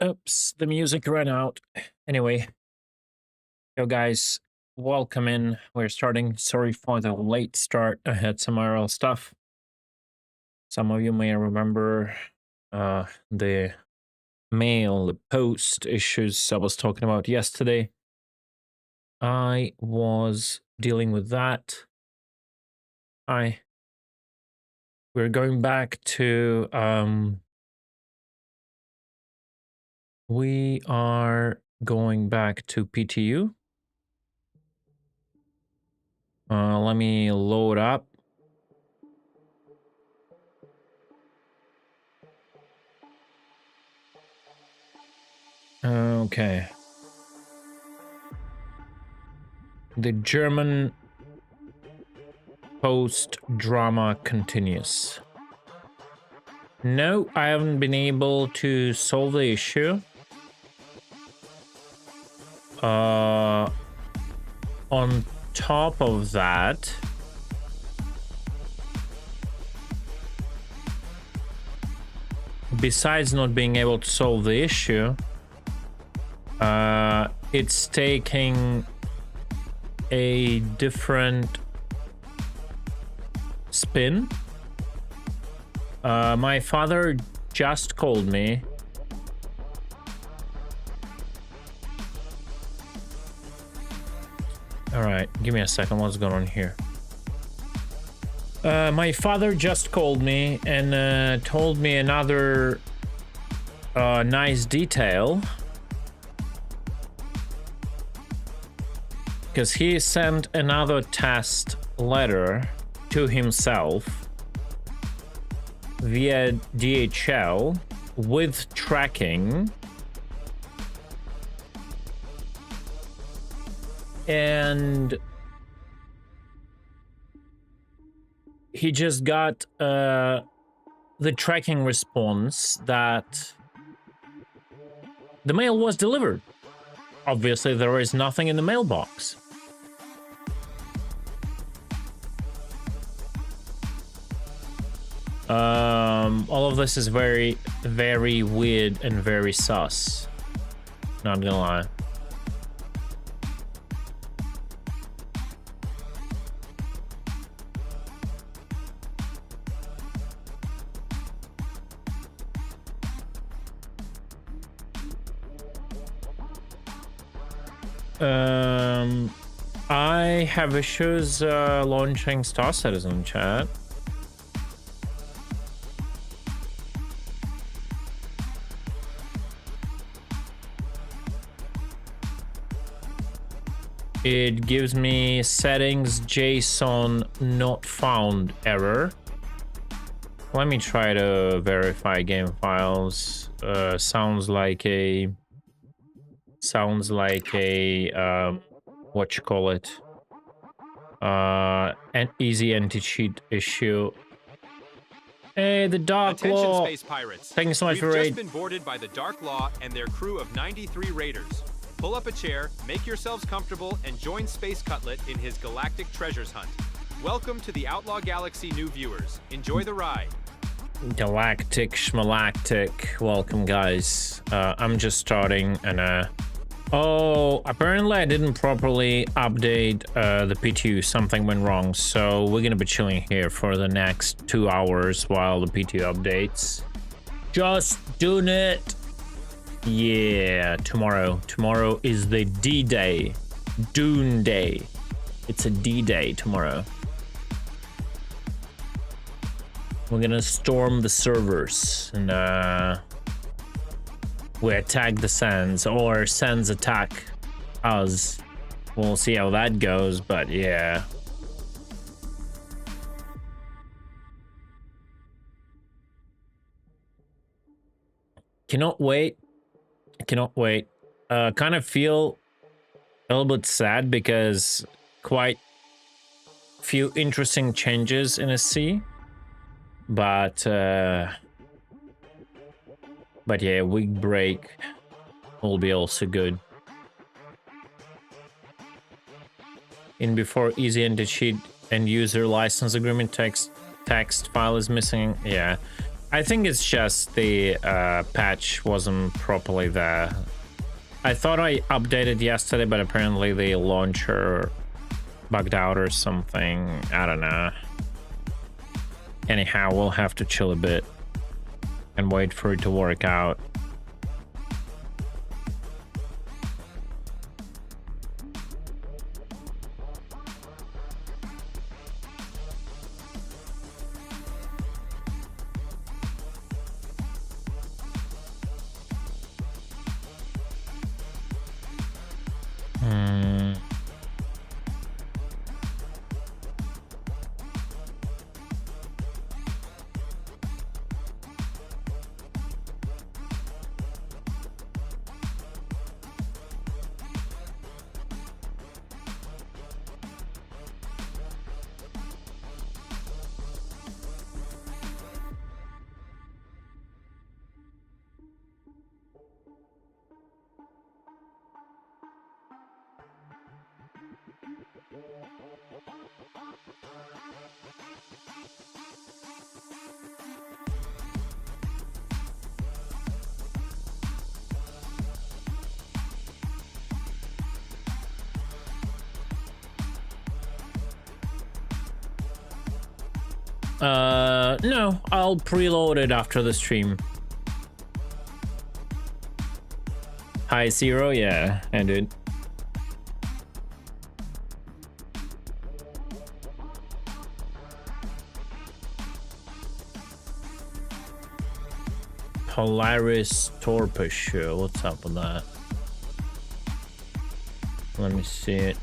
Oops, the music ran out. Anyway, yo guys, welcome in. We're starting. Sorry for the late start. I had some IRL stuff. Some of you may remember the mail, the post issues I was talking about yesterday. I was dealing with that. We're going back to we are going back to PTU. Let me load up. Okay. The German post-drama continues. No, I haven't been able to solve the issue. On top of that, besides not being able to solve the issue, it's taking a different spin. My father just called me. All right, give me a second. What's going on here? My father just called me and told me another nice detail. Because he sent another test letter to himself via DHL with tracking, and he just got the tracking response that the mail was delivered. Obviously, there is nothing in the mailbox. All of this is very, very weird and very sus. Not gonna lie. I have issues launching Star Citizen chat. It gives me settings JSON not found error. Let me try to verify game files. Sounds like a what you call it, an easy anti-cheat issue. Hey, the Dark Law. Space pirates. Thank you so much for raid. We've just been boarded by the Dark Law and their crew of 93 raiders. Pull up a chair, make yourselves comfortable, and join Space Cutlet in his galactic treasures hunt. Welcome to the Outlaw Galaxy, new viewers. Enjoy the ride. Galactic schmalactic. Welcome, guys. I'm just starting, and oh, apparently I didn't properly update the PTU. Something went wrong, so we're gonna be chilling here for the next 2 hours while the PTU updates. Just doing it. Yeah, tomorrow is the D-Day, Dune Day. It's a D-Day tomorrow. We're gonna storm the servers and we attack the Sands, or Sands attack us. We'll see how that goes, but yeah. Cannot wait. Cannot wait. Kind of feel a little bit sad because quite few interesting changes in SC, but yeah, week break will be also good. In before easy anti-cheat and user license agreement text file is missing. Yeah, I think it's just the patch wasn't properly there. I thought I updated yesterday, but apparently the launcher bugged out or something. I don't know. Anyhow, we'll have to chill a bit and wait for it to work out. No, I'll preload it after the stream. Hi, Zero, yeah, I did. Polaris Torp show, what's up with that? Let me see it.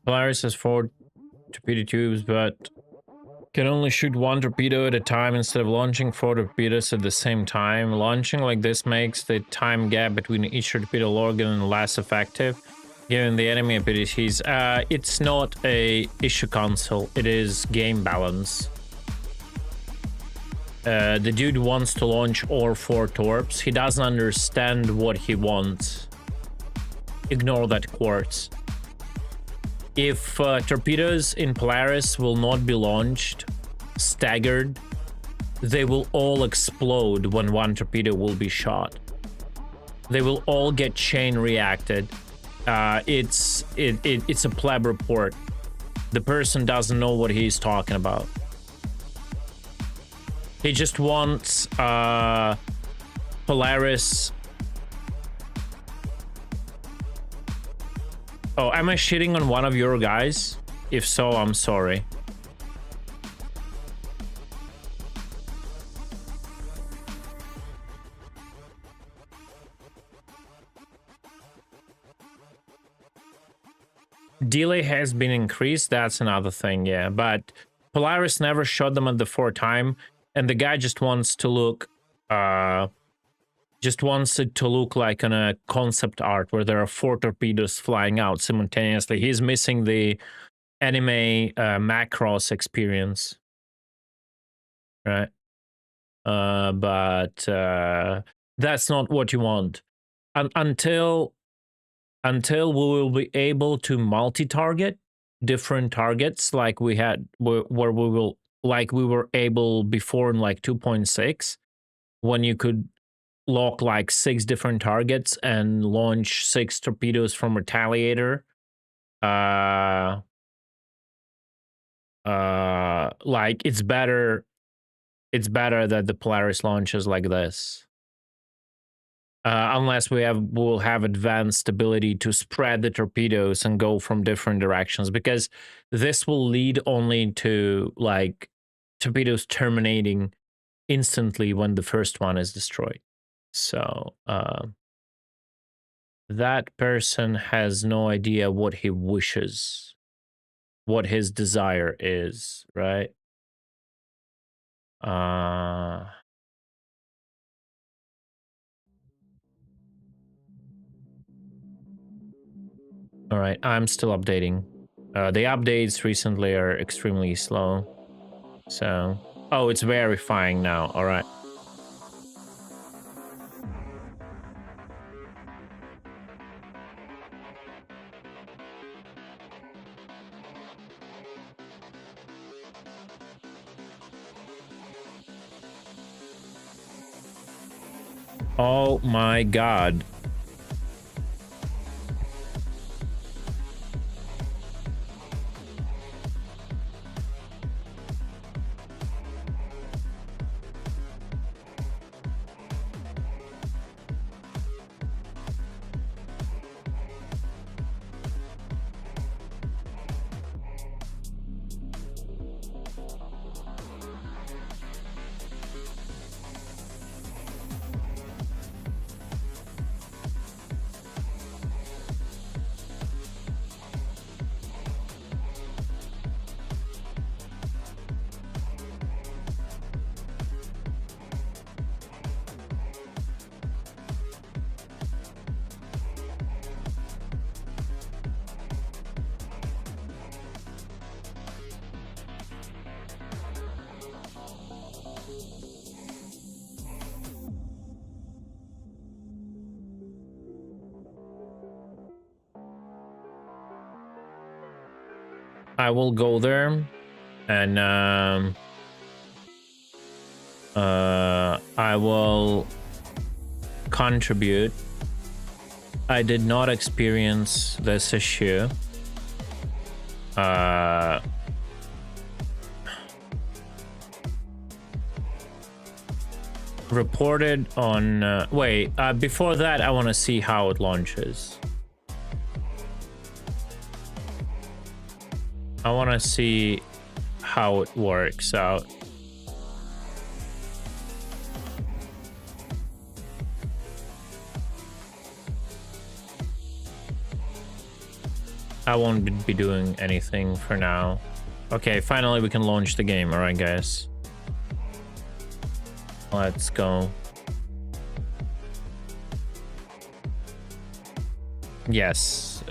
Polaris has 4 torpedo tubes, but can only shoot 1 torpedo at a time instead of launching 4 torpedoes at the same time. Launching like this makes the time gap between each torpedo larger and less effective, giving the enemy abilities. It's not a issue console, it is game balance. The dude wants to launch all 4 torps. He doesn't understand what he wants. Ignore that quartz. If torpedoes in Polaris will not be launched staggered, they will all explode when 1 torpedo will be shot. They will all get chain reacted. It's a pleb report. The person doesn't know what he's talking about. He just wants Polaris. Oh, am I shitting on one of your guys? If so, I'm sorry. Delay has been increased, that's another thing, yeah. But Polaris never shot them at the 4 time, and the guy just wants to look just wants it to look like on a concept art where there are 4 torpedoes flying out simultaneously. He's missing the anime Macross experience, right? But that's not what you want. Until we will be able to multi-target different targets like we had, where we will, like we were able before in like 2.6, when you could lock like 6 different targets and launch 6 torpedoes from Retaliator. Like it's better that the Polaris launches like this. Unless we'll have advanced ability to spread the torpedoes and go from different directions, because this will lead only to like torpedoes terminating instantly when the first one is destroyed. So that person has no idea what he wishes, what his desire is, right? All right, I'm still updating. The updates recently are extremely slow, so Oh, it's verifying now. All right. Oh my God. I will go there and I will contribute. I did not experience this issue. Reported on wait, before that I want to see how it launches. I want to see how it works out. I won't be doing anything for now. Okay, finally we can launch the game. All right, guys. Let's go. Yes.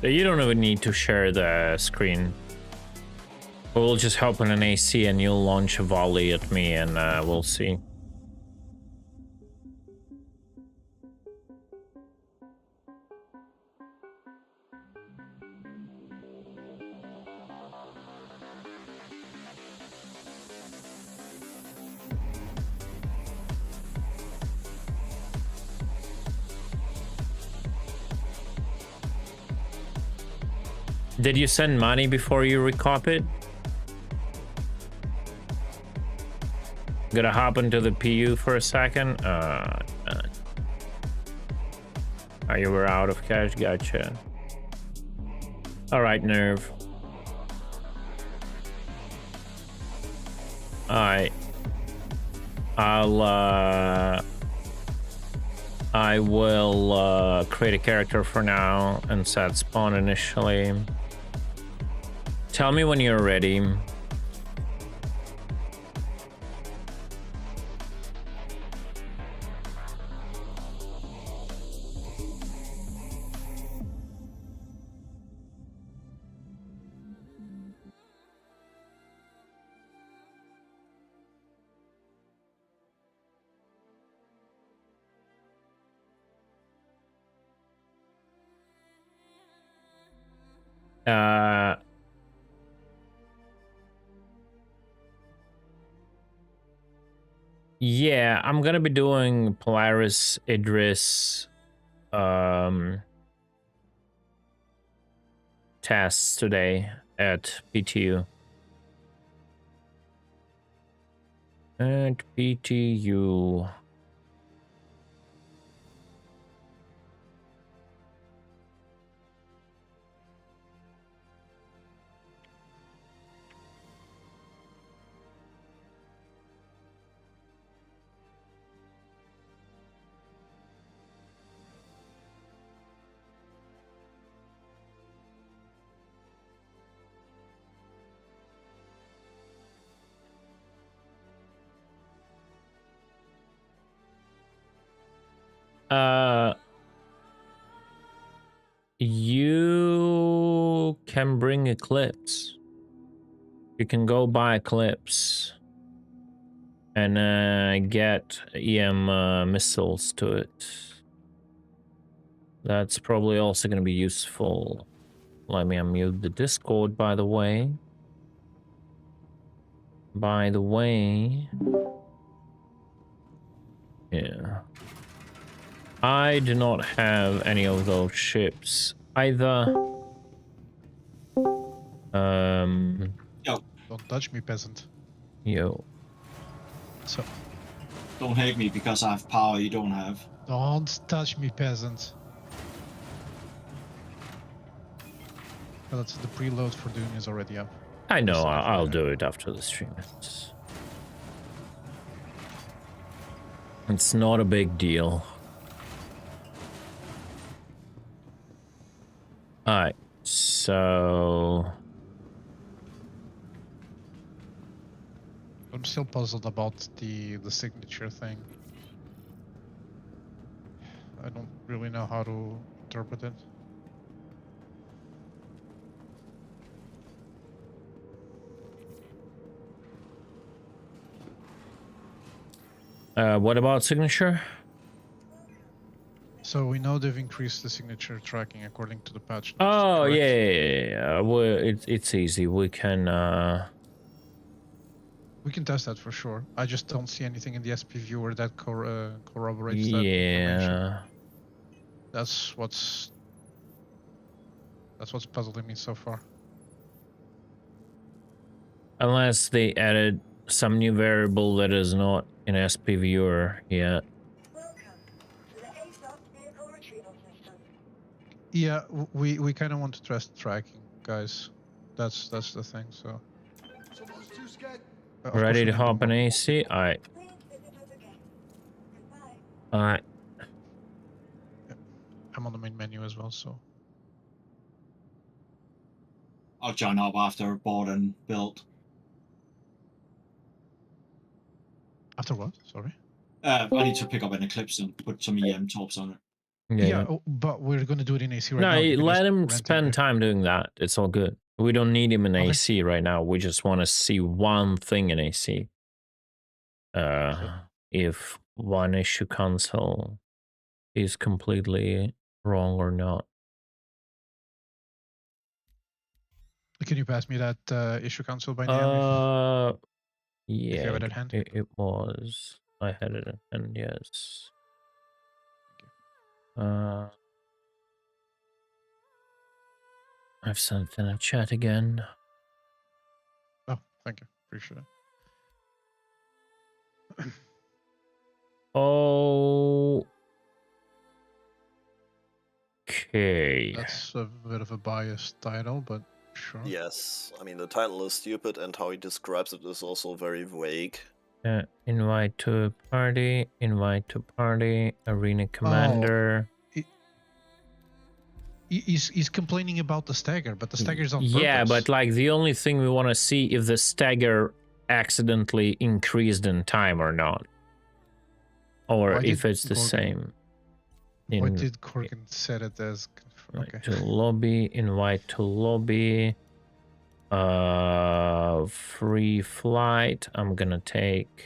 You don't even need to share the screen. We'll just open an AC and you'll launch a volley at me and we'll see. Did you send money before you recop it? Gonna hop into the PU for a second. Oh, you were out of cash. Gotcha. All right, Nerve. All right. I will create a character for now and set spawn initially. Tell me when you're ready. Yeah, I'm gonna be doing Polaris Idris tests today at PTU. At PTU. You can bring Eclipse. You can go buy Eclipse and get EM missiles to it. That's probably also going to be useful. Let me unmute the Discord, by the way. Yeah. I do not have any of those ships either. Yo, Don't touch me, peasant. Yo. So, don't hate me because I have power you don't have. don't touch me, peasant. Well, that's the preload for Dune is already up. I know, Just I'll FYI. do it after the stream. It's not a big deal. Alright, so... I'm still puzzled about the signature thing. I don't really know how to interpret it. What about signature? So we know they've increased the signature tracking according to the patch. Oh, correct? yeah. Well, it's easy. We can... We can test that for sure. I just don't see anything in the SP viewer that corroborates that information. Yeah. That's what's puzzling me so far. Unless they added some new variable that is not in SP viewer yet. Yeah, we kind of want to test tracking, guys. That's the thing. So. Of course Ready we to need hop more. in AC? Alright. Alright. I'm on the main menu as well, so. I'll join up after board and build. After what? Sorry. I need to pick up an Eclipse and put some EM tops on it. Yeah. But we're gonna do it in AC right No, now. You can let just him rent it spend there. time doing that. It's all good. We don't need him in Okay. AC right now. We just want to see one thing in AC. If one issue console is completely wrong or not. Can you pass me that issue console by name? Yeah, have it at hand? it was. I had it at hand, yes. I've sent in a chat again. Oh, thank you. Appreciate it. Oh. Okay. That's a bit of a biased title, but sure. Yes, I mean the title is stupid and how he describes it is also very vague. Invite to party, arena commander. He's complaining about the stagger, but the stagger's on purpose. Yeah, but like the only thing we want to see if the stagger accidentally increased in time or not. Or if it's the same. Why did Corgan set it as... Okay. To lobby, invite to lobby. Free flight. I'm gonna take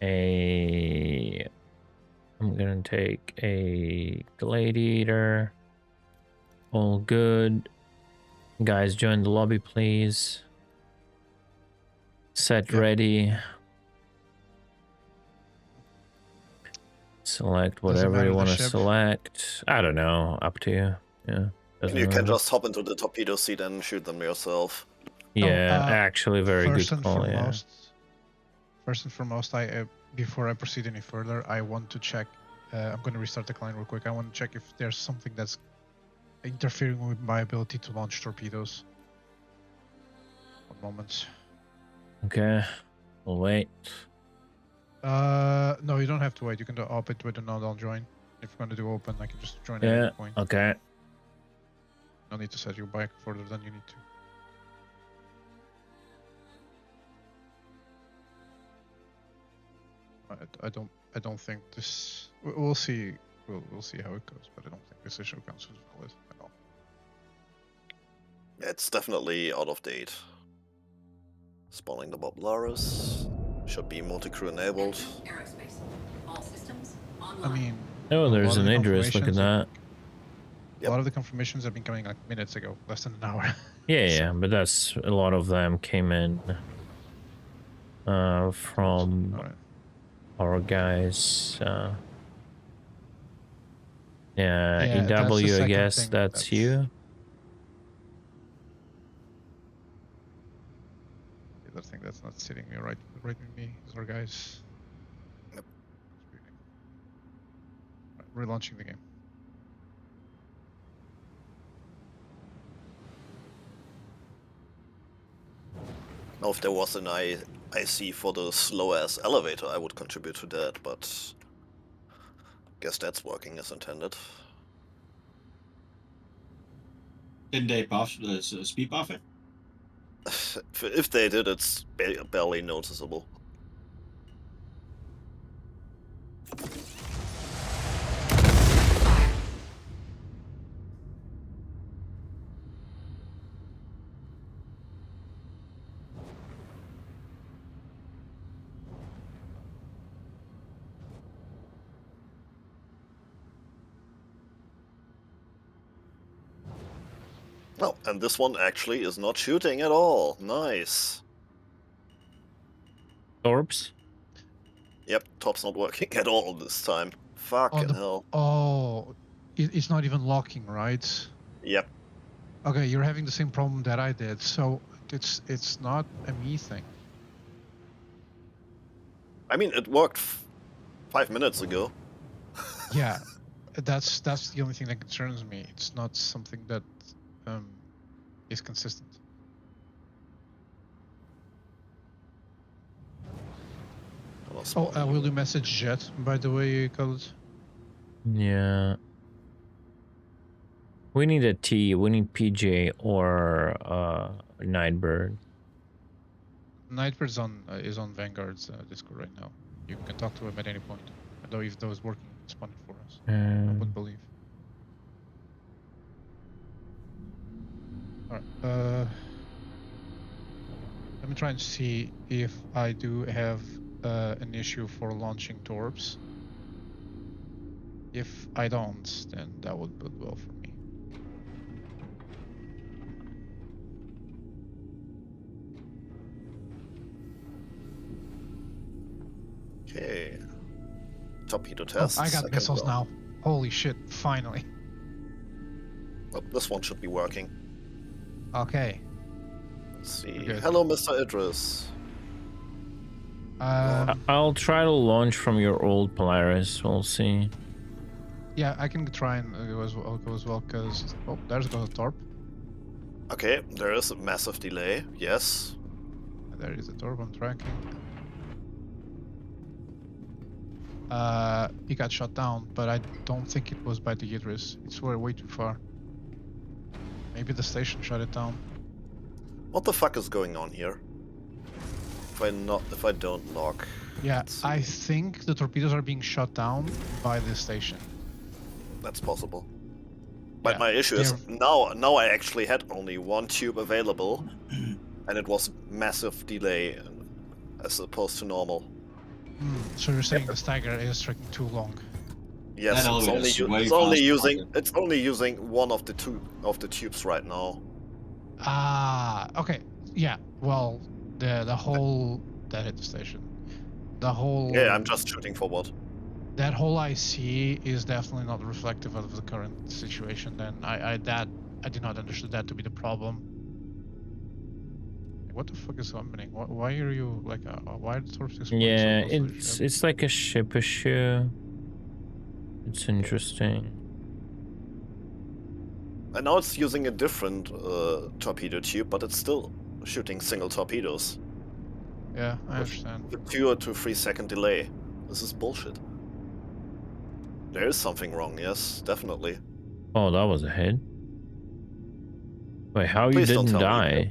a gladiator. All good. Guys, join the lobby, please. Set ready. Select whatever you want to select. I don't know. Up to you. Yeah. You can just hop into the torpedo seat and shoot them yourself. Yeah, actually, very good call. Yeah. First and foremost, before I proceed any further, I want to check. I'm going to restart the client real quick. I want to check if there's something that's interfering with my ability to launch torpedoes. 1 moment. Okay, we'll wait. No, you don't have to wait. You can op it with a node. I'll join. If you're going to do open, I can just join at any point. Okay. No need to set you back further than you need to. I don't think this. We'll see. We'll see how it goes, but I don't think this issue counts as valid at all. It's definitely out of date. Spawning the Boblaris. Should be multi-crew enabled. Aerospace. All systems I online. mean, Oh, a there's lot of an the Idris. Look at confirmations that. A lot of the confirmations have been coming like minutes ago, less than an hour. Yeah, but that's a lot of them came in from Alright. our guys. Yeah, Yeah, that's the EW, I second guess thing that's you. The other thing that's not sitting right with me is our guys. Yep. Right, relaunching the game. Now, if there was an IC for the slow-ass elevator, I would contribute to that, but guess that's working as intended. Didn't they buff speed buff it? If they did, it's barely noticeable. Oh, and this one actually is not shooting at all. Nice. Torps. Yep, Torp's not working at all this time. Fucking hell. Oh, it's not even locking, right? Yep. Okay, you're having the same problem that I did, so it's not a me thing. I mean, it worked 5 minutes ago. Yeah, that's the only thing that concerns me. It's not something that is consistent. Oh, will you message Jet, by the way, Khaled? Yeah. We need a T. We need PJ or Nightbird. Nightbird's is on Vanguard's Discord right now. You can talk to him at any point. Although if those working responded for us, I would believe. Alright, let me try and see if I do have an issue for launching Torps. If I don't, then that would bode well for me. Okay. Torpedo Oh, test. I got second missiles round. now. Holy shit, finally. Oh, this one should be working. Okay. Let's see. Good. Hello, Mr. Idris. I'll try to launch from your old Polaris. We'll see. Yeah, I can try and go as well, because... Oh, there's goes Torp. Okay, there is a massive delay. Yes. There is a Torp I'm tracking. He got shot down, but I don't think it was by the Idris. It's way too far. Maybe the station shut it down. What the fuck is going on here? If I don't lock. Yeah, Let's see. I think the torpedoes are being shut down by the station. That's possible. But Yeah, my issue is they're- now I actually had only one tube available, and it was massive delay as opposed to normal. So you're saying the stagger is taking too long? Yes, That it's elevator only, is u- way it's only faster using than- it's only using one of the tubes right now. Ah, okay. Yeah, well, the whole... That hit the station. The whole... Yeah, I'm just shooting forward. That whole IC is definitely not reflective of the current situation. Then I did not understand that to be the problem. What the fuck is happening? Why are you like? Why are the Torps exploding so Yeah, close to the ship? it's like a ship issue. It's interesting. And now it's using a different torpedo tube, but it's still shooting single torpedoes. Yeah, I understand. With 2 to 3 second delay. This is bullshit. There is something wrong, yes, definitely. Oh, that was a hit. Wait, how Please you don't didn't tell me die?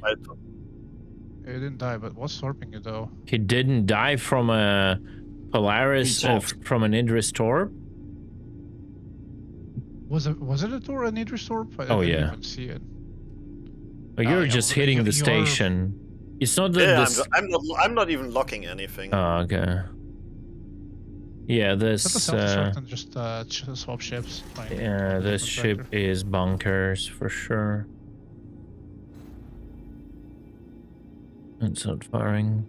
He didn't die, but what's torping it though? He didn't die from a Polaris, He torped. from an Idris Torp? Was it a Torp, an Idris Torp? I Oh, didn't yeah. even see it. Oh, you're yeah, just well, hitting the you're- station. It's not that Yeah, this. I'm not even locking anything. Oh, okay. Yeah, Set the this. self-destruct and just swap ships. Fine. Yeah, this ship Vector. is bunkers for sure. It's not firing.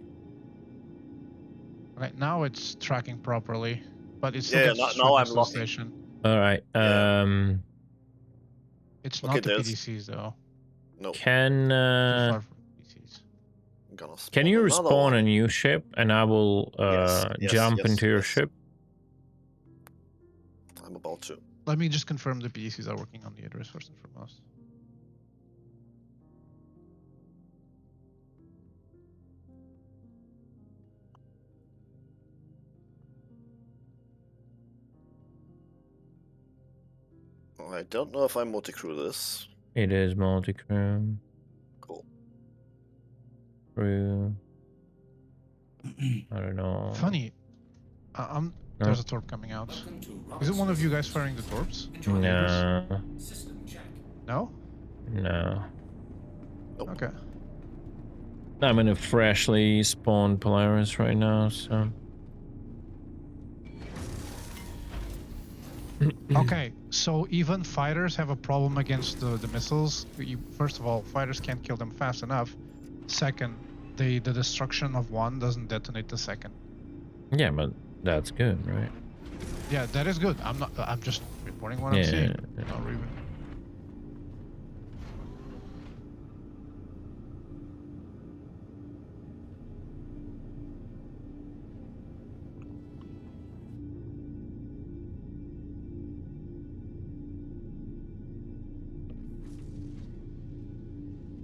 Okay, now it's tracking properly, but it's still Yeah, gets now I'm to the locking. station. All right. Yeah. It's Okay, not the there's- PDCs though. No, Can Too far from PDCs. I'm gonna spawn can you another respawn one. a new ship and I will jump into your yes. ship? I'm about to. Let me just confirm the PDCs are working on the address first and foremost. I don't know if I multi-crew this. It is multi-crew. Cool. Crew. I don't know. Funny. No. There's a Torp coming out. Is it one of you guys firing the Torps? No. No? No. Nope. Okay. I'm in a freshly spawned Polaris right now, so. Okay, so even fighters have a problem against the missiles. First of all, fighters can't kill them fast enough. Second, the destruction of one doesn't detonate the second. Yeah, but that's good, right? Yeah, that is good. I'm just reporting what Yeah, I'm seeing. yeah. Not really.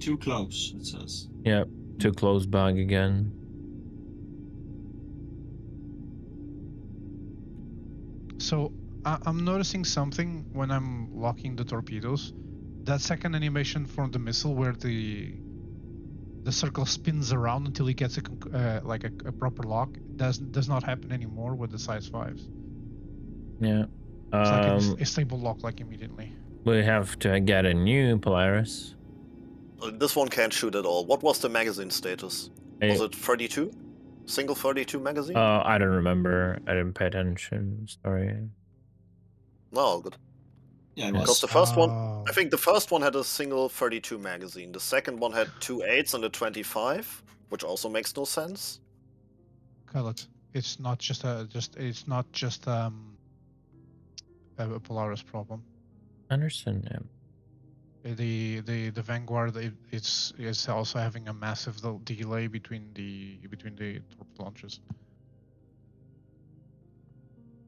Too close, it says. Yep, too close bug again. So I'm noticing something when I'm locking the torpedoes. That second animation from the missile, where the circle spins around until it gets a proper lock, does not happen anymore with the size 5s. Yeah. It's like a stable lock, like immediately. We have to get a new Polaris. This one can't shoot at all. What was the magazine status? Was it 32? Single 32 magazine? I don't remember. I didn't pay attention. Sorry. No, good. Yeah, it Because was. the first one, Oh. I think the first one had a single 32 magazine. The second one had 2 8s and a 25, which also makes no sense. Look, it's not just a Polaris problem. Understand, yeah. The Vanguard it's also having a massive delay between the Torp launches.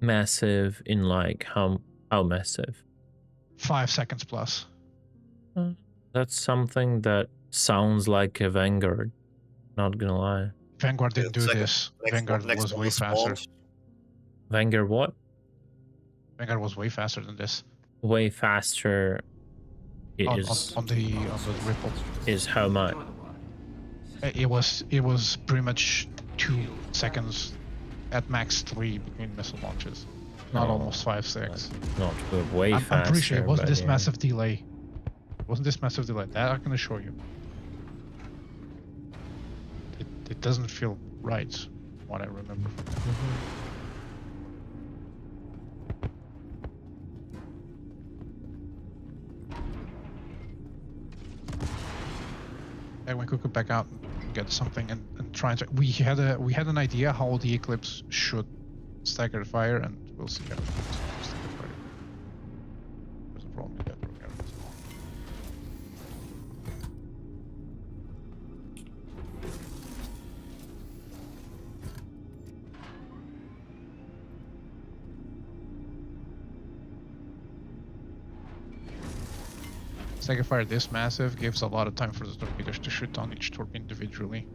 Massive in like how massive? 5 seconds plus. That's something that sounds like a Vanguard. Not gonna lie. Vanguard didn't do this. Vanguard was way faster. Vanguard what? Vanguard was way faster than this. Way faster. It On is the Ripple. is how much? It was pretty much 2 seconds at max 3 between missile launches. Not Oh, almost 5, 6. Not way faster. I'm pretty sure it wasn't but this yeah. massive delay. Wasn't this massive delay? That I can assure you. It doesn't feel right, what I remember from that. And we could go back out and get something and try and we had an idea how the Eclipse should stagger fire, and we'll see how it goes. Stagger fire. There's a problem with that program as well. Stagger fire this massive gives a lot of time for the torpedoes to shoot on each torp individually.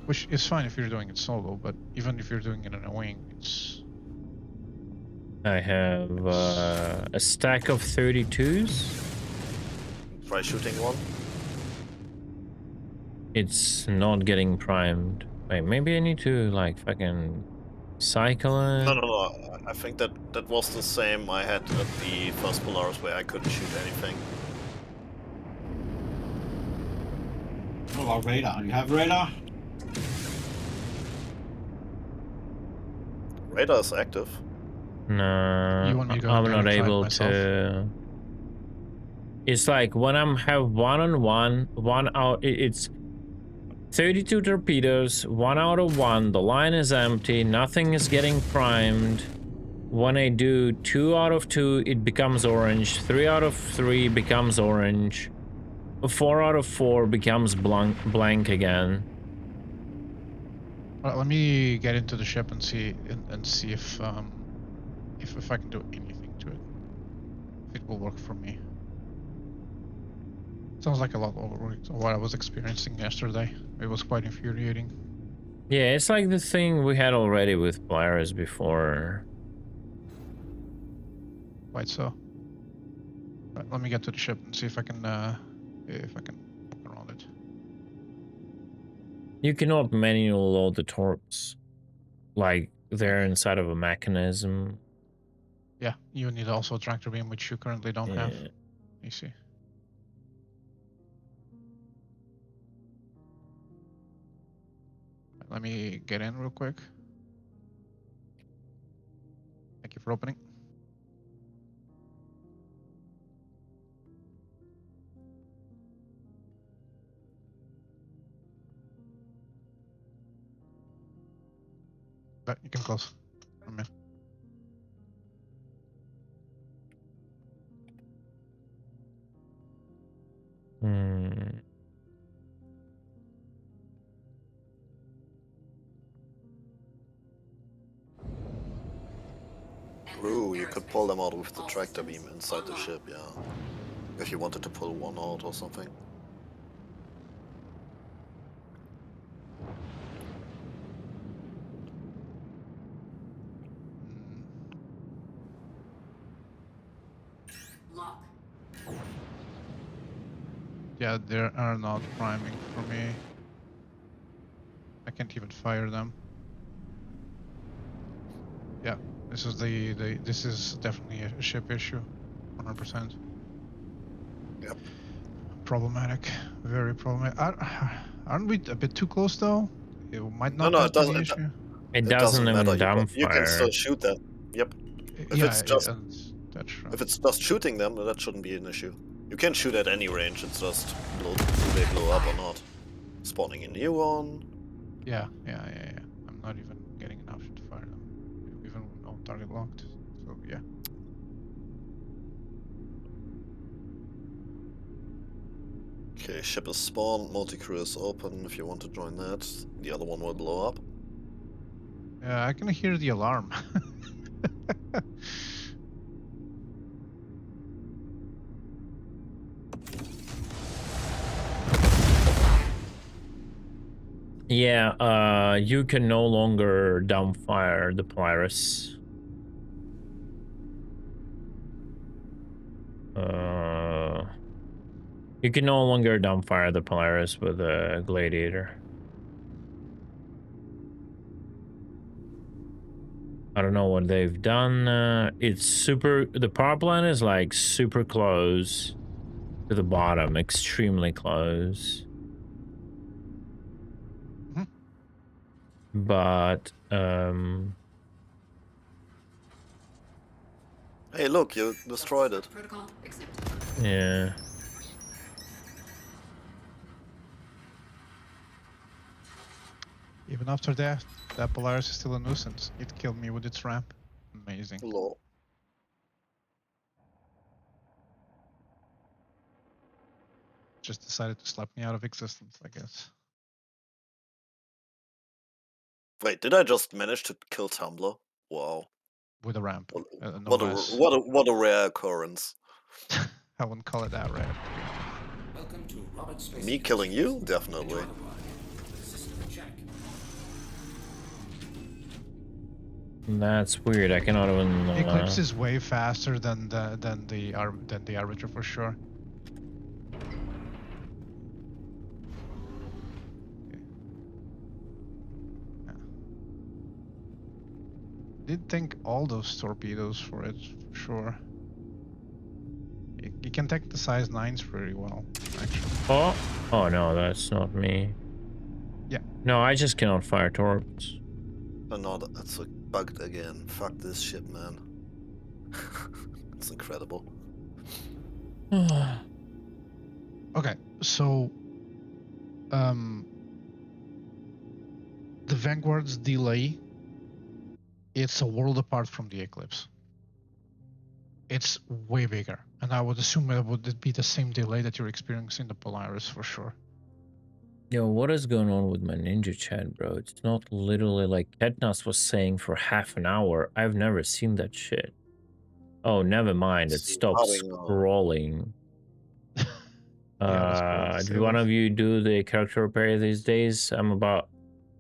Which is fine if you're doing it solo, but even if you're doing it in a wing, it's... I have a stack of 32s. Try shooting one. It's not getting primed. Wait, maybe I need to like fucking cycle it. No. I think that was the same I had at the first Polaris where I couldn't shoot anything. What about radar? You have radar? Radar is active. No, You want me to go I'm there not and try it able myself? to. It's like when I'm have one-on-one, one out. It's 32 torpedoes, 1 out of 1. The line is empty. Nothing is getting primed. When I do 2 out of 2, it becomes orange. 3 out of 3 becomes orange. 4 out of 4 becomes blank again. Let me get into the ship and see if I can do anything to it. If it will work for me. Sounds like a lot over what I was experiencing yesterday. It was quite infuriating. Yeah, it's like the thing we had already with Polaris before. Quite so. But let me get to the ship and see if I can walk around it. You cannot manually load the torps. Like, they're inside of a mechanism. Yeah, you need also a tractor beam, which you currently don't have. Yeah. You see. Let me get in real quick. Thank you for opening. But you can close. I'm in. Hmm. Ooh, you could pull them out with the tractor beam inside the ship, yeah. If you wanted to pull one out or something. Lock. Yeah, they are not priming for me. I can't even fire them. Yeah, this is this is definitely a ship issue, 100%. Yep. Problematic, very problematic. Aren't we a bit too close though? It might No, not no, that it be doesn't. the issue. It It doesn't doesn't matter. even You can still dumbfire. shoot them. Yep. If Yeah, it's just that's true. if it's just shooting them, that shouldn't be an issue. You can shoot at any range. It's just do they blow up or not. Spawning a new one. Yeah. I'm not even getting an option to fire them, even with no target locked. So yeah. Okay, ship is spawned. Multi-crew is open. If you want to join that, the other one will blow up. Yeah, I can hear the alarm. Yeah, you can no longer dumbfire the Polaris. You can no longer dumbfire the Polaris with a Gladiator. I don't know what they've done. It's super. The power plant is like super close to the bottom, extremely close. Mhm. But Hey, look, you destroyed it. Protocol accepted. yeah. Even after that Polaris is still a nuisance. It killed me with its ramp. Amazing. Lol. Just decided to slap me out of existence, I guess. Wait, did I just manage to kill Tumblr? Wow. With a ramp. No less. What a rare occurrence. I wouldn't call it that rare, to be honest. Welcome to Robert Space Me killing you? Definitely. Enjoy the ride. System check. That's weird. I cannot even. Eclipse is way faster than the Arbiter for sure. Okay. Yeah. Did think all those torpedoes for it for sure. You can take the size 9s pretty well, actually. Oh no, that's not me. Yeah. No, I just cannot fire torps. Oh no, that's a bugged again. Fuck this shit, man. It's incredible. Okay, so the Vanguard's delay, it's a world apart from the Eclipse. It's way bigger, and I would assume it would be the same delay that you're experiencing in the Polaris for sure. Yo, what is going on with my ninja chat, bro? It's not literally like Katniss was saying for half an hour. I've never seen that shit. Oh, never mind. It stopped scrolling. Do one of you do the character repair these days? I'm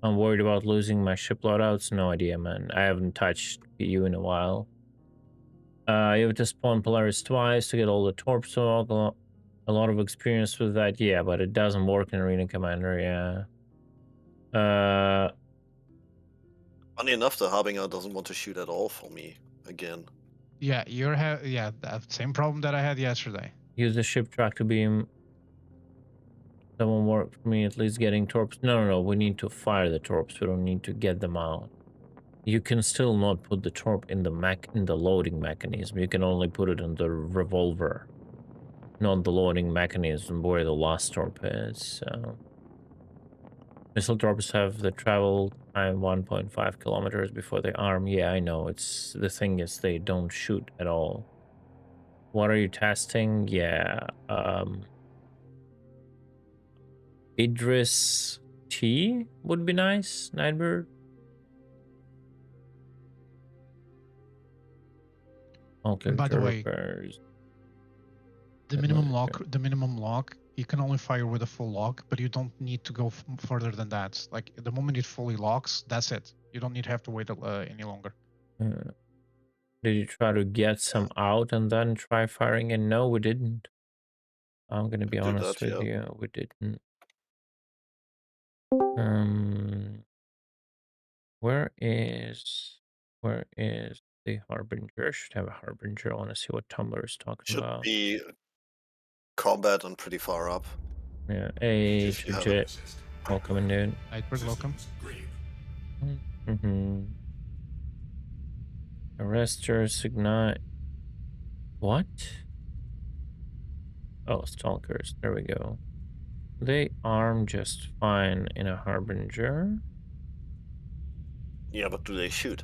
worried about losing my ship loadouts. No idea, man. I haven't touched PU in a while. You have to spawn Polaris twice to get all the Torp stock. A lot of experience with that, yeah, but it doesn't work in Arena Commander, yeah. Funny enough, the Harbinger doesn't want to shoot at all for me again. Yeah, that same problem that I had yesterday. Use the ship track to beam. That won't work for me, at least getting torps. No, we need to fire the torps. We don't need to get them out. You can still not put the torp in the loading mechanism. You can only put it in the revolver, not the loading mechanism where the last torp is. So missile torps have the travel time 1.5 kilometers before they arm. Yeah, I know. It's the thing is they don't shoot at all. What are you testing? Yeah, Idris T would be nice. Nightbird. Okay. And by the way, the minimum lock, you can only fire with a full lock, but you don't need to go further than that. Like the moment it fully locks, that's it. You don't need to have to wait any longer. Did you try to get some out and then try firing? And no, we didn't. I'm gonna be honest with you, we didn't. Where is the Harbinger? Should have a Harbinger. I want to see what Tumblr is talking about. Should be combat and pretty far up. Yeah, hey, legit. Welcome in, dude. Nightbird, welcome. Arresters, ignite. What? Oh, stalkers. There we go. They arm just fine in a Harbinger. Yeah, but do they shoot?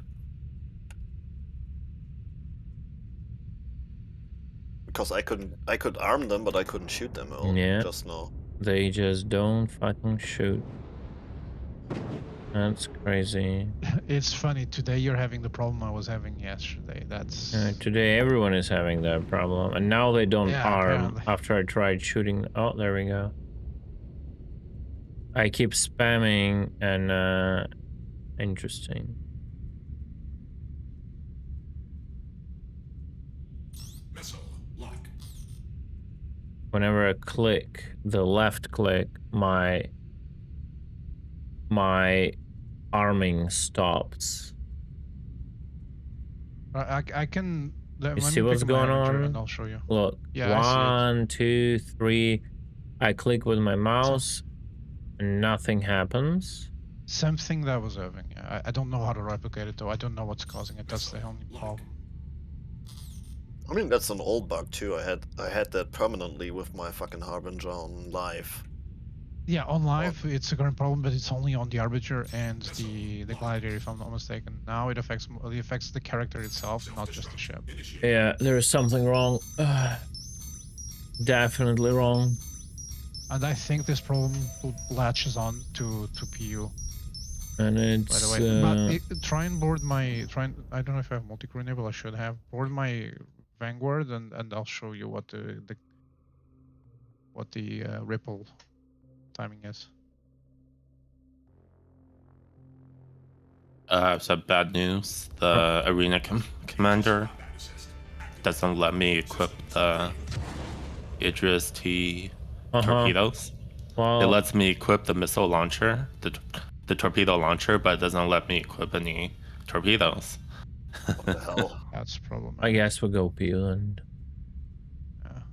Because I could arm them, but I couldn't shoot them all. Yeah. Just now. They just don't fucking shoot. That's crazy. It's funny. Today you're having the problem I was having yesterday. That's today everyone is having that problem, and now they don't arm. Apparently. After I tried shooting. Oh, there we go. I keep spamming and interesting. Missile lock. Whenever I click the left click, my arming stops. I can. You see what's going on? And I'll show you. Look, Yeah, 1, 2, 3. I click with my mouse, and nothing happens. Same thing that I was having. I don't know how to replicate it though. I don't know what's causing it. That's the only problem. I mean, that's an old bug too. I had that permanently with my fucking Harbinger on live. Yeah, on live it's a current problem, but it's only on the Arbiter and the Gladiator, if I'm not mistaken. Now it affects the character itself, not just the ship. Yeah, there is something wrong. Definitely wrong. And I think this problem latches on to PU. And it's. By the way, try and board my. I don't know if I have multi-crew enable. I should have board my Vanguard, and I'll show you what the ripple timing is. So bad news. The Arena Commander doesn't let me equip the Idris T torpedoes. Wow. It lets me equip the missile launcher, the torpedo launcher, but it doesn't let me equip any torpedoes. What the hell? That's a problem. I guess we'll go PU and.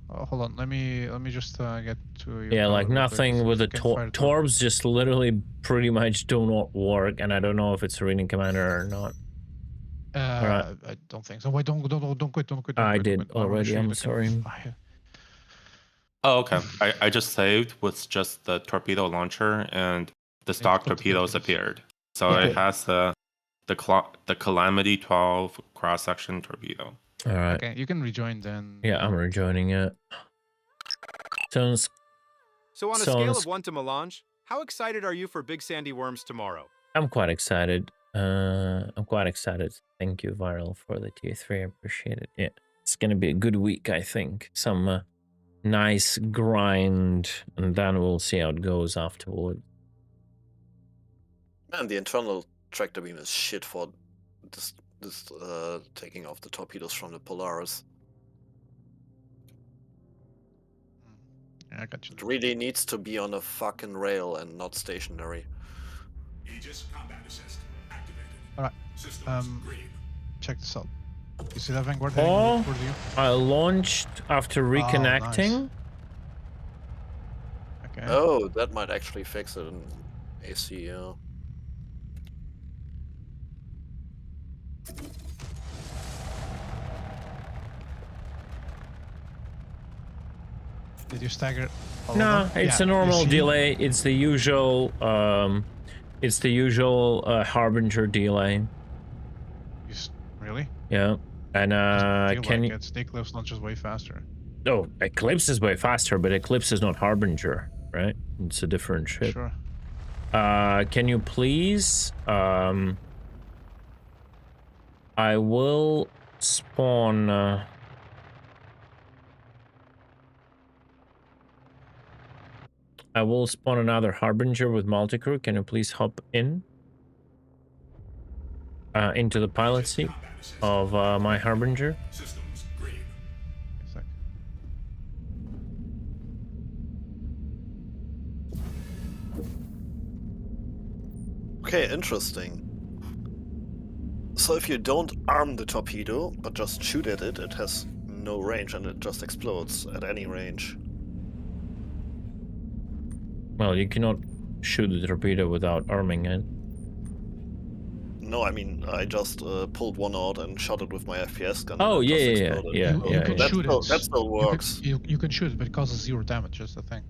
Oh, hold on. Let me just get to you. Yeah, like real quick, nothing so with the you can fire the Torps just literally pretty much do not work, and I don't know if it's a reading commander or not. Alright. I don't think so. Wait, don't quit, don't quit, don't I quit. did I wanna already, show you I'm the sorry. fire. Oh, okay. I just saved with just the torpedo launcher, and the stock put the torpedoes torpedoes. appeared. So Okay. it has the Calamity 12 cross section torpedo. Alright. Okay, you can rejoin then. Yeah, I'm rejoining it. Sounds So on a scale Sounds- of 1 to melange, how excited are you for Big Sandy Worms tomorrow? I'm quite excited. I'm quite excited. Thank you, Viral, for the tier 3. I appreciate it. Yeah, it's gonna be a good week, I think. Some nice grind, and then we'll see how it goes afterward. Man, the internal tractor beam is shit for this taking off the torpedoes from the Polaris. Yeah, I got you. It really needs to be on a fucking rail and not stationary. Aegis combat assist activated. Alright, Systems green. check this out. You see that Vanguard Oh. heading toward you? I launched after reconnecting. Okay. Oh, that might actually fix it in AC, yeah. Did you stagger? all of No, them? it's Yeah, a you normal see? delay. It's the usual. Harbinger delay. Really? Yeah, and Feel can like you? it's the Eclipse launches way faster. Oh, Eclipse is way faster, but Eclipse is not Harbinger, right? It's a different ship. Sure. Can you please? I will spawn. I will spawn another Harbinger with multi-crew. Can you please hop in? Into the pilot seat of my Harbinger. Systems green. A sec. Okay, interesting. So if you don't arm the torpedo, but just shoot at it, it has no range and it just explodes at any range. Well, you cannot shoot the torpedo without arming it. No, I mean, I just pulled one out and shot it with my FPS gun. Oh, and it yeah, just yeah, exploded. yeah, You can that shoot still, it. That still works. You can shoot it, but it causes 0 damage. That's the thing.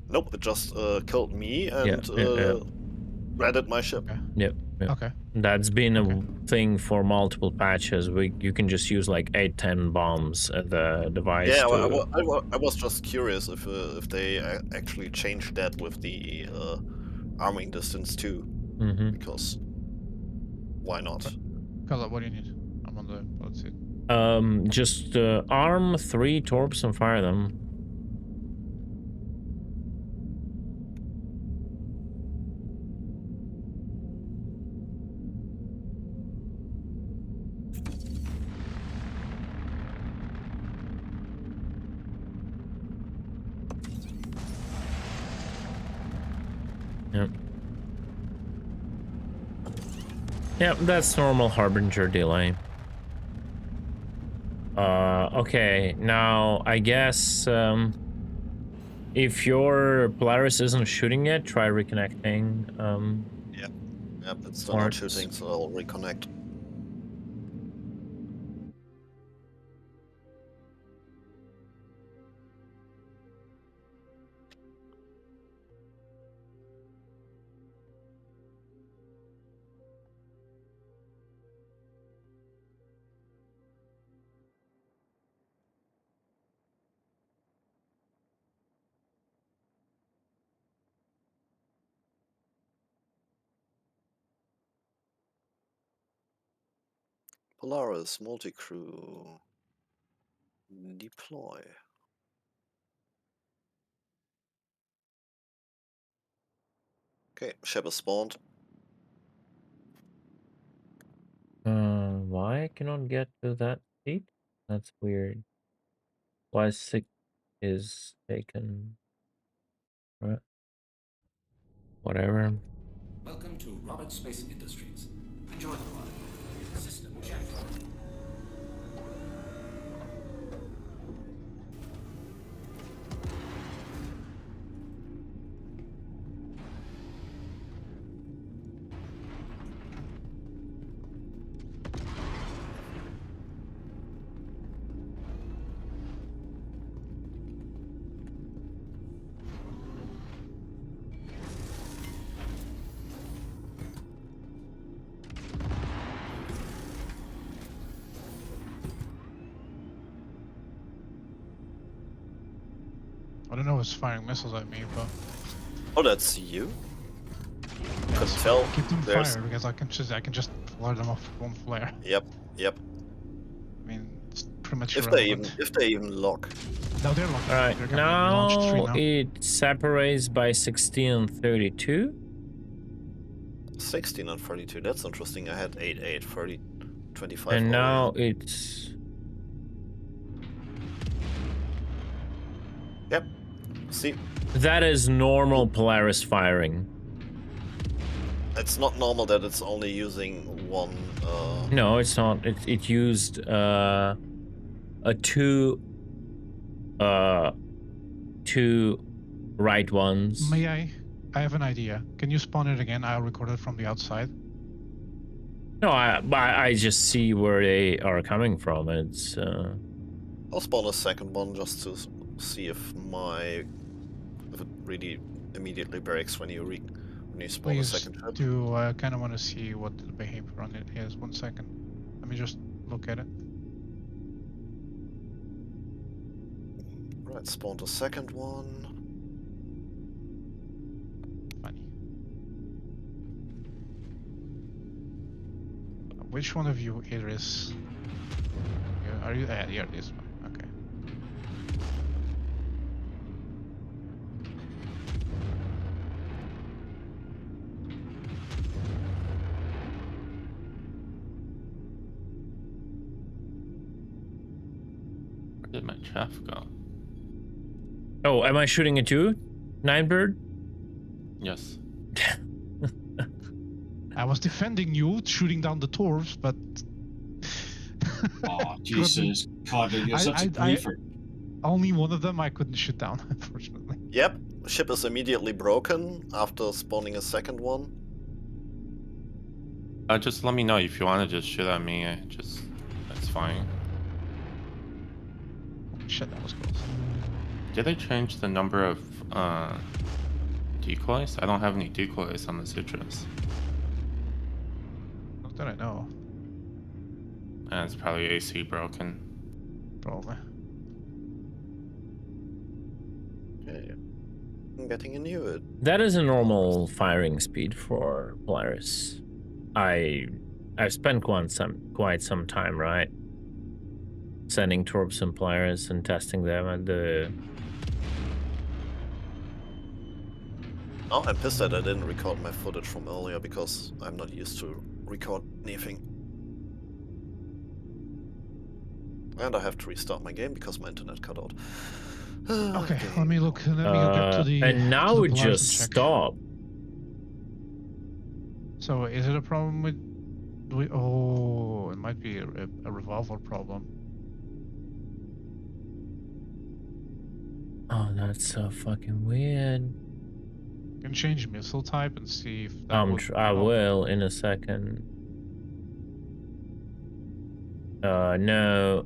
Nope, it just killed me and yeah. redded my ship. Okay. Yep. Okay. That's been Okay. a thing for multiple patches. You can just use like 8-10 bombs at the device. Yeah, to... I was just curious if they actually changed that with the arming distance too, because why not? Color, what do you need? I'm on the. Let's see. Just arm 3 torps and fire them. Yep. Yep, that's normal Harbinger delay. Okay, now I guess if your Polaris isn't shooting yet, try reconnecting. Yep, it's still not shooting, so I'll reconnect. Polaris multi-crew deploy. Okay, ship is spawned. Why I cannot get to that seat? That's weird. Why 6 is taken? Right. Whatever. Welcome to Roberts Space Industries. Enjoy the ride. System check. I don't know who's firing missiles at me, but Oh, that's you? yes, Couldn't tell. keep them There's- fired because I can just flare them off with one flare. Yep, yep. I mean, it's pretty much If they irrelevant. even lock. No, they're locked. Alright, They're coming in. We launched 3 now now. it separates by 16 and 32. 16 and 32. That's interesting. I had 8, 8, 30, 25. And earlier. now it's... Yep. See, That is normal Polaris firing. it's not normal that it's only using one. No, it's not. It used a two right ones. May I? I have an idea. Can you spawn it again? I'll record it from the outside. No, I just see where they are coming from. It's I'll spawn a second one just to see if it really immediately breaks when you spawn a Please second ship. do. I kind of want to see what the behavior on it is. 1 second. Let me just look at it. Right, spawned a second one. Funny. Which one of you it is? Are you? Yeah, this one. Okay. Where did my chaff go? oh, am I shooting at you, Ninebird? Yes. I was defending you, shooting down the Torps, but Oh, Jesus. God, you're such a griefer. only one of them I couldn't shoot down, unfortunately. Yep, ship is immediately broken after spawning a second one. Just let me know if you want to just shoot at me. That's fine. Shit, that was close. Did they change the number of decoys? I don't have any decoys on the Citrus. Not that I know. And it's probably AC broken. Probably. Okay. I'm getting a new That is a normal firing speed for Polaris. I've spent quite some time, right? Sending Torps and Polaris and testing them at the... Oh, I'm pissed that I didn't record my footage from earlier because I'm not used to record anything. And I have to restart my game because my internet cut out. Okay, let me look. Let me get to the. and now to it the Polaris just and check. stopped. So is it a problem with? Oh, it might be a revolver problem. Oh, that's so fucking weird. You can change missile type and see if that would I help. will in a second. No,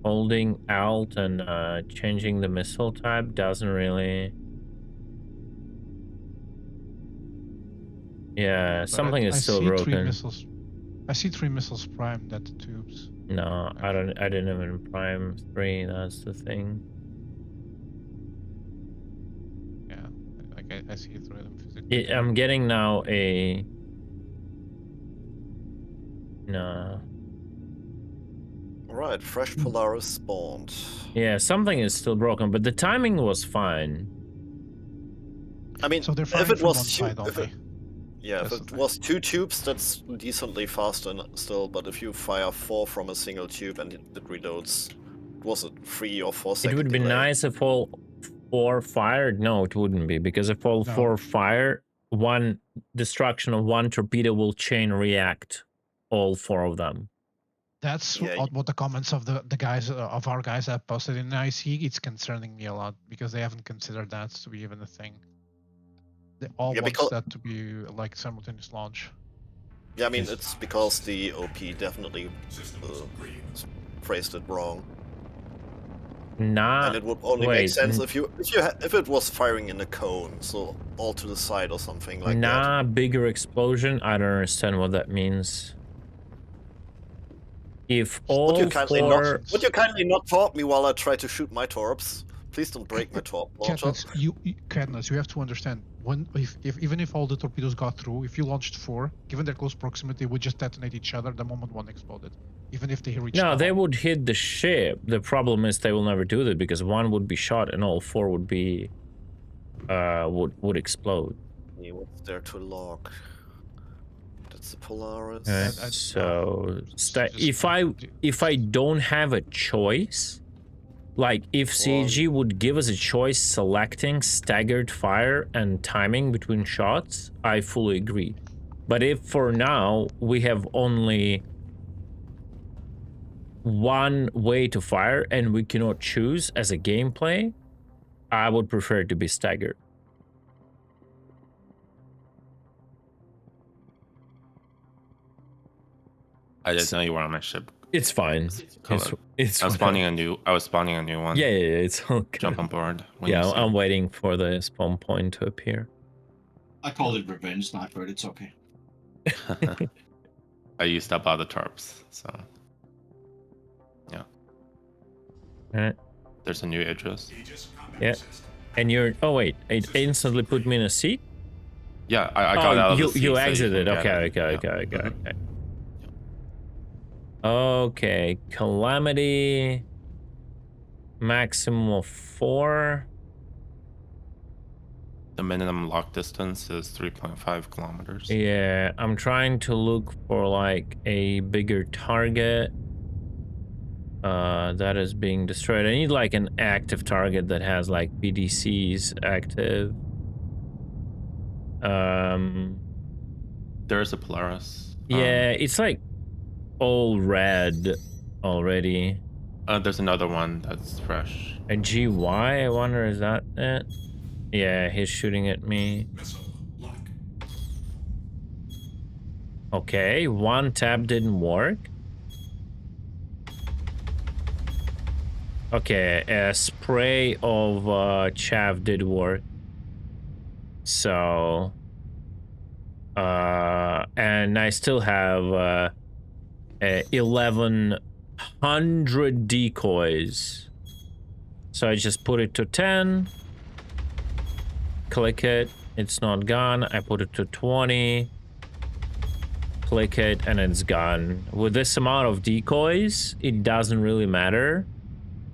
holding Alt and changing the missile type doesn't really. Yeah, But something is I still see 3 broken. missiles. I see 3 missiles primed at the tubes. No, I didn't even prime 3. That's the thing. Yeah, like I see 3 of them physically. I'm getting now a. No. Right, fresh Polaris spawned. Yeah, something is still broken, but the timing was fine. I mean, So they're if firing it from was one two, side if only. if That's the it thing. was 2 tubes, that's decently faster still. But if you fire 4 from a single tube and it reloads, was it 3 or 4 It seconds? would be nice if all 4 fired. No, it wouldn't be, because if all No. 4 fire, one destruction of one torpedo will chain react all 4 of them. That's Yeah, what the comments of the guys of our guys have posted in IC. It's concerning me a lot because they haven't considered that to be even a thing. They all Yeah, want because- that to be like simultaneous launch. Yeah, I mean, it's because the OP definitely phrased it wrong. Nah, And it would only wait, make sense if it was firing in a cone, so all to the side or something like that. nah, bigger explosion. I don't understand what that means. If all Would you kindly 4... not taunt me while I try to shoot my torps? Please don't break my Torp launcher. Cadnuts, you have to understand, if even if all the torpedoes got through, if you launched 4, given their close proximity, would just detonate each other the moment one exploded. Even if they reached No, the they hull. would hit the ship. The problem is they will never do that because one would be shot and all 4 would be would explode. Yeah, what's there to log? That's the Polaris. So just- if I don't have a choice, like if CAG would give us a choice selecting staggered fire and timing between shots, I fully agree. But if for now we have only one way to fire and we cannot choose as a gameplay, I would prefer it to be staggered. I didn't know you were on my ship. It's fine. It's I was fine. spawning a new one. Yeah, it's all good. Jump on board. when Yeah, you see I'm it. waiting for the spawn point to appear. I called it revenge sniper. It's okay. I used up all the Torps, so yeah. Alright. There's a new address. Yeah. And you're... Oh, wait. It instantly put me in a seat? Yeah, I got out of the seat you so exited. can Okay, get it. okay. Mhm. Okay, Calamity. Maximum of 4. The minimum lock distance is 3.5 kilometers. Yeah, I'm trying to look for like a bigger target that is being destroyed. I need like an active target that has like PDCs active. There's a Polaris. Yeah, it's like all red already. There's another one that's fresh. A GY, I wonder, is that it? Yeah, he's shooting at me. Okay, one tab didn't work. Okay, a spray of chaff did work. So... and I still have 1100 decoys. So I just put it to 10. Click it, it's not gone. I put it to 20. Click it, and it's gone. With this amount of decoys, it doesn't really matter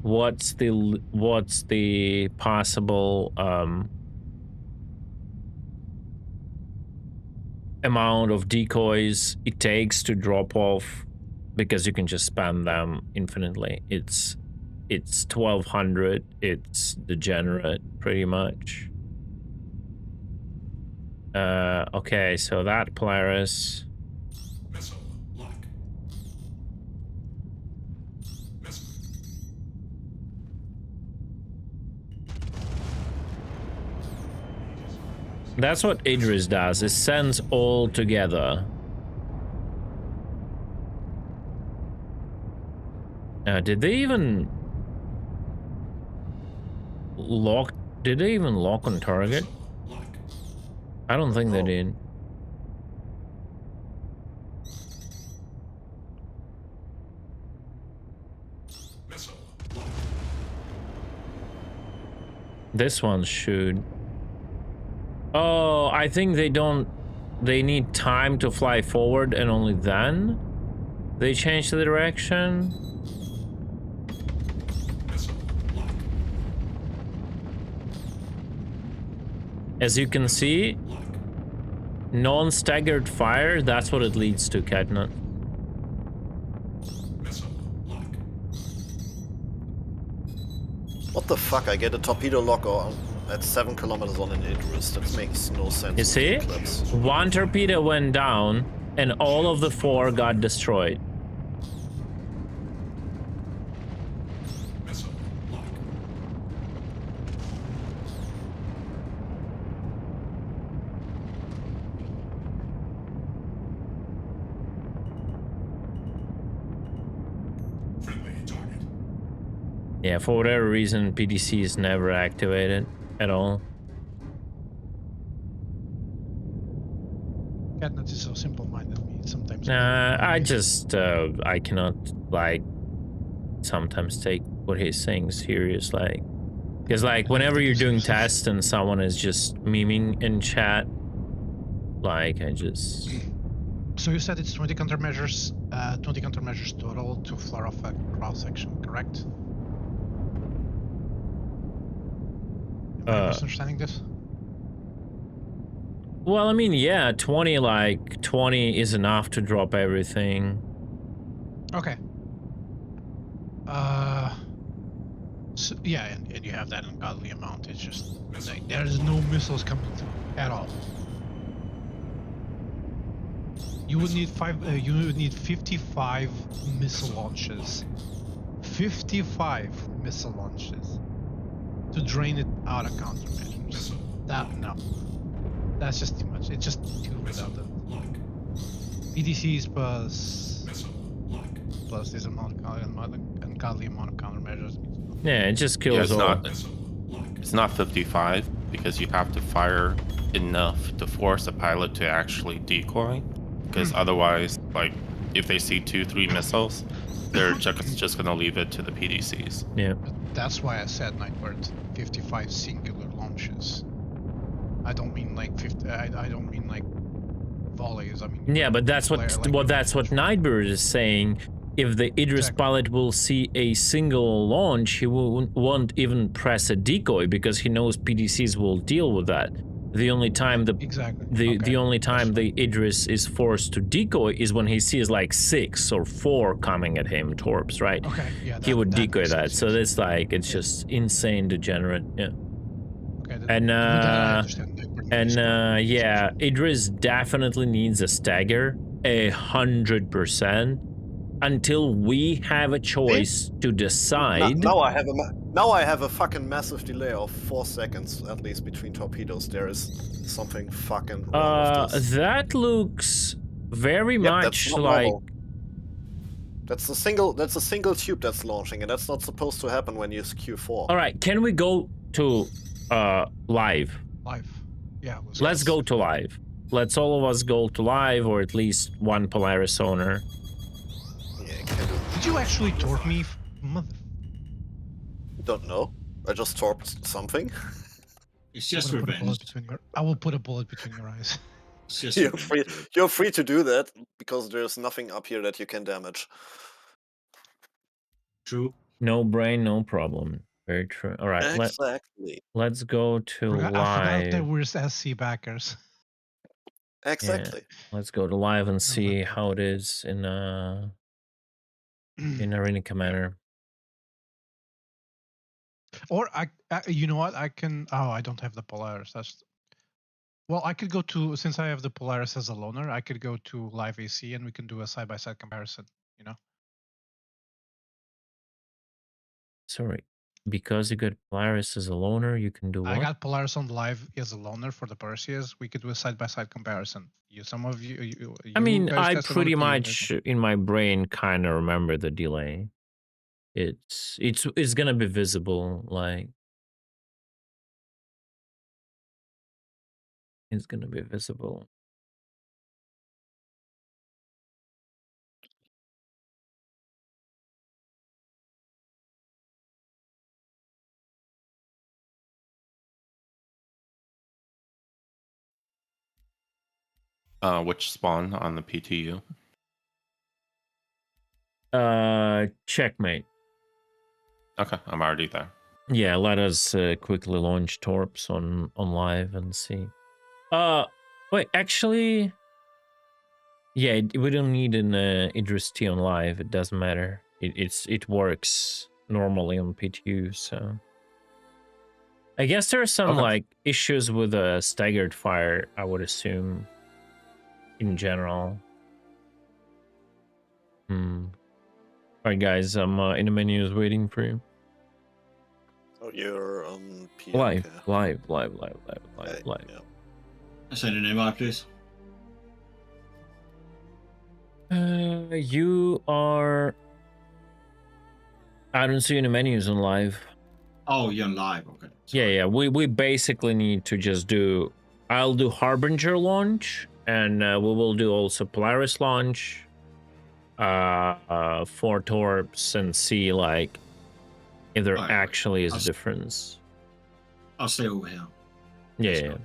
what's the possible amount of decoys it takes to drop off, because you can just spam them infinitely. It's 1200. It's degenerate pretty much. Okay, so that Polaris. That's what Idris does. It sends all together. Did they even lock? Did they even lock on target? I don't think they did. This one should. Oh, I think they don't. They need time to fly forward, and only then they change the direction. As you can see, non-staggered fire, that's what it leads to, Cadnut. What the fuck? I get a torpedo lock at 7 kilometers on an Idris. That makes no sense. You see? Eclipse. One torpedo went down, and all of the 4 got destroyed. Yeah, for whatever reason, PDC is never activated at all. Cadnuts is so simple-minded. Sometimes. I just, I cannot, like, sometimes take what he's saying seriously. Because like whenever you're doing tests and someone is just memeing in chat, like I just... So you said it's 20 countermeasures, 20 countermeasures total to floor off a cross section, correct? Am I misunderstanding this? Well, I mean, yeah, 20 is enough to drop everything. Okay. So, yeah, and you have that ungodly amount. It's just like there's no missiles coming through at all. You would need you would need 55 missile launches. 55 missile launches to drain it out of countermeasures. No, that's just too much. It's just too redundant. PDCs plus this amount of ungodly amount of countermeasures. Yeah, it just kills all. It's not 55 because you have to fire enough to force a pilot to actually decoy. Because otherwise, like, if they see 2-3 missiles, they're just gonna leave it to the PDCs. Yeah. But that's why I said Nightbird 55 singular launches. I don't mean like 50. I don't mean like volleys. I mean. Yeah, but that's what that's what Nightbird is saying. If the Idris pilot will see a single launch, he won't even press a decoy because he knows PDCs will deal with that. The only time the only time the Idris is forced to decoy is when he sees like 6 or 4 coming at him, Torps, right? Okay, yeah. He would decoy that. So it's like it's just insane degenerate. Yeah. Okay. And yeah, Idris definitely needs a stagger 100%. Until we have a choice to decide. Now I have a fucking massive delay of 4 seconds at least between torpedoes. There is something fucking wrong with this. That looks very much like normal. That's a single tube that's launching, and that's not supposed to happen when you use Q4. All right, can we go to live? Live. Yeah. Let's go to live. Let's all of us go to live, or at least one Polaris owner. Did you actually torp me, mother? Don't know. I just torped something. It's just revenge. I will put a bullet between your eyes. It's just You're free to do that because there's nothing up here that you can damage. True. No brain, no problem. Very true. All right, exactly. Let's go to live. I forgot that we're SC backers. Exactly. Yeah. Let's go to live and see how it is in Arena Commander. Or you know what? I can. Oh, I don't have the Polaris. Well, I could go to, since I have the Polaris as a loaner, I could go to live AC and we can do a side-by-side comparison. You know. Sorry, because you got Polaris as a loaner, you can do what? I got Polaris on live as a loaner for the Perseus. We could do a side-by-side comparison. I mean, I pretty much in my brain kind of remember the delay. It's gonna be visible, like it's gonna be visible. Which spawn on the PTU? Checkmate. Okay, I'm already there. Yeah, let us quickly launch Torps on live and see. Wait, actually, yeah, we don't need an Idris T on live. It doesn't matter. It works normally on PTU, so. I guess there are some like issues with staggered fire, I would assume. In general. Alright guys, I'm in the menus waiting for you. Oh, you're on PK. Live. Yeah. Send an invite, please. You are... I don't see any menus on live. Oh, you're on live, okay. Sorry. Yeah, we basically need to just do... I'll do Harbinger launch, and we will do also Polaris launch for Torps and see, like, if there actually is a difference. I'll stay over here. Yeah, Let's yeah. go.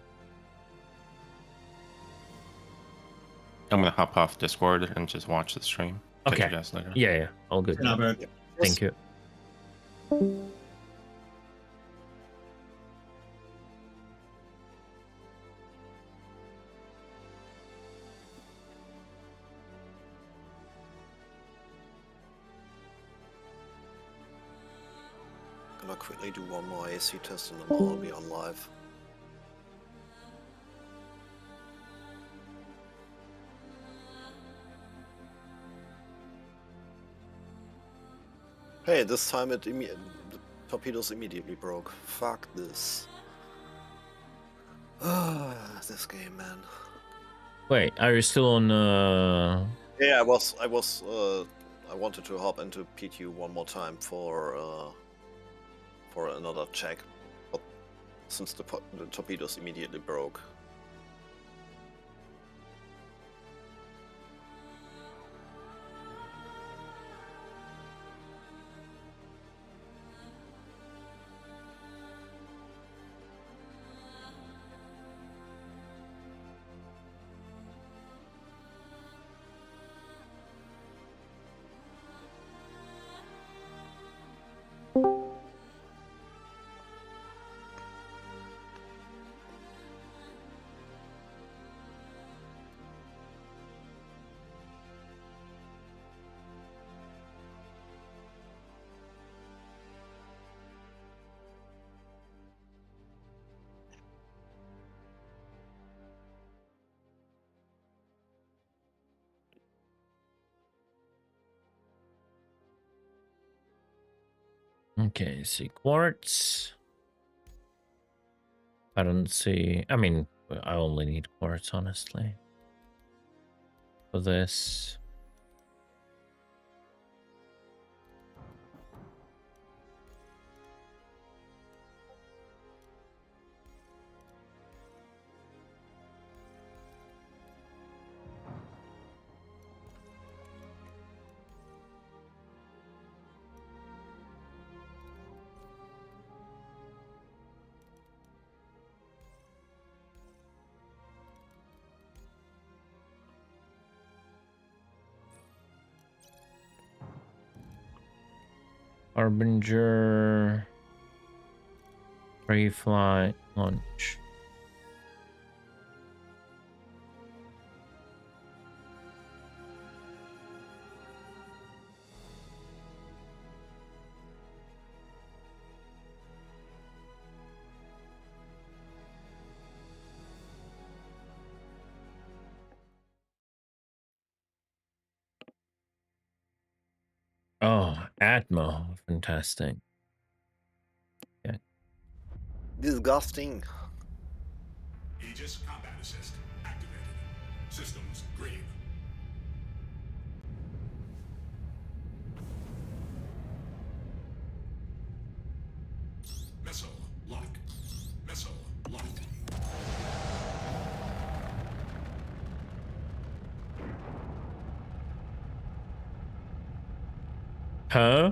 I'm gonna hop off Discord and just watch the stream. Catch Okay. you guys later. Yeah, yeah. All good. Good night, Bert. Thank you. Gonna quickly do one more AC test and then I'll be on live. Hey, this time the torpedoes immediately broke. Fuck this. Ah, this game, man. Wait, are you still on? Yeah, I wanted to hop into PTU one more time for another check, but since the torpedoes immediately broke. Okay, see quartz. I don't see. I mean, I only need quartz, honestly. For this. Harbinger. Pre-flight launch. Oh, Atmo. Fantastic. Yeah. Disgusting. Aegis combat assist activated. Systems green. Missile lock. Missile lock. Huh?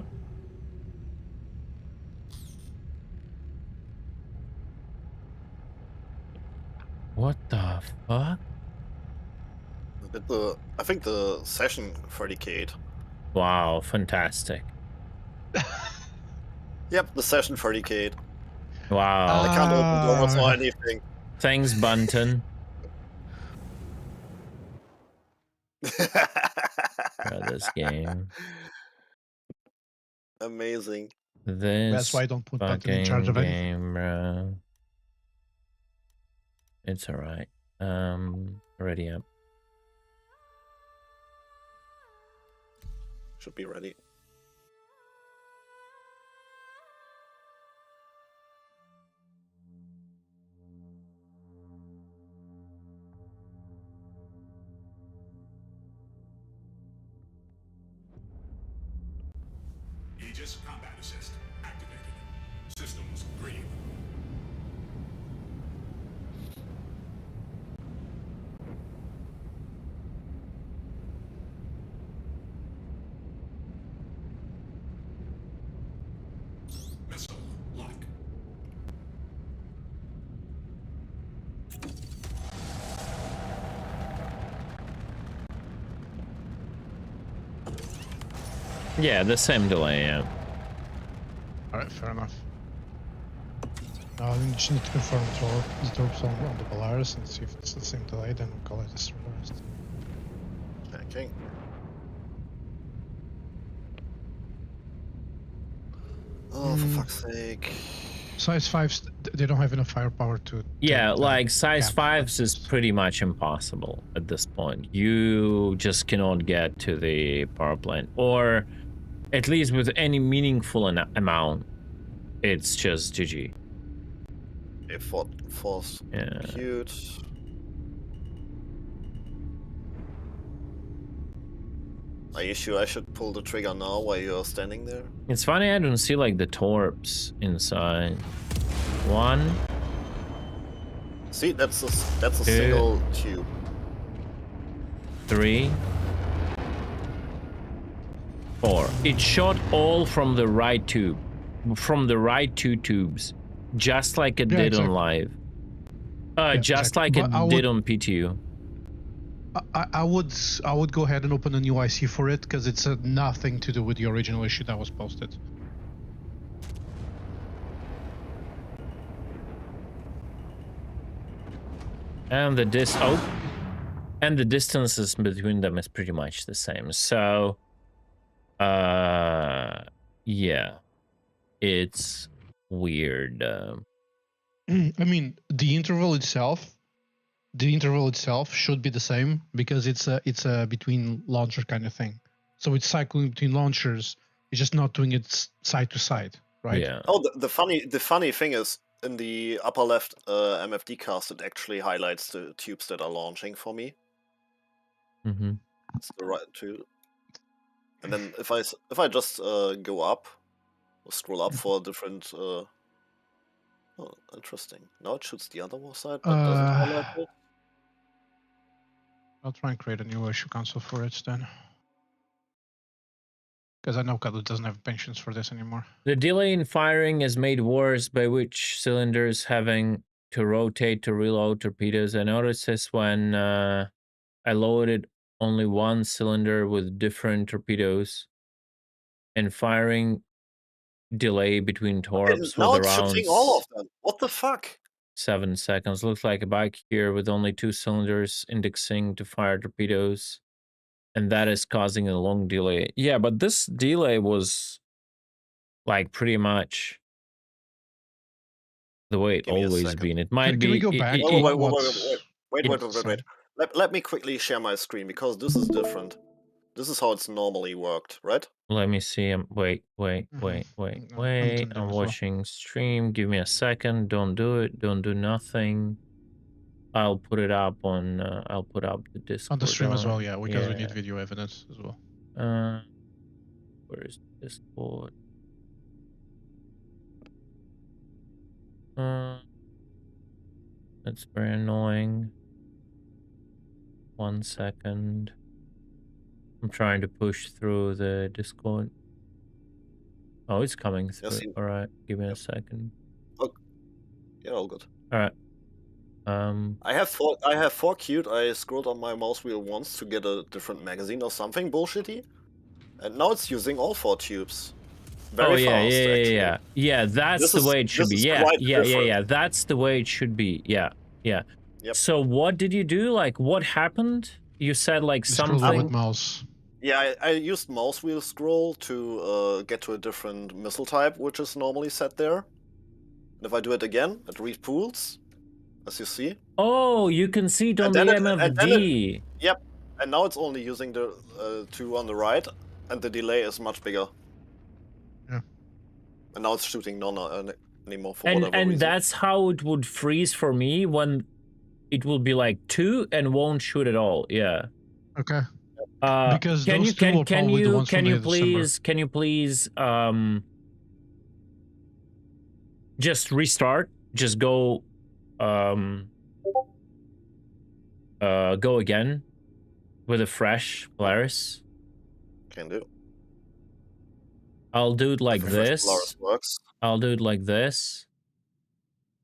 What the fuck? I think the session 30K'd. Wow, fantastic. Yep, the session 30K'd. Wow. I can't open doors or anything. Thanks, Bunton. This game. Amazing. This That's why I don't put Button in charge fucking of anything. game, bro. It's alright. Ready up. Should be ready. Aegis combat assist activated. Systems green. Missile lock. Yeah, the same delay, yeah. Alright, fair enough. Now I just need to confirm the Torps on the Polaris and see if it's the same delay, then we'll call it a reversed. Okay. Oh, for fuck's sake. Size 5s, they don't have enough firepower to... Yeah, take like the size gap 5s is pretty much impossible at this point. You just cannot get to the power plant, or at least with any meaningful amount. It's just GG. A force. Yeah. Cute. Are you sure I should pull the trigger now while you're standing there? It's funny I don't see like the torps inside. 1, See, that's a Two. single tube. 3, 4. It shot all from the right tube. From the right 2 tubes. Just like it Yeah, did on exactly. live. Just exactly. like But it I did would- on PTU. I would go ahead and open a new IC for it, because it's nothing to do with the original issue that was posted. And the distances between them is pretty much the same. So yeah. It's weird. I mean, the interval itself should be the same, because it's a between launcher kind of thing. So it's cycling between launchers. It's just not doing it side to side, right? Yeah. Oh, the funny thing is, in the upper left MFD cast, it actually highlights the tubes that are launching for me. Mm-hmm. It's the right tube. And then if I just go up, or scroll up for different. Oh, interesting. Now it shoots the other side, but doesn't highlight it. I'll try and create a new issue console for it then. Because I know Kadu doesn't have patience for this anymore. The delay in firing is made worse by which cylinders having to rotate to reload torpedoes. I noticed this when I loaded only one cylinder with different torpedoes, and firing delay between torps Now with it's around shooting all of them. What the fuck? 7 seconds. Looks like a bike here with only 2 cylinders indexing to fire torpedoes, and that is causing a long delay. Yeah, but this delay was like pretty much the way it Give me a always second. been. It might Can be. we go back? Wait. Let me quickly share my screen, because this is different. This is how it's normally worked, right? Let me see. Wait. I'm I'm done there as well. watching stream. Give me a second. Don't do it. Don't do nothing. I'll put it up on. I'll put up the Discord On the stream as well, yeah, because we yeah. need video evidence as well. Where is Discord? That's very annoying. 1 second. I'm trying to push through the Discord. Oh, it's coming through. Yes, All right, give me a second. Yeah, all good. All right. I have four queued. I scrolled on my mouse wheel once to get a different magazine or something bullshitty, and now it's using all 4 tubes. Very fast, actually. Yeah, that's the way it should be. Yeah. That's the way it should be. Yeah. Yep. So what did you do? Like, what happened? You said like Just scroll down with something. mouse. Yeah, I used mouse wheel scroll to get to a different missile type, which is normally set there. And if I do it again, it repools, as you see. Oh, you can see it on the MFD. Yep. And now it's only using the 2 on the right, and the delay is much bigger. Yeah. And now it's shooting none anymore for And whatever reason. that's how it would freeze for me, when it will be like 2 and won't shoot at all. Yeah. Okay. Because can you please just restart? Just go go again with a fresh Polaris. Can do. I'll do it like this. Polaris works. I'll do it like this,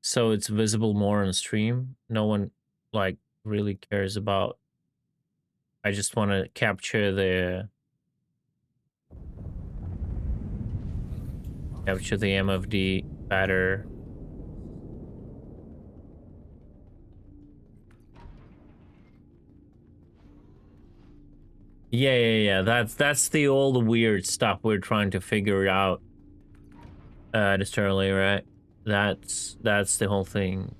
so it's visible more on stream. No one like really cares about. I just want to capture the Capture the MFD better. Yeah. That's the old weird stuff we're trying to figure out. Just early, right? That's the whole thing.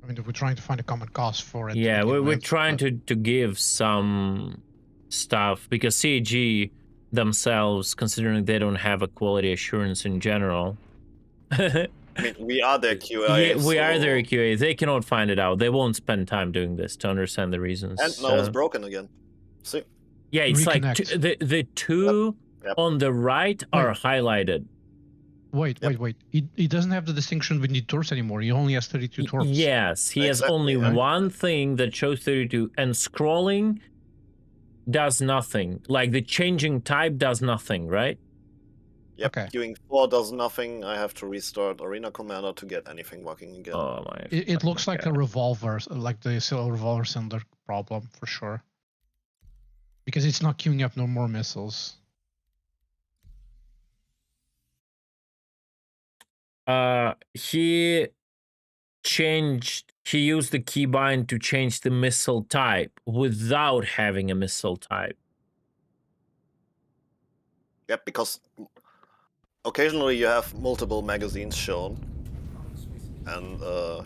I mean, we're trying to find a common cause for it. Yeah, we're trying to give some stuff because CAG themselves, considering they don't have a quality assurance in general. I mean, we are their QA. Yeah, we are their QA. They cannot find it out. They won't spend time doing this to understand the reasons. And now it's broken again. See? Yeah, it's Reconnect. like the two on the right are highlighted. Wait. He doesn't have the distinction between torps anymore. He only has 32 torps. Yes, he has only one thing that shows 32, and scrolling does nothing. Like the changing type does nothing, right? Yep. Okay. Queuing 4 does nothing. I have to restart Arena Commander to get anything working again. Oh my! It looks like a revolver, like the revolver cylinder problem for sure. Because it's not queuing up no more missiles. He used the keybind to change the missile type without having a missile type. Yep, because occasionally you have multiple magazines shown, and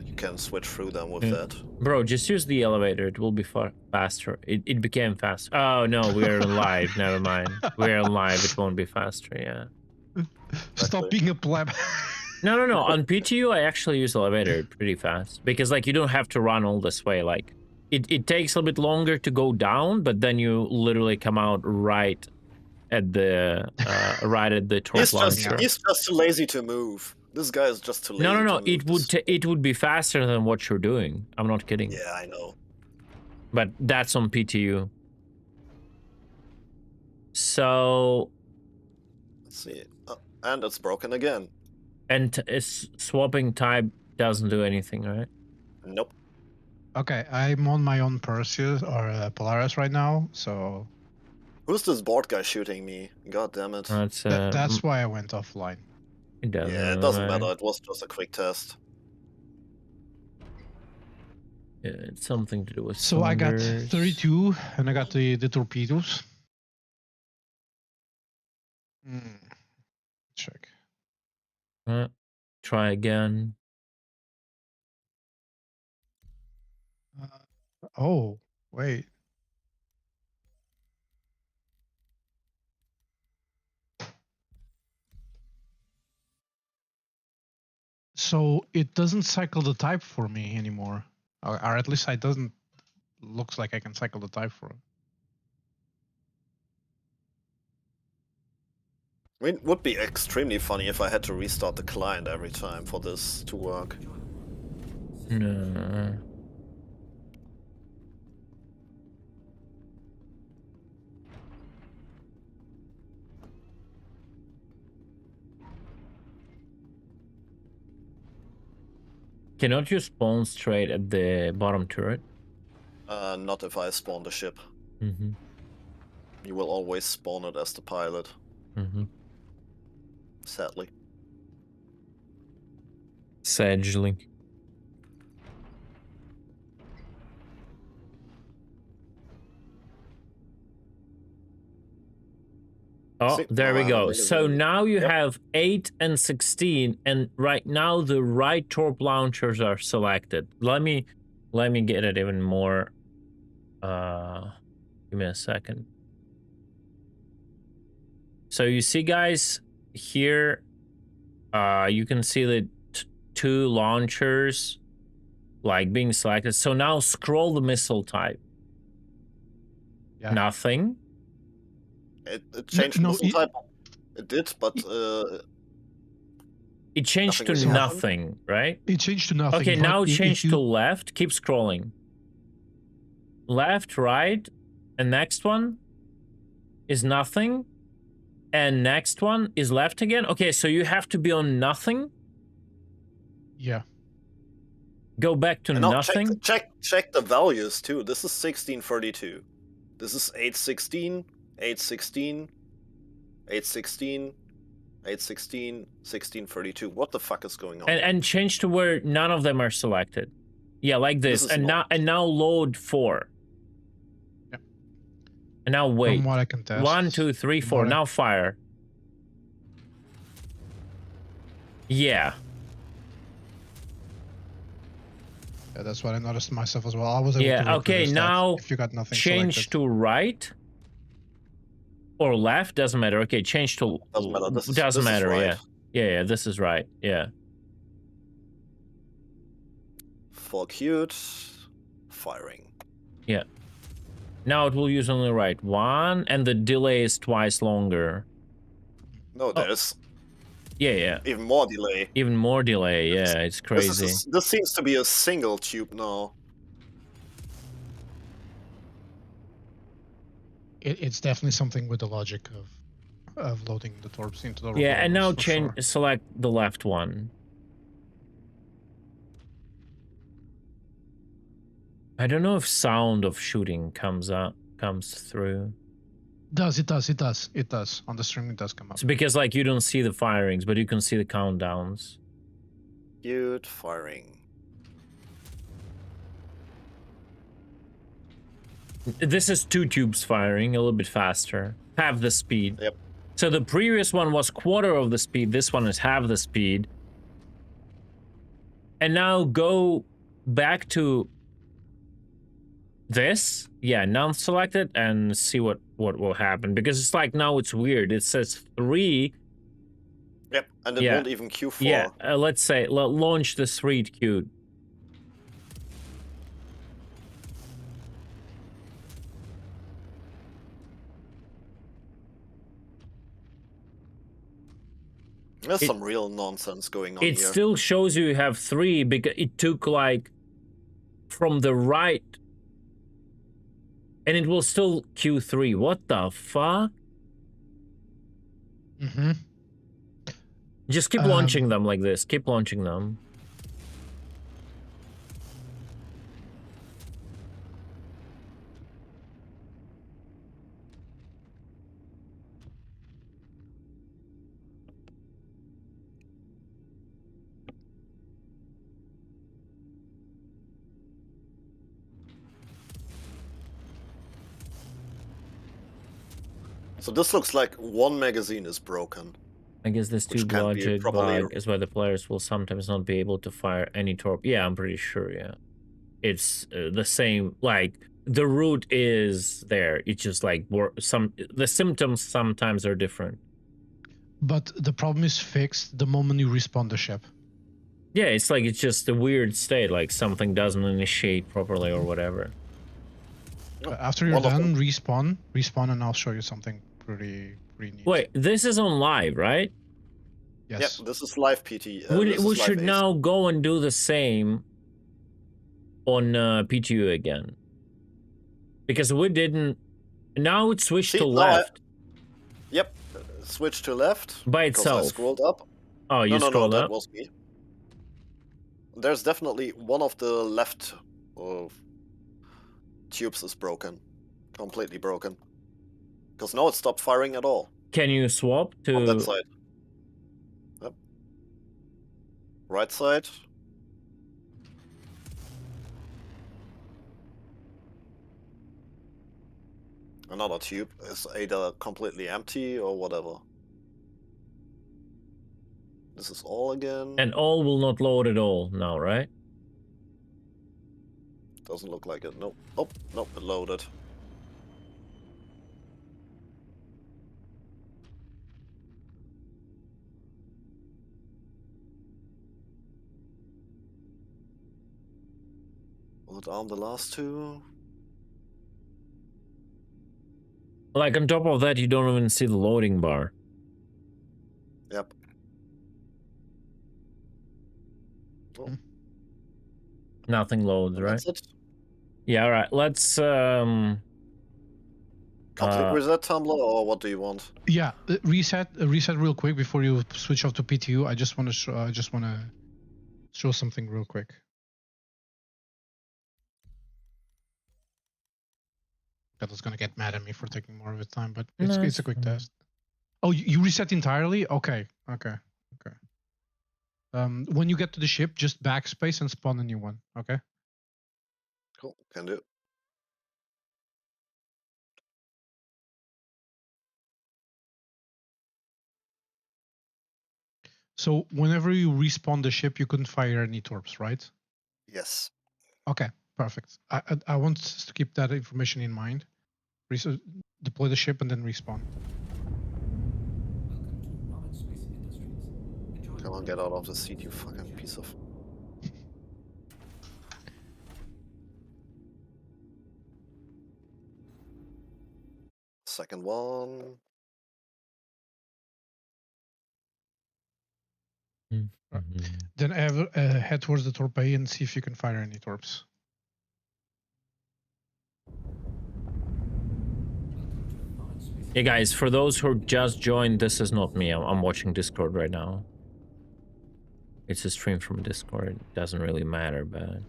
you can switch through them with that. Bro, just use the elevator. It will be faster. It became faster. Oh no, we're live. Never mind. We're live. It won't be faster. Yeah. Stop being a pleb. No. On PTU, I actually use elevator pretty fast because like you don't have to run all this way. Like it takes a bit longer to go down, but then you literally come out right at the Torp launcher. He's just too lazy to move. This guy is just too lazy. No. It would be faster than what you're doing. I'm not kidding. Yeah, I know. But that's on PTU. So. Let's see. And it's broken again. And swapping type doesn't do anything, right? Nope. Okay, I'm on my own Perseus or Polaris right now, so. Who's this board guy shooting me? God damn it. That's why I went offline. It doesn't. Yeah, it doesn't matter. It was just a quick test. Yeah, it's something to do with. So I got 32, and I got the torpedoes. Check. Try again. Oh, wait. So it doesn't cycle the type for me anymore, or at least it doesn't. Looks like I can cycle the type for it. I mean, it would be extremely funny if I had to restart the client every time for this to work. No. Cannot you spawn straight at the bottom turret? Not if I spawn the ship. Mm-hmm. You will always spawn it as the pilot. Mm-hmm. Sadly. Sagely. Oh, See, there we go. So now you Yep. have 8 and 16, and right now the right Torp launchers are selected. Let me get it even more. Give me a second. So you see, guys, here, you can see the two launchers like being selected. So now scroll the missile type. Yeah. Nothing. It changed missile type. It did, but it changed nothing to was nothing, right? It changed to nothing. Okay, but now if change you- to left. Keep scrolling. Left, right, and next one is nothing. And next one is left again. Okay, so you have to be on nothing. Yeah. Go back to and now nothing. check the values too. This is 1632. This is 816, 816, 816, 816, 1632. What the fuck is going on? And change to where none of them are selected. Yeah, like this. This is And now load 4. Yep. And now wait. From what I can test. 1, 2, 3, 4. Now fire. Yeah. Yeah, that's what I noticed myself as well. I was able to Yeah, okay, reproduce that now if you got nothing change selected. to right or left, doesn't matter. Okay, change to Doesn't matter. This doesn't is matter, right. Yeah, this is right. Yeah. For cute. Firing. Yeah. Now it will use only right 1 and the delay is twice longer. No, there's Yeah. even more delay. Even more delay. Yeah, it's crazy. This seems to be a single tube now. It's definitely something with the logic of loading the torps into the Yeah, and now change select the left one. I don't know if sound of shooting comes through. It does. On the stream it does come up. It's because like you don't see the firings, but you can see the countdowns. Cute firing. This is 2 tubes firing, a little bit faster. Half the speed. Yep. So the previous one was quarter of the speed, this one is half the speed. And now go back to this. Yeah, non-selected and see what will happen. Because it's like now it's weird. It says 3. Yep, and it won't even queue 4. Yeah, let's say launch the 3 queue. There's some real nonsense going on It here. still shows you have 3 because it took like from the right and it will still queue 3. What the fuck? Mm-hmm. Just keep launching them like this. Keep launching them. So this looks like one magazine is broken. I guess this tube logic bug is why the players will sometimes not be able to fire any torp. Yeah, I'm pretty sure, yeah. It's the same, like, the root is there. It's just like, the symptoms sometimes are different. But the problem is fixed the moment you respawn the ship. Yeah, it's like, it's just a weird state, like something doesn't initiate properly or whatever. After you're done, respawn, and I'll show you something pretty neat. Wait, this is on live, right? Yes. Yep, this is live PT. We should now go and do the same on PTU again. Because we didn't... Now it switched to left. Yep, switch to left. By itself. I scrolled up. Oh, you scrolled up? That was me. There's definitely one of the left tubes is broken. Completely broken. Because now it stopped firing at all. Can you swap to... On that side. Yep. Right side. Another tube is either completely empty or whatever. This is all again. And all will not load at all now, right? Doesn't look like it. Nope. Oh, nope, it loaded. Will it arm the last 2? Like, on top of that, you don't even see the loading bar. Yep. Oh. Nothing loads, right? That's it. Yeah, all right. Let's complete reset Tumblr, or what do you want? Yeah, reset real quick before you switch off to PTU. I just want to show something real quick. That's gonna get mad at me for taking more of its time, but it's a quick test. Oh, you reset entirely? Okay. When you get to the ship, just backspace and spawn a new one. Okay. Cool, can do. So whenever you respawn the ship, you couldn't fire any torps, right? Yes. Okay, perfect. I want us to keep that information in mind. Deploy the ship and then respawn. Welcome to Rocket Space Industries. Enjoy the Come on, ride. get out of the seat, you fucking piece of... Second one. Then head towards the torp bay and see if you can fire any torps. Hey guys, for those who just joined, this is not me. I'm watching Discord right now. It's a stream from Discord. It doesn't really matter, but...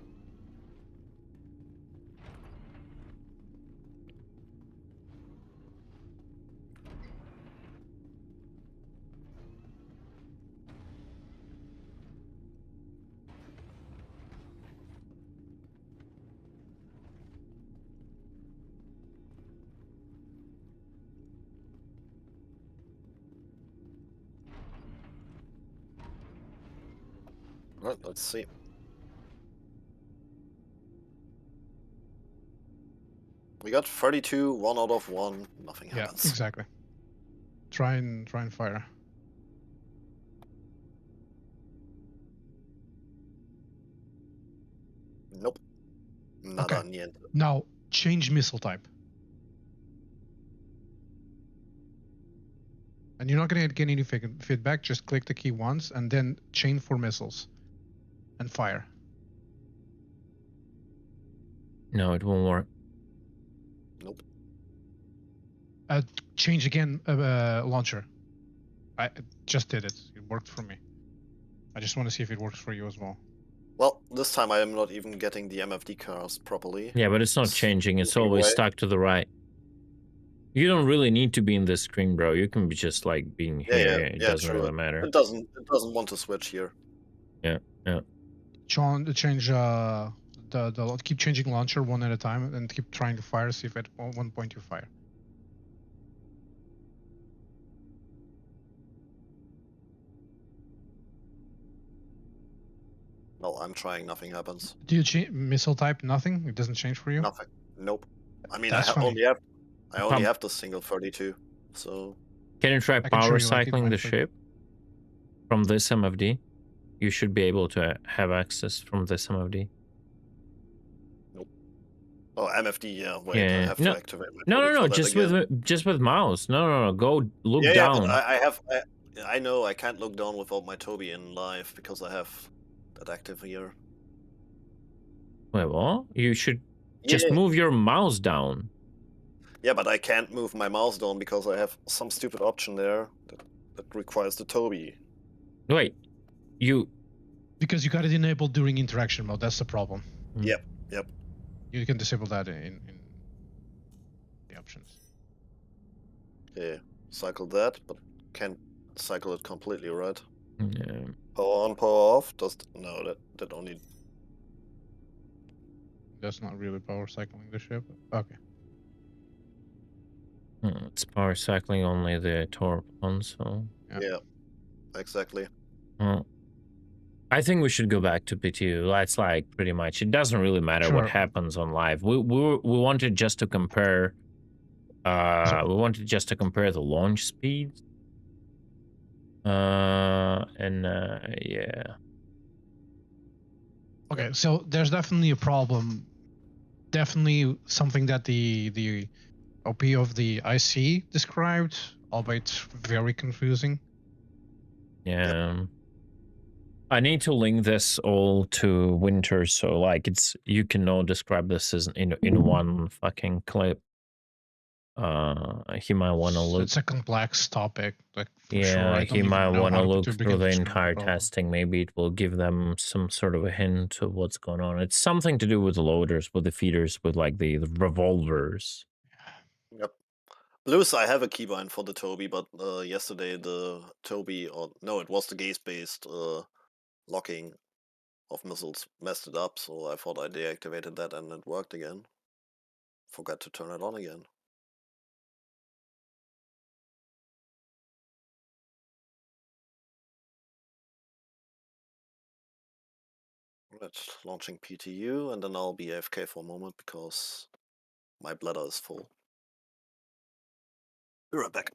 Right, let's see. We got 32, 1 out of 1. Nothing happens. Yeah, exactly. Try and fire. Nope. Nada niente. Now change missile type. And you're not going to get any feedback. Just click the key once and then chain 4 missiles and fire. No, it won't work. Nope. Change again launcher. I just did it. It worked for me. I just want to see if it works for you as well. Well, this time I am not even getting the MFD cars properly. Yeah, but it's not changing. It's always Anyway. stuck to the right. You don't really need to be in this screen, bro. You can be just like being here. It doesn't true. really matter. It doesn't want to switch here. Yeah. Change the keep changing launcher one at a time and keep trying to fire. See if at one point you fire. No, I'm trying. Nothing happens. Do you change missile type? Nothing. It doesn't change for you. Nothing. Nope. I mean, That's I funny. only have the single 32. So Can you try can power show you, like, cycling the exactly. ship from this MFD? You should be able to have access from this MFD. oh, MFD. Yeah. Wait. Yeah, I have no. to activate my No, Torp for that just again. with mouse. No. Go look Yeah, down. but I know I can't look down without my Toby in live because I have that active here. Wait, what? You should just move your mouse down. Yeah, but I can't move my mouse down because I have some stupid option there that requires the Toby. Wait, Because you got it enabled during interaction mode. That's the problem. Yep. You can disable that in the options. Yeah, cycle that, but can't cycle it completely, right? Yeah. Power on, power off. No, that only. That's not really power cycling the ship. Okay. It's power cycling only the Torp console. Yeah, exactly. Well, I think we should go back to PTU. That's like pretty much. It doesn't really matter what happens on live. We wanted just to compare. We wanted just to compare the launch speeds. Yeah. Okay, so there's definitely a problem. Definitely something that the OP of the IC described, albeit very confusing. Yeah. Yep. I need to link this all to Winter, so like you can all describe this as in one fucking clip. He might want to look. It's a complex topic. Like, yeah, sure, he might want to look through the entire testing. Maybe it will give them some sort of a hint of what's going on. It's something to do with the loaders, with the feeders, with like the revolvers. Yep. Blues, I have a keybind for the Toby, but yesterday the Toby, or no, it was the gaze-based locking of missiles messed it up, so I thought I deactivated that and it worked again. Forgot to turn it on again. Right, launching PTU, and then I'll be AFK for a moment because my bladder is full. Be right back.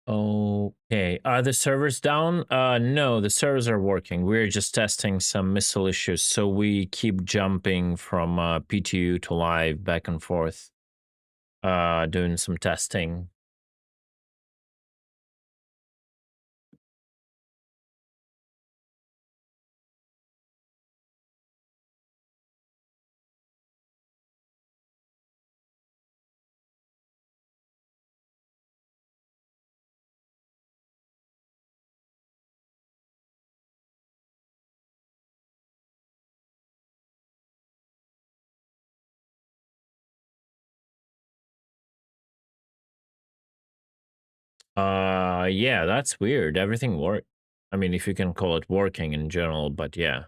Okay, are the servers down? No, the servers are working. We're just testing some missile issues, so we keep jumping from PTU to live back and forth, doing some testing. Yeah, that's weird. Everything worked. I mean, if you can call it working in general, but yeah.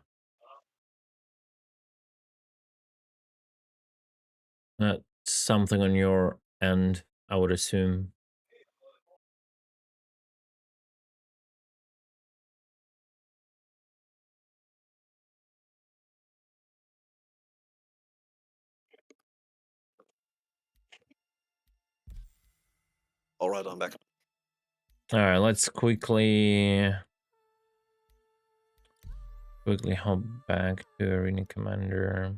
That's something on your end, I would assume. Alright, I'm back. Alright, let's quickly hop back to Arena Commander.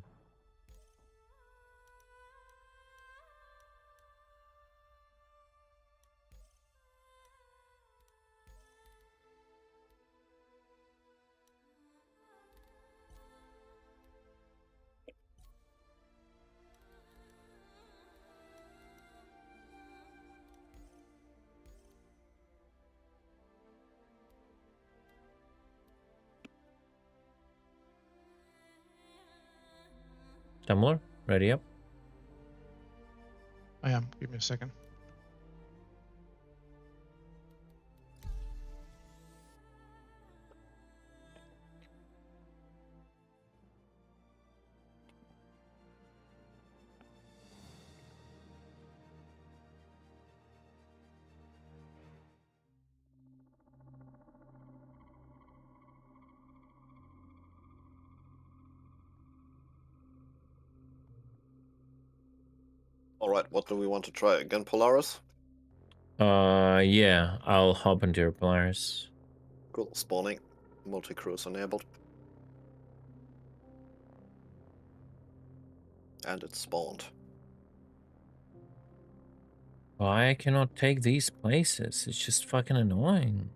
Tumblr, ready up? I am. Give me a second. Alright, what do we want to try? Again, Polaris? Yeah, I'll hop into your Polaris. Cool, spawning. Multi-cruise enabled. And it's spawned. Why I cannot take these places? It's just fucking annoying.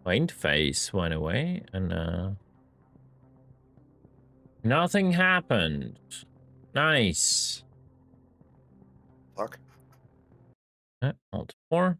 My interface went away and nothing happened. Nice. Fuck. Alt 4.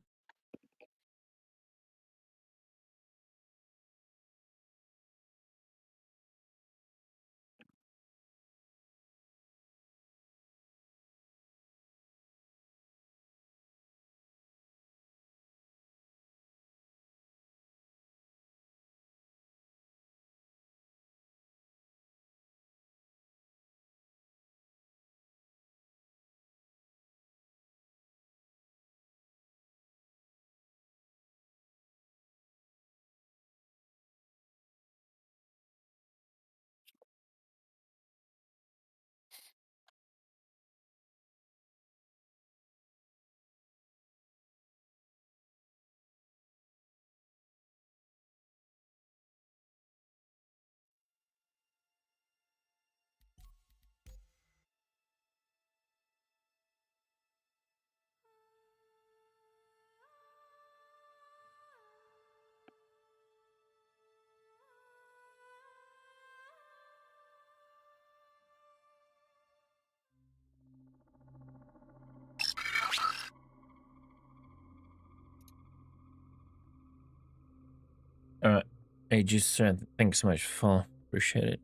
Hey, just thanks so much, Fall. Appreciate it.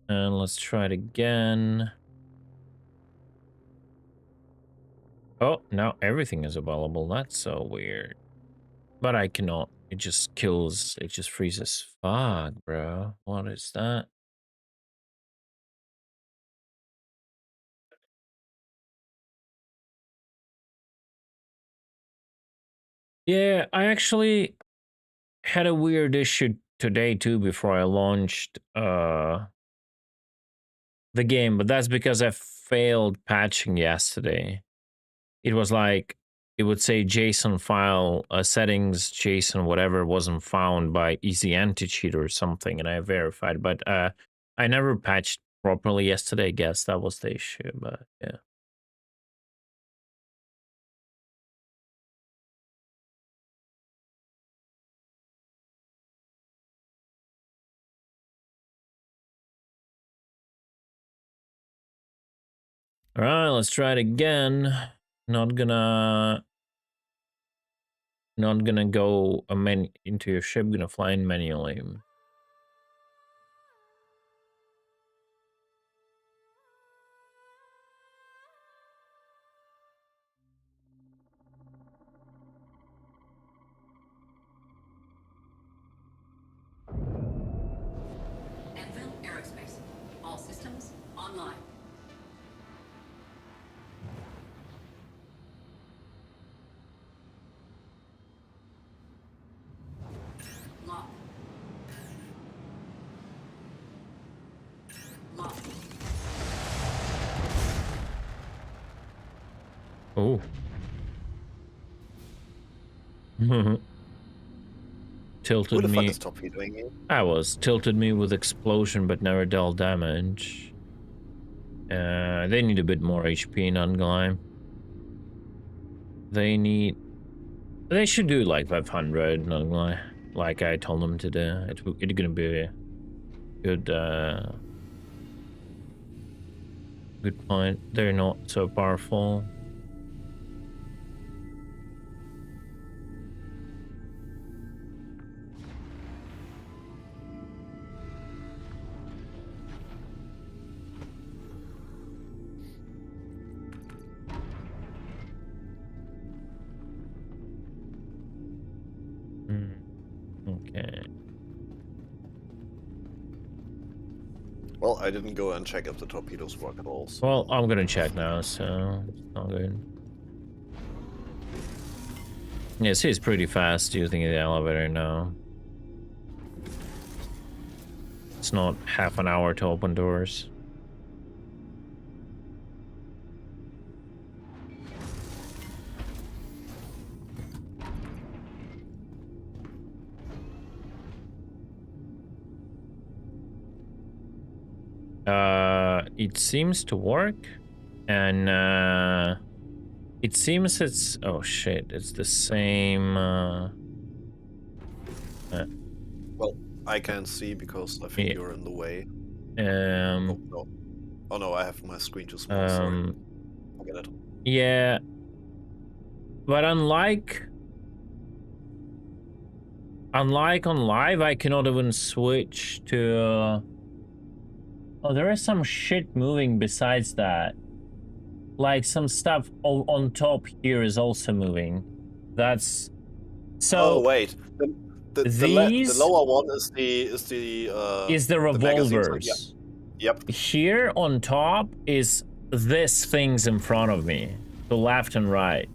And let's try it again. Oh, now everything is available. That's so weird. But I cannot. It just kills. It just freezes. Fuck, bro. What is that? Yeah, I actually had a weird issue today too before I launched the game, but that's because I failed patching yesterday. It was like it would say JSON file settings JSON whatever wasn't found by easy anti-cheat or something, and I verified, but I never patched properly yesterday. I guess that was the issue, but yeah. All right, let's try it again. Not gonna go into your ship. Gonna fly in manually. Anvil Aerospace. All systems online. Lock. Lock. Oh. Tilted Who the fuck me. is torpedoing you? I was tilted me with explosion, but never dealt damage. They need a bit more HP, not gonna lie. They should do like 500, not gonna lie. Like I told them to do. It's gonna be a good, good point. They're not so powerful. Okay. Well, I didn't go and check if the torpedoes work at all. So. Well, I'm gonna check now, so it's not good. Yes, he's pretty fast using the elevator now. It's not half an hour to open doors. It seems to work, and it seems it's oh shit, it's the same. Well, I can't see because I think you're in the way. Oh no. Oh no, I have my screen too small. Sorry. Forget it. Yeah, but unlike on live, I cannot even switch to. Oh, there is some shit moving besides that. Like some stuff on top here is also moving. That's so. Oh wait, the lower one is the revolvers. Yep. Here on top is this things in front of me, the left and right.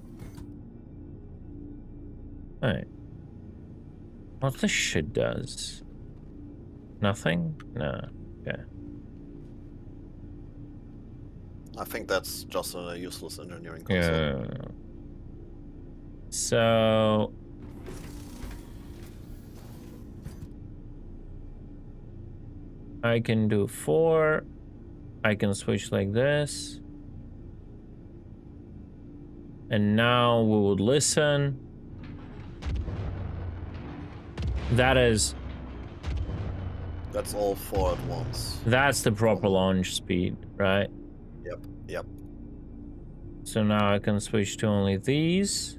Alright. What this shit does? Nothing? No. Okay. I think that's just a useless engineering console. Yeah. So I can do 4. I can switch like this. And now we would listen. That's all 4 at once. That's the proper launch speed, right? Yep. So now I can switch to only these.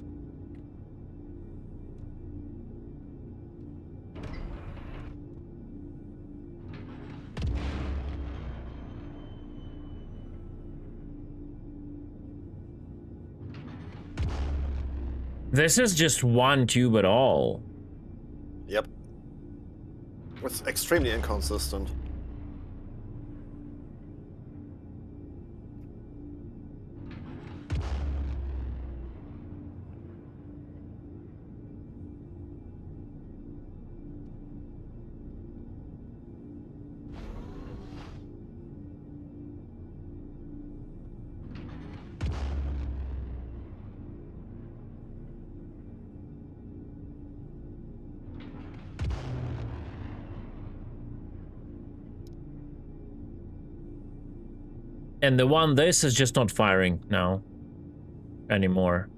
This is just one tube at all. Yep. It's extremely inconsistent. And the one, this is just not firing now anymore.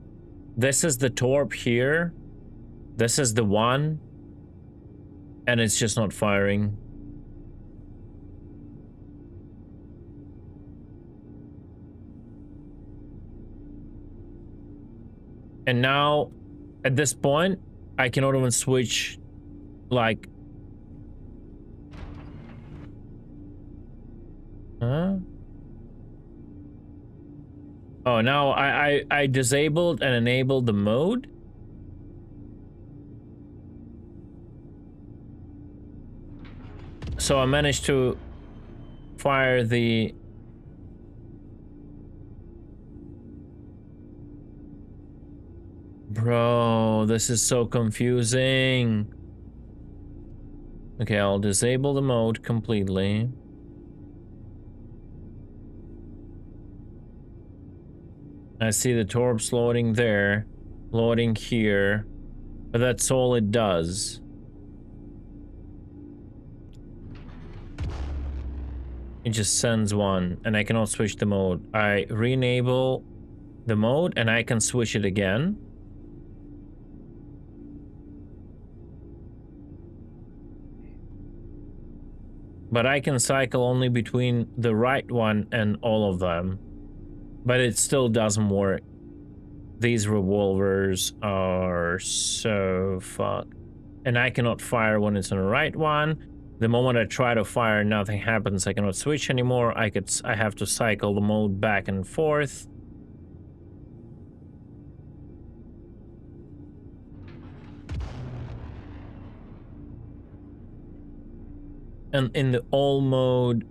This is the Torp here. This is the one. And it's just not firing. And now, at this point, I cannot even switch, like... Huh? Oh, now I disabled and enabled the mode? So I managed to fire the... Bro, this is so confusing. Okay, I'll disable the mode completely. I see the Torps loading there, loading here, but that's all it does. It just sends one, and I cannot switch the mode. I re-enable the mode, and I can switch it again. But I can cycle only between the right one and all of them. But it still doesn't work. These revolvers are so fucked. And I cannot fire when it's on the right one. The moment I try to fire, nothing happens. I cannot switch anymore. I have to cycle the mode back and forth. And in the all mode,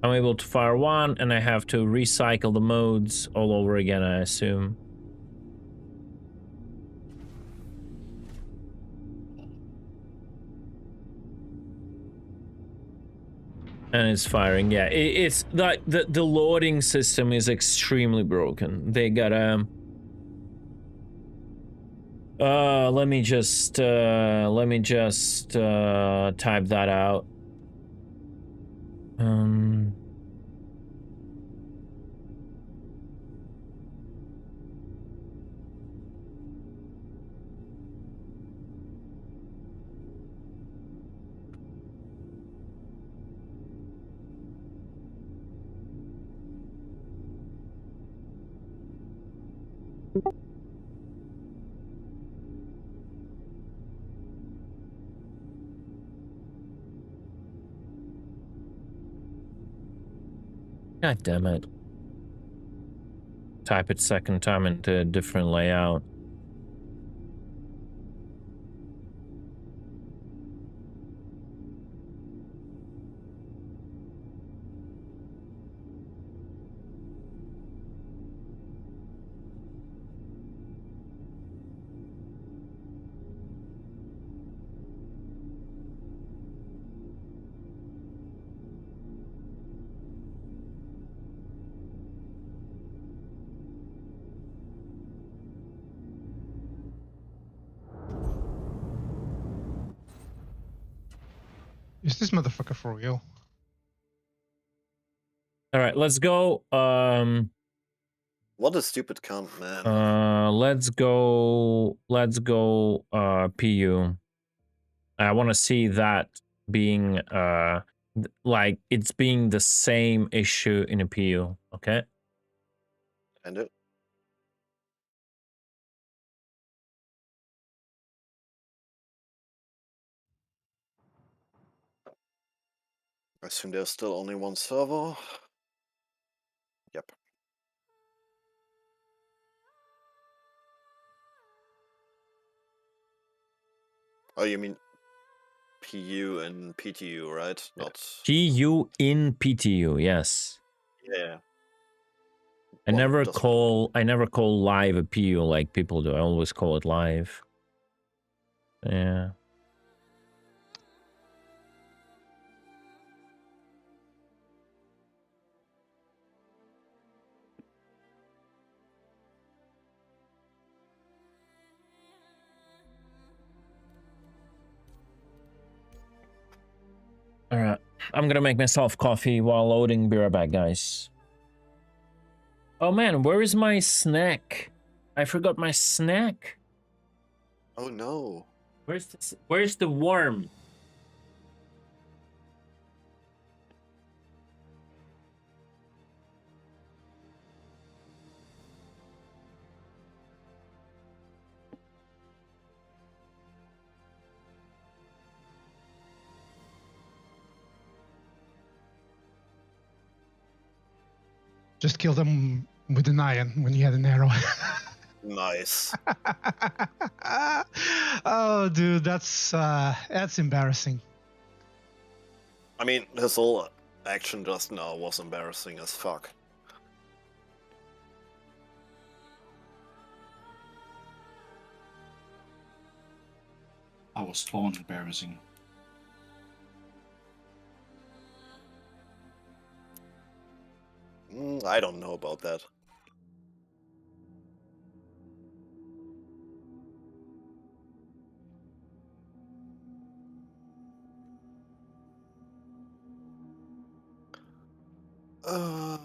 I'm able to fire one, and I have to recycle the modes all over again, I assume. And it's firing, yeah. It's like the loading system is extremely broken. They got let me just type that out. God damn it. Type it second time into a different layout. Is this motherfucker for real? All right, let's go. What a stupid cunt, man. Let's go PU. I want to see that being like it's being the same issue in a PU, okay? And it. I assume there's still only one server. Yep. Oh, you mean PU and PTU, right? Not PU in PTU, yes. yeah. I Well, never doesn't- call live a PU like people do. I always call it live. Yeah. All right. I'm gonna make myself coffee while loading. Be right back, guys. Oh man, where is my snack? I forgot my snack. Oh no. Where's the worm? Just kill them with an iron when you had an arrow. Nice. Oh, dude, that's embarrassing. I mean, his whole action just now was embarrassing as fuck. I was spawned embarrassing. I don't know about that. Uh,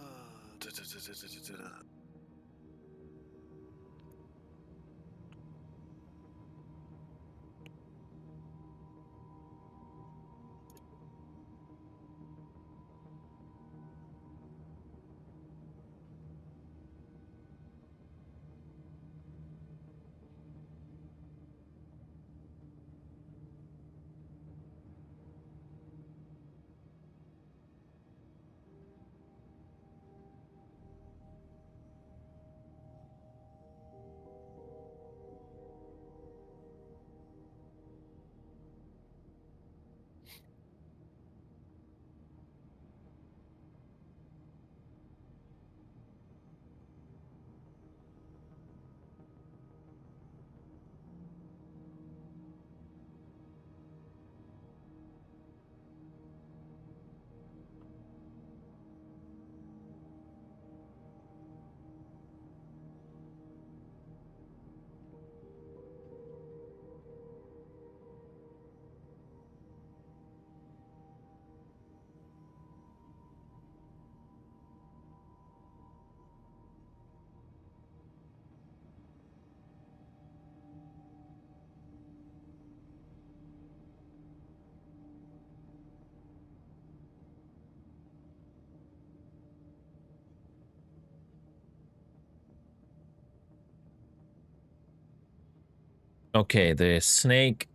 Okay, the snake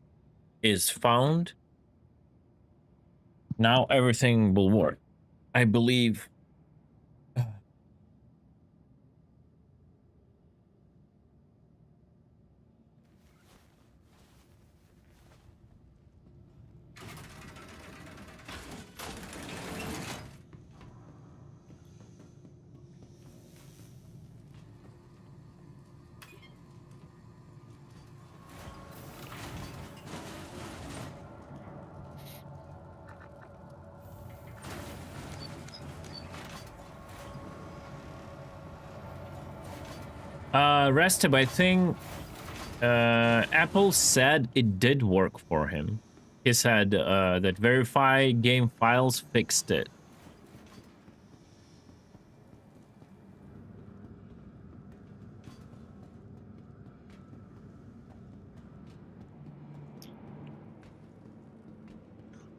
is found. Now everything will work. I believe. Restib, I think Apple said it did work for him. He said that verify game files fixed it.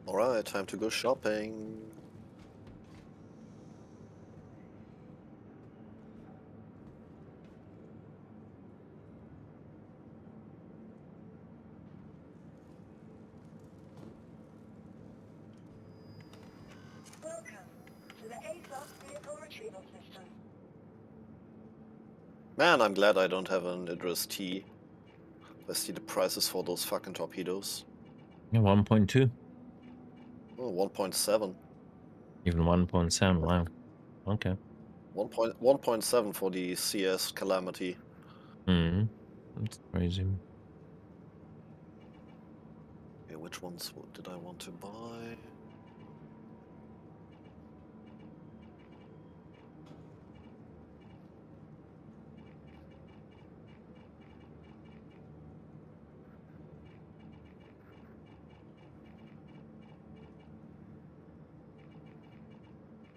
Alright, time to go shopping. Man, I'm glad I don't have an Idris T. I see the prices for those fucking torpedoes. Yeah, 1.2. Oh, 1.7. Even 1.7. Wow. Okay. 1.7 for the CS Calamity. Hmm. That's crazy. Okay, which ones did I want to buy?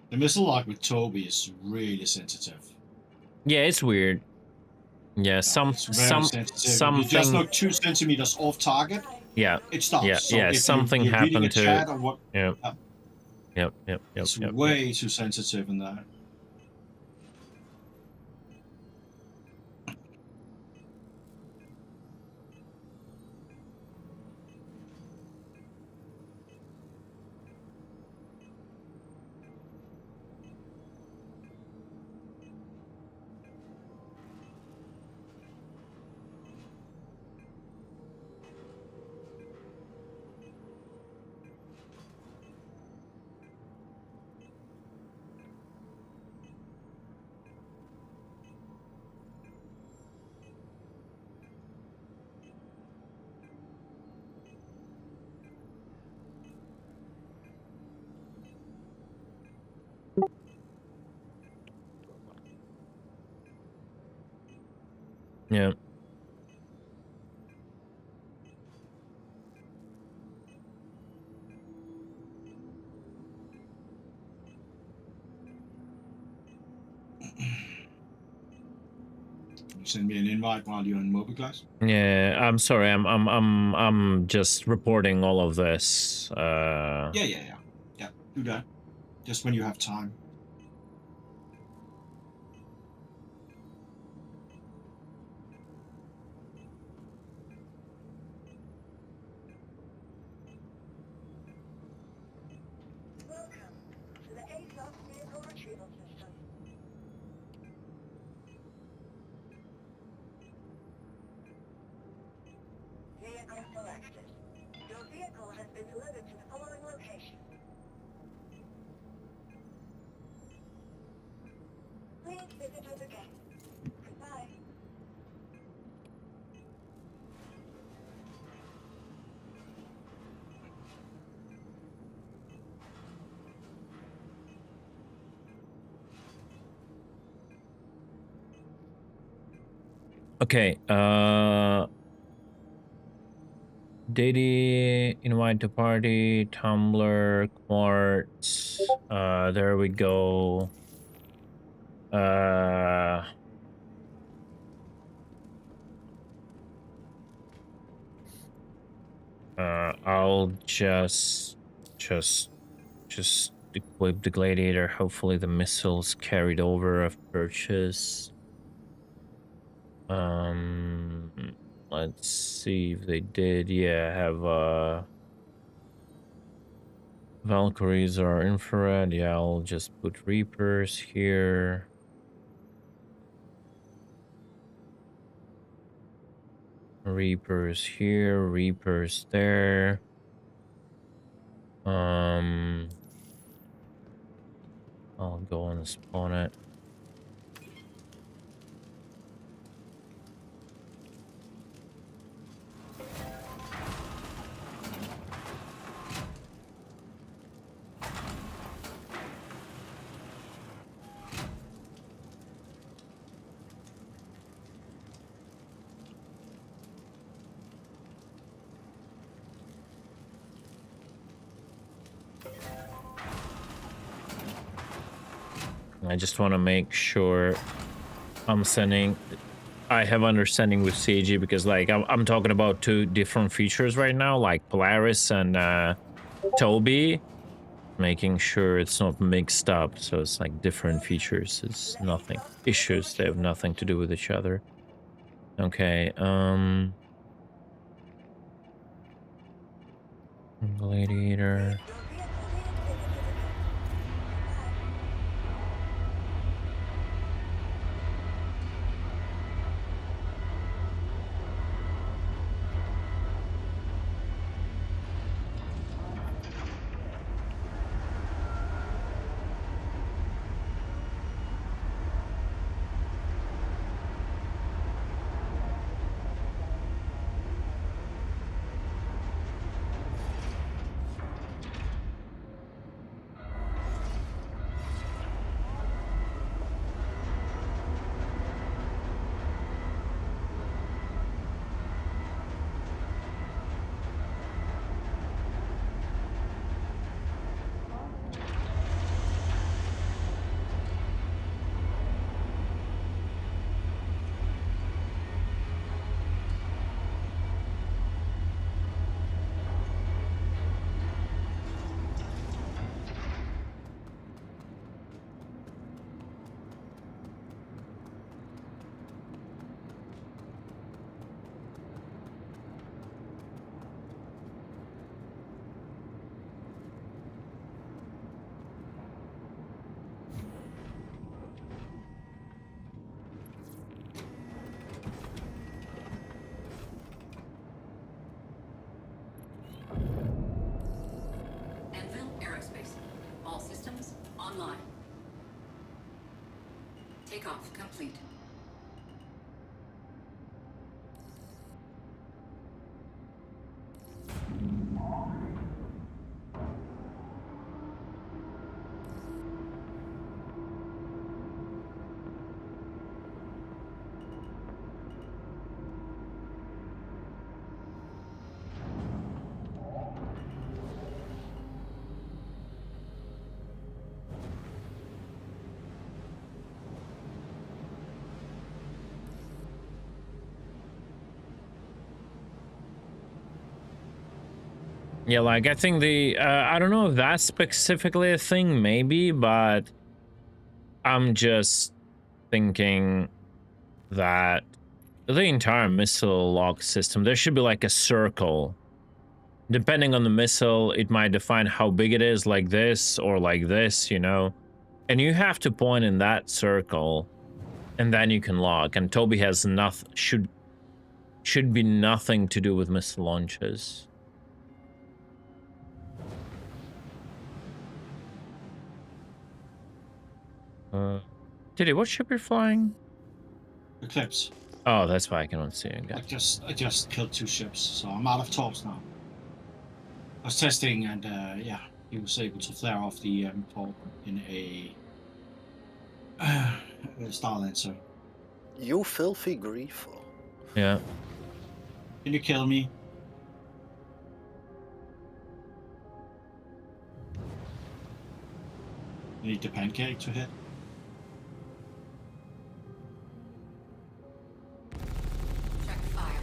The missile lock with Toby is really sensitive. Yeah, it's weird. Yeah, It's very sensitive. If you just something. look 2 centimeters off target, Yeah, it stops. yeah, So yeah. if Something you're reading a happened to. chat or what, Yep. Yep. it's way too sensitive in that. Yeah. Send me an invite while you're in Mobiclass. Yeah, I'm sorry. I'm just reporting all of this. Yeah. Do that. Just when you have time. Okay. Diddy, invite to party, Tumblr, Quartz. There we go. I'll just equip the Gladiator. Hopefully the missiles carried over of purchase. Let's see if they did. Yeah, have Valkyries are infrared. Yeah, I'll just put Reapers here. Reapers here, Reapers there. I'll go and spawn it. I just want to make sure I'm sending. I have understanding with CG because like I'm talking about 2 different features right now, like Polaris and Toby. Making sure it's not mixed up, so it's like different features. It's nothing issues. They have nothing to do with each other. Okay. Gladiator. Takeoff complete. Yeah, like I think the I don't know if that's specifically a thing, maybe, but I'm just thinking that the entire missile lock system, there should be like a circle. Depending on the missile, it might define how big it is, like this or like this, you know. And you have to point in that circle, and then you can lock. And Toby has nothing, should be nothing to do with missile launches. Diddy, what ship you're flying? Eclipse. Oh, that's why I cannot see it. I just killed 2 ships, so I'm out of Torps now. I was testing, and yeah, he was able to flare off the Torp in a Star Lancer. You filthy griefer. Yeah. Can you kill me? You need the pancake to hit. Check fire.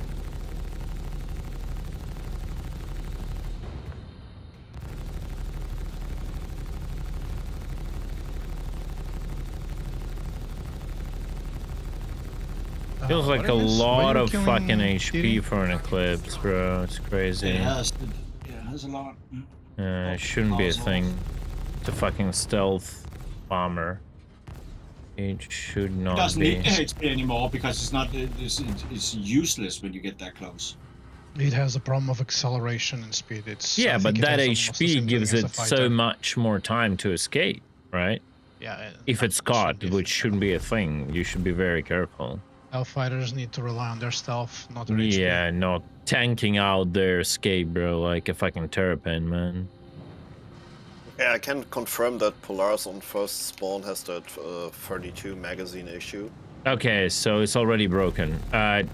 Feels like what a is this? Why lot are you of killing fucking HP Diddy? for an eclipse, bro. It's crazy. It has a lot. It shouldn't be a thing. It's a fucking stealth bomber. It should It not doesn't be. need the HP anymore because it's not. It's useless when you get that close. It has a problem of acceleration and speed. It's Yeah, I but think it that has almost the HP same gives thing as it the so fighter. much more time to escape, right? Yeah. If it's shouldn't caught, be a which thing. shouldn't be a thing, you should be very careful. Hellfighters need to rely on their stealth, not their Yeah, HP. not tanking out their escape, bro, like a fucking terrapin, man. Yeah, I can confirm that Polaris on first spawn has that 32 magazine issue. Okay, so it's already broken.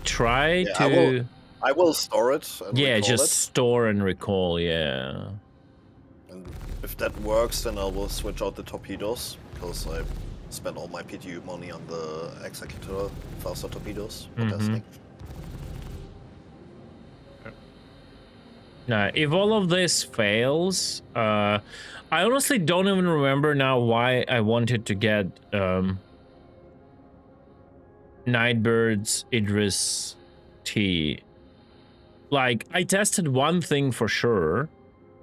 Try Yeah, to... I will store it and Yeah, recall just it. store and recall, yeah. And if that works, then I will switch out the torpedoes, because I spent all my PTU money on the Executor faster torpedoes for testing. Now, if all of this fails, I honestly don't even remember now why I wanted to get Nightbird's Idris T. Like, I tested one thing for sure,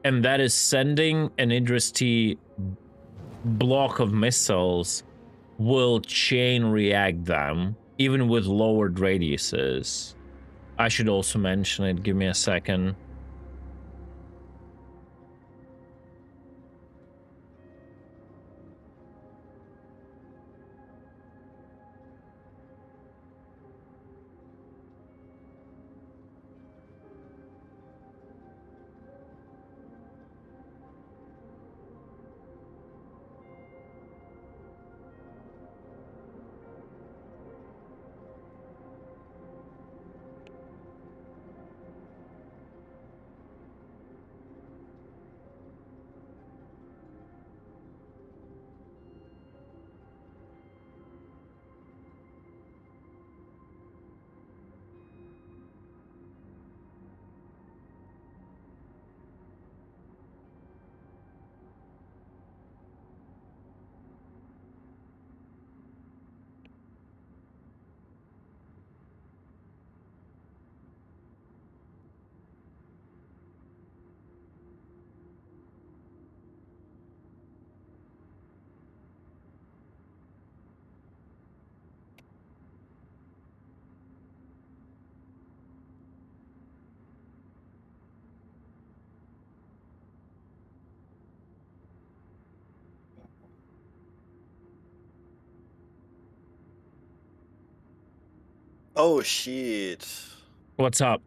and that is sending an Idris T block of missiles will chain react them, even with lowered radiuses. I should also mention it. Give me a second. Oh shit. What's up?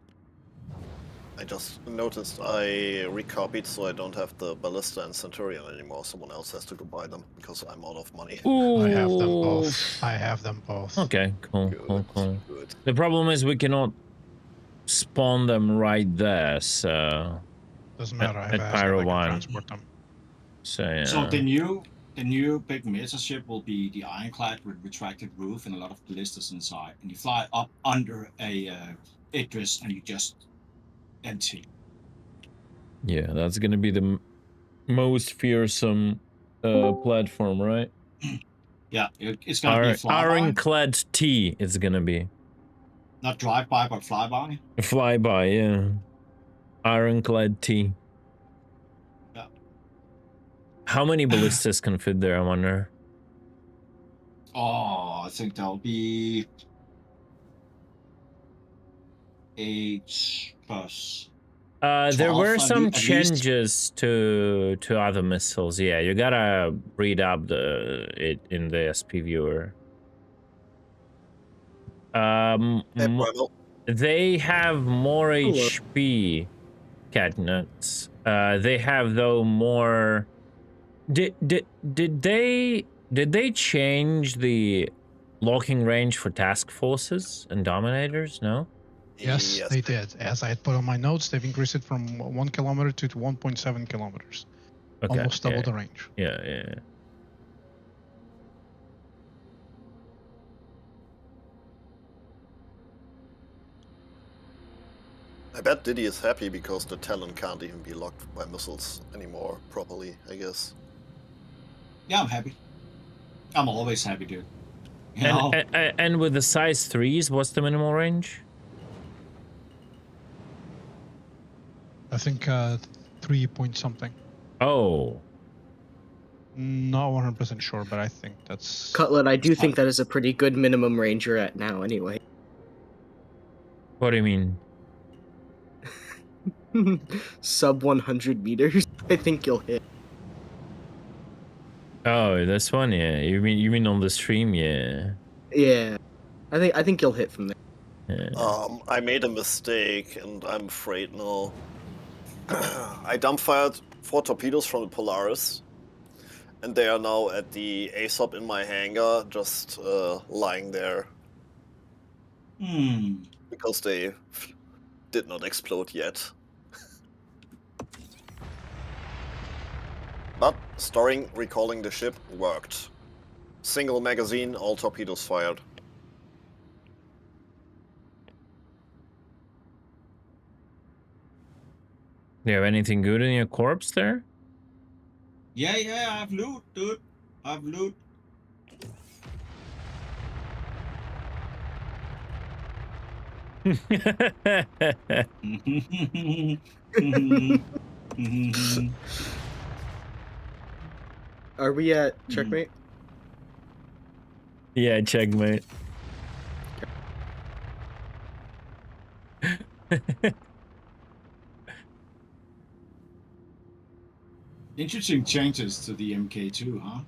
I just noticed I recopied, so I don't have the Ballista and Centurion anymore. Someone else has to go buy them because I'm out of money. Ooh. I have them both. I have them both. Okay, cool, cool, cool. Good. The problem is we cannot spawn them right there, so... Doesn't matter. I have at a hazmat, I Pyro can 1. transport them. So, yeah. So the new big meta ship will be the Ironclad with retracted roof and a lot of ballistas inside, and you fly up under a Idris and you just empty. Yeah, that's gonna be the most fearsome platform, right? Yeah, it's gonna be a flyby. Ironclad T it's gonna be. Not drive-by, but flyby. Flyby, yeah. Ironclad T. Yeah. How many ballistas can fit there, I wonder? Oh, I think that'll be 8 plus. There were 12, some at least. changes to other missiles. Yeah, you gotta read up it in the SP viewer. They have more HP, Catnuts. They have though more. Did they change the locking range for task forces and dominators? No. Yes, they did. As I had put on my notes, they've increased it from 1 kilometer to 1.7 kilometers. Okay, almost double the range. Yeah. I bet Diddy is happy because the Talon can't even be locked by missiles anymore properly, I guess. Yeah, I'm happy. I'm always happy, dude. You and, know? and with the size 3s, what's the minimal range? I think 3 point something. Oh. Not 100% sure, but I think that's... Cutlet, I do think that is a pretty good minimum range you're at now, anyway. What do you mean? Sub 100 meters, I think you'll hit. Oh, this one, yeah. You mean on the stream, yeah. Yeah, I think you'll hit from there. Yeah. I made a mistake, and I'm afraid now. I dumbfired 4 torpedoes from the Polaris, and they are now at the ASOP in my hangar, just lying there. Because they did not explode yet. But recalling the ship worked. Single magazine, all torpedoes fired. Do you have anything good in your corpse there? Yeah, I have loot, dude. I have loot. Are we at checkmate? Yeah, checkmate. Interesting changes to the MK2, huh?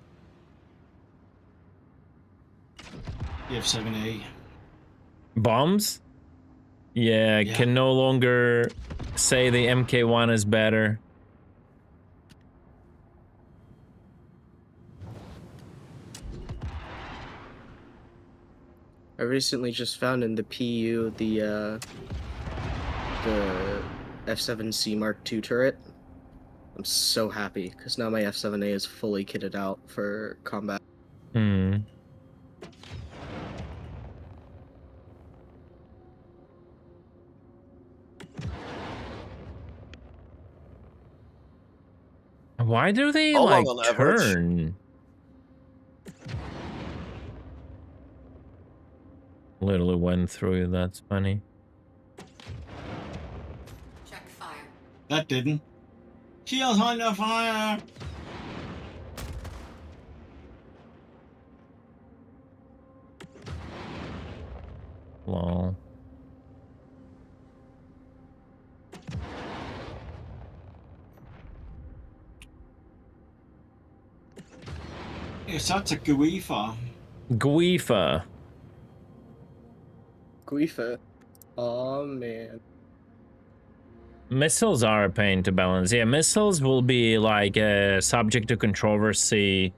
The F7A. Bombs? Yeah, can no longer say the MK1 is better. I recently just found in the PU the F7C Mark II turret. I'm so happy because now my F7A is fully kitted out for combat. Why do they How like long on average? turn? Literally went through. That's funny. Check fire. That didn't. Shield under fire! Lol. It's such a Guifa. Guifa. Guifa. Oh man. Missiles are a pain to balance. Yeah, missiles will be like subject to controversy,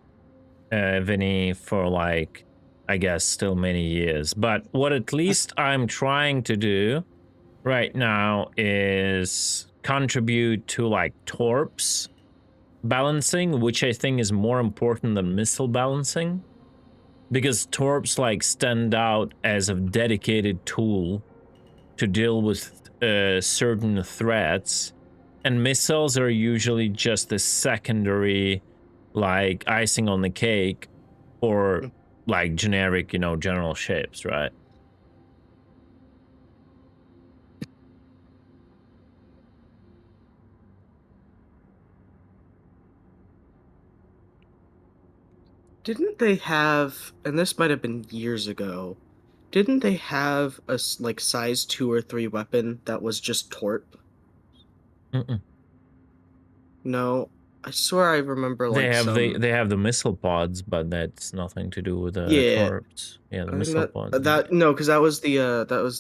Vinny, for like, I guess, still many years. But what at least I'm trying to do right now is contribute to like Torp's balancing, which I think is more important than missile balancing, because Torps like stand out as a dedicated tool to deal with certain threats, and missiles are usually just a secondary, like icing on the cake, or like generic, you know, general shapes, right? Didn't they have, and this might have been years ago, didn't they have a like size 2 or 3 weapon that was just Torp? No, I swear I remember like They have the missile pods, but that's nothing to do with the yeah. Torps. Yeah, the I think missile pods. because that was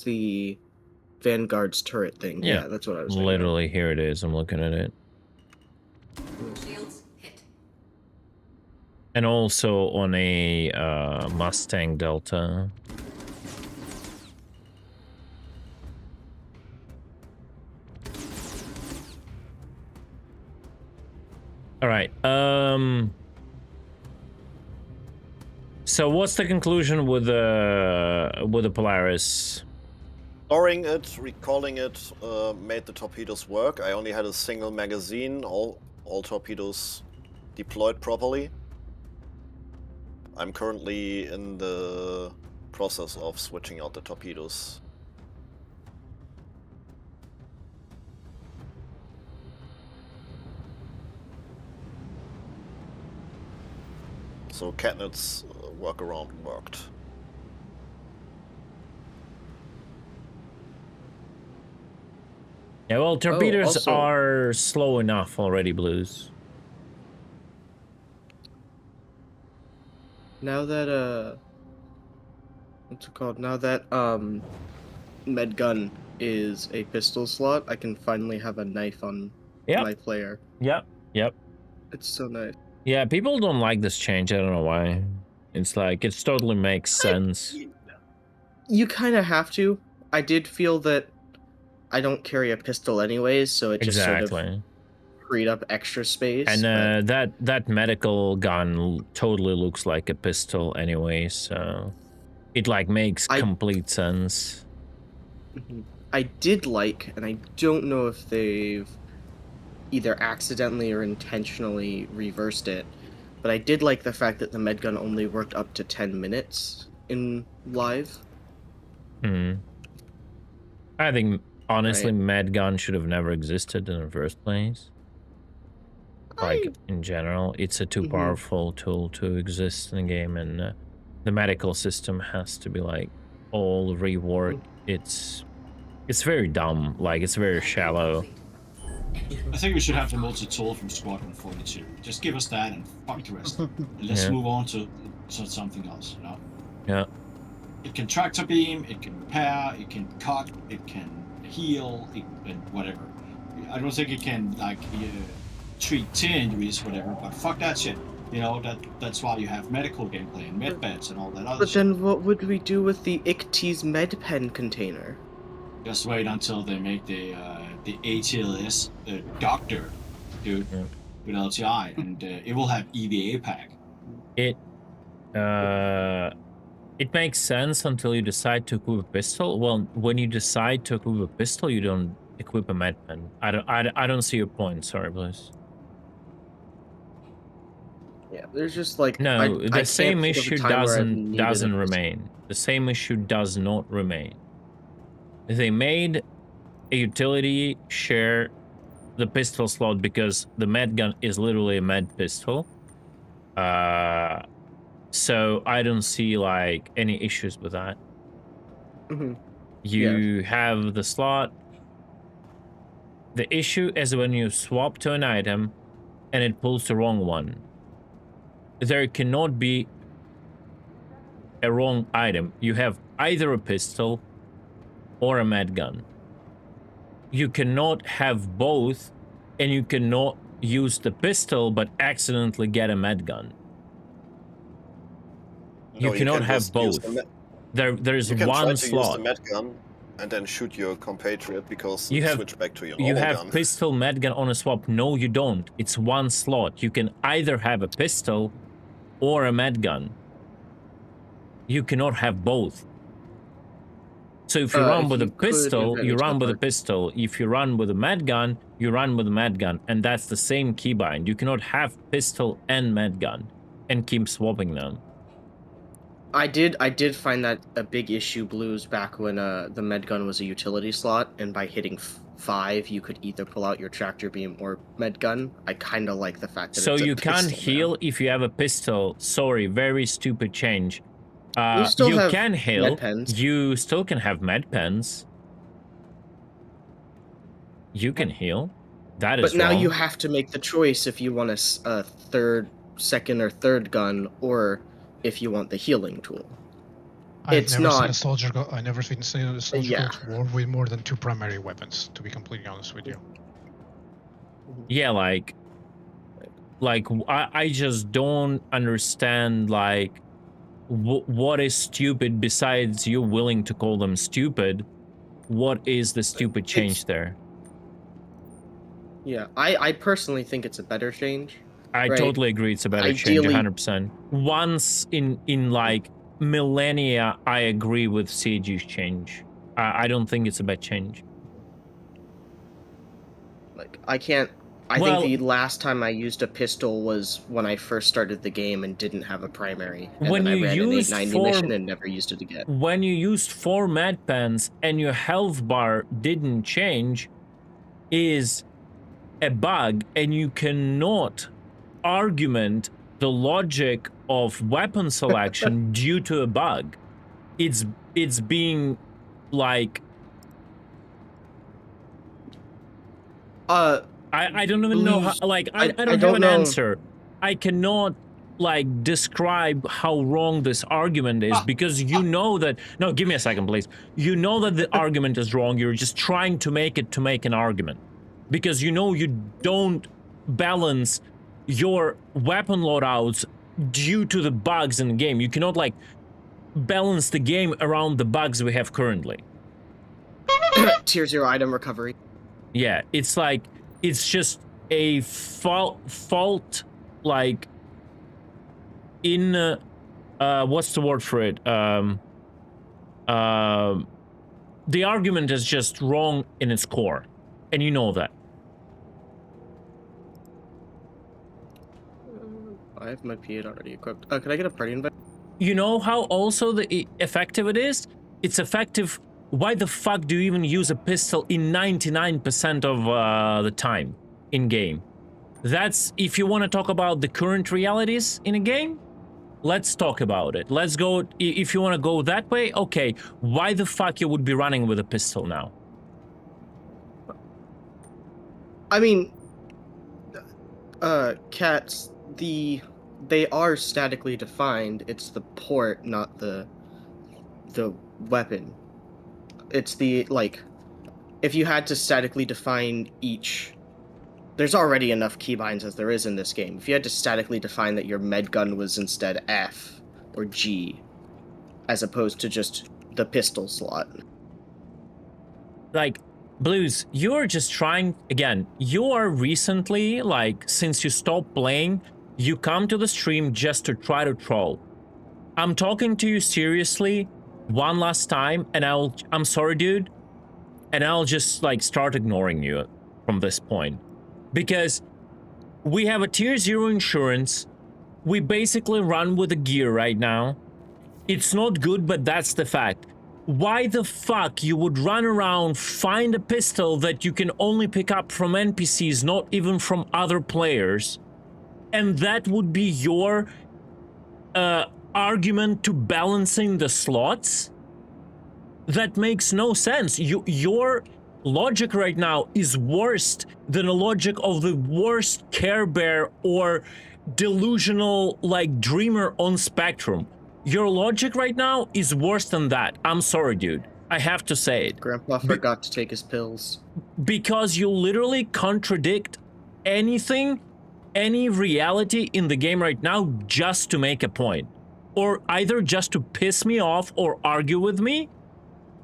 the Vanguard's turret thing. Yeah, that's what I was thinking of. Literally, here it is. I'm looking at it. Shields hit. And also on a Mustang Delta. All right. So what's the conclusion with the Polaris? Storing it, recalling it, made the torpedoes work. I only had a single magazine, all torpedoes deployed properly. I'm currently in the process of switching out the torpedoes. So Catnet's workaround worked. Yeah, well, torpedoes are slow enough already, Blues. Now that what's it called? Now that med gun is a pistol slot, I can finally have a knife on my player. Yep. It's so nice. Yeah, people don't like this change. I don't know why. It's like, it totally makes sense. You kind of have to. I did feel that I don't carry a pistol anyways, so it just sort of freed up extra space. And that medical gun totally looks like a pistol anyway, so it like makes complete sense. I did like, and I don't know if they've either accidentally or intentionally reversed it, but I did like the fact that the med gun only worked up to 10 minutes in live. I think honestly, med gun should have never existed in the first place. Like in general, it's a too powerful tool to exist in the game, and the medical system has to be like all reworked. It's very dumb. Like, it's very shallow. I think we should have the multi-tool from Squadron 42. Just give us that and fuck the rest. And let's move on to something else, you know? Yeah. It can tractor beam, it can repair, it can cut, it can heal, and whatever. I don't think it can, like, treat tear injuries, whatever, but fuck that shit. You know, that's why you have medical gameplay and medbeds and all that other shit. But then what would we do with the ICT's medpen container? Just wait until they make the ATLS doctor, dude, with LTI, and it will have EVA pack. It makes sense until you decide to equip a pistol. Well, when you decide to equip a pistol, you don't equip a medpen. I don't see your point. Sorry, Blues. Yeah, there's just like the same issue doesn't remain. The same issue does not remain. They made a utility share the pistol slot because the med gun is literally a med pistol. So I don't see like any issues with that. You have the slot. The issue is when you swap to an item and it pulls the wrong one. There cannot be a wrong item. You have either a pistol or a med gun. You cannot have both, and you cannot use the pistol but accidentally get a med gun. No, You cannot can have just use the both. There's You can try one to use slot. the med gun and then shoot your compatriot because You have- switch back to your You normal have gun. pistol med gun on a swap. No, you don't. It's one slot. You can either have a pistol or a med gun. You cannot have both. So if you run with a pistol, you run with a pistol. If you run with a med gun, you run with a med gun. And that's the same keybind. You cannot have pistol and med gun and keep swapping them. I did find that a big issue, Blues, back when the med gun was a utility slot, and by hitting 5, you could either pull out your tractor beam or med gun. I kind of like the fact that so it's a you can't pistol heal now. if you have a pistol. Sorry, very stupid change. You still you have can heal. med pens. You still can have med pens. You can heal. That is But now wrong. you have to make the choice if you want a second or third gun, or if you want the healing tool. I've never seen a soldier Yeah. go to war with more than 2 primary weapons, to be completely honest with you. Yeah, like I just don't understand, like, what is stupid besides you willing to call them stupid. What is the stupid change there? Yeah, I personally think it's a better change. I right? totally agree it's a better change, 100%. Once in like millennia, I agree with CG's change. I don't think it's a bad change. Like, I think the last time I used a pistol was when I first started the game and didn't have a primary. And When then you I ran used an 890 mission and never used it again. When you used 4 med pens and your health bar didn't change, is a bug, and you cannot argument the logic of weapon selection due to a bug. It's being like I don't even know how, like, I don't have an answer. I cannot like describe how wrong this argument is, because you know that, no, give me a second please. You know that the argument is wrong. You're just trying to make an argument, because you know you don't balance your weapon loadouts due to the bugs in the game. You cannot like balance the game around the bugs we have currently. Tier 0 item recovery. Yeah, it's like, it's just a fault like in what's the word for it? The argument is just wrong in its core, and you know that. I have my P8 already equipped. Can I get a party invite? You know how also effective it is? It's effective. Why the fuck do you even use a pistol in 99% of the time in game? That's, if you want to talk about the current realities in a game, let's talk about it. Let's go, if you want to go that way, okay. Why the fuck you would be running with a pistol now? I mean, cats, they are statically defined. It's the port, not the weapon. It's the, like, if you had to statically define each, there's already enough keybinds as there is in this game. If you had to statically define that your med gun was instead F or G, as opposed to just the pistol slot. Like, Blues, you're just trying, again, you are recently, like, since you stopped playing, you come to the stream just to try to troll. I'm talking to you seriously one last time, and I'm sorry, dude, and I'll just, like, start ignoring you from this point. Because we have a tier 0 insurance, we basically run with the gear right now. It's not good, but that's the fact. Why the fuck you would run around, find a pistol that you can only pick up from NPCs, not even from other players, and that would be your argument to balancing the slots? That makes no sense. Your logic right now is worse than the logic of the worst Care Bear or delusional, like, dreamer on Spectrum. Your logic right now is worse than that. I'm sorry, dude. I have to say it. Grandpa forgot to take his pills. Because you literally contradict anything, any reality in the game right now just to make a point. Or either just to piss me off or argue with me.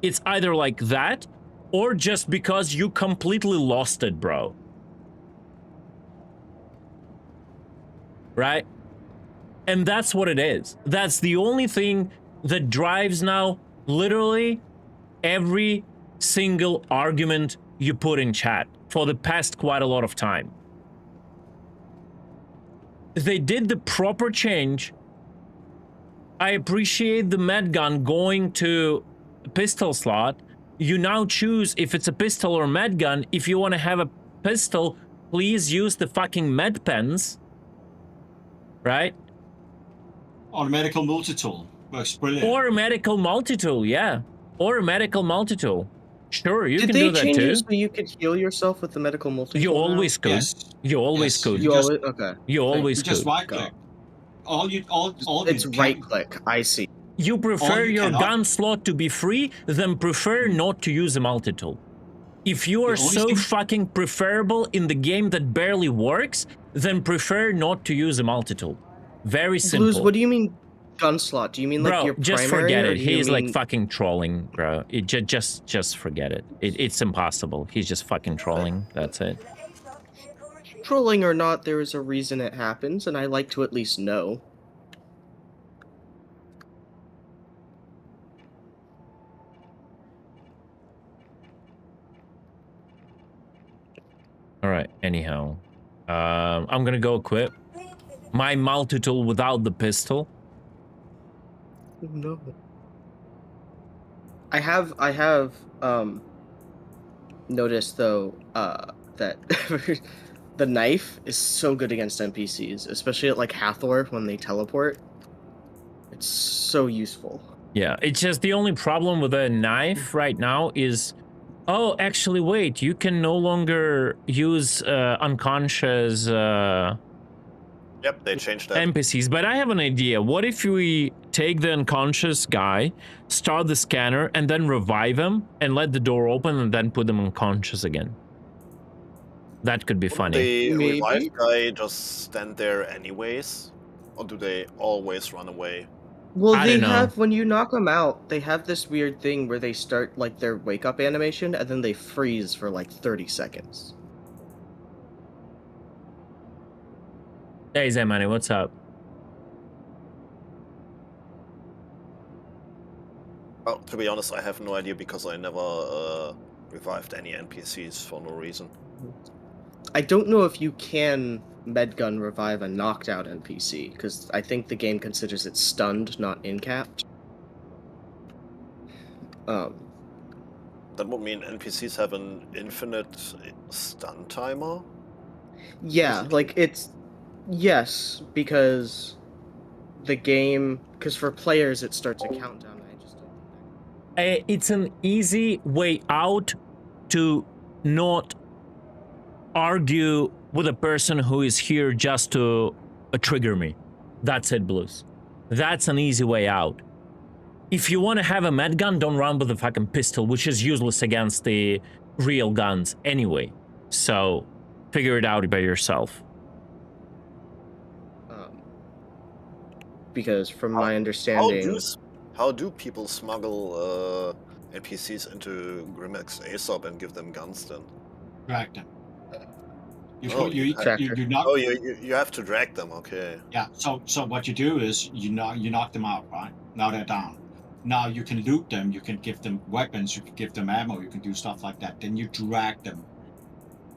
It's either like that, or just because you completely lost it, bro. Right? And that's what it is. That's the only thing that drives now literally every single argument you put in chat for the past quite a lot of time. They did the proper change. I appreciate the med gun going to a pistol slot. You now choose if it's a pistol or med gun. If you want to have a pistol, please use the fucking med pens. Right? Or a medical multi-tool. Works brilliant. Or a medical multi-tool, yeah. Or a medical multi-tool. Sure, you can do that too. Did they change it so you could heal yourself with the medical multi-tool? You always could. Yes. You always could. You always okay. You always You could. just right-click. It's right-click. I see. You prefer you your cannot- gun slot to be free, then prefer not to use a multi-tool. If you are The only so thing- fucking preferable in the game that barely works, then prefer not to use a multi-tool. Very simple. Blues, what do you mean gun slot? Do you mean like Bro, your just primary? forget or it. do you He's like mean- fucking trolling, bro. Just forget it. It's impossible. He's just fucking trolling. That's it. Trolling or not, there is a reason it happens, and I like to at least know. All right. Anyhow, I'm gonna go equip my multi-tool without the pistol. No. I have noticed though that the knife is so good against NPCs, especially at like Hathor when they teleport. It's so useful. Yeah, it's just the only problem with a knife right now is, oh, actually, wait, you can no longer use unconscious Yep, they changed that. NPCs. But I have an idea. What if we take the unconscious guy, start the scanner, and then revive him, and let the door open, and then put them unconscious again? That could be funny. The Maybe. revived guy just stand there anyways? Or do they always run away? Well, I they don't know. have, when you knock them out, they have this weird thing where they start like their wake up animation and then they freeze for like 30 seconds. Hey, Zemani, what's up? Well, to be honest, I have no idea because I never revived any NPCs for no reason. I don't know if you can medgun revive a knocked out NPC, because I think the game considers it stunned, not incapped. That would mean NPCs have an infinite stun timer? Yeah, like it's... Yes, because the game... Because for players it starts a countdown, and I just don't... It's an easy way out to not argue with a person who is here just to trigger me. That's it, Blues. That's an easy way out. If you want to have a med gun, don't run with a fucking pistol, which is useless against the real guns anyway. So, figure it out by yourself. Because from my understanding... How do people smuggle NPCs into Grimmex ASOP and give them guns then? Drag them. You have to drag them, okay. Yeah, so what you do is you knock them out, right? Now they're down. Now you can loot them, you can give them weapons, you can give them ammo, you can do stuff like that. Then you drag them.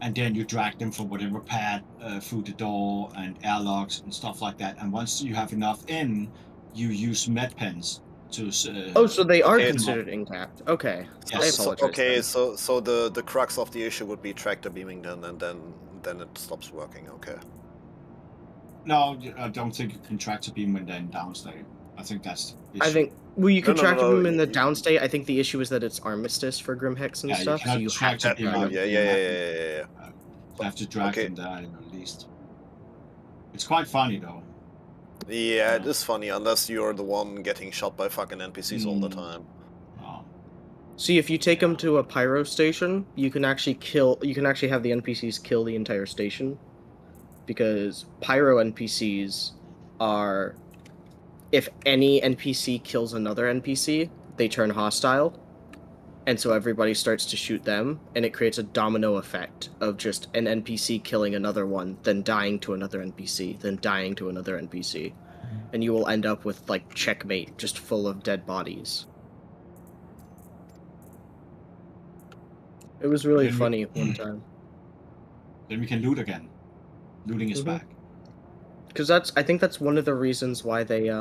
And then you drag them from whatever pad through the door and airlocks and stuff like that. And once you have enough in, you use med pens to... oh, so they are Okay, considered intact. Okay. Yes. I apologize. So the crux of the issue would be tractor beaming then, and then it stops working, okay. No, I don't think you can tractor beam when they're in downstate. I think that's the issue. I think... Well, you can No, tractor them in the you- downstate. I think the issue is that it's armistice for Grimhex and Yeah, you stuff, so cannot you have tractor to beam drag out. them. Yeah. You have to drag Okay. them there at least. It's quite funny though. Yeah, it is funny, unless you're the one getting shot by fucking NPCs all the time. See, if you take them to a pyro station, you can actually have the NPCs kill the entire station, because pyro NPCs are, if any NPC kills another NPC, they turn hostile, and so everybody starts to shoot them, and it creates a domino effect of just an NPC killing another one, then dying to another NPC, then dying to another NPC, and you will end up with like checkmate, just full of dead bodies. It was really funny one time. Then we can loot again. Looting is back. Because I think that's one of the reasons why they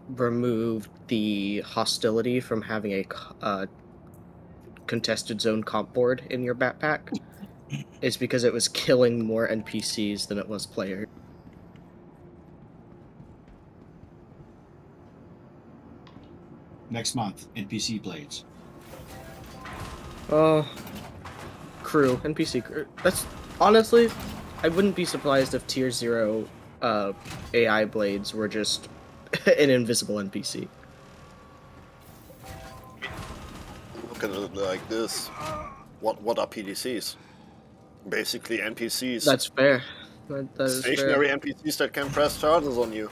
removed the hostility from having a contested zone comp board in your backpack, is because it was killing more NPCs than it was players. Next month, NPC blades. Oh, NPC crew. That's honestly, I wouldn't be surprised if tier 0 AI blades were just an invisible NPC. Look at it like this. What are PDCs? Basically NPCs. That's fair. That is stationary fair. NPCs that can press charges on you.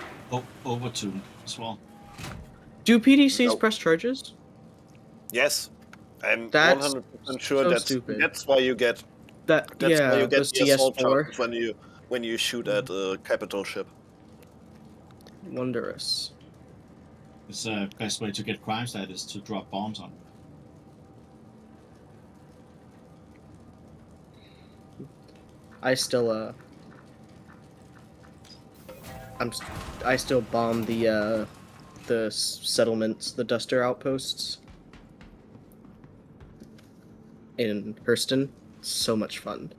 Overtuned as well. Do PDCs press charges? Yes. I'm That's 100% sure that's why you get that. That's Yeah, why you get those the assault TS4. charges when you shoot at a capital ship. Wondrous. It's the best way to get crime stat is to drop bombs on. I still I still bomb the settlements, the Duster outposts in Hurston. It's so much fun.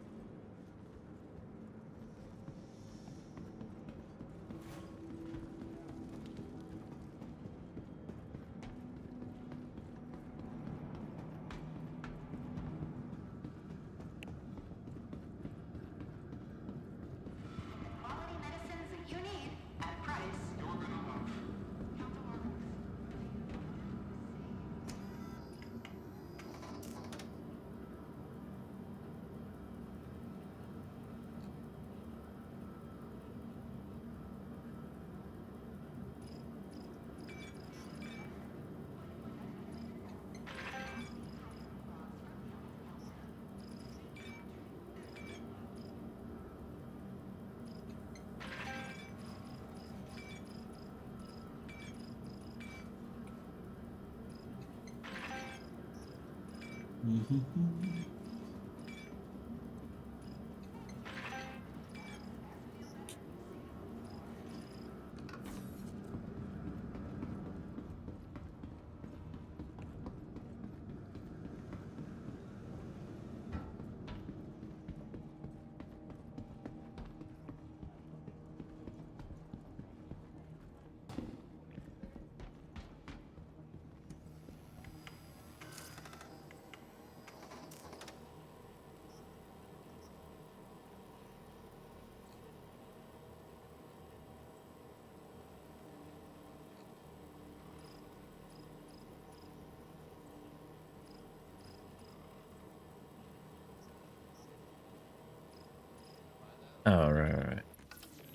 Oh, right.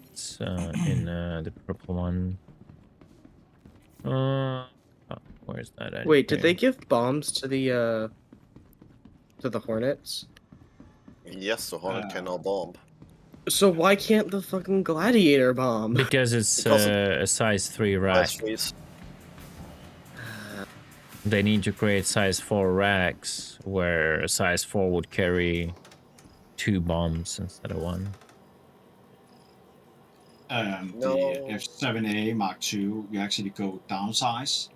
It's in the purple one. Oh, where's that? Wait, did they give bombs to the Hornets? Yes, the Hornet can now bomb. So why can't the fucking Gladiator bomb? Because it's a size 3 rack. They need to create size 4 racks where a size 4 would carry 2 bombs instead of 1. The F7A Mark II, you actually go down size.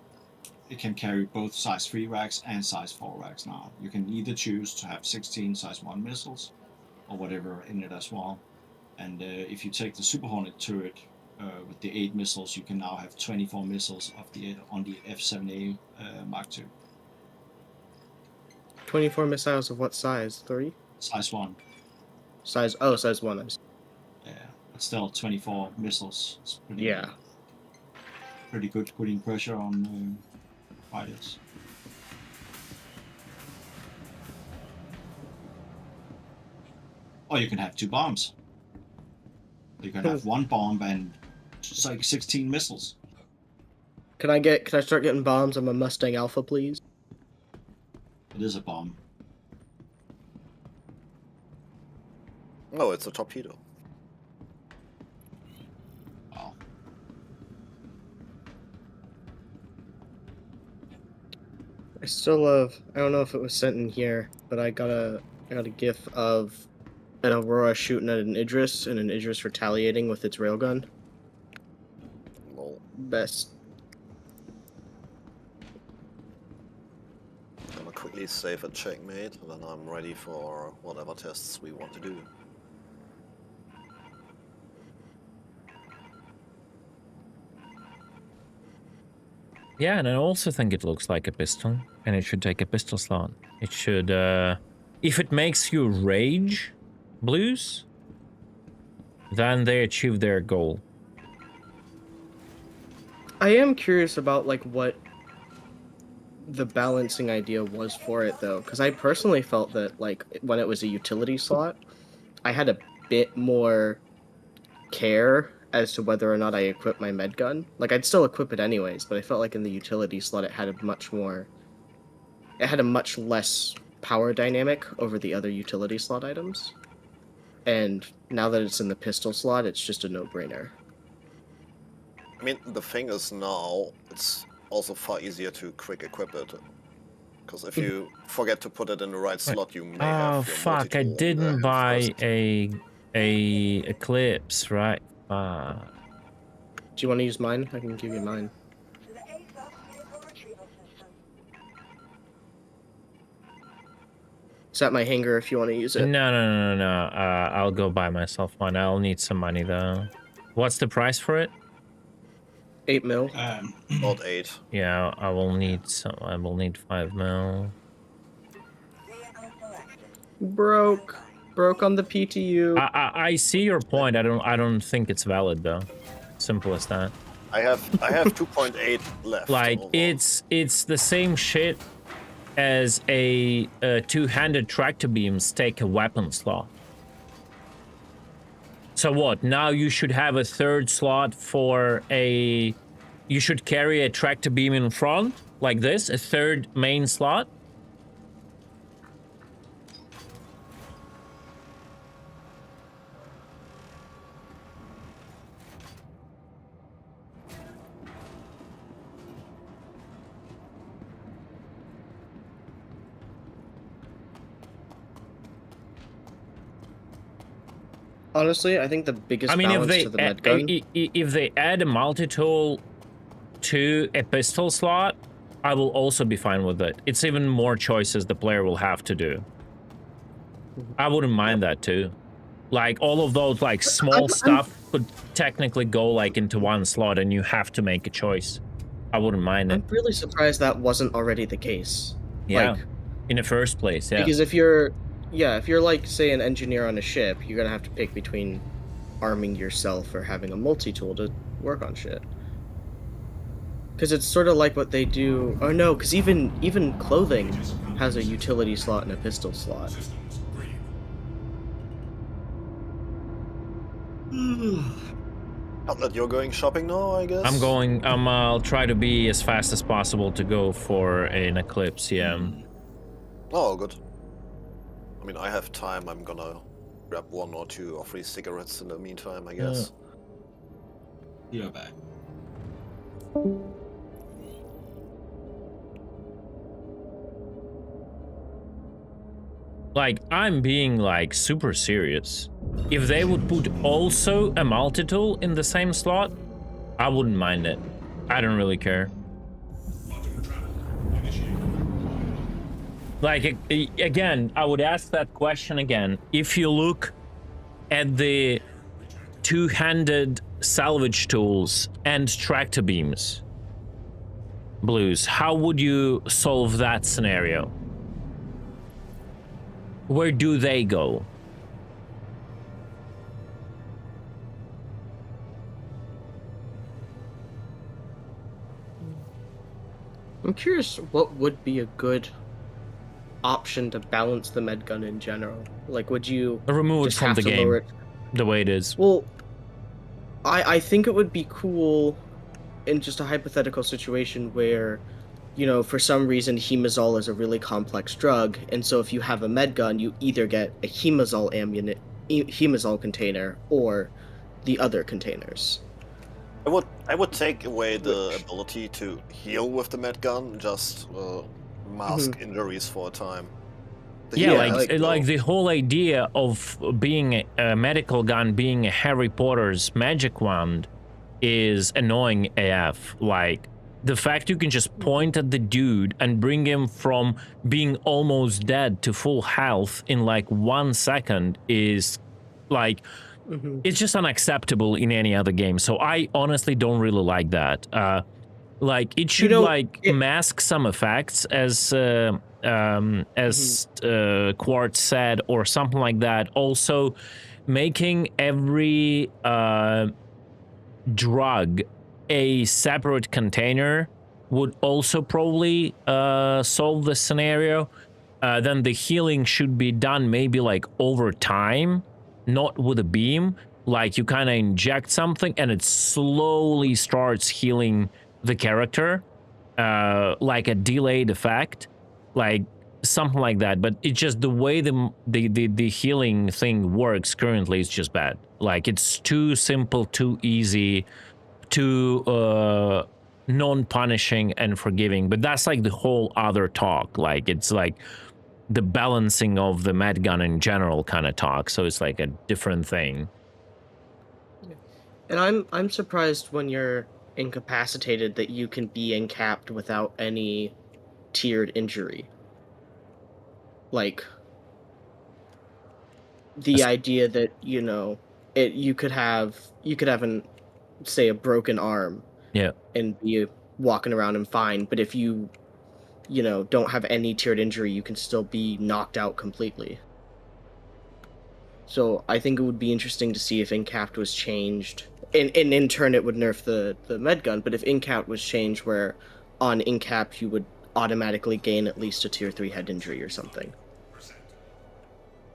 It can carry both size 3 racks and size 4 racks now. You can either choose to have 16 size 1 missiles or whatever in it as well. And if you take the Super Hornet turret with the 8 missiles, you can now have 24 missiles on the F7A Mark II. 24 missiles of what size? 3? Size 1. Size 1. Yeah, but still 24 missiles. It's pretty, pretty good putting pressure on fighters. Or you can have 2 bombs. You can have 1 bomb and just like 16 missiles. Can I start getting bombs on my Mustang Alpha, please? It is a bomb. No, it's a torpedo. Oh. I still love. I don't know if it was sent in here, but I got a GIF of an Aurora shooting at an Idris and an Idris retaliating with its railgun. Well, Best. I'm gonna quickly save a checkmate, and then I'm ready for whatever tests we want to do. Yeah, and I also think it looks like a pistol, and it should take a pistol slot. It should, if it makes you rage, Blues, then they achieve their goal. I am curious about like what the balancing idea was for it though, because I personally felt that like when it was a utility slot, I had a bit more care as to whether or not I equip my med gun. Like I'd still equip it anyways, but I felt like in the utility slot it had a much less power dynamic over the other utility slot items. And now that it's in the pistol slot, it's just a no-brainer. I mean, the thing is now, it's also far easier to quick equip it. Because if you forget to put it in the right slot, you may have... Oh, fuck, I didn't buy a Eclipse, right? Do you want to use mine? I can give you mine. It's at my hangar if you want to use it. No. I'll go buy myself one. I'll need some money, though. What's the price for it? 8 mil. About 8. Yeah, I will need some. I will need 5 mil. Broke on the PTU. I see your point. I don't think it's valid though. Simple as that. I have 2.8 left. Like overall. it's the same shit as a two-handed tractor beams take a weapon slot. So what? Now you should have a 3rd slot for a... You should carry a tractor beam in front, like this, a 3rd main slot. Honestly, I think the biggest balance to the med gun... if they add a multi-tool to a pistol slot, I will also be fine with it. It's even more choices the player will have to do. I wouldn't mind that too. Like all of those like small stuff could technically go like into one slot and you have to make a choice. I wouldn't mind it. I'm really surprised that wasn't already the case. Yeah, like, in the first place, yeah. Because if you're like, say, an engineer on a ship, you're gonna have to pick between arming yourself or having a multi-tool to work on shit. Because it's sort of like what they do... Oh no, because even clothing has a utility slot and a pistol slot. Outlet, you're going shopping now, I guess? I'll try to be as fast as possible to go for an Eclipse, yeah. Oh, good. I mean, I have time. I'm gonna grab 1 or 2 or 3 cigarettes in the meantime, I guess. You're back. Like, I'm being, like, super serious. If they would put also a multi-tool in the same slot, I wouldn't mind it. I don't really care. Like, again, I would ask that question again. If you look at the two-handed salvage tools and tractor beams, Blues, how would you solve that scenario? Where do they go? I'm curious what would be a good option to balance the med gun in general? Like, would you Remove it just from have the to game lower it? the way it is. Well, I think it would be cool in just a hypothetical situation where, you know, for some reason hemazole is a really complex drug, and so if you have a med gun, you either get a hemazole container or the other containers. I would take away the ability to heal with the med gun, just mask injuries for a time. Yeah, like the whole idea of being a medical gun, being a Harry Potter's magic wand, is annoying AF. Like, the fact you can just point at the dude and bring him from being almost dead to full health in like 1 second is like, it's just unacceptable in any other game. So I honestly don't really like that. Like, it should mask some effects, as Quartz said, or something like that. Also, making every drug a separate container would also probably solve the scenario. Then the healing should be done maybe like over time, not with a beam. Like, you kind of inject something and it slowly starts healing the character, like a delayed effect, like something like that. But it's just the way the healing thing works currently is just bad. Like, it's too simple, too easy, too non-punishing and forgiving. But that's like the whole other talk. Like, it's like the balancing of the med gun in general kind of talk. So it's like a different thing. And I'm surprised when you're incapacitated that you can be encapped without any tiered injury. Like, the idea that, you know, you could have an, say, a broken arm, and be walking around and fine, but if you know, don't have any tiered injury, you can still be knocked out completely. So I think it would be interesting to see if Incapped was changed, and in turn it would nerf the med gun, but if Incapped was changed where on Incapped you would automatically gain at least a tier 3 head injury or something.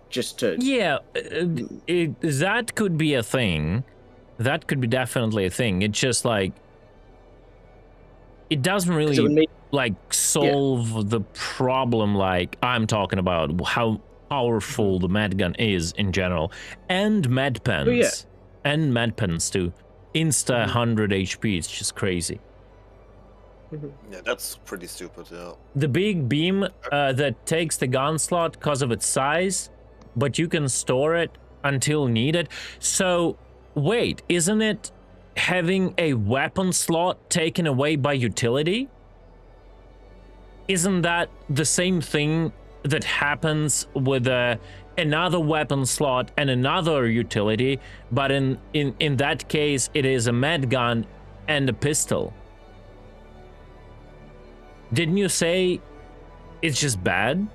Just to... Yeah, that could be a thing. That could be definitely a thing. It's just like, it doesn't really solve the problem. Like, I'm talking about how powerful the med gun is in general, and med pens, and med pens too. Insta 100 HP. It's just crazy. Yeah, that's pretty stupid. Yeah. The big beam that takes the gun slot because of its size, but you can store it until needed. So wait, isn't it having a weapon slot taken away by utility? Isn't that the same thing that happens with another weapon slot and another utility, but in that case it is a med gun and a pistol? Didn't you say it's just bad?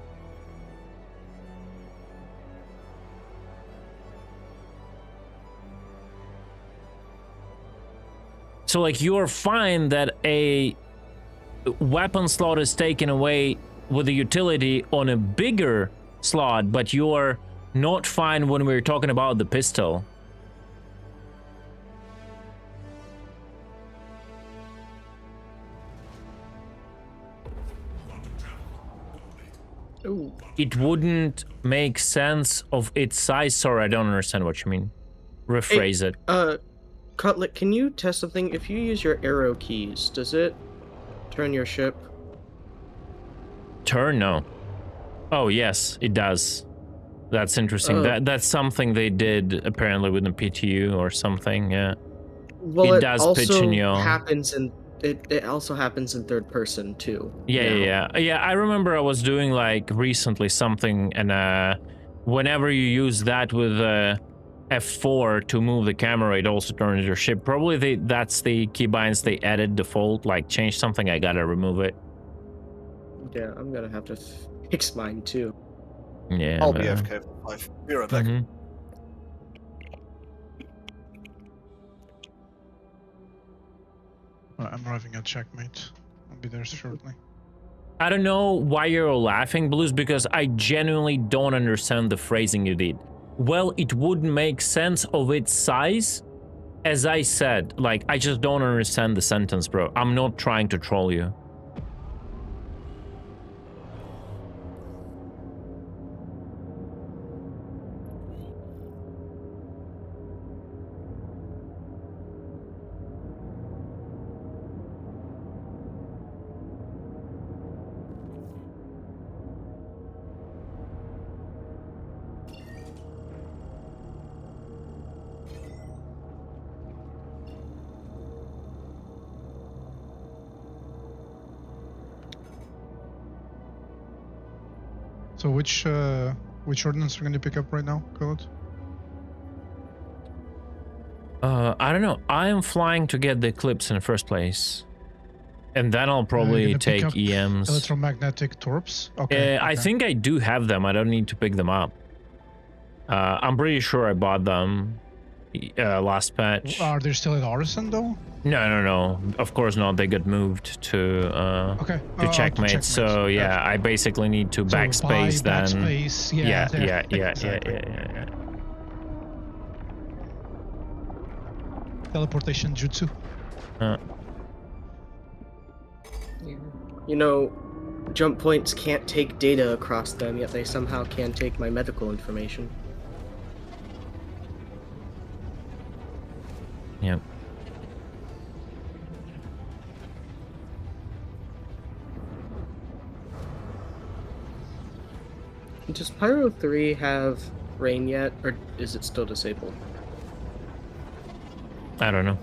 So, like, you're fine that a weapon slot is taken away with a utility on a bigger slot, but you're not fine when we're talking about the pistol. Ooh. It wouldn't make sense of its size. Sorry, I don't understand what you mean. Rephrase it. Cutlet, can you test something? If you use your arrow keys, does it turn your ship? Turn? No. Oh, yes, it does. That's interesting. That's something they did apparently with the PTU or something. Yeah. Well, it does pitch in your... It also happens in third person too. Yeah. I remember I was doing like recently something, and whenever you use that with F4 to move the camera, it also turns your ship. Probably that's the keybinds they added default, like change something. I gotta remove it. Yeah, I'm gonna have to fix mine too. Yeah. I'll be AFK for 5. Be right back. I'm arriving at checkmate. I'll be there shortly. I don't know why you're laughing, Blues, because I genuinely don't understand the phrasing you did. Well, it would make sense of its size. As I said, like, I just don't understand the sentence, bro. I'm not trying to troll you. So which ordnance are going to pick up right now, Colot? I don't know. I am flying to get the Eclipse in the first place. And then I'll probably take EMs. Electromagnetic torps? Okay. I think I do have them. I don't need to pick them up. I'm pretty sure I bought them last patch. Are they still at Artisan though? No. Of course not. They got moved to checkmate. So yeah, I basically need to backspace then. Backspace. Yeah. Teleportation jutsu. You know, jump points can't take data across them, yet they somehow can take my medical information. Yep. Does Pyro 3 have rain yet, or is it still disabled? I don't know.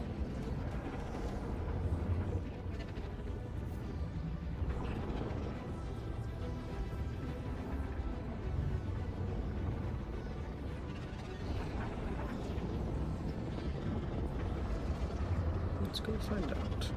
Let's go find out.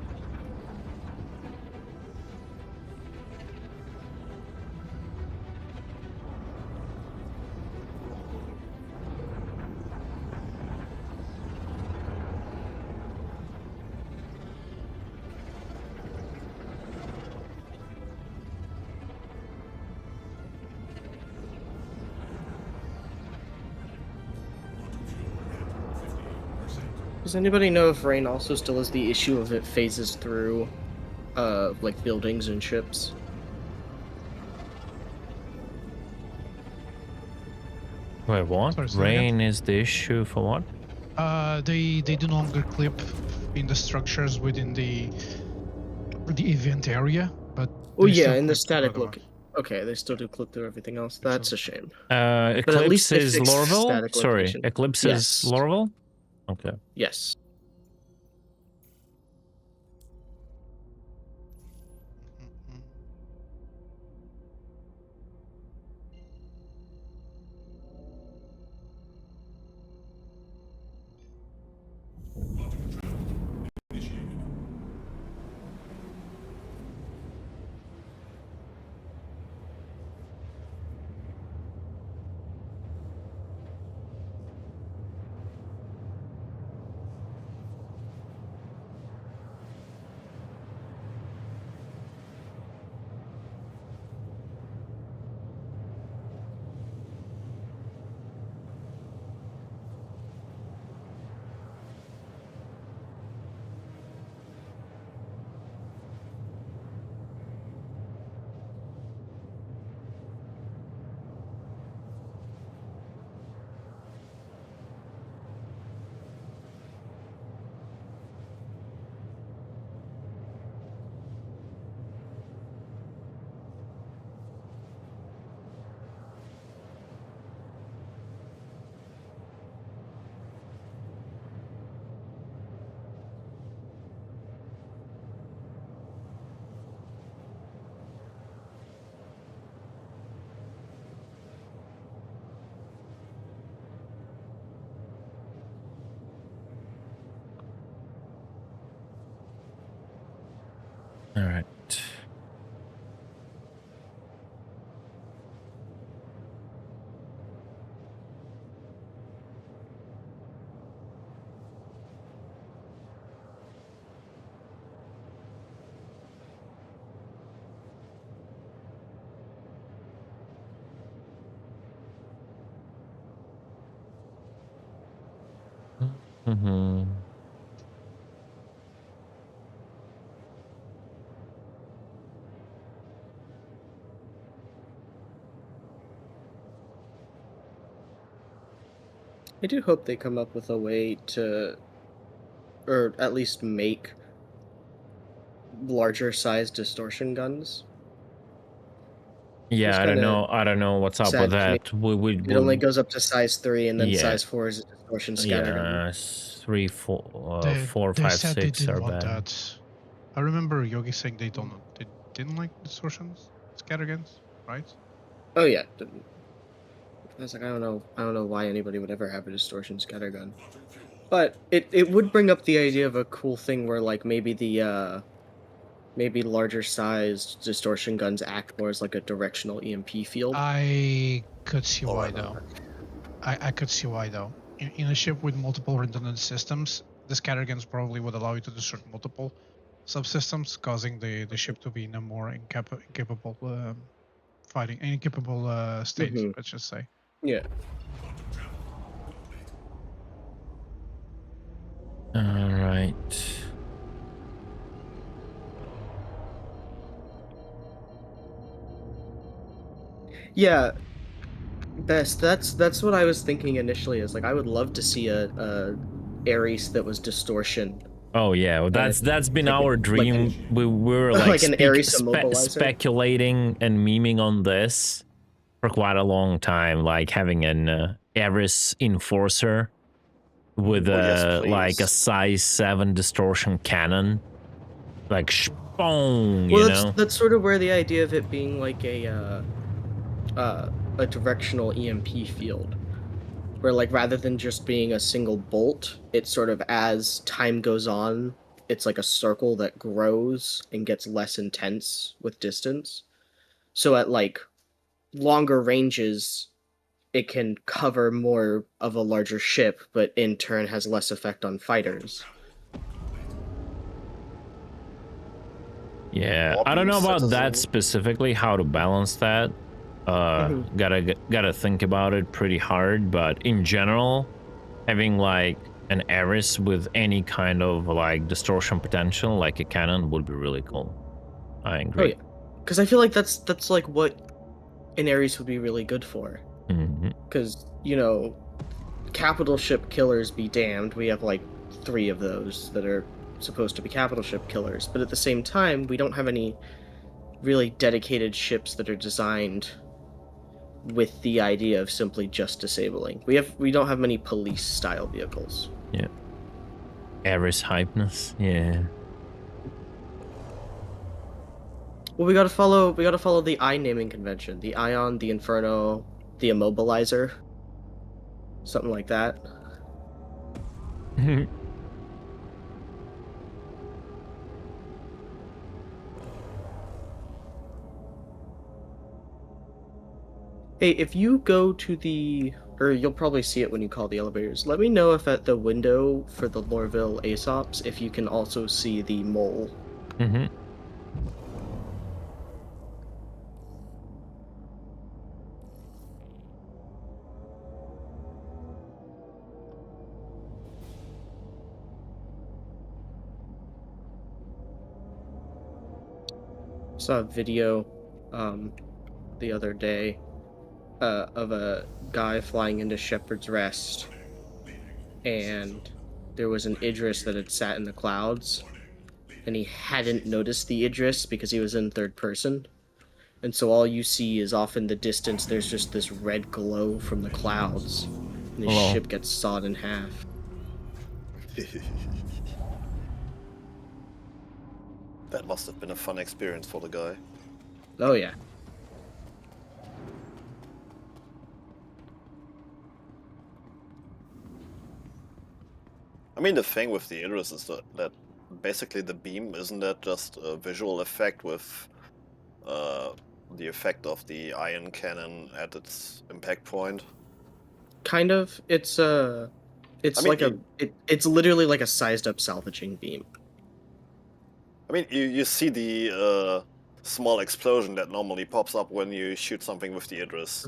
Does anybody know if rain also still has the issue of it phases through, like buildings and ships? Wait, what? Sorry, Rain is the issue for what? They no longer clip in the structures within the event area, but Oh yeah, in the static look. Okay, they still do clip through everything else. That's a shame. Eclipse at least they is fixed Lorville? static Sorry, location. Eclipse Yes. is Lorville? Okay. Yes. Mm-hmm. I do hope they come up with a way to, or at least make larger size distortion guns. Yeah, It's I don't kinda know. I don't know what's up with sad to me. that. We It only goes up to size 3, and then yeah, size 4 is a distortion scattergun. yeah, 3, 4, They, 4, they 5, said they 6 didn't are want bad. that. I remember Yogi saying they didn't like distortions scatterguns, right? Oh yeah. I was like, I don't know why anybody would ever have a distortion scattergun. But it would bring up the idea of a cool thing where like maybe the maybe larger sized distortion guns act more as like a directional EMP field. I could see Or why an though. arc. I could see why though. In a ship with multiple redundant systems, the scatterguns probably would allow you to distort multiple subsystems, causing the ship to be in a more incapable fighting, incapable state. Mhm. Let's just say. Yeah. All right. Yeah. That's what I was thinking initially. Is like I would love to see a Ares that was distortion. Oh yeah, well, that's been Like our dream. We were like, like an Ares immobilizer. speculating and memeing on this for quite a long time, like having an Ares enforcer with Oh, yes, like a please. size 7 distortion cannon, like boom, Well, you that's know. that's sort of where the idea of it being like a directional EMP field, where like rather than just being a single bolt, it's sort of as time goes on, it's like a circle that grows and gets less intense with distance. So at like longer ranges, it can cover more of a larger ship, but in turn has less effect on fighters. Yeah, Warp I don't know beam about that citizen. specifically, how to balance that. Gotta think about it pretty hard, but in general, having like an Ares with any kind of like distortion potential, like a cannon, would be really cool. I agree. Oh yeah, because I feel like that's like what an Ares would be really good for. Because capital ship killers be damned. We have like 3 of those that are supposed to be capital ship killers, but at the same time, we don't have any really dedicated ships that are designed with the idea of simply just disabling. We don't have many police style vehicles. Yeah. Ares hypeness, yeah. Well, we gotta follow the I naming convention. The Ion, the Inferno, the Immobilizer. Something like that. Hey, if you go to or you'll probably see it when you call the elevators, let me know if at the window for the Lorville Aesops, if you can also see the mole. Saw a video the other day of a guy flying into Shepherd's Rest, and there was an Idris that had sat in the clouds, and he hadn't noticed the Idris because he was in third person, and so all you see is off in the distance there's just this red glow from the clouds, and the ship gets sawed in half. That must have been a fun experience for the guy. Oh yeah. I mean, the thing with the Idris is that basically the beam, isn't that just a visual effect with the effect of the ion cannon at its impact point? Kind of. It's it's literally like a sized up salvaging beam. I mean, you see the small explosion that normally pops up when you shoot something with the Idris.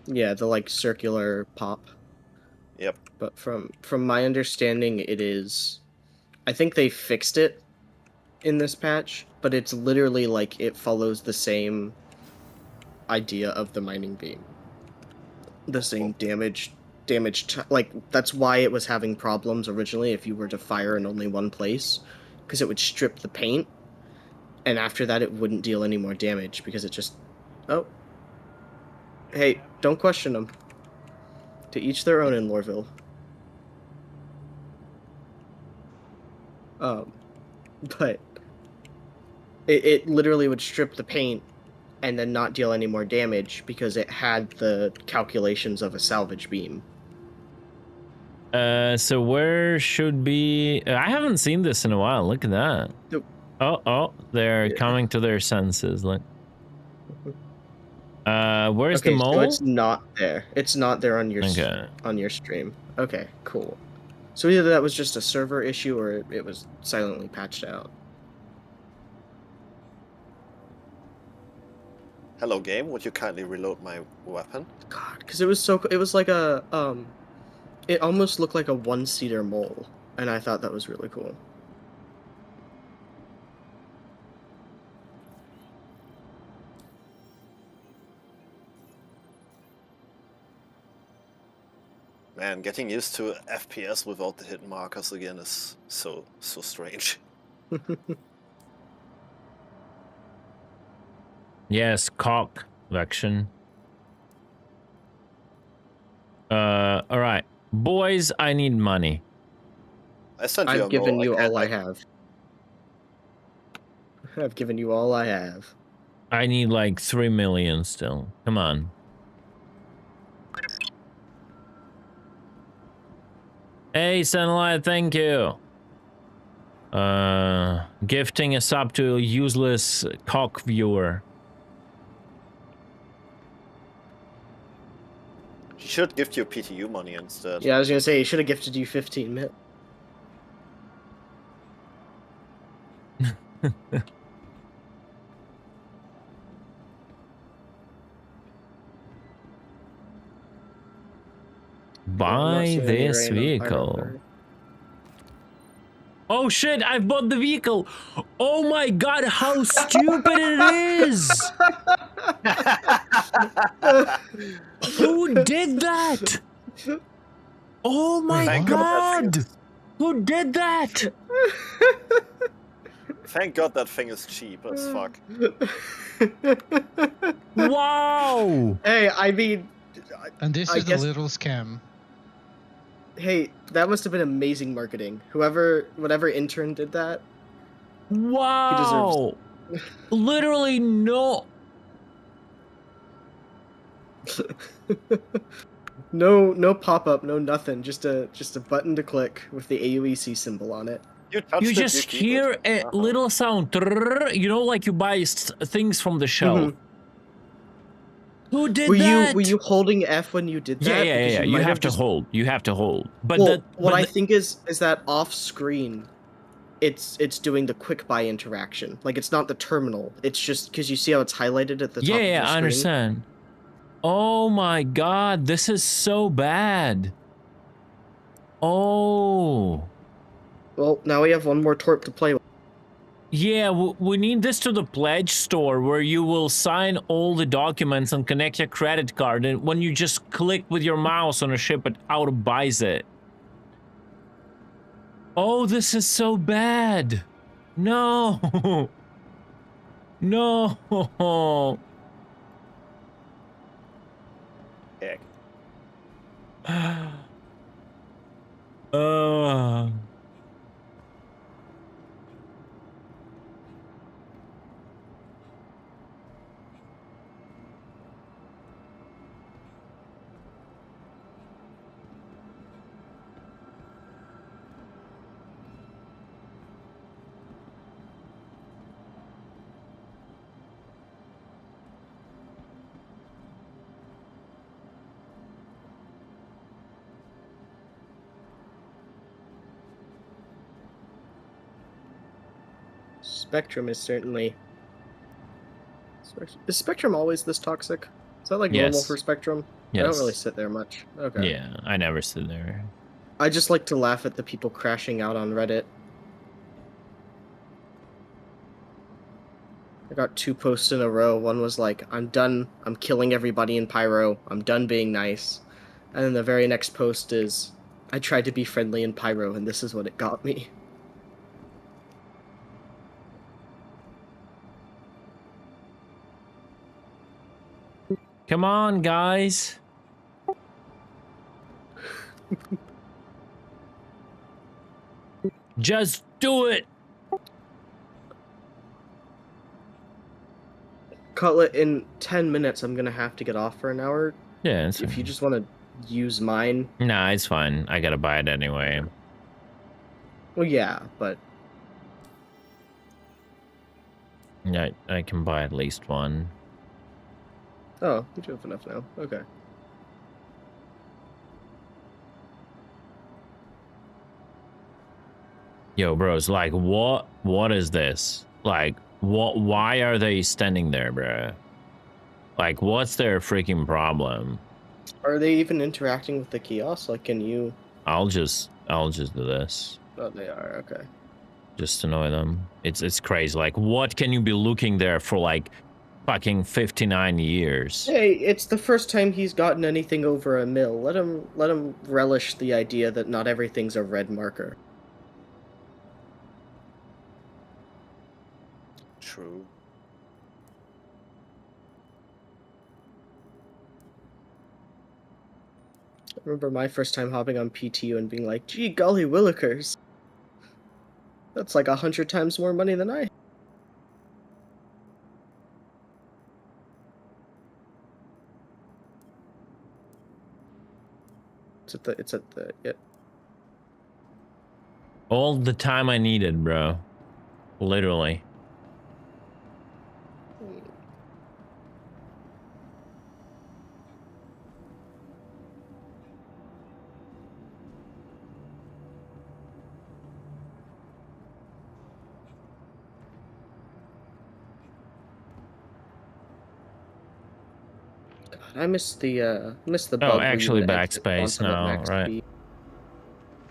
Yeah, the like circular pop. Yep. But from my understanding, it is. I think they fixed it in this patch, but it's literally like it follows the same idea of the mining beam. The same damage like that's why it was having problems originally if you were to fire in only one place, because it would strip the paint, and after that it wouldn't deal any more damage because it just hey, don't question them. To each their own in Lorville. But it literally would strip the paint and then not deal any more damage because it had the calculations of a salvage beam. So where should be... I haven't seen this in a while. Look at that. Nope. Oh, they're coming to their senses. Look. Where's the mole? So it's not there. It's not there on your on your stream. Okay, cool. So either that was just a server issue or it was silently patched out. Hello game, would you kindly reload my weapon? God, because it was like a it almost looked like a one-seater mole, and I thought that was really cool. Man, getting used to FPS without the hidden markers again is so strange. Yes, cock action. All right, boys, I need money. I've given you all I have. I've given you all I have. I need like 3 million still. Come on. Hey, Sunlight, thank you. Gifting a sub to a useless cock viewer. He should gift you PTU money instead. Yeah, I was gonna say he should have gifted you 15 mil. Buy this vehicle. Oh shit, I've bought the vehicle. Oh my god, how stupid it is. Who did that? Oh my god. Who did that? Thank god that thing is cheap as fuck. Wow. Hey, I mean... And this is the little scam. Hey, that must have been amazing marketing. Whatever intern did that. Wow. He deserves... Literally no... No pop-up, no nothing. Just a button to click with the AUEC symbol on it. You just hear a little sound. You know, like you buy things from the shelf. Who did that? Were you holding F when you did that? Yeah. You have to hold. You have to hold. But well, what I think is that off screen, it's doing the quick buy interaction. Like it's not the terminal. It's just because you see how it's highlighted at the top of the screen. Yeah, I understand. Oh my god, this is so bad. Oh. Well, now we have one more Torp to play with. Yeah, we need this to the pledge store where you will sign all the documents and connect your credit card, and when you just click with your mouse on a ship, it auto buys it. Oh, this is so bad. No. No. Heck. Spectrum is certainly... Is Spectrum always this toxic? Is that like normal for Spectrum? I don't really Yes. sit there much. Okay. Yeah, I never sit there. I just like to laugh at the people crashing out on Reddit. I got 2 posts in a row. One was like, I'm done. I'm killing everybody in Pyro. I'm done being nice. And then the very next post is, I tried to be friendly in Pyro, and this is what it got me. Come on, guys. Just do it. Cutlet, in 10 minutes, I'm gonna have to get off for an hour. Yeah, it's If fine. you just want to use mine. Nah, it's fine. I gotta buy it anyway. Well, yeah, but Yeah, I can buy at least one. oh, you do have enough now. Okay. Yo, bros, like, what is this? Like, why are they standing there, bro? Like, what's their freaking problem? Are they even interacting with the kiosk? Like, can you? I'll just do this. Oh, they are. Okay. Just annoy them. It's crazy. Like, what can you be looking there for, like, fucking 59 years? Hey, it's the first time he's gotten anything over a mil. Let him relish the idea that not everything's a red marker. True. I remember my first time hopping on PTU and being like, gee golly willikers. That's like 100 times more money than I. It's at the yeah. All the time I needed, bro. Literally. I missed the Oh, bug where you actually would exit backspace quantum at now, max right? speed.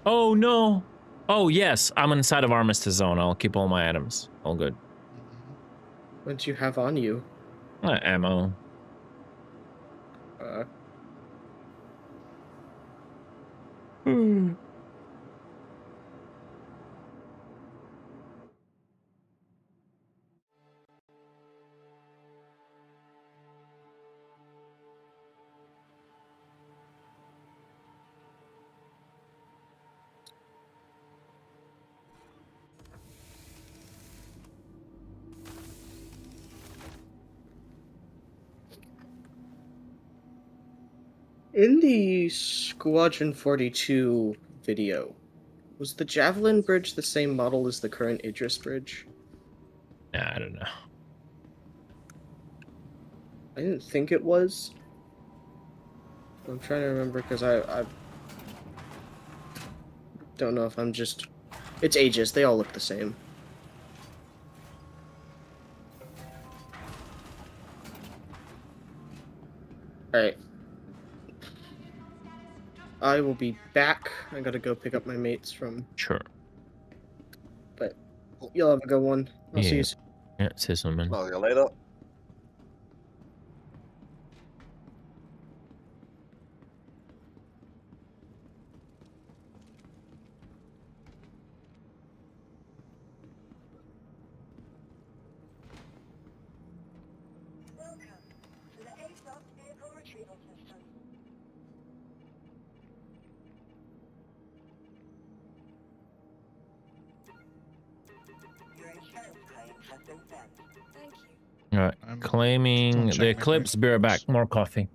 Oh, no. Oh, yes. I'm inside of Armistice Zone. I'll keep all my items. All good. What did you have on you? Ammo. In the Squadron 42 video, was the Javelin Bridge the same model as the current Idris Bridge? I don't know. I didn't think it was. I'm trying to remember because I don't know if I'm just... It's ages, they all look the same. Alright. I will be back. I gotta go pick up my mates from... Sure. But you'll have a good one. I'll see you soon. Yeah, see you soon, man. I'll see you later. All right, claiming the Eclipse. Be right back. More coffee.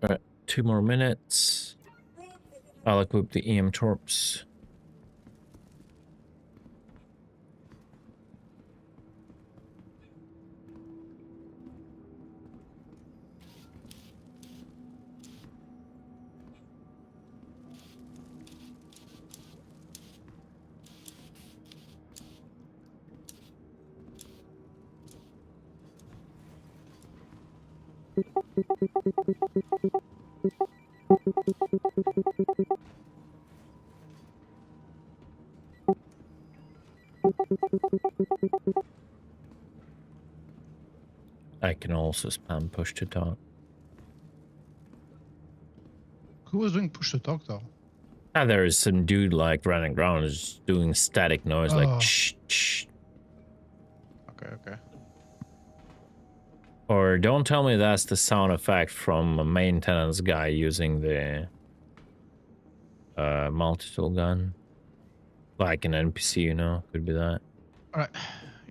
Alright, 2 more minutes. I'll equip the EM Torps. I can also spam push to talk. Who was doing push to talk though? Ah, there is some dude like running around just doing static noise like Oh. shh, shh. Okay. Or don't tell me that's the sound effect from a maintenance guy using the multi-tool gun. Like an NPC, you know, could be that. Alright.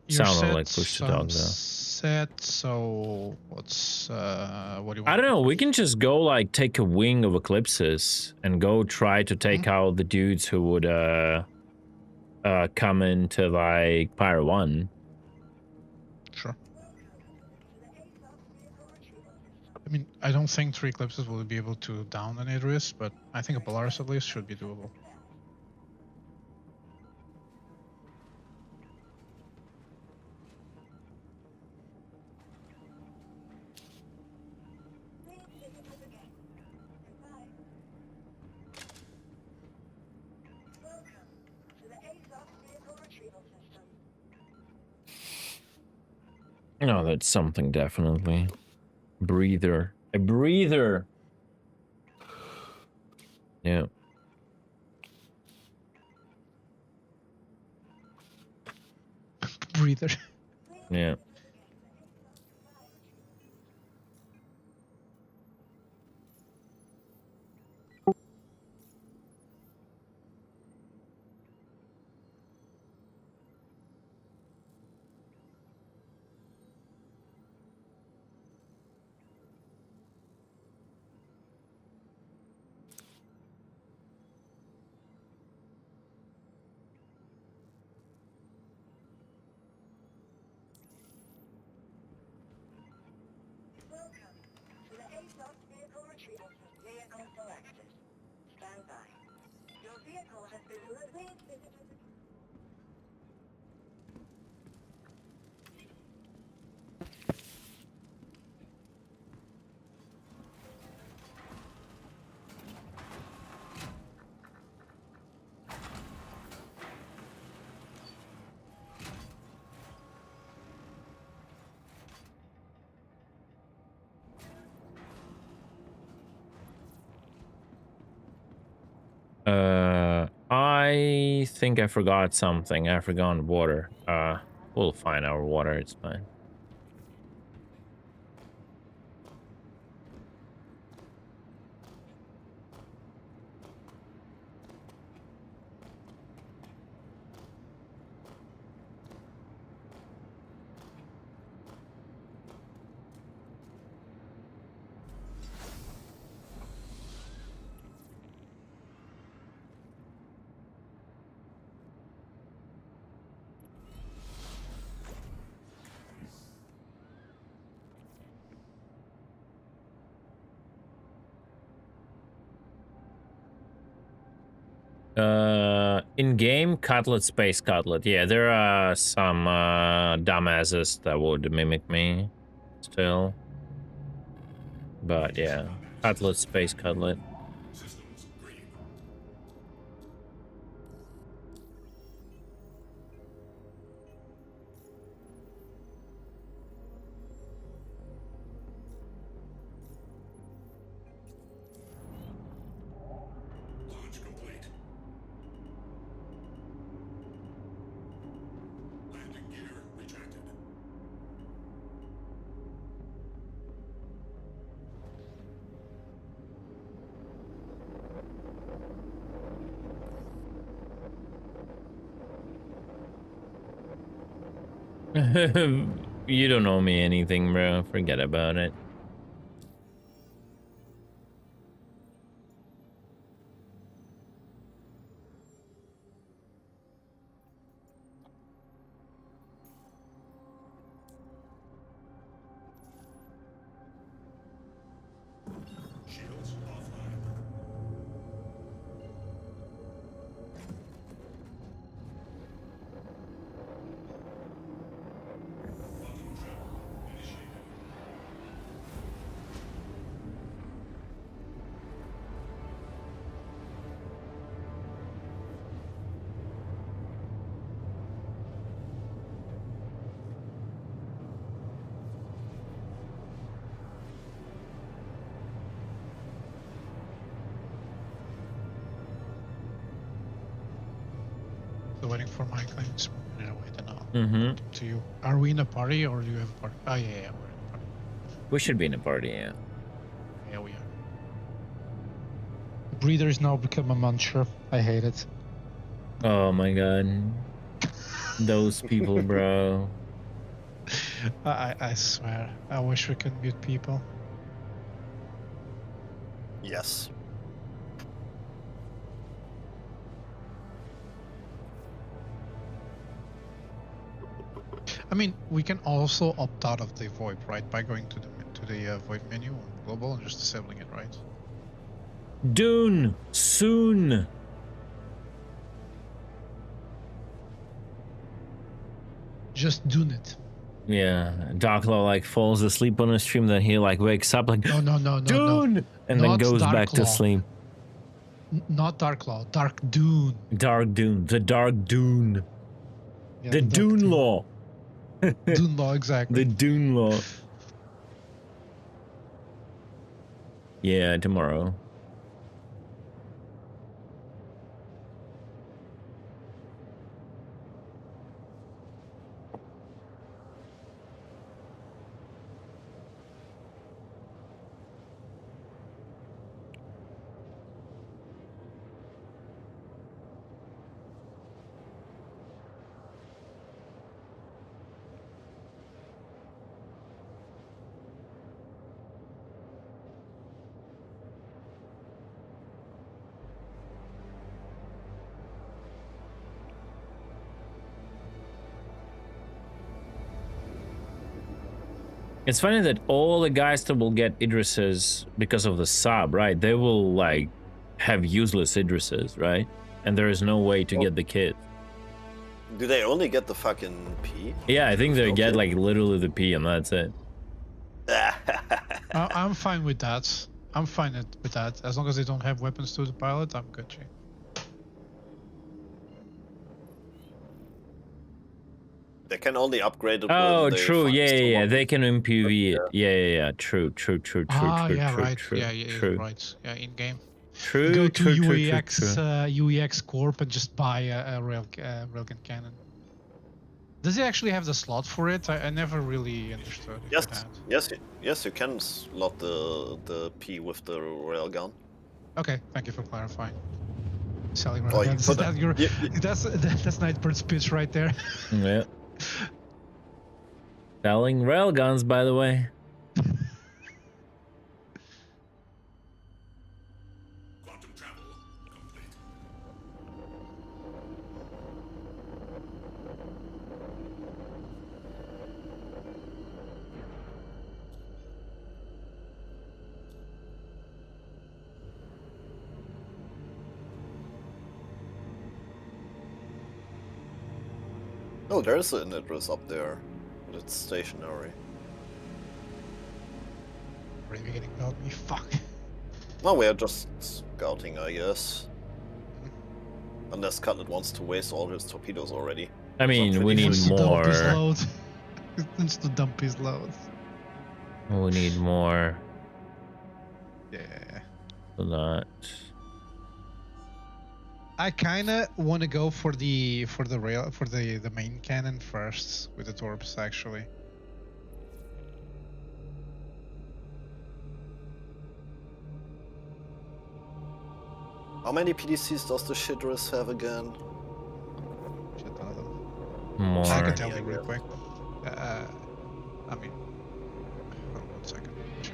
You're Sounded set, like push to talk though. set, so what's what do you want? I don't know, we can just go like take a wing of Eclipses and go try to take out the dudes who would come into like Pyre 1. Sure. I mean, I don't think 3 Eclipses will be able to down an Idris, but I think a Polaris at least should be doable. No, that's something definitely. Breather. A breather! Yeah. Breather. Yeah. I think I forgot something. I forgot water. We'll find our water. It's fine. In-game Cutlet, Space Cutlet. Yeah, there are some dumbasses that would mimic me still. But yeah, Cutlet, Space Cutlet. Launch complete. Landing gear retracted. You don't owe me anything, bro. Forget about it. still waiting for my claims. Anyway, then I'll Mm-hmm. to you. Are we in a party or do you have a party? Oh yeah, yeah, we're in a party. We should be in a party, yeah. Yeah, we are. The breeder is now become a muncher. I hate it. Oh my god. Those people, bro. I swear. I wish we could mute people. Yes. I mean, we can also opt out of the VoIP, right? By going to the VoIP menu on global and just disabling it, right? Dune soon. Just do it. Yeah, Darklaw like falls asleep on a stream, then he like wakes up like No, Dune, and then Not goes back to Darklaw. sleep. Not Darklaw, Dark Dune. Dark Dune, the Dark Dune, Yeah, the Dark Dune Law, Dune Law, exactly. the Dune Law. Yeah, tomorrow. It's funny that all the guys that will get Idrises because of the sub, right? They will like have useless Idrises, right? And there is no way to get the kit. Do they only get the fucking P? Yeah, I think they get Okay. like literally the P and that's it. I'm fine with that. I'm fine with that. As long as they don't have weapons to the pilot, I'm good. G. They can only upgrade it. Oh, when they true. find Yeah, someone. yeah. They can MPV it. Yeah. True. Ah, True. yeah, True. right. True. Yeah, yeah, True. right. Yeah, in game. True. Go to True. UEX, UEX Corp and just buy a railgun cannon. Does it actually have the slot for it? I never really understood. If it had. Yes, you can slot the P with the railgun. Okay, thank you for clarifying. Selling Oh, you railguns. put That it- your, you- that's Nightbird's pitch right there. Yeah. Selling railguns, by the way. Quantum travel complete. Oh, there's an address up there. But it's stationary. Really getting about me. Fuck. Well, we're just scouting, I guess. Unless Cutlet wants to waste all his torpedoes already. I mean, we need Wants to dump his more. load. Wants to dump his load. We need more Yeah. for that. I kind of want to go for the main cannon first with the torps actually. How many PDCs does the Shidris have again? Shit ton of them. More. I can tell Yeah, you real yeah. quick. I mean, hold on 1 second. Check.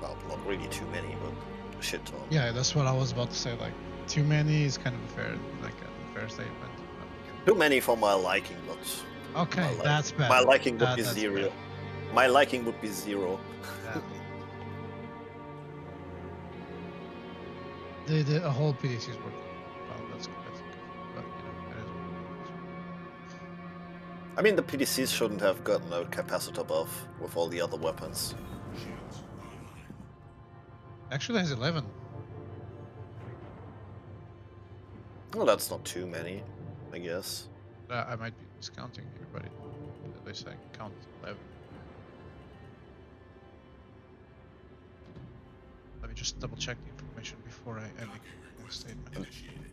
Well, not really too many, but a shit ton. Yeah, that's what I was about to say. Like, too many is kind of a fair statement. Too many for my liking, but Okay, my that's bad. my liking would be That's zero. bad. My liking would be zero. The whole PDC is working. Well, that's good. But you know, that is what it is. I mean, the PDCs shouldn't have gotten a capacitor buff with all the other weapons. Shields online. Actually, it has 11. Well, that's not too many, I guess. I might be discounting here, but at least I count 11. Let me just double check the information before I make statement.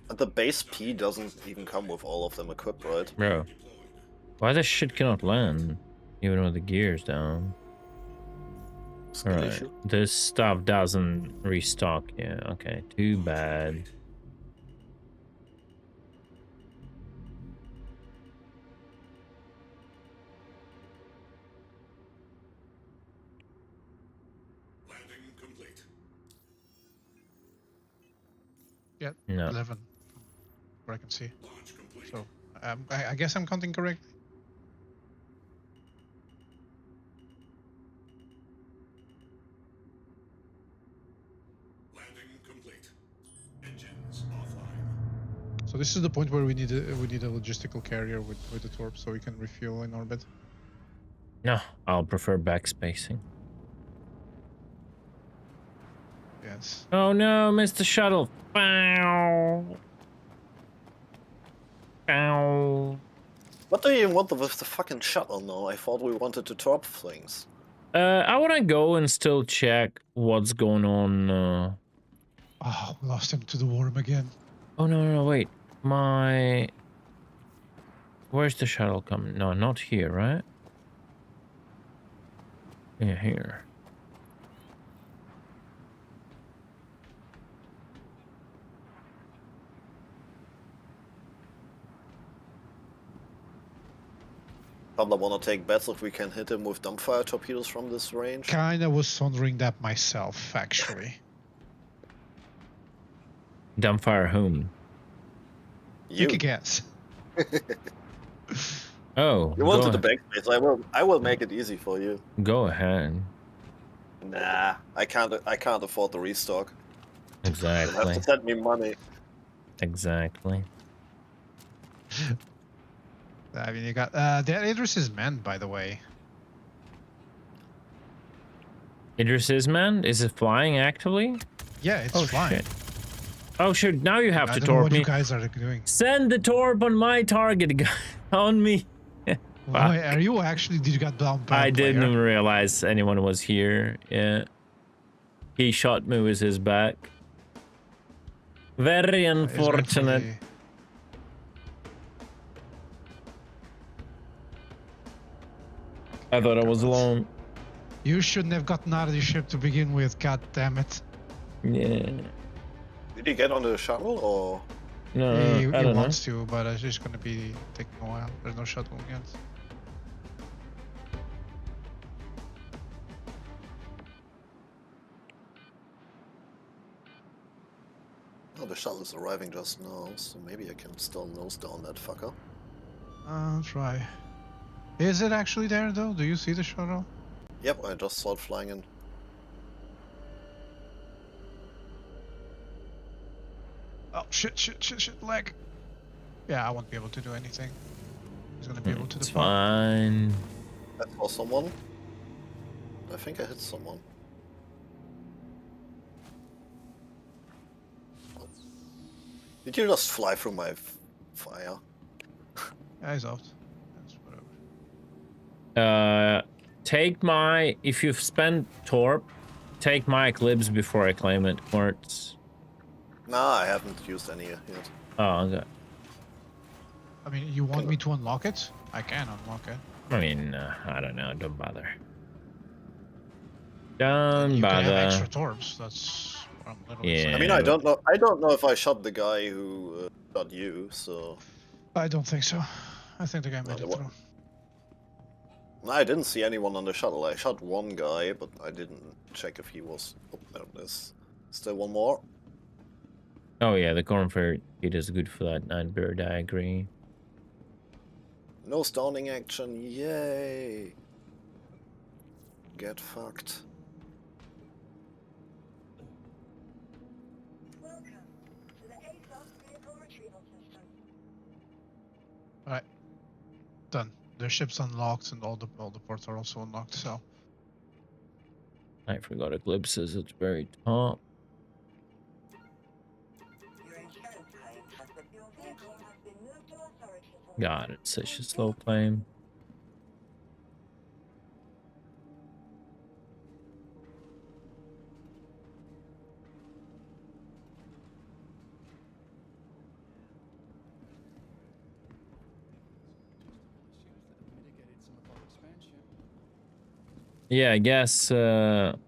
And the base P doesn't even come with all of them equipped, right? Bro, why this shit cannot land, even with the gears down? Skill Alright, issue. this stuff doesn't restock. Yeah, okay, too bad. Landing complete. Yeah, No. 11, from what I can see. Launch complete. So I guess I'm counting correctly. Landing complete. Engines offline. So this is the point where we need a logistical carrier with the Torp, so we can refuel in orbit. No, I'll prefer backspacing. Yes. Oh no, Mr. Shuttle. Bow. Bow. What do you even want with the fucking shuttle now? I thought we wanted to Torp things. I want to go and still check what's going on. Oh, we lost him to the worm again. Oh no, wait. Where's the shuttle coming? No, not here, right? Yeah, here. Probably wanna take bets if we can hit him with dumbfire torpedoes from this range. Kinda was wondering that myself, actually. Dumbfire whom? Take a guess. Oh, You wanted the backspace. I will make it easy for you. Go ahead. Nah, I can't afford the restock. You have Exactly. to send me money. Exactly. I mean, you got that Idris is manned, by the way. Idris is manned? Is it flying actively? Yeah, it's Oh flying. shit. Oh shit, now you have I to don't know torp what me. you guys are doing. Send the torp on my target, on me. Wait, are you actually? Did you get blown by I a player? didn't even realize anyone was here. Yeah. He shot me with his back. Very He's going for unfortunate. the- I thought I was alone. You shouldn't have gotten out of the ship to begin with. God damn it! Yeah. Did he get on the shuttle or? No, He I don't know. wants to, but it's just gonna be taking a while. There's no shuttle yet. Oh, the shuttle is arriving just now, so maybe I can still nose down that fucker. I'll try. Is it actually there though? Do you see the shuttle? Yep, I just saw it flying in. Oh shit, lag. Yeah, I won't be able to do anything. He's gonna be able to It's deploy. fine. I saw someone. I think I hit someone. Did you just fly through my fire? Yeah, he's out. That's whatever. Take my... If you've spent Torp, take my Eclipse before I claim it, Quartz. Nah, I haven't used any yet. Oh, okay. I mean, you want me to unlock it? I can unlock it. I mean, I don't know. Don't bother. Don't You can have bother. extra torps. That's what I'm literally saying. Yeah. I mean, I don't know. I don't know if I shot the guy who shot you. So I don't think so. I think the guy made it what- through. I didn't see anyone on the shuttle. I shot one guy, but I didn't check if he was. Oh, there it is. Still one more. Oh yeah, the cornfire it is good for that Nightbird, I agree. No stoning action. Yay! Get fucked. Alright. Done. The ship's unlocked and all the ports are also unlocked, so I forgot Eclipses at the very top. God, it's such a slow claim. Yeah, I guess the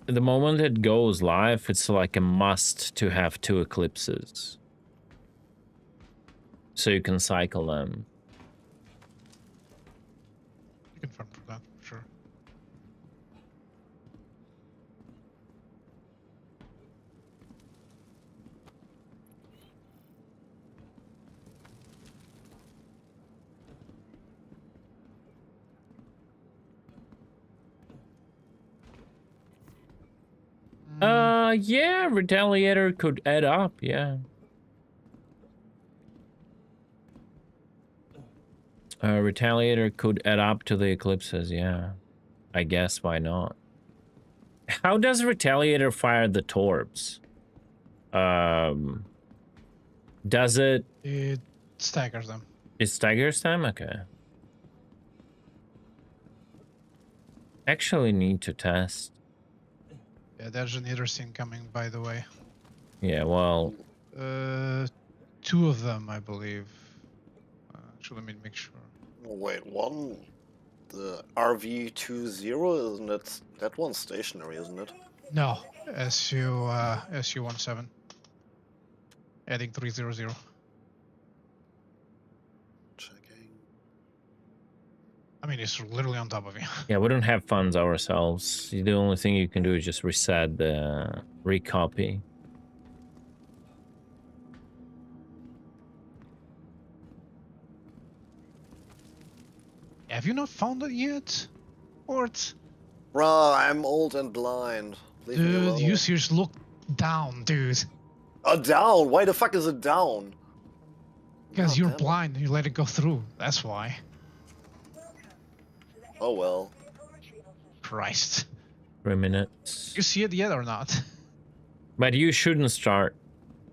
moment it goes live, it's like a must to have 2 eclipses. So you can cycle them. You can farm for that, for sure. Yeah, Retaliator could add up, yeah. Retaliator could add up to the eclipses, yeah. I guess, why not? How does Retaliator fire the Torps? Does it... It staggers them. It staggers them? Okay. Actually need to test. Yeah, there's an scene coming, by the way. Yeah, well... 2 of them, I believe. Actually, let me make sure. Wait, one? The RV20, isn't it? That one's stationary, isn't it? No, SU-17. Adding 300. Checking. I mean, it's literally on top of you. Yeah, we don't have funds ourselves. The only thing you can do is just reset the recopy. Have you not found it yet? Ort? Bruh, I'm old and blind. Leave me Dude, alone. you just look down, dude. Down? Why the fuck is it down? Because God you're damn it. blind and you let it go through. That's why. Oh well. Christ. 3 minutes. You see it yet or not? But you shouldn't start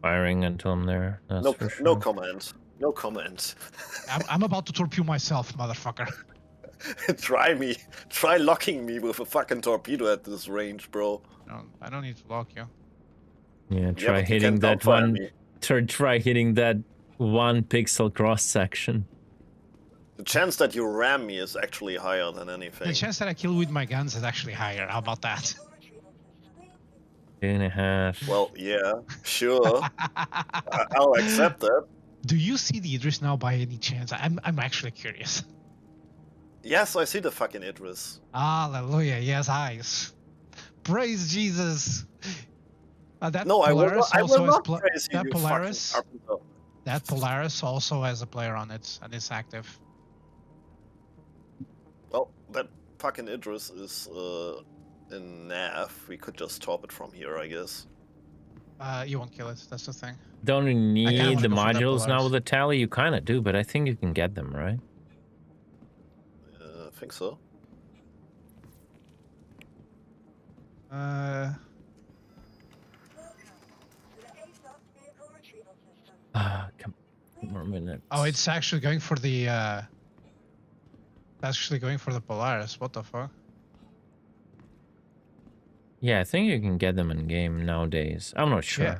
firing until I'm there. That's No, for sure. no comment. No comment. I'm about to torpedo myself, motherfucker. Try me. Try locking me with a fucking torpedo at this range, bro. No, I don't need to lock you. Yeah, Yeah, try but you hitting can't that downfire one. me. Try hitting that 1 pixel cross section. The chance that you ram me is actually higher than anything. The chance that I kill with my guns is actually higher. How about that? 2.5. Well, yeah, sure. I'll accept that. Do you see the Idris now by any chance? I'm actually curious. Yes, I see the fucking Idris. Hallelujah, yes, eyes. Praise Jesus. That No, Polaris I will also not has praise you, that you Polaris. fucking carpenter. That Polaris also has a player on it, and it's active. Well, that fucking Idris is in nav. We could just top it from here, I guess. You won't kill it. That's the thing. Don't you need the go for that modules now Polaris. with the tally? You kind of do, but I think you can get them, right? I think so. Come more minutes. Oh, it's actually going for the. Actually going for the Polaris. What the fuck? Yeah, I think you can get them in game nowadays. I'm not sure. Yeah.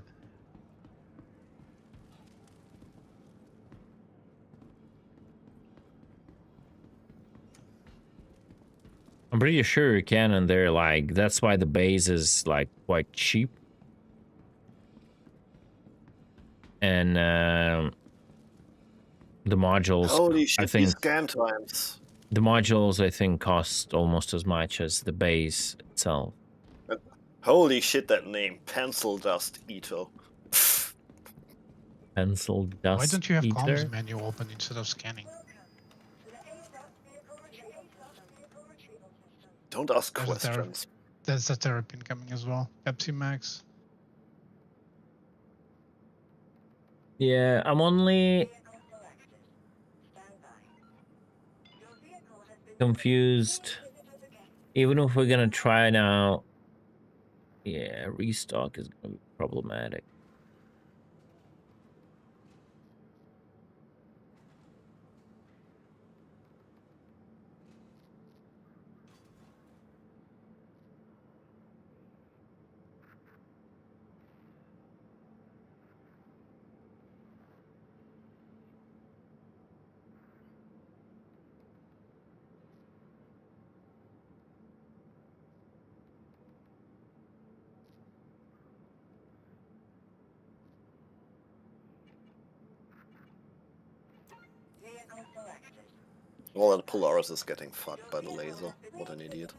I'm pretty sure you can, and they're like, that's why the base is like quite cheap. And the modules, Holy shit, I think these scan times. the modules I think cost almost as much as the base itself. Holy shit, that name, Pencil Dust Eater. Pencil dust. Why don't you have eater? comms menu open instead of scanning? Don't ask There's a questions. There's a Terrapin coming as well. Pepsi Max. Yeah, I'm only confused. Even if we're gonna try now, yeah, restock is gonna be problematic. Well, that Polaris is getting fucked by the laser. What an idiot.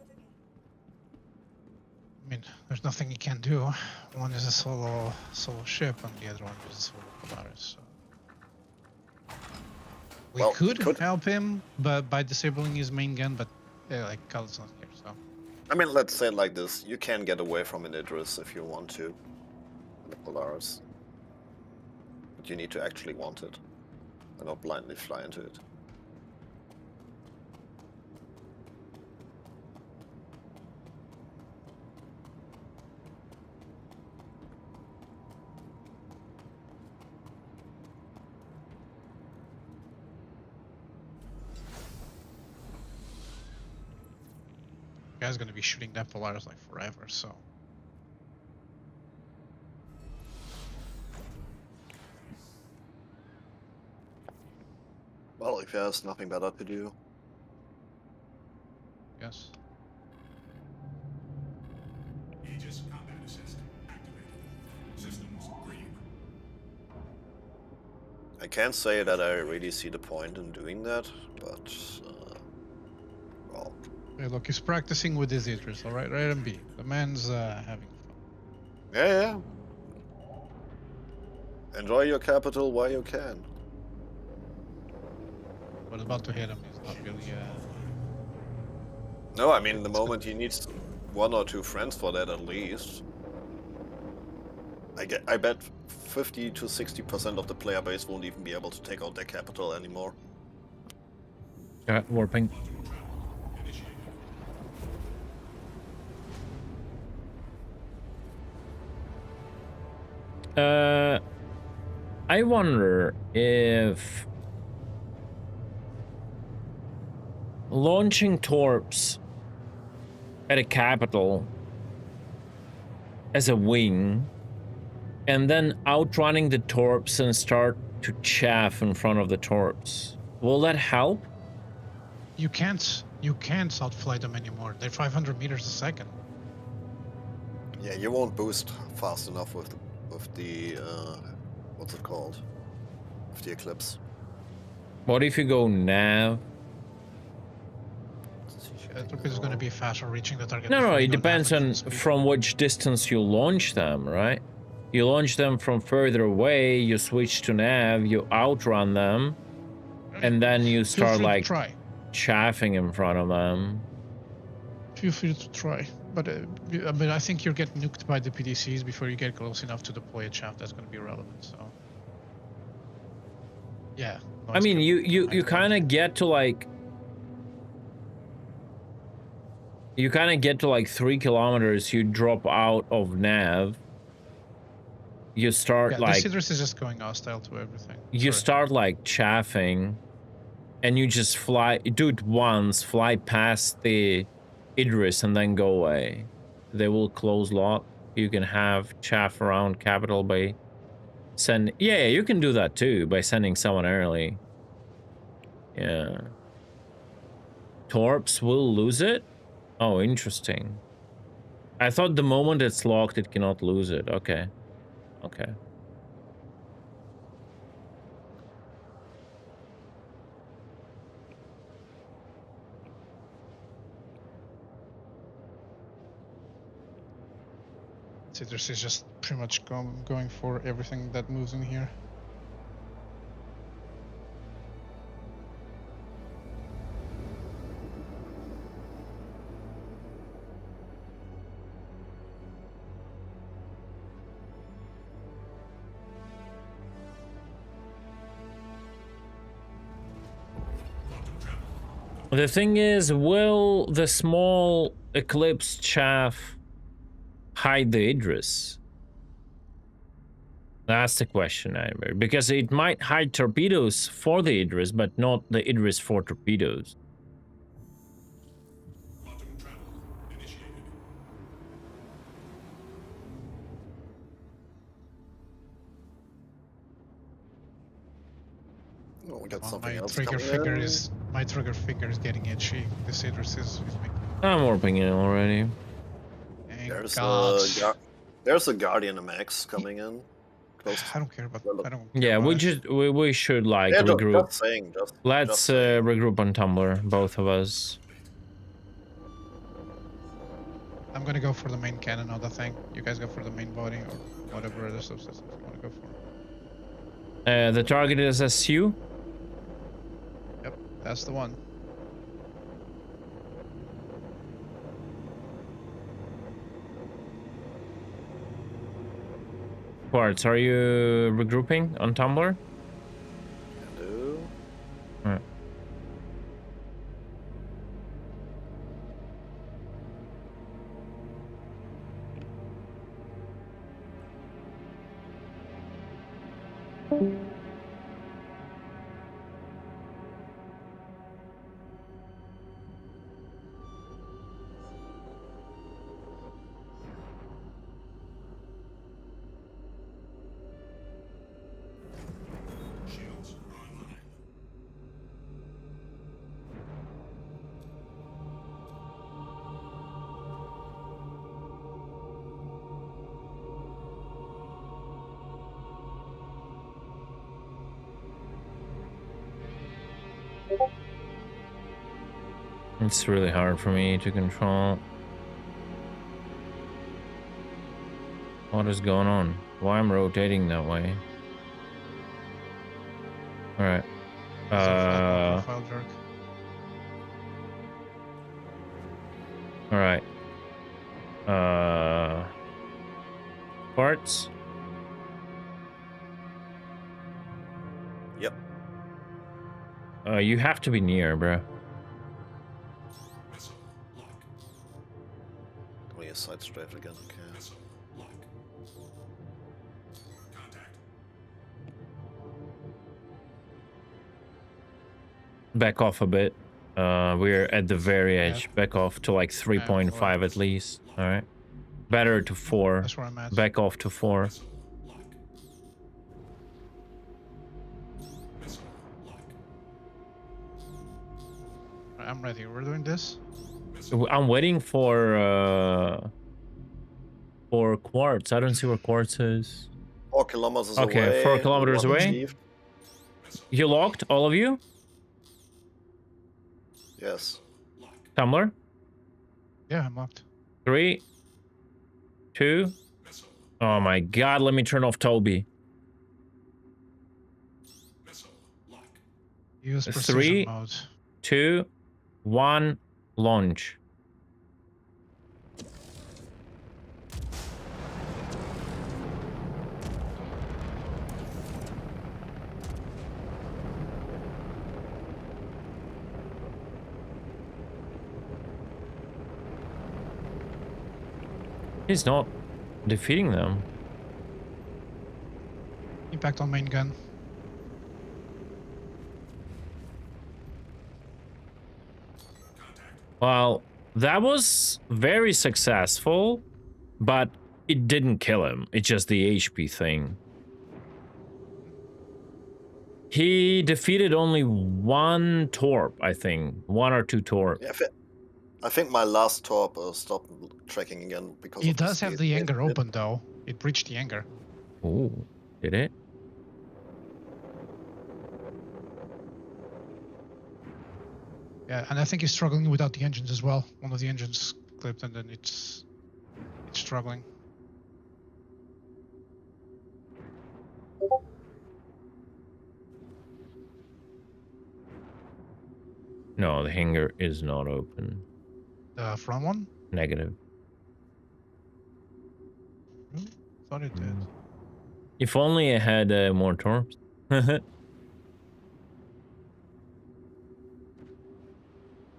I mean, there's nothing you can do. One is a solo ship, and the other one is a solo Polaris. So. We Well, could could- help him, but by disabling his main gun, but like Khalid's not here, so. I mean, let's say it like this. You can get away from an Idris if you want to. The Polaris. But you need to actually want it. And not blindly fly into it. Guy's gonna be shooting that Polaris like forever, so. Well, if he has nothing better to do. Yes. Aegis combat assist activated. Systems green. I can't say that I really see the point in doing that, but well, Hey, look, he's practicing with his Idris, alright? Right and B. The man's having fun. yeah. Enjoy your capital while you can. But about to hit him is not really. No, I mean the moment he needs 1 or 2 friends for that at least. I bet 50 to 60% of the player base won't even be able to take out their capital anymore. Warping. I wonder if launching Torps at a capital as a wing and then outrunning the Torps and start to chaff in front of the Torps, will that help? You can't outfly them anymore. They're 500 meters a second. Yeah, you won't boost fast enough with the what's it called? With the Eclipse. What if you go nav? Torp is going to be faster reaching the target. No, before it you go depends down on with speed. from which distance you launch them, right? You launch them from further away, you switch to nav, you outrun them, and then you Feel start free to like try. chaffing in front of them. Feel free to try. But I think you'll get nuked by the PDCs before you get close enough to deploy a chaff that's going to be relevant. So, yeah. I mean, you kind of get to like. You kind of get to like 3 kilometers, you drop out of nav. You start like. This Idris is just going hostile to everything. You start like chaffing, and you just fly. Do it once, fly past the Idris, and then go away. They will close lock. You can have chaff around capital by send. Yeah, you can do that too by sending someone early. Yeah. Torps will lose it. Oh, interesting. I thought the moment it's locked, it cannot lose it. Okay. Okay. Idris is just pretty much going for everything that moves in here. The thing is, will the small Eclipse chaff hide the Idris? That's the question, Iver. Because it might hide torpedoes for the Idris, but not the Idris for torpedoes. Quantum travel initiated. Oh, we got Well, something my else trigger coming finger in. is getting itchy. This Idris is making. I'm warping in already. Thank There's God. there's a Guardian MX coming in. Post. I don't care about. I don't. Care Yeah, about we it. just we should like Yeah, regroup. just saying. Let's saying. regroup on Tumblr, both of us. I'm gonna go for the main cannon or the thing. You guys go for the main body or whatever other subsystems you want to go for. The target is SU. Yep, that's the one. Quartz, are you regrouping on Tumblr? Hello. Alright. Shields online. It's really hard for me to control. What is going on? Why I'm rotating that way? All right. Profile jerk. All right. Parts. Yep. You have to be near, bro. Missile lock. Oh yeah, side strafe again. Okay. Missile lock. Contact. Back off a bit. We're at the very edge. Back off to like 3.5 at least. All right. Better to 4. That's where I'm at. Back off to 4. Missile lock. Missile lock. I'm ready. We're doing this. I'm waiting for Quartz. I don't see where Quartz is. 4 kilometers Okay, away. 4 kilometers one away. achieved. You locked, all of you? Yes. Tumblr? Yeah, I'm locked. 3, 2. Missile. Oh my god, let me turn off Toby. Missile lock. Use 3, precision mode. 2, 1, launch. He's not defeating them. Impact on main gun. Well, that was very successful, but it didn't kill him. It's just the HP thing. He defeated only 1 Torp, I think. 1 or 2 Torp. Yeah, I think my last Torp stopped tracking again because It of does have the speed. anger open though. It breached the anger. Ooh, did it? Yeah, and I think he's struggling without the engines as well. One of the engines clipped and then it's struggling. No, the hangar is not open. The front one? Negative. Really? Thought it did. If only I had more Torps.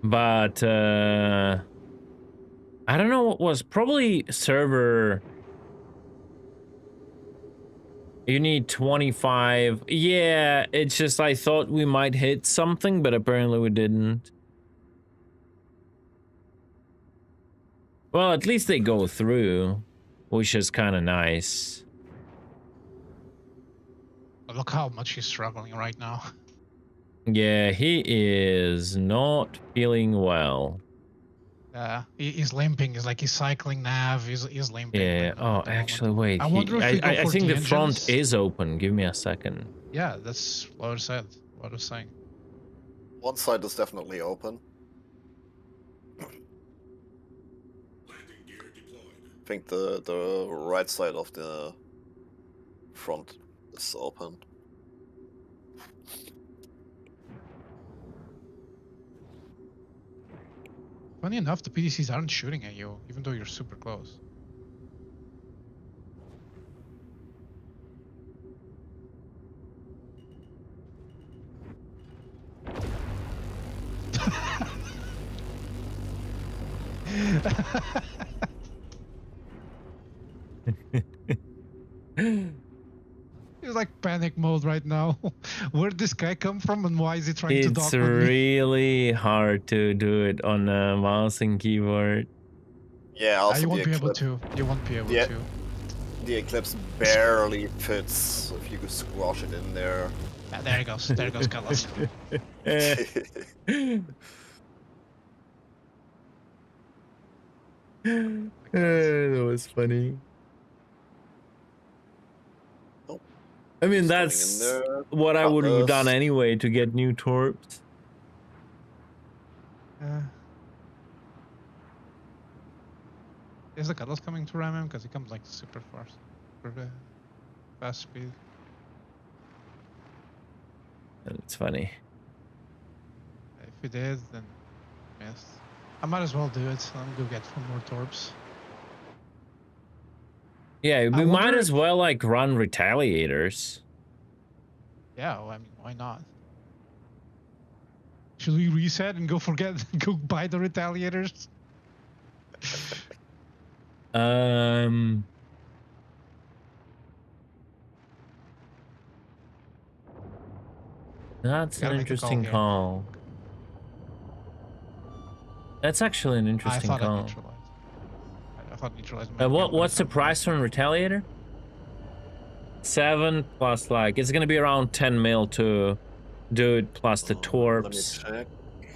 But I don't know what was. Probably server. You need 25. Yeah, it's just I thought we might hit something, but apparently we didn't. Well, at least they go through, which is kind of nice. But look how much he's struggling right now. Yeah, he is not feeling well. He's limping. He's like he's cycling nav. He's limping. Yeah. but no, Oh, at the moment. actually, wait. I wonder if we go I for think the front engines. is open. Give me a second. Yeah, that's what I said. What I was saying. One side is definitely open. I think the right side of the front is open. Funny enough, the PDCs aren't shooting at you, even though you're super close. He's like panic mode right now. Where'd this guy come from and why is he trying to dock It's with me? really hard to do it on a mouse and keyboard. Yeah, also You won't the be able Eclipse. to. You won't be able Yeah. to. The Eclipse barely fits if you could squash it in there. Ah, there he goes. There goes Carlos. That was funny. Oh, I mean, he's going in that's there. what I would have done Cutlass. anyway to get new Torps. Is the Carlos coming to ram him? Because he comes like super fast. Super fast speed. It's funny. If he did, then missed. I might as well do it. Let me go get some more Torps. Yeah, we I might wonder as well like run retaliators. Yeah, well, I mean, why not? Should we reset and go go buy the retaliators? That's Gotta an make a call interesting here. call. That's actually an I interesting thought I call. neutralized. I thought neutralized. What's the price on retaliator? 7 plus like it's gonna be around 10 mil to do it plus the Let me torps. check.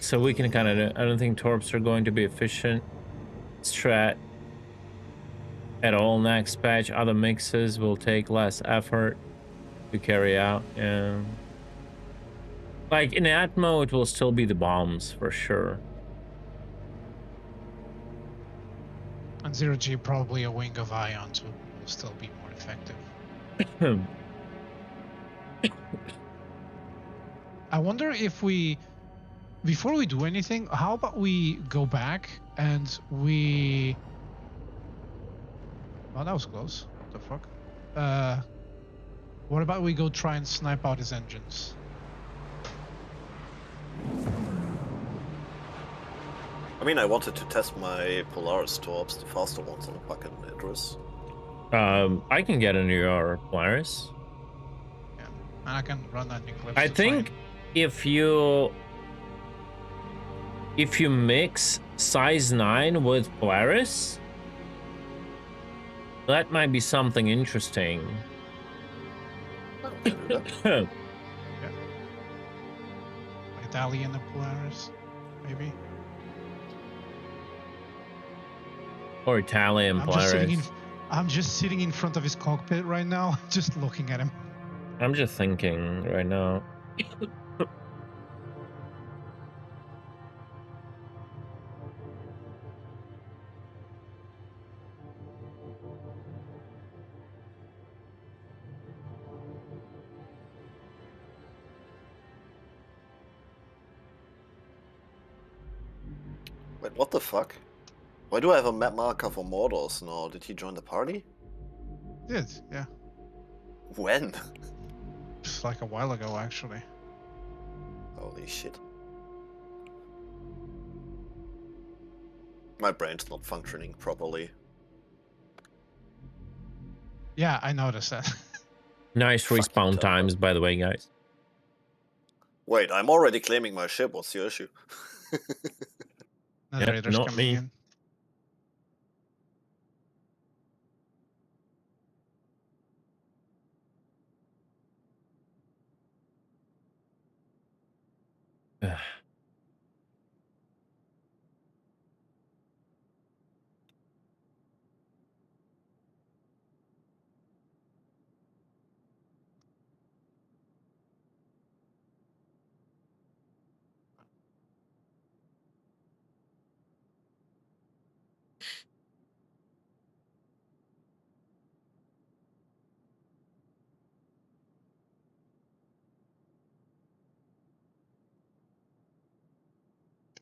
So we can kind of. I don't think torps are going to be efficient strat at all next patch. Other mixes will take less effort to carry out. Like in Atmo, it will still be the bombs for sure. And 0G probably a wing of ions will still be more effective. I wonder if we, before we do anything, how about we go back and we... Oh, that was close. What the fuck? What about we go try and snipe out his engines? I mean, I wanted to test my Polaris Torps, the faster ones on the fucking Idris. I can get a new Polaris. Yeah, and I can run that Eclipse. I think if you mix size 9 with Polaris, that might be something interesting. Yeah. Italian Polaris, maybe. Or Italian Polaris. I'm just sitting in front of his cockpit right now, just looking at him. I'm just thinking right now. Wait, what the fuck? Why do I have a map marker for Mordors now? Did he join the party? Did, yeah. When? Just like a while ago, actually. Holy shit. My brain's not functioning properly. Yeah, I noticed that. Nice Fucking respawn Torp. times, by the way, guys. Wait, I'm already claiming my ship. What's your issue? Another raiders not coming me. in.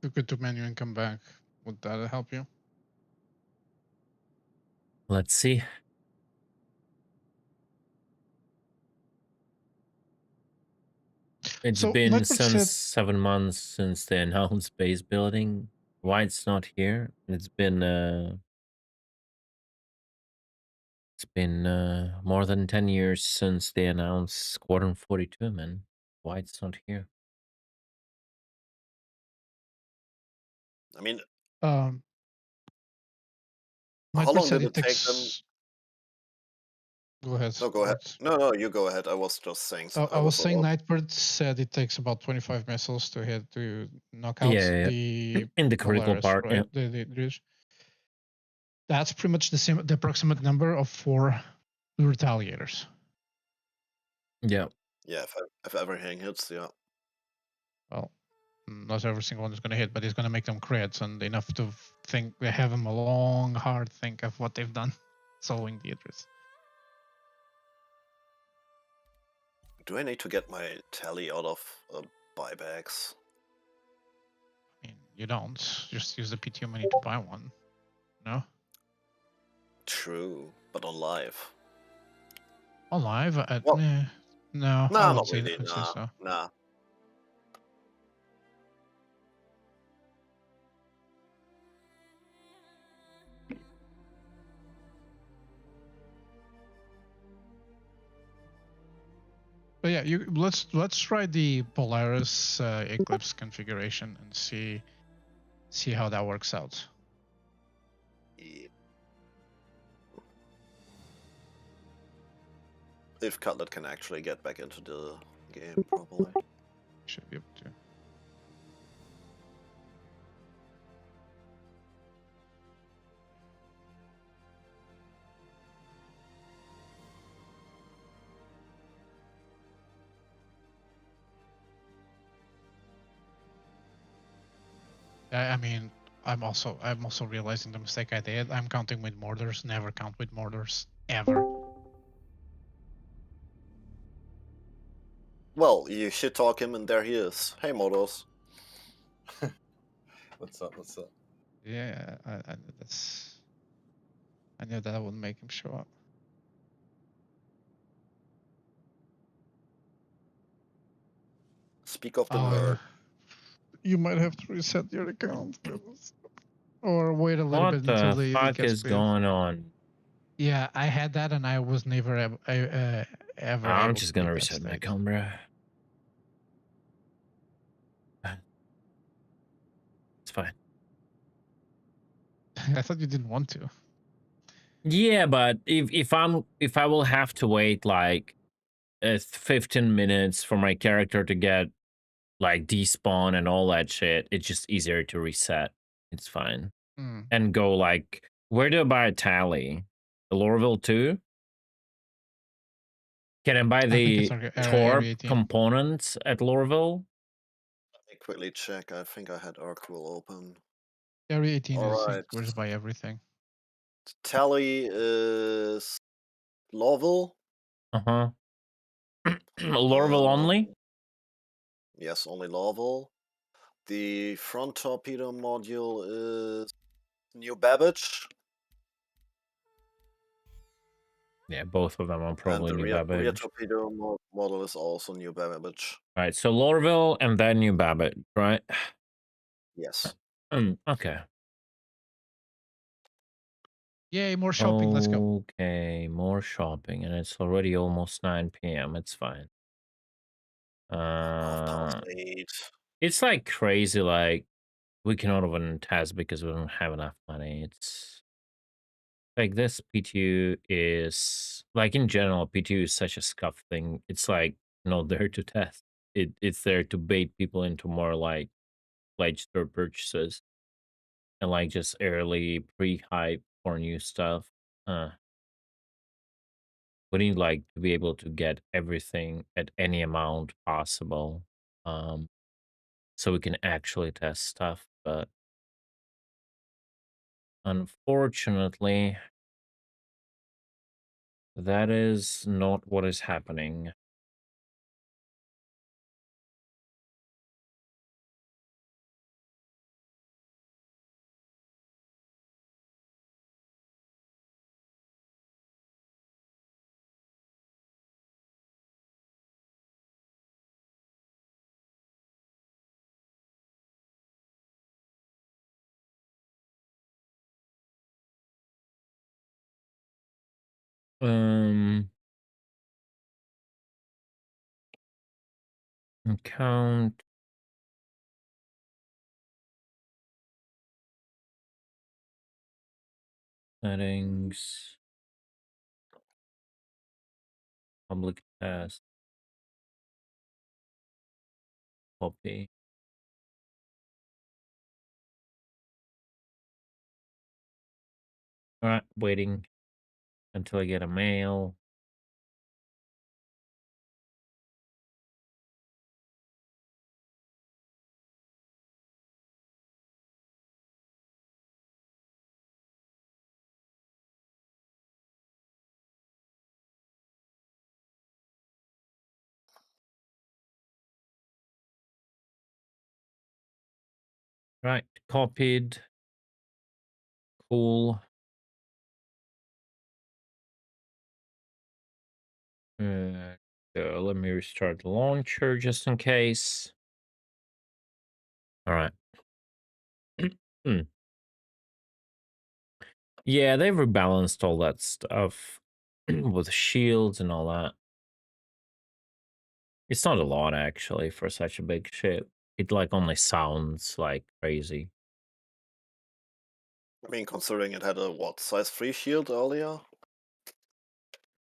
You go to menu and come back. Would that help you? Let's see. It's So been Nightbird since said 7 months since they announced base building. Why it's not here? It's been more than 10 years since they announced Squadron 42, man. Why it's not here? I mean, um how Nightbird long said did it it take them? takes. Go ahead. No, go ahead. What? No, you go ahead. I was just saying. So I I was was saying about. Nightbird said it takes about 25 missiles to knock out Yeah, the in the critical Polaris, part, yeah. right? That's pretty much the approximate number of 4 retaliators. Yeah. Yeah, if everything hits, yeah. Well, not every single one is going to hit, but it's going to make them crits and enough to think they have them a long, hard think of what they've done, solving the address. Do I need to get my tally out of buybacks? I mean, you don't just use the PTO money to buy one. No. True, but on live. On live? Well, no, I nah, would not say really. I'd say Nah, so. nah. But yeah, let's try the Polaris Eclipse configuration and see how that works out. Yeah. If Cutlet can actually get back into the game properly. Should be able to. I mean, I'm also realizing the mistake I did. I'm counting with mortars. Never count with mortars ever. Well, you shit talk him, and there he is. Hey, Modos. What's up? What's up? Yeah, I knew that wouldn't make him show up. Speak of the nerd. You might have to reset your account, or wait a little What bit until the it fuck gets is paid. going on? Yeah, I had that, and I was never ever I'm able just to gonna make reset that my stage. account, bro. It's fine. I thought you didn't want to. Yeah, but if I will have to wait like 15 minutes for my character to get like despawn and all that shit, it's just easier to reset. It's fine. And go like, where do I buy a tally? The Lorville 2? Can I buy the Torp components at Lorville? Let me quickly check. I think I had Arcul open. Area 18 All is right. where to buy everything. Tally is Lorville. Uh-huh. Lorville only? Yes, only Lorville. The front torpedo module is New Babbage. Yeah, both of them are probably and the New rear Babbage. torpedo model is also New Babbage. Right, so Lorville and then New Babbage, right? Yes. Okay. Yay, more shopping. Let's go. Okay, more shopping, and it's already almost 9 p.m. It's fine. 8. It's like crazy. Like we cannot even test because we don't have enough money. It's like this PTU is like in general, PTU is such a scuff thing. It's like not there to test. It's there to bait people into more like pledged store purchases and like just early pre-hype for new stuff. We need like to be able to get everything at any amount possible, so we can actually test stuff. But unfortunately, that is not what is happening. Account settings, public test, copy. All right, waiting until I get a mail. Right, copied. Cool. So let me restart the launcher just in case. All right. Yeah, they've rebalanced all that stuff with shields and all that. It's not a lot actually for such a big ship. It like only sounds like crazy. I mean, considering it had a what size 3 shield earlier.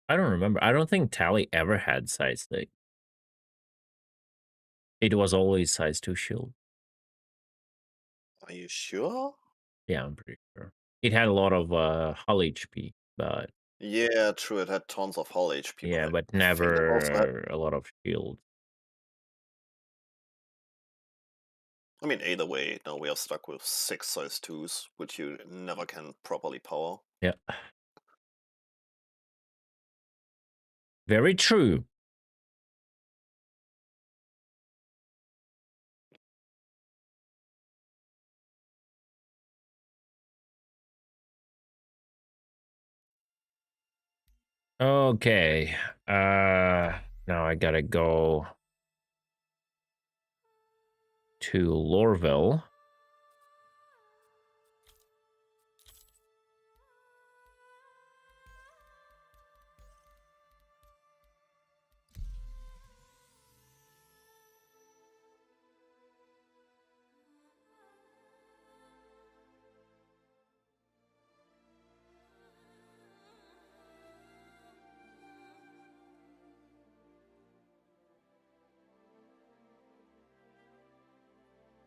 I don't remember. I don't think Tally ever had size 3. It was always size 2 shield. Are you sure? Yeah, I'm pretty sure. It had a lot of hull HP, but Yeah, true. It had tons of hull HP. yeah, but I think it also had. never a lot of shield. I mean, either way, now we are stuck with 6 size 2s, which you never can properly power. Yeah. Very true. Okay. Now I gotta go to Lorville.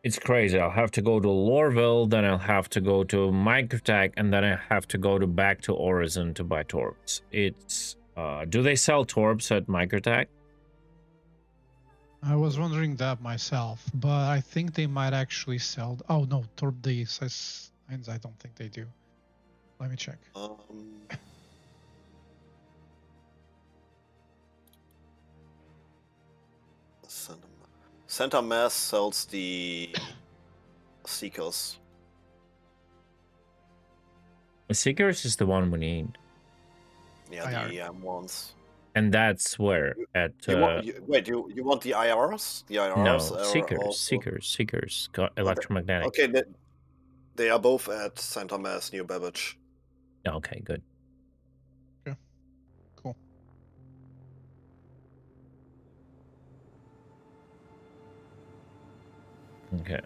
It's crazy. I'll have to go to Lorville, then I'll have to go to Microtech, and then I have to go back to Horizon to buy Torps. It's do they sell Torps at Microtech? I was wondering that myself, but I think they might actually sell. Oh no, Torp the size 9s. I don't think they do. Let me check. Santa Mass sells the Seekers. The Seekers is the one we need. Yeah, the ones. And that's where at. Wait, you want the IRs? The IRs? No, Seekers. Electromagnetic. Okay, they are both at Santa Mass, New Babbage. Okay, good. Okay, cool. Okay.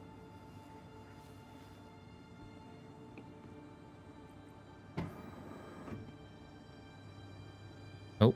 Oh.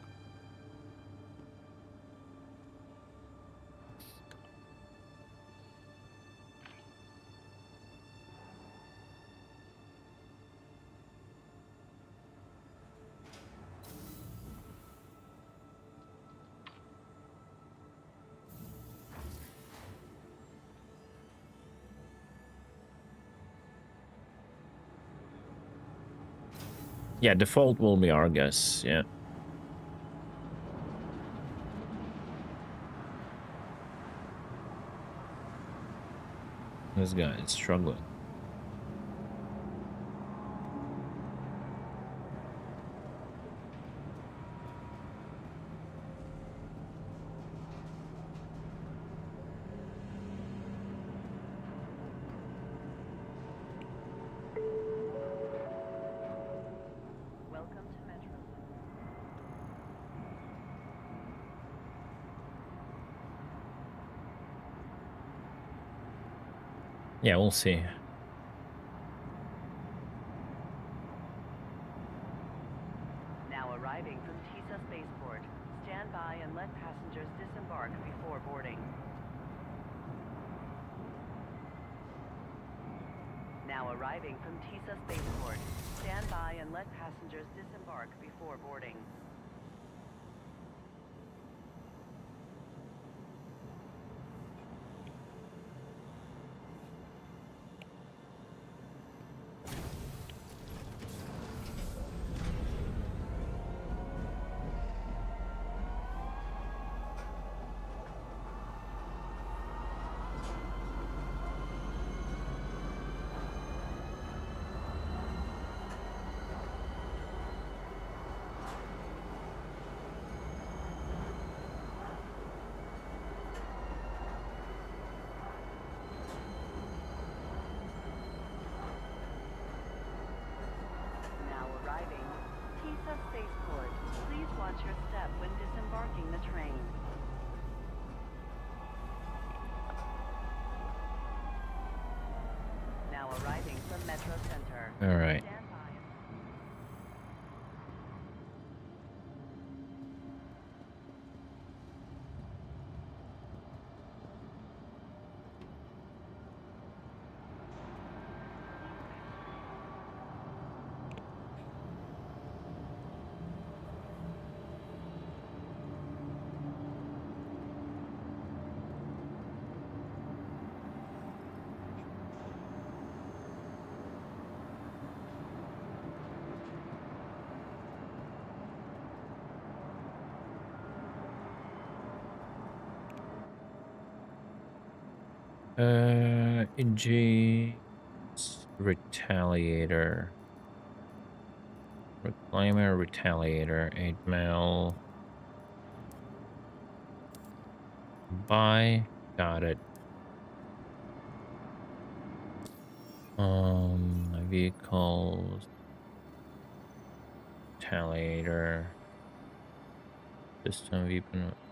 Yeah, default will be Argus, yeah. This guy is struggling. Yeah, we'll see. Now arriving from Tisa Spaceport. Stand by and let passengers disembark before boarding. Now arriving from Tisa Spaceport. Stand by and let passengers disembark before boarding. Spaceport. Please watch your step when disembarking the train. Now arriving from Metro Center. All right. Stand by. EG Retaliator. Reclaimer Retaliator. 8 mil. Buy. Got it. Vehicles. Retaliator. System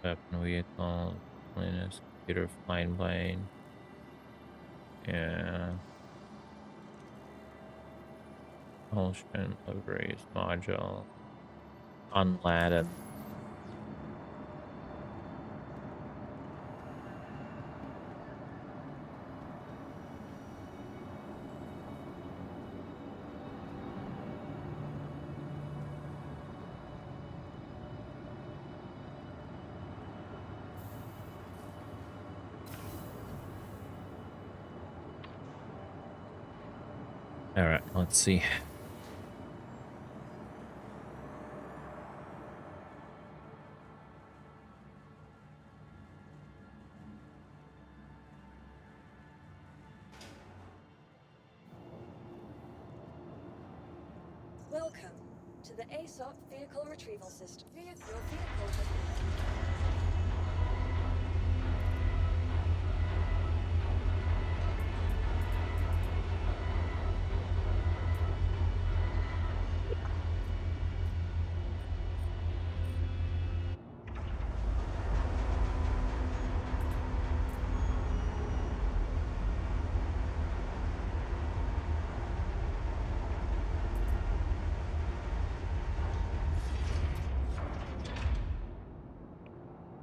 weapon vehicle. Cleanest computer flying plane. Yeah. Propulsion, upgrades, module. Unladen. All right, let's see. Welcome to the ASOP Vehicle Retrieval System. Your vehicle has been...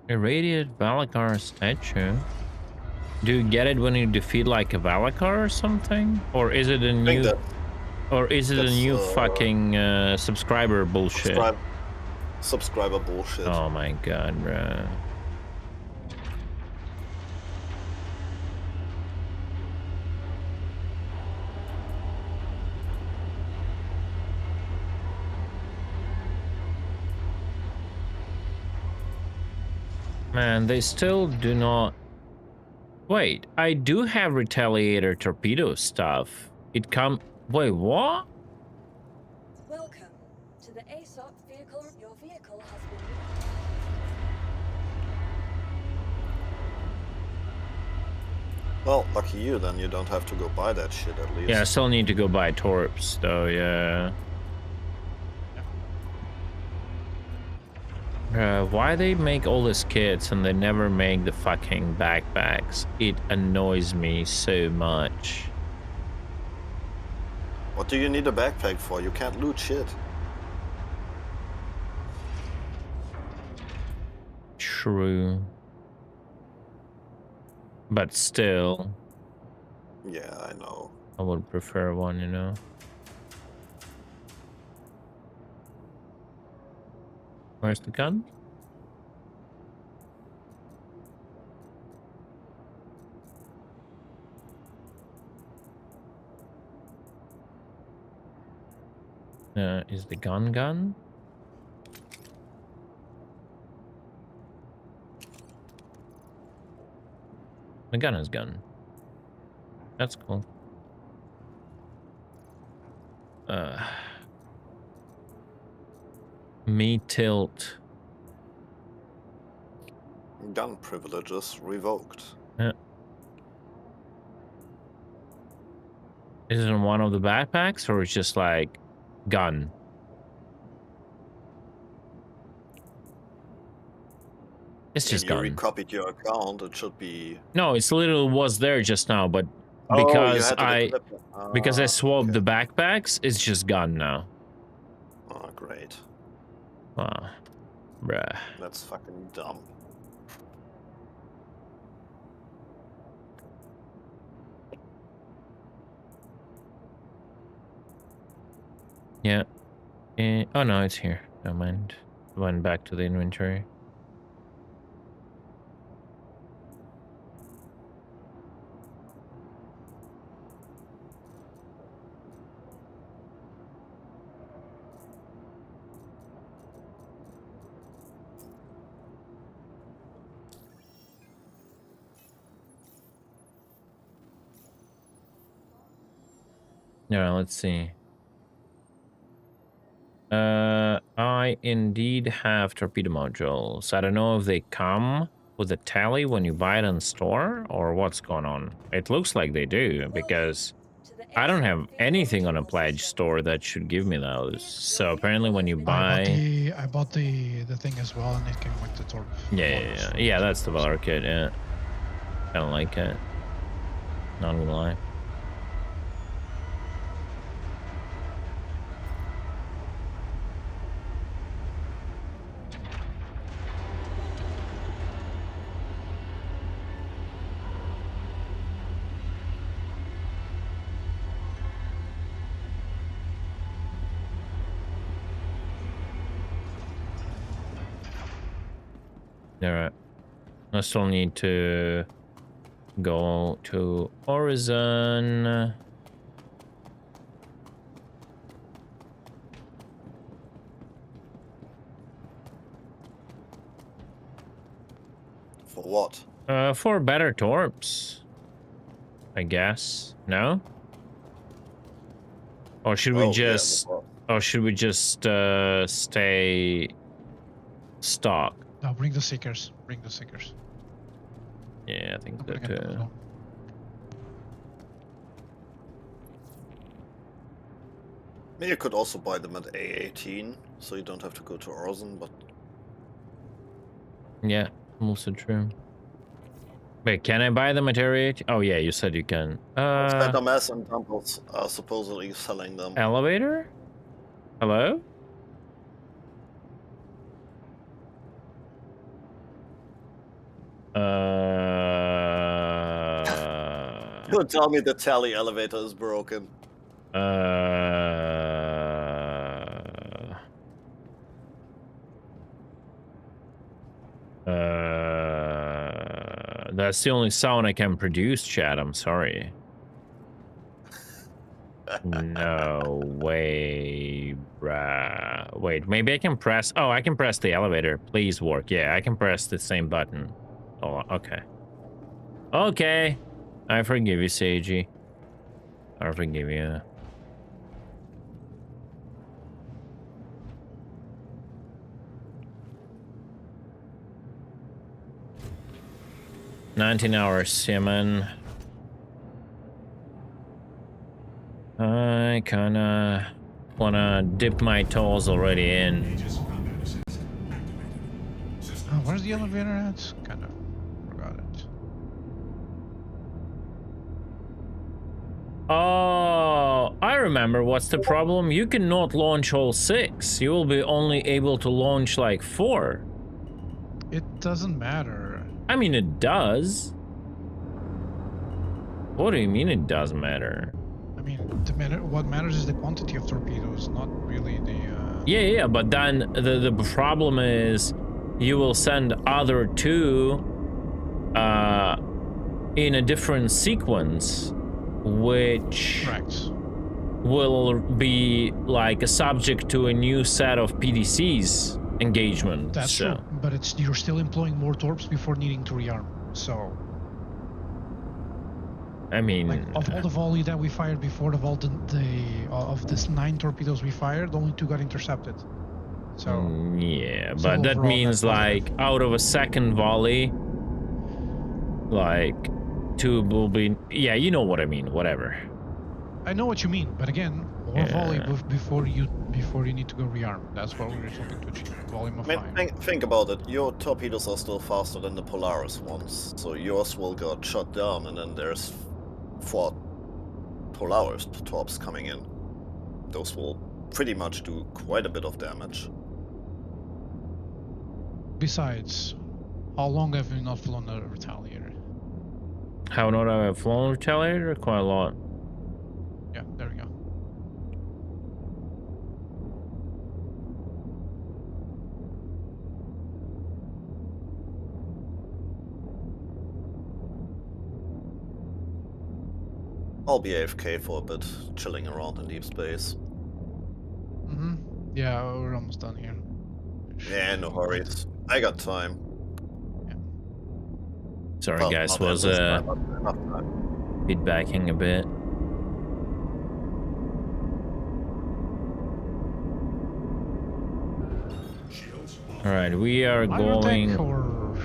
Irradiated Valakar statue. Do you get it when you defeat like a Valakar or something? Or is it a new... Or is it a new fucking subscriber bullshit? Subscriber bullshit. Oh my god, bro. Man, they still do not... Wait, I do have Retaliator torpedo stuff. It come... Wait, what? Welcome to the ASOP Vehicle... Your vehicle has been... Well, lucky you, then you don't have to go buy that shit at least. Yeah, I still need to go buy Torps, though, yeah. Why they make all these kits and they never make the fucking backpacks? It annoys me so much. What do you need a backpack for? You can't loot shit. True. But still. Yeah, I know. I would prefer one, you know. Where's the gun? Is the gun? The gun is gun. That's cool. Me tilt. Gun privileges revoked. Yeah. Is it in one of the backpacks or it's just like gun? It's just gun. You recopied your account, it should be... No, it's literally was there just now, but because because I swapped the backpacks, it's just gun now. Oh, great. Wow. Bruh. That's fucking dumb. Yeah. Oh no, it's here. Never mind. Went back to the inventory. Yeah, let's see. I indeed have torpedo modules. I don't know if they come with a tally when you buy it in store or what's going on. It looks like they do because I don't have anything on a pledge store that should give me those. So apparently when you buy... I bought the thing as well and it came with the Torp. Yeah, that's the Valor kit, yeah. Kinda like it. Not gonna lie. Alright. I still need to go to Horizon. For what? For better torps. I guess. No? Or should we just... Yeah, or should we just stay stock? No, bring the Seekers. Bring the Seekers. Yeah, I think so Bring it too. as well. Maybe you could also buy them at A18, so you don't have to go to Horizon, but... Yeah, also true. Wait, can I buy them at Area 8? Oh yeah, you said you can. Phantom S and Temples are supposedly selling them. Elevator? Hello? Don't tell me the tally elevator is broken. That's the only sound I can produce, Chad. I'm sorry. No way, bruh. Wait, maybe I can press... Oh, I can press the elevator. Please work. Yeah, I can press the same button. Oh, okay. Okay. I forgive you, Seiji. I forgive you. $19 hours, yeah, man. I kinda wanna dip my toes already in. Where's the elevator at? Kind of forgot it. Oh, I remember what's the problem. You cannot launch all 6. You will be only able to launch like 4. It doesn't matter. I mean, it does. What do you mean it doesn't matter? I mean, what matters is the quantity of torpedoes, not really the... Yeah, but then the problem is you will send other 2 in a different sequence, which Correct. will be like a subject to a new set of PDCs engagement. That's true, but you're still employing more torps before needing to rearm. So, I mean, like of all the volley that we fired before, of this 9 torpedoes we fired, only 2 got intercepted. So yeah, but that means like out of a second volley, like 2 will be. Yeah, you know what I mean. Whatever. I know what you mean, but again, more volley before you need to go rearm. That's what we were hoping to achieve. Volume of fire. Think about it. Your torpedoes are still faster than the Polaris ones, so yours will get shot down, and then there's 4 Polaris torps coming in. Those will pretty much do quite a bit of damage. Besides, how long have you not flown a Retaliator? How not have I flown Retaliator? Quite a lot. Yeah, there we go. I'll be AFK for a bit, chilling around in deep space. Yeah, we're almost done here. Yeah, no hurries. I got time. Yeah. Sorry, guys, was feedbacking a bit. All right, we are going. Or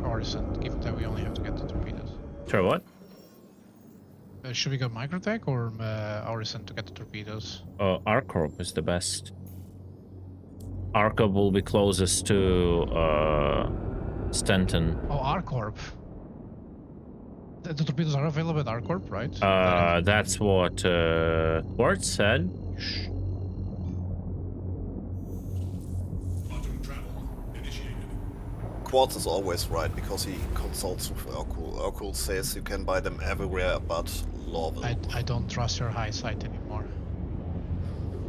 artisan, given that we only have to get the torpedoes. Sorry, what? Should we go microtech or artisan to get the torpedoes? Arcorp is the best. Arcorp will be closest to Stenton. Oh, Arcorp. The torpedoes are available at Arcorp, right? That's what Quartz said. Quartz is always right because he consults with Urkul. Urkul says you can buy them everywhere but Lorville. I don't trust your eyesight anymore.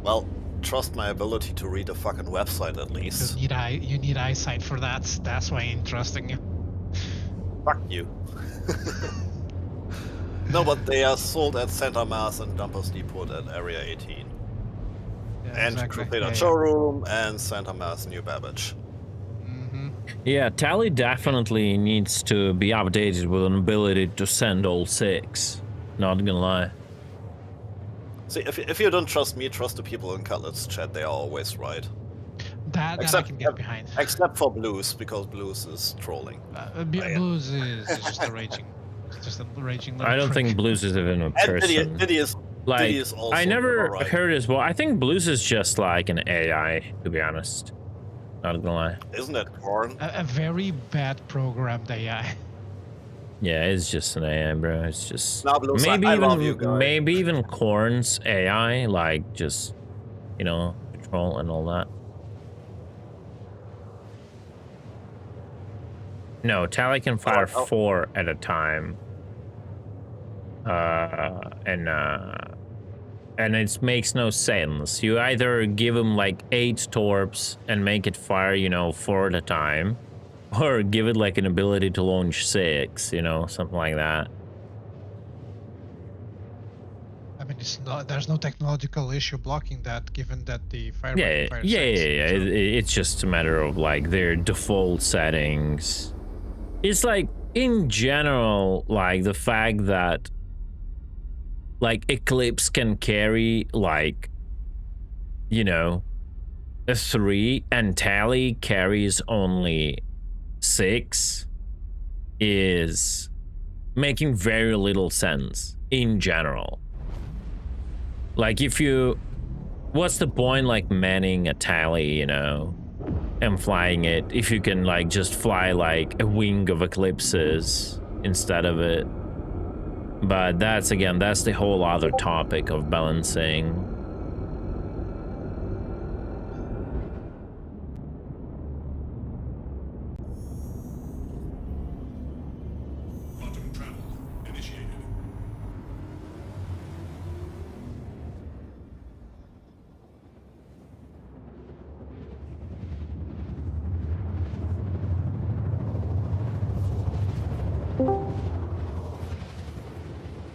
Well, trust my ability to read a fucking website at least. You need eyesight for that. That's why I'm trusting you. Fuck you. No, but they are sold at Santa Mas and Dumpers Depot at Area 18. Yeah, and exactly. Crusader Showroom and Santa Mas New Babbage. Yeah, Tally definitely needs to be updated with an ability to send all 6. Not gonna lie. See, if you don't trust me, trust the people in Cutlet's chat. They are always right. That I can get behind. Except for Blues, because Blues is trolling. Blues is just a raging, little I don't think Blues is even a person. Diddy is also I never right. heard as well. I think Blues is just like an AI, to be honest. Not gonna lie. Isn't it Korn? A very bad programmed AI. Yeah, it's just an AI, bro. It's just Blues, maybe even Korn's AI, like just, you know, control and all that. No, Tally can fire 4 at a time. And it makes no sense. You either give him like 8 torps and make it fire, you know, 4 at a time, or give it like an ability to launch 6, you know, something like that. I mean, there's no technological issue blocking that, given that the fire. Yeah. It's just a matter of like their default settings. It's like in general, like the fact that like Eclipse can carry like, you know, a 3 and Tally carries only 6 is making very little sense in general. Like if you, what's the point like manning a Tally, you know, and flying it if you can like just fly like a wing of eclipses instead of it. But that's again, that's the whole other topic of balancing. Quantum travel initiated.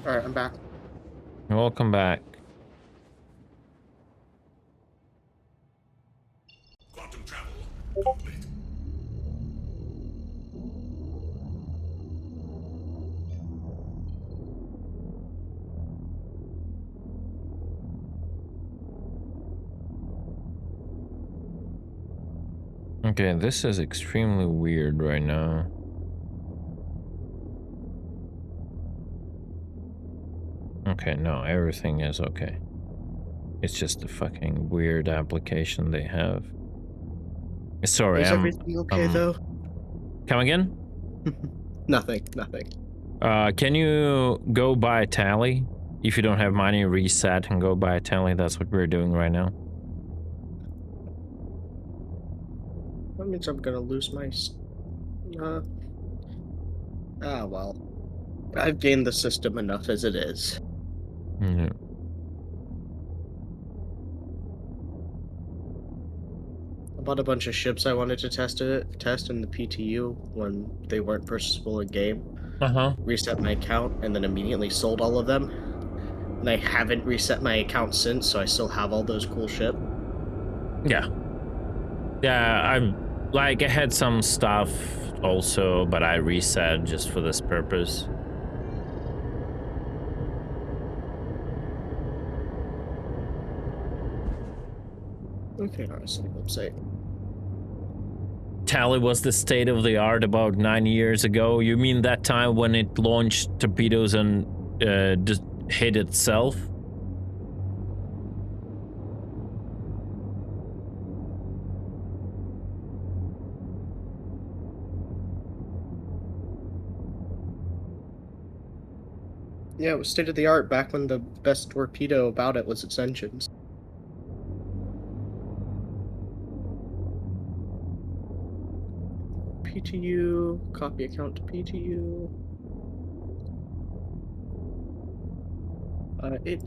All right, I'm back. Welcome back. Quantum travel complete. Okay, this is extremely weird right now. Okay, no, everything is okay. It's just a fucking weird application they have. Sorry, Is everything okay though? Come again? Nothing. Can you go buy a tally? If you don't have money, reset and go buy a tally. That's what we're doing right now. That means I'm gonna lose my. Well. I've gained the system enough as it is. Yeah. I bought a bunch of ships I wanted to test in the PTU when they weren't purchasable in game. Reset my account and then immediately sold all of them. And I haven't reset my account since, so I still have all those cool ships. Yeah. Yeah, I had some stuff also, but I reset just for this purpose. Okay, honestly, website. Tally was the state of the art about 9 years ago. You mean that time when it launched torpedoes and just hit itself? Yeah, it was state of the art back when the best torpedo about it was its engines. PTU, copy account to PTU. It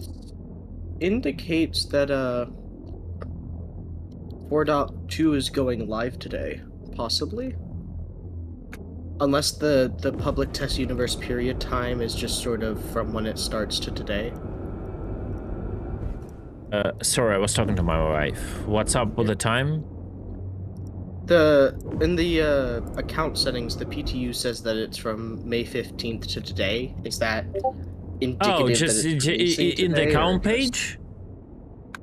indicates that 4.2 is going live today, possibly. Unless the public test universe period time is just sort of from when it starts to today. Sorry, I was talking to my wife. What's up with the time? In the account settings, the PTU says that it's from May 15th to today. Is that indicative just that it's in the account page?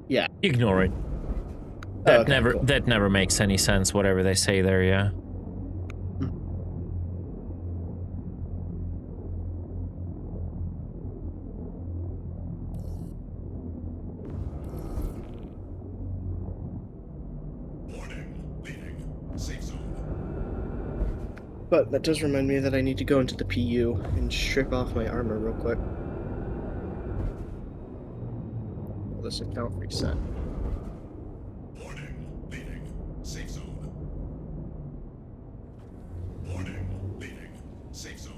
Yeah. Ignore it. That that never makes any sense, whatever they say there, yeah. But that does remind me that I need to go into the PU and strip off my armor real quick. Will this account reset? Warning, leaving safe zone. Warning, leaving safe zone.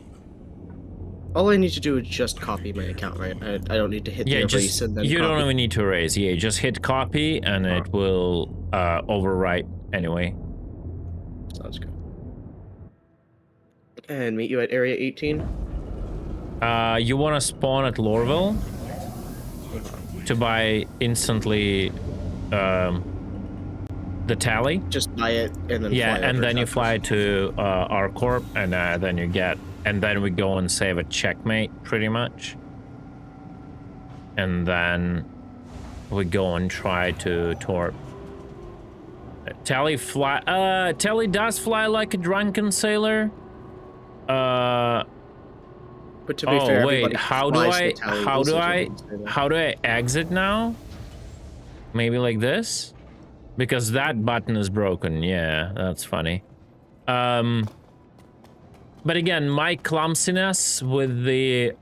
All I need to do is just copy my account, right? I don't need to hit the erase and then you copy. don't even need to erase. Yeah, just hit copy and it will overwrite anyway. Sounds good. And meet you at Area 18? You want to spawn at Lorville to buy instantly the tally? Just buy it and then yeah, fly and over then you fly to our corp, and then you get, and then we go and save a checkmate, pretty much. And then we go and try to Torp. Tally does fly like a drunken sailor. But to be fair, wait, how do I exit now? Maybe like this? Because that button is broken. Yeah, that's funny. But again, my clumsiness with the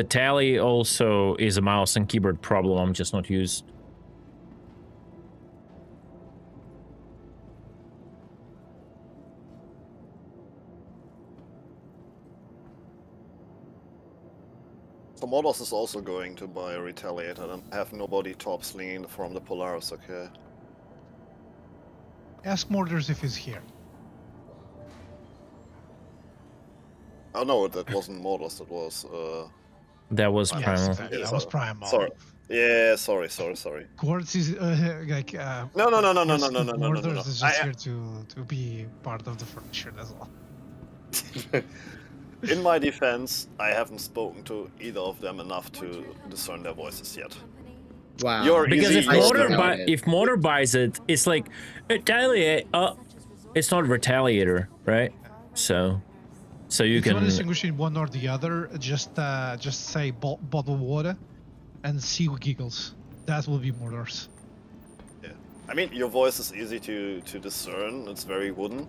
tally also is a mouse and keyboard problem. I'm just not used. So Mordos is also going to buy a Retaliator and have nobody top slinging from the Polaris, okay? Ask Morders if he's here. Oh no, that wasn't Mordos, that was That was Yes, Primal. exactly. That was Primal. Sorry. Yeah, sorry. Quartz is like No. Morders is just here to be part of the furniture. That's all. In my defense, I haven't spoken to either of them enough to discern their voices yet. Wow. You're Because easy, if Motor buys it, it's like retaliate. It's not Retaliator, right? So you if can you want to distinguish between one or the other, just say bottled water, and see who giggles. That will be Mordors. Yeah. I mean, your voice is easy to discern. It's very wooden.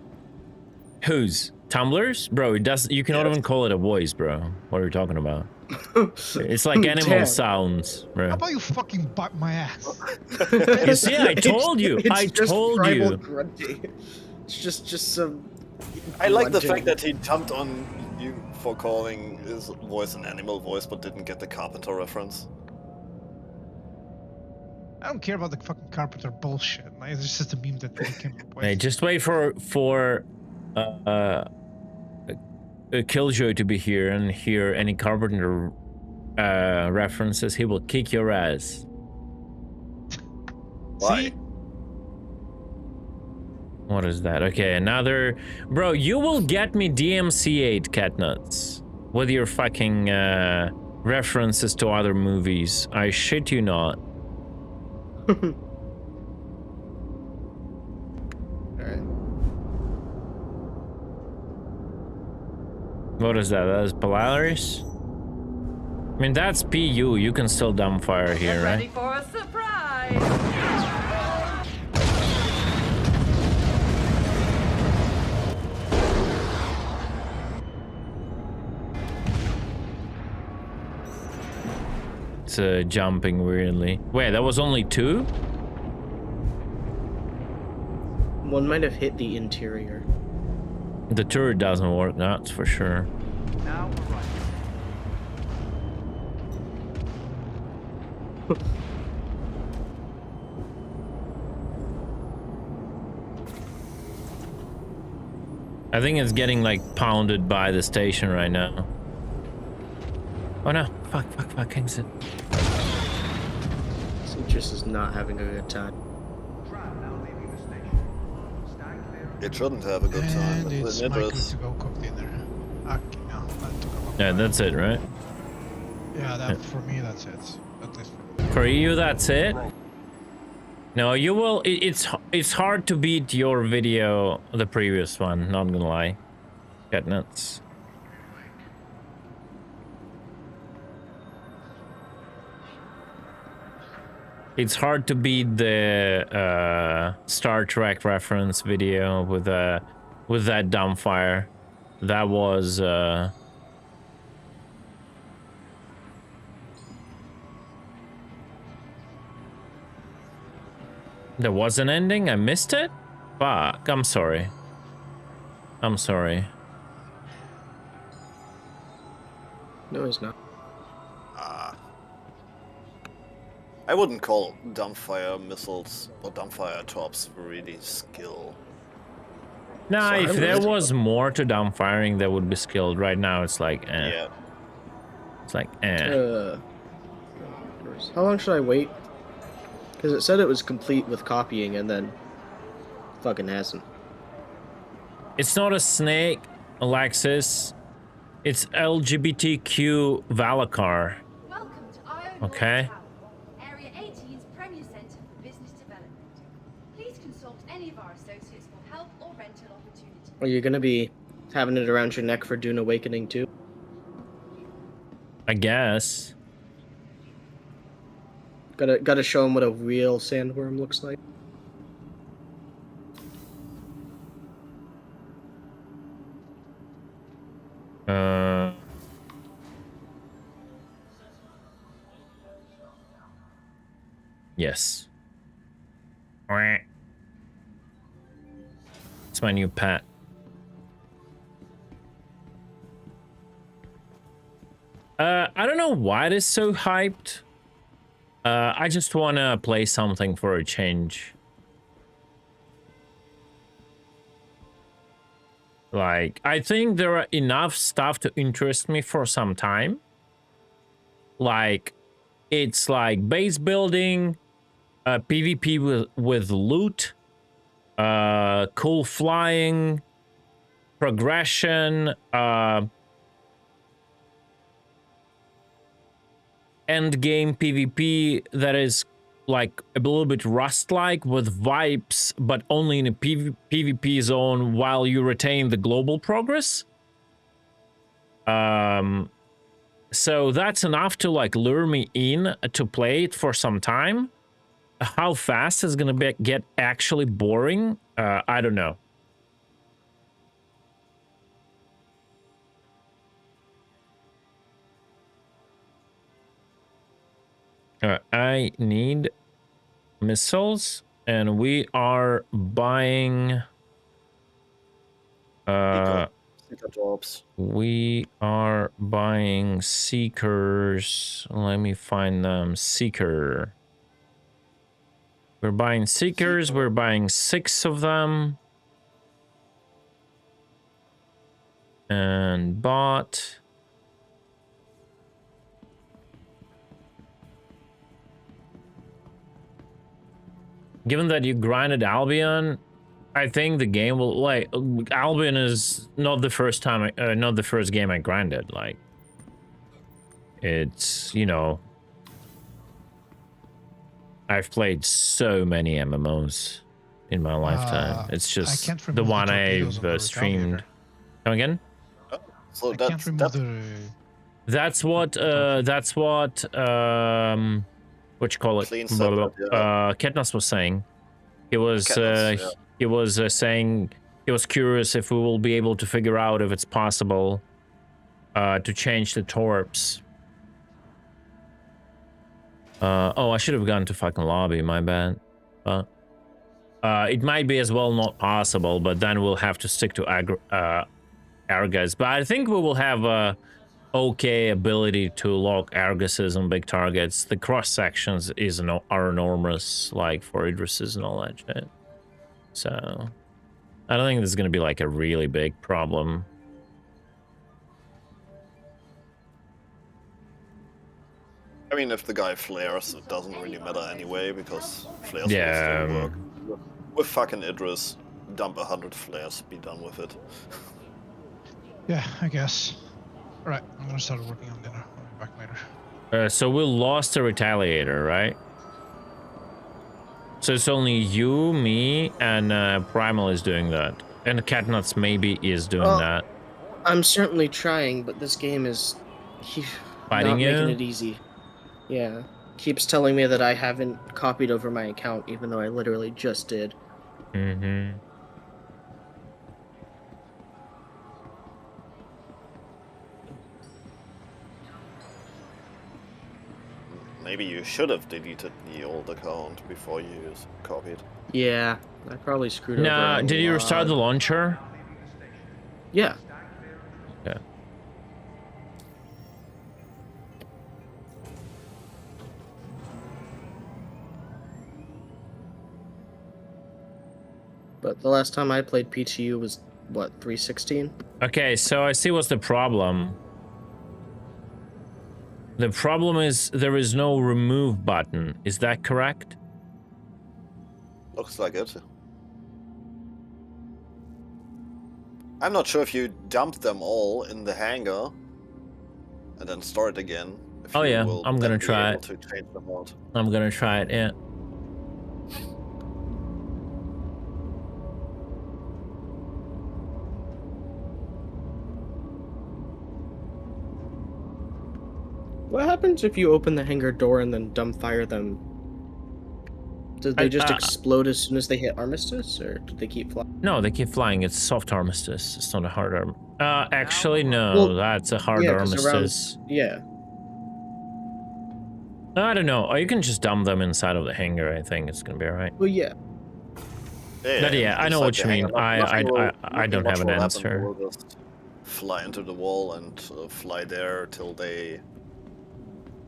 Whose? Tumblr's? Bro, it does. You cannot even call it a voice, bro. What are you talking about? It's like animal sounds, bro. How about you fucking bite my ass? You see, I told you. I told you. Grunty. It's just some. I like the fact that he jumped on you for calling his voice an animal voice, but didn't get the Carpenter reference. I don't care about the fucking Carpenter bullshit. Like, it's just a meme that they came up with. Hey, just wait for Killjoy to be here and hear any Carpenter references. He will kick your ass. Why? See? What is that? Okay, another... Bro, you will get me DMC8, Catnuts. With your fucking references to other movies. I shit you not. Alright. What is that? That is Polaris? I mean, that's PU. You can still dumbfire here, right? Ready for a surprise! It's jumping weirdly. Wait, that was only 2? One might have hit the interior. The turret doesn't work, that's for sure. Now we're right. I think it's getting like pounded by the station right now. Oh no, fuck, Kingston. Citrus is not having a good time. It shouldn't have a good time. And it's my good to go cook dinner. Okay, no, that took a long Yeah, that's it, right? Yeah, that for me, that's it. At least for me. For you, that's it? No, you will... It's hard to beat your video, the previous one, not gonna lie. Get nuts. It's hard to beat the Star Trek reference video with that dumbfire. That was there was an ending? I missed it? Fuck, I'm sorry. I'm sorry. No, he's not. I wouldn't call dumbfire missiles or dumbfire torps really skill. Nah, So if I there would- was more to dumbfiring, that would be skilled. Right now, it's like, eh. Yeah. It's like, eh. How long should I wait? Because it said it was complete with copying and then fucking hasn't. It's not a snake, Alexis. It's LGBTQ Valacar. Welcome to Iron Okay. Tower, Area 18's Premier Centre for Business Development. Please consult any of our associates for help or rental opportunities. Are you gonna be having it around your neck for Dune Awakening too? I guess. Gotta show him what a real sandworm looks like. Yes. It's my new pet. I don't know why it is so hyped. I just want to play something for a change. Like, I think there are enough stuff to interest me for some time. Like, it's like base building, PvP with loot, cool flying, progression, end game PvP that is like a little bit Rust-like with vibes, but only in a PvP zone while you retain the global progress. So that's enough to like lure me in to play it for some time. How fast it's gonna get actually boring, I don't know. I need missiles, and we are buying we are buying seekers. Let me find them. Seeker. We're buying seekers. We're buying 6 of them. And bot. Given that you grinded Albion, I think the game will like Albion is not the first time, not the first game I grinded. Like, it's, you know, I've played so many MMOs in my lifetime. It's just the one I've streamed. Come again? So I can't remove the... That's what what you call it? Katniss was saying. He was he was saying he was curious if we will be able to figure out if it's possible to change the torps. Oh, I should have gone to fucking lobby, my bad. But it might be as well not possible, but then we'll have to stick to Argus. But I think we will have a okay ability to lock Arguses on big targets. The cross sections are enormous, like for Idrises and all that shit. So I don't think this is gonna be like a really big problem. I mean, if the guy flares, it doesn't really matter anyway, because flares will still work. With fucking Idris, dump 100 flares, be done with it. Yeah, I guess. Alright, I'm gonna start working on dinner. I'll be back later. So we lost the Retaliator, right? So it's only you, me, and Primal is doing that. And Catnuts maybe is doing that. I'm certainly trying, but this game is Fighting you? making it easy. Yeah. Keeps telling me that I haven't copied over my account, even though I literally just did. Mm-hmm. Maybe you should have deleted the old account before you copied. Yeah, I probably screwed over. Now, did you restart the launcher? Yeah. Yeah. But the last time I played PTU was, what, 316? Okay, so I see what's the problem. The problem is there is no remove button. Is that correct? Looks like it. I'm not sure if you dump them all in the hangar and then start again. Oh yeah, I'm gonna try it. To change them out. I'm gonna try it, yeah. What happens if you open the hangar door and then dumbfire them? Do they just explode as soon as they hit armistice, or do they keep flying? No, they keep flying. It's soft armistice. It's not a hard arm. Actually, no, that's a hard armistice. Yeah. I don't know. Or you can just dump them inside of the hangar. I think it's gonna be alright. Well, yeah. But yeah, I know what you mean. I don't have an answer. We'll just fly into the wall and fly there till they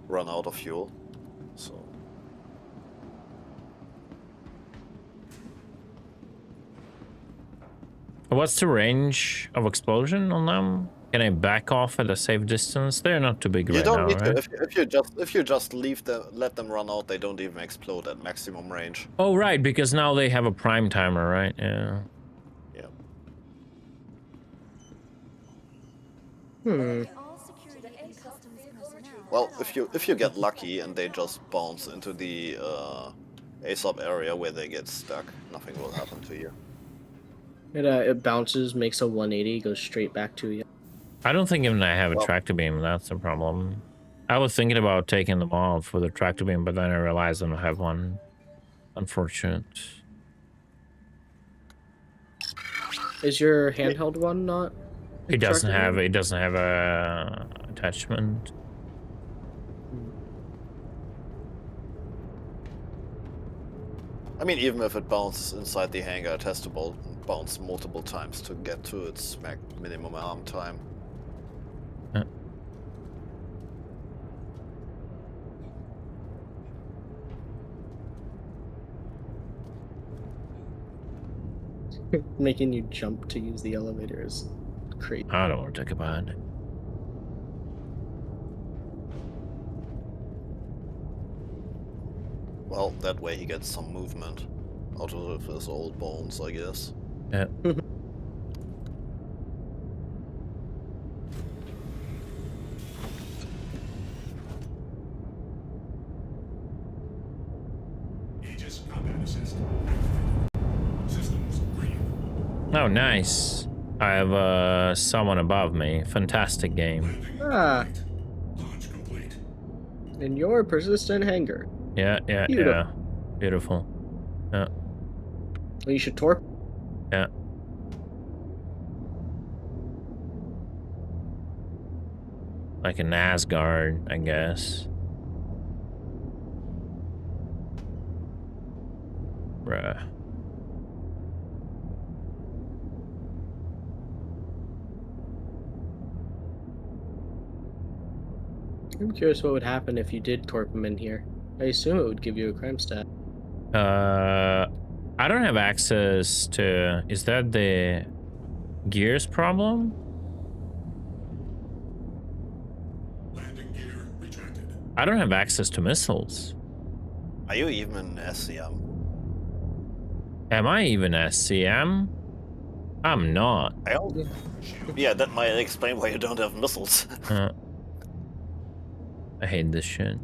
run out of fuel. So. What's the range of explosion on them? Can I back off at a safe distance? They're not too big right now, right? You don't need to. If you just leave them, let them run out, they don't even explode at maximum range. Oh right, because now they have a prime timer, right? Yeah. Yeah. Well, if you get lucky and they just bounce into the ASOP area where they get stuck, nothing will happen to you. It bounces, makes a 180, goes straight back to you. I don't think even I have a tractor beam. That's the problem. I was thinking about taking them off with a tractor beam, but then I realized I don't have one. Unfortunate. Is your handheld one not? It doesn't have. It doesn't have a attachment. I mean, even if it bounces inside the hangar, it has to bounce multiple times to get to its minimum arm time. Making you jump to use the elevator is crazy. I don't want to talk about it. Well, that way he gets some movement out of his old bones, I guess. Yeah. Aegis combat assist. Systems green. Oh, nice. I have someone above me. Fantastic game. Ah. Launch complete. In your persistent hangar. Yeah. Beautiful. Yeah. Well, you should torp. Yeah. Like an Asgard, I guess. Bruh. I'm curious what would happen if you did torp him in here. I assume it would give you a crime stat. I don't have access to... Is that the gears problem? Landing gear retracted. I don't have access to missiles. Are you even SCM? Am I even SCM? I'm not. Yeah, that might explain why you don't have missiles. I hate this shit.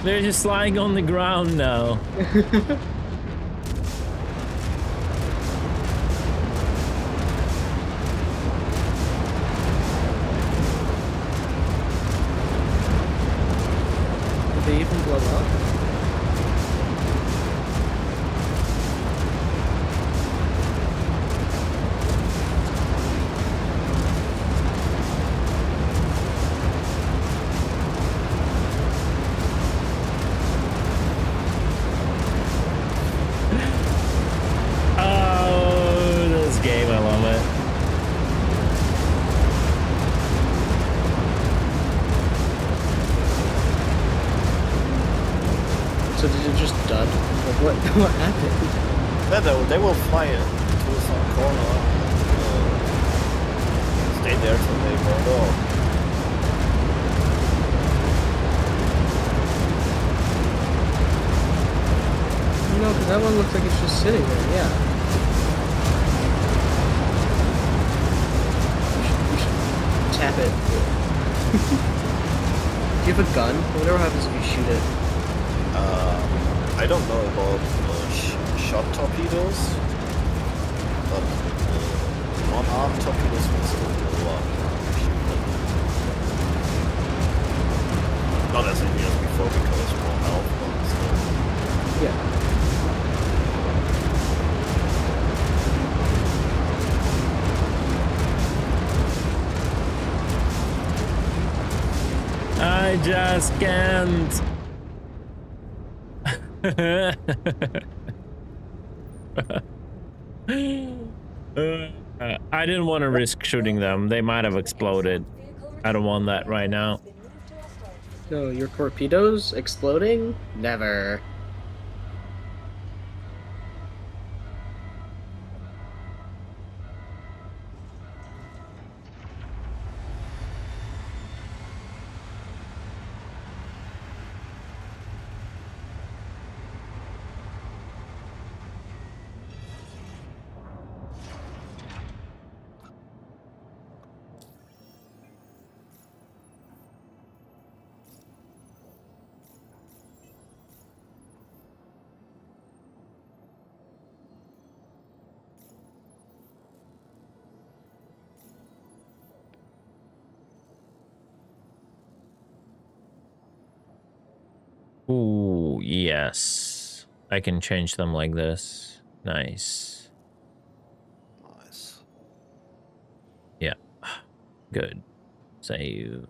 They're just lying on the ground now. Did they even blow up? So did it just dud? Like what happened? They will fly it to some corner. looks like it's just sitting there, yeah. We should tap it. Do you have a gun? Whatever happens if you shoot it. I don't know about shot torpedoes, but non-armed torpedoes will still do shoot them. Not as easy as before because more health, but still. Yeah. I just can't. I didn't want to risk shooting them. They might have exploded. I don't want that right now. No, your torpedoes exploding? Never. Ooh, yes. I can change them like this. Nice. Nice. Yeah. Good. Save.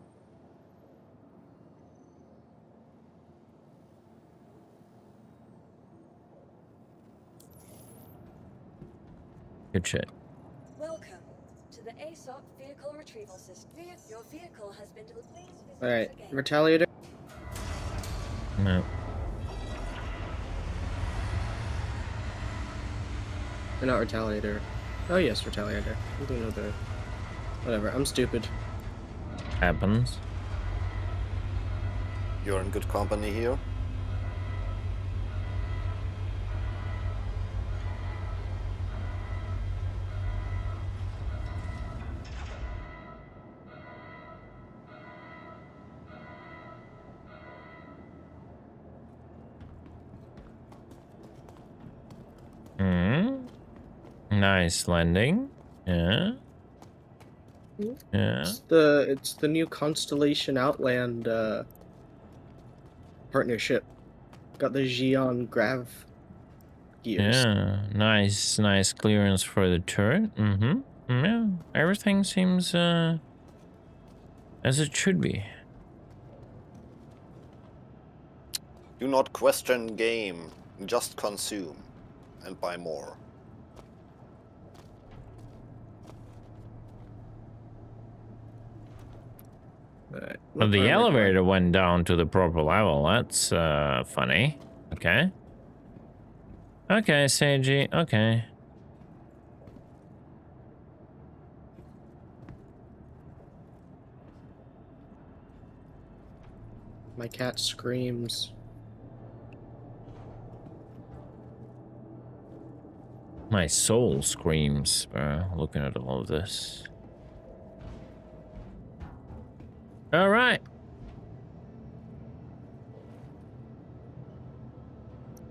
Good shit. Welcome to the ASOC vehicle retrieval system. Your vehicle has been delivered. Alright, Retaliator. No. Or not Retaliator. Oh yes, Retaliator. I don't know the... Whatever, I'm stupid. Happens. You're in good company here. Nice landing. Yeah. Yeah. It's the new Constellation Outland partnership. Got the Xi'an grav gears. Yeah. Nice clearance for the turret. Mm-hmm. Yeah. Everything seems as it should be. Do not question game, just consume and buy more. Right. Well, the elevator went down to the proper level. That's funny. Okay. Okay, Seiji. Okay. My cat screams. My soul screams, looking at all of this. All right.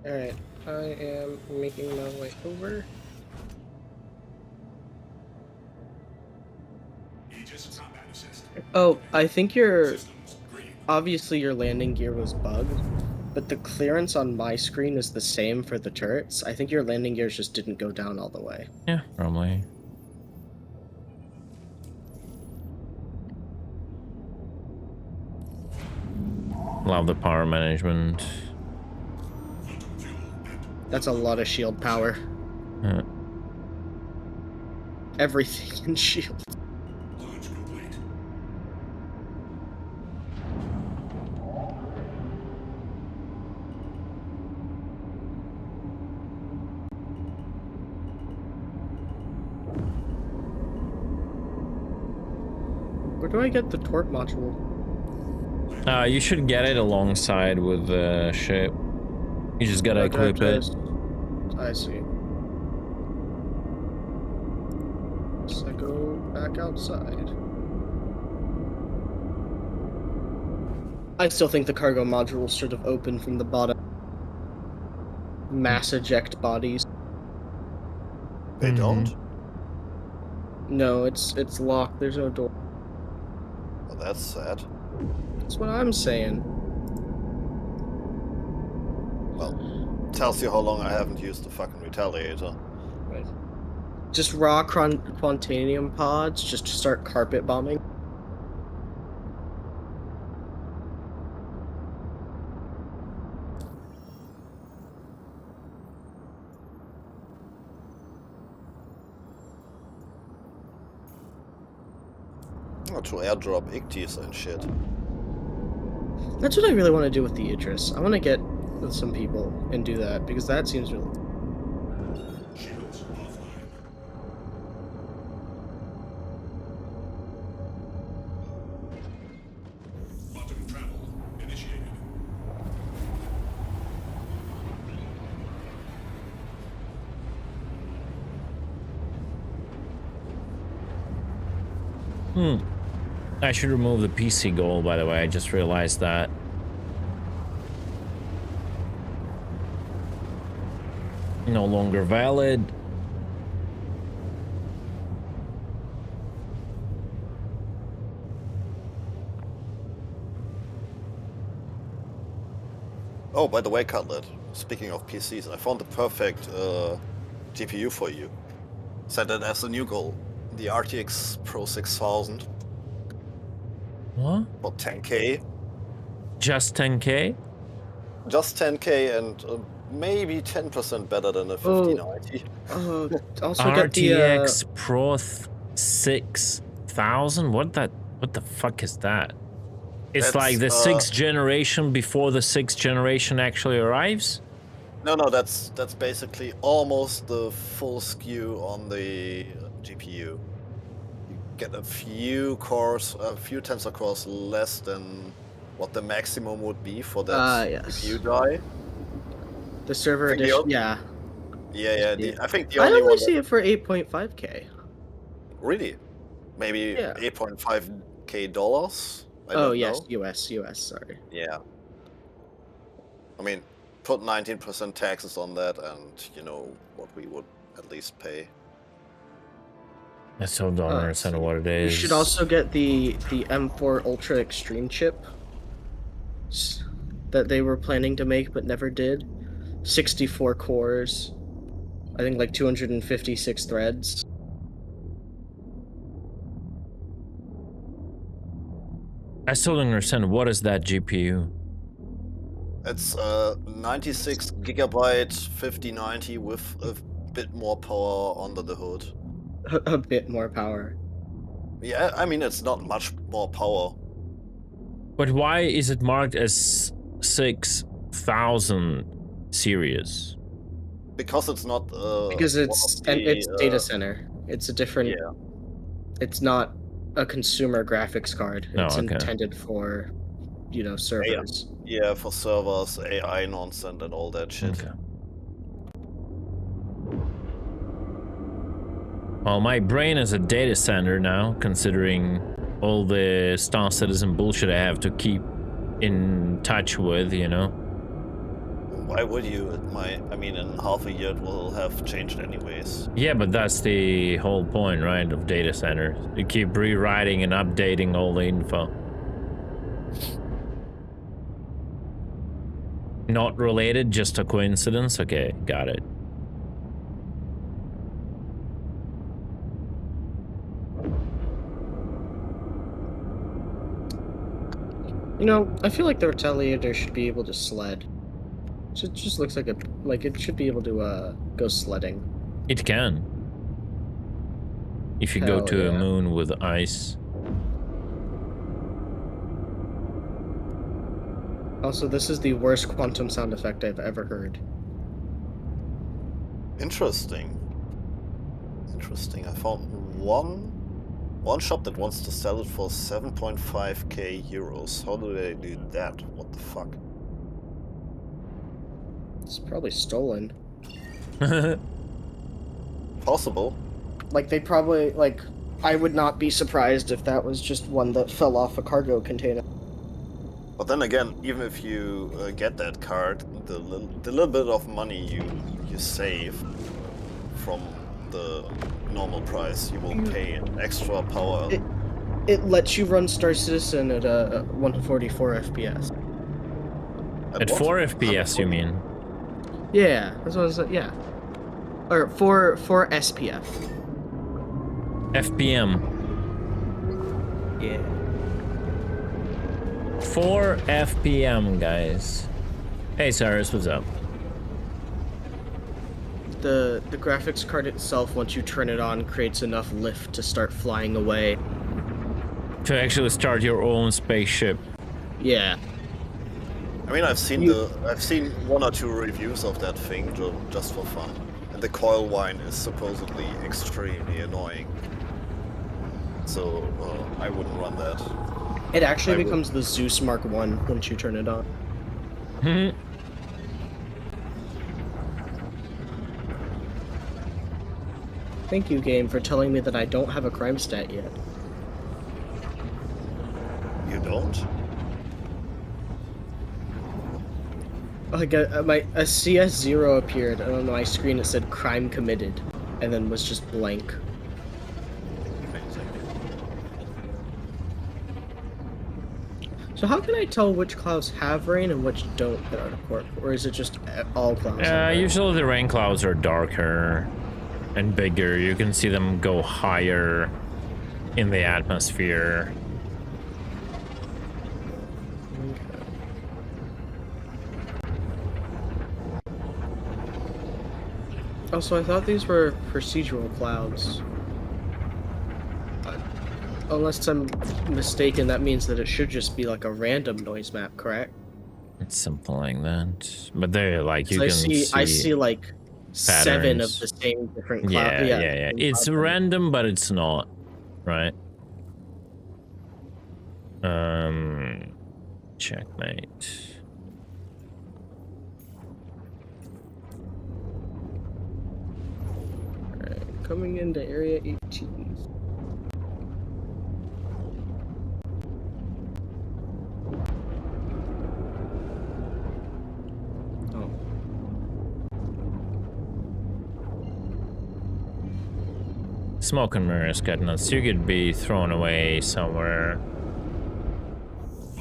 Alright, I am making my way over. Oh, I think obviously your landing gear was bugged, but the clearance on my screen is the same for the turrets. I think your landing gears just didn't go down all the way. Yeah, probably. Love the power management. That's a lot of shield power. Everything in shield. Where do I get the Torp module? You should get it alongside with the ship. You just gotta equip it. I see. So I go back outside. I still think the cargo module should have opened from the bottom. Mass eject bodies. They don't? No, it's locked. There's no door. Well, that's sad. That's what I'm saying. Well, tells you how long I haven't used the fucking retaliator. Right. Just raw quantanium pods, just to start carpet bombing. Oh, to airdrop Icties and shit. That's what I really want to do with the Idris. I want to get with some people and do that, because that seems really... Shields offline. Quantum travel initiated. I should remove the PC goal, by the way. I just realized that. No longer valid. Oh, by the way, Cutlet, speaking of PCs, I found the perfect GPU for you. Set it as a new goal. The RTX Pro 6000. What? About 10K. Just 10K? Just 10K and maybe 10% better than a 5090. Also RTX Pro 6000? What the fuck is that? It's That's, like the 6th generation before the 6th generation actually arrives? No, that's basically almost the full skew on the GPU. You get a few cores, a few tensor cores less than what the maximum would be for that GPU die. The server edition, yeah. Yeah. I think the I only only one see it for 8.5K. Really? Maybe 8.5K dollars? I Oh don't yes, know. US, sorry. Yeah. I mean, put 19% taxes on that, and you know what we would at least pay. I still don't understand what it is. You should also get the M4 Ultra Extreme chip that they were planning to make but never did. 64 cores. I think like 256 threads. I still don't understand. What is that GPU? It's 96 gigabyte 5090 with a bit more power under the hood. A bit more power. Yeah, I mean, it's not much more power. But why is it marked as 6000 series? Because it's not. Because it's data center. It's a different. Yeah. It's not a consumer graphics card. It's okay. intended for, servers. Yeah, for servers, AI nonsense, and all that shit. Okay. Well, my brain is a data center now, considering all the Star Citizen bullshit I have to keep in touch with, you know? Why would you? I mean, in half a year it will have changed anyways. Yeah, but that's the whole point, right, of data centers. You keep rewriting and updating all the info. Not related, just a coincidence? Okay, got it. I feel like the Retaliator should be able to sled. It just looks like it should be able to go sledding. It can. If you go to a moon with ice. Also, this is the worst quantum sound effect I've ever heard. Interesting. I found one shop that wants to sell it for 7.5k euros. How do they do that? What the fuck? It's probably stolen. Possible. Like, they probably, like, I would not be surprised if that was just one that fell off a cargo container. But then again, even if you get that card, the little bit of money you save from the normal price, you will pay an extra power. It lets you run Star Citizen at 144 FPS. At 4 FPS, you mean? Yeah, that's what I said. Yeah, or 4 SPF. FPM. Yeah. 4 FPM, guys. Hey, Cyrus, what's up? The graphics card itself, once you turn it on, creates enough lift to start flying away. To actually start your own spaceship. Yeah. I mean, I've seen one or two reviews of that thing just for fun, and the coil whine is supposedly extremely annoying. So I wouldn't run that. It actually becomes the Zeus Mark 1 once you turn it on. Thank you, game, for telling me that I don't have a crime stat yet. You don't? Like a CS0 appeared, and on my screen it said crime committed, and then was just blank. So how can I tell which clouds have rain and which don't at Torp? Or is it just all clouds? Usually the rain clouds are darker and bigger. You can see them go higher in the atmosphere. Also, I thought these were procedural clouds. Unless I'm mistaken, that means that it should just be like a random noise map, correct? It's something like that. But they're like, you I can see I see like patterns. 7 of the same different clouds. Yeah. It's random, but it's not, right? Checkmate. Alright, coming into area 18. Smoke and mirrors got nuts. You could be thrown away somewhere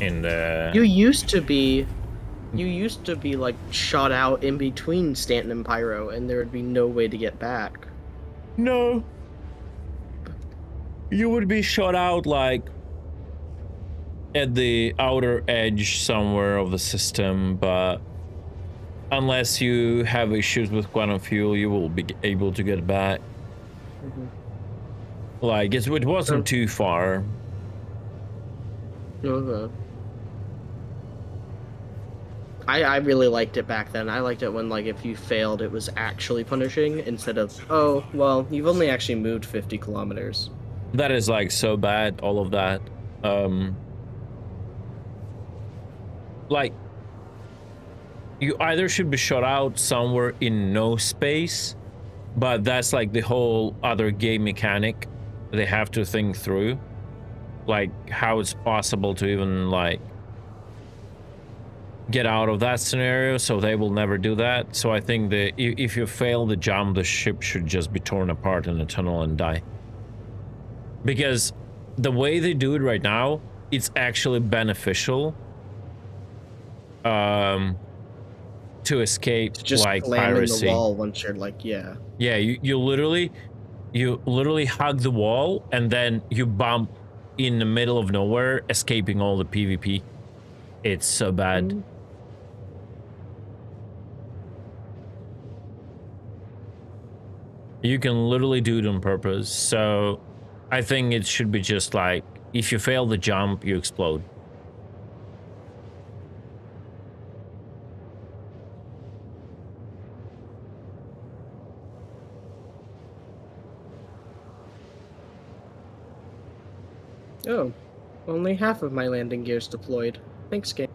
in the... You used to be like shot out in between Stanton and Pyro, and there would be no way to get back. No. You would be shot out like at the outer edge somewhere of the system, but unless you have issues with quantum fuel, you will be able to get back. Like, it wasn't too far. Okay. I really liked it back then. I liked it when, like, if you failed, it was actually punishing instead of, oh, well, you've only actually moved 50 kilometers. That is, like, so bad, all of that. Like, you either should be shot out somewhere in no space, but that's, like, the whole other game mechanic they have to think through. Like, how it's possible to even, like, get out of that scenario, so they will never do that. So I think that if you fail the jump, the ship should just be torn apart in a tunnel and die. Because the way they do it right now, it's actually beneficial to escape, to just like piracy. In the wall once you're like, yeah. Yeah, you literally hug the wall and then you bump in the middle of nowhere, escaping all the PvP. It's so bad. You can literally do it on purpose. So I think it should be just like, if you fail the jump, you explode. Oh, only half of my landing gear's deployed. Thanks, game.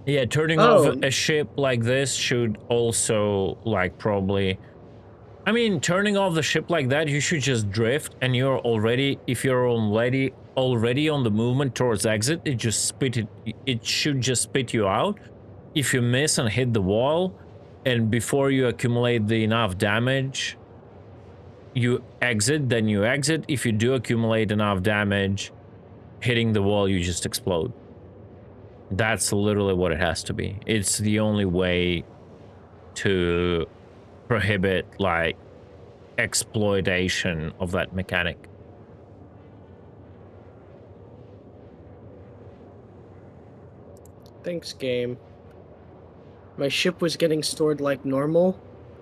Yeah, turning off a ship like this should also, like, probably... I mean, turning off the ship like that, you should just drift, and you're already... If you're already on the movement towards exit, it should just spit you out. If you miss and hit the wall, and before you accumulate enough damage, you exit, then you exit. If you do accumulate enough damage, hitting the wall, you just explode. That's literally what it has to be. It's the only way to prohibit, like, exploitation of that mechanic. Thanks, game. My ship was getting stored like normal,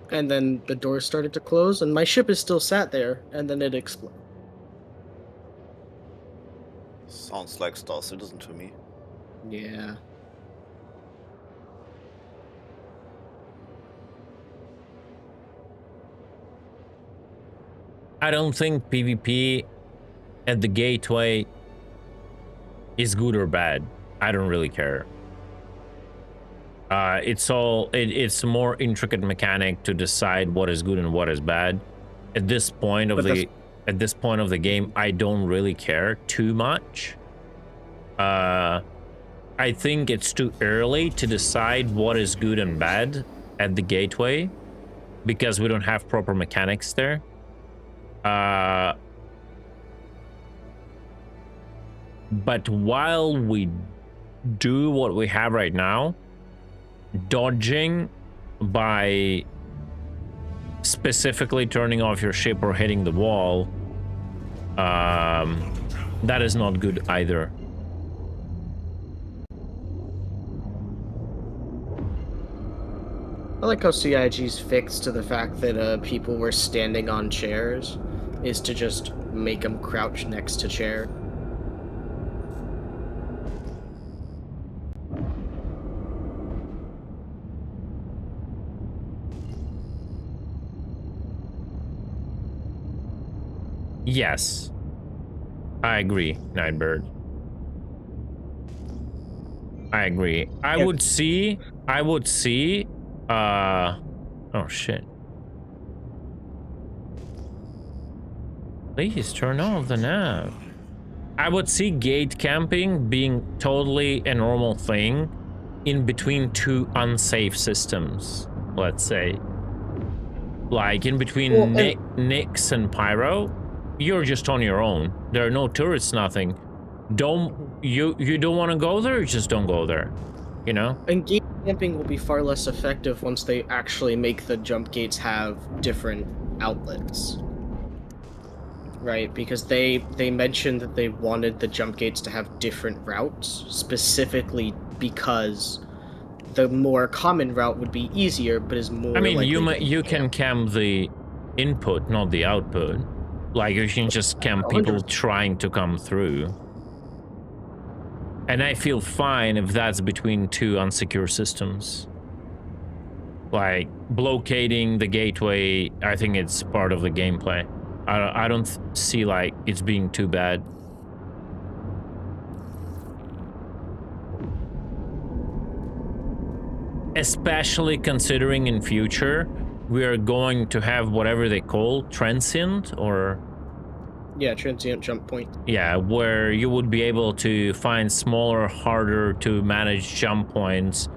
and then the doors started to close, and my ship is still sat there, and then it exploded. Sounds like Star Citizen to me. Yeah. I don't think PvP at the gateway is good or bad. I don't really care. It's a more intricate mechanic to decide what is good and what is bad. At this point of the game, I don't really care too much. I think it's too early to decide what is good and bad at the gateway because we don't have proper mechanics there. But while we do what we have right now, dodging by specifically turning off your ship or hitting the wall, that is not good either. I like how CIG's fix to the fact that people were standing on chairs is to just make them crouch next to chair. Yes, I agree, Nightbird. I agree. I would see, oh shit. Please turn off the nav. I would see gate camping being totally a normal thing in between two unsafe systems, let's say. Like in between Nyx and Pyro, you're just on your own. There are no turrets, nothing. You don't want to go there, you just don't go there. You know? And gate camping will be far less effective once they actually make the jump gates have different outlets. Right, because they mentioned that they wanted the jump gates to have different routes, specifically because the more common route would be easier, but is more. I mean, you can camp the input, not the output. Like you can just camp people trying to come through. And I feel fine if that's between two unsecure systems. Like blockading the gateway, I think it's part of the gameplay. I don't see like it's being too bad. Especially considering in future we are going to have whatever they call transient or... Yeah, transient jump point. Yeah, where you would be able to find smaller, harder to manage jump points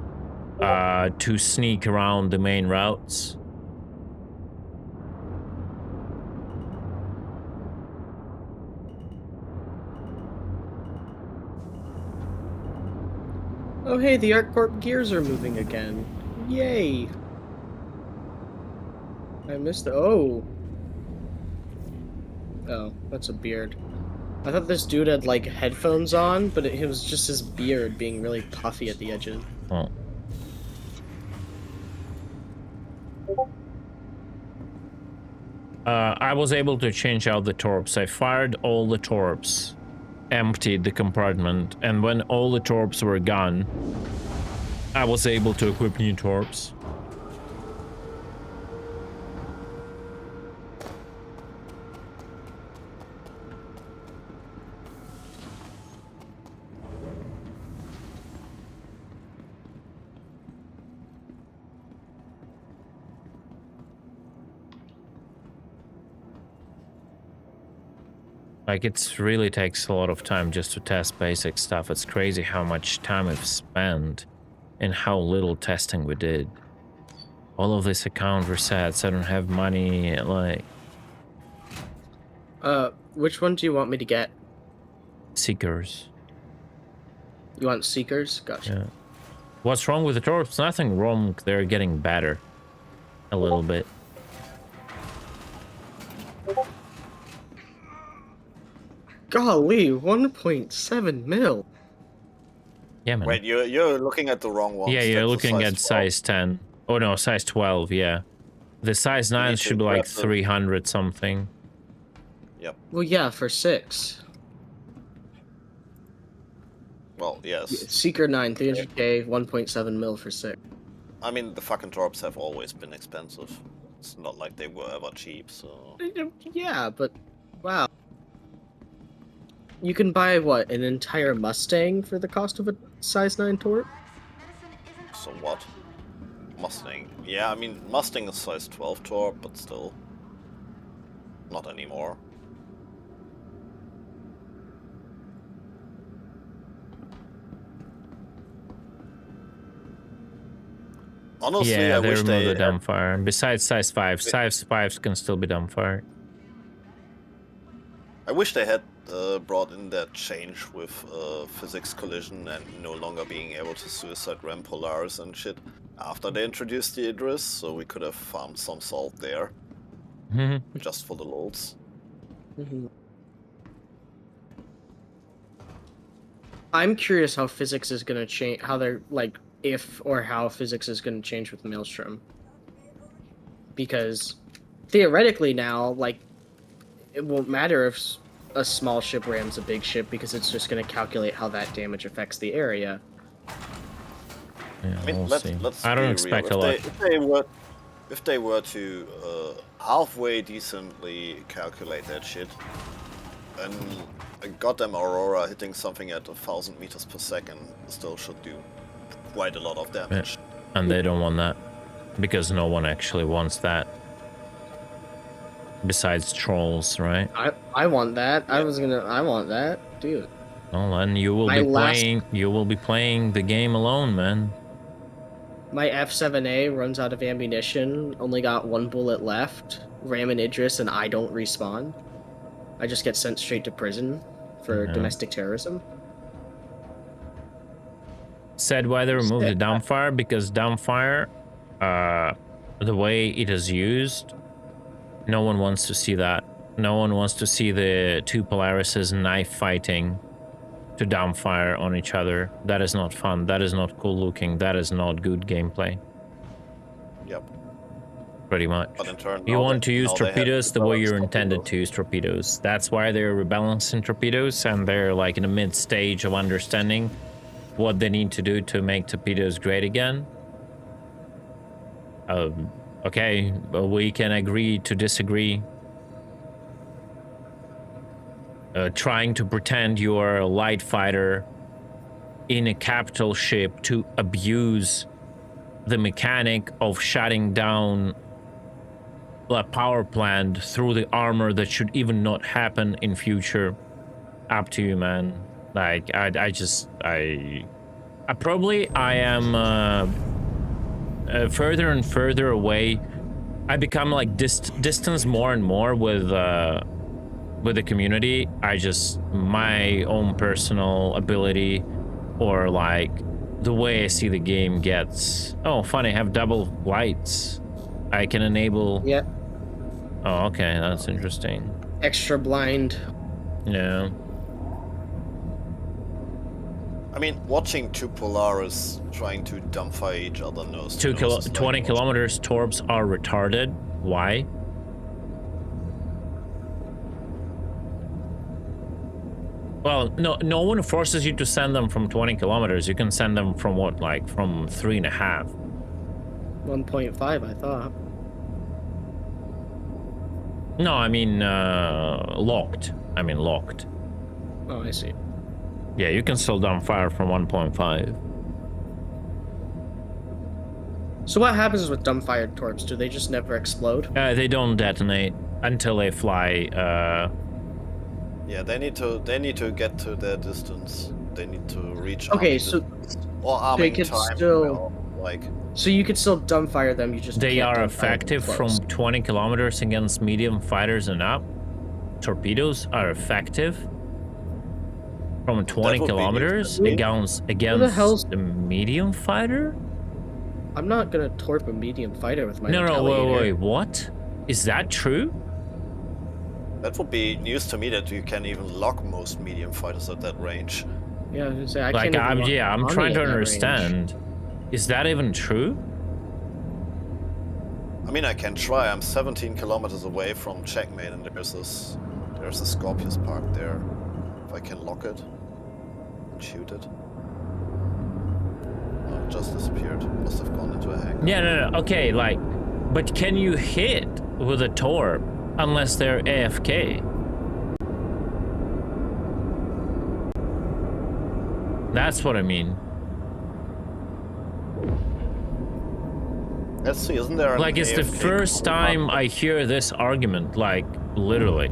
to sneak around the main routes. Oh hey, the ArcCorp gears are moving again. Yay! I missed Oh, that's a beard. I thought this dude had, like, headphones on, but it was just his beard being really puffy at the edges. Oh. I was able to change out the torps. I fired all the torps, emptied the compartment, and when all the torps were gone, I was able to equip new torps. Like, it really takes a lot of time just to test basic stuff. It's crazy how much time we've spent and how little testing we did. All of this account resets, I don't have money, like... Which one do you want me to get? Seekers. You want Seekers? Gotcha. Yeah. What's wrong with the Torps? Nothing wrong, they're getting better. A little bit. Golly, 1.7 mil. Yeah, man. Wait, you're looking at the wrong one. Yeah, you're looking at size 10. Oh no, size 12, yeah. The size 9 should be like 300 something. Yep. Well, yeah, for 6. Well, yes. Seeker 9, 300k, 1.7 mil for 6. I mean, the fucking Torps have always been expensive. It's not like they were ever cheap, so... Yeah, but... Wow. You can buy, what, an entire Mustang for the cost of a size 9 Torp? So what? Mustang. Yeah, I mean, Mustang is size 12 Torp, but still. Not anymore. Honestly, yeah, I they wish removed they the dumbfire. Besides size 5, size 5s can still be dumbfire. I wish they had brought in that change with physics collision and no longer being able to suicide ram Polaris and shit after they introduced the Idris, so we could have farmed some salt there. Just for the lols. I'm curious how physics is going to change, how they're, like, if or how physics is going to change with Maelstrom. Because theoretically now, like, it won't matter if a small ship rams a big ship because it's just going to calculate how that damage affects the area. Yeah, I mean, we'll let's see. be I don't real. expect a lot. If they were to halfway decently calculate that shit, and a goddamn Aurora hitting something at 1,000 meters per second still should do quite a lot of damage. Yeah. And they don't want that. Because no one actually wants that. Besides trolls, right? I want that. Yeah. I want that. Dude. Well, then you will be playing the game alone, man. My F7A runs out of ammunition, only got 1 bullet left, ram an Idris, and I don't respawn. I just get sent straight to prison for domestic terrorism. Said why they removed the dumbfire, because dumbfire, the way it is used, no one wants to see that. No one wants to see the two Polarises knife fighting to dumbfire on each other. That is not fun. That is not cool looking. That is not good gameplay. Yep. Pretty much. But in turn, You want to use torpedoes the way you're intended to use torpedoes. That's why they're rebalancing torpedoes, and they're like in a mid stage of understanding what they need to do to make torpedoes great again. Okay, but we can agree to disagree. Trying to pretend you are a light fighter in a capital ship to abuse the mechanic of shutting down a power plant through the armor that should even not happen in future. Up to you, man. Like, I am further and further away. I become like distance more and more with the community. My own personal ability, or like the way I see the game gets. Oh, funny, I have double lights. I can enable. Yeah. Oh, okay, that's interesting. Extra blind. Yeah. I mean, watching two Polaris trying to dumbfire each other knows. 20 kilometers Torps are retarded. Why? Well, no one forces you to send them from 20 kilometers. You can send them from what, like from 3.5. 1.5, I thought. No, I mean locked. Locked. Oh, I see. Yeah, you can still dumbfire from 1.5. So what happens with dumbfired torps? Do they just never explode? They don't detonate until they fly Yeah, they need to get to their distance. They need to reach. Okay, arming so distance. Or they arming could time. still. Like. So you could still dumbfire them. You just They can't are dumbfire effective them close. from 20 kilometers against medium fighters and up. Torpedoes are effective from 20 kilometers against a medium fighter. I'm not gonna torp a medium fighter with my wait, what? Is that true? That would be news to me that you can even lock most medium fighters at that range. Yeah, I was gonna say, I'm trying to understand. Range. Is that even true? I mean, I can try. I'm 17 kilometers away from Checkmate, and there's a Scorpius parked there. If I can lock it and shoot it. Oh, it just disappeared. Must have gone into a hangar. Yeah, no. Okay, like, but can you hit with a Torp unless they're AFK? That's what I mean. Let's see, isn't there an like, it's AFK the first time I hear this argument, like, literally.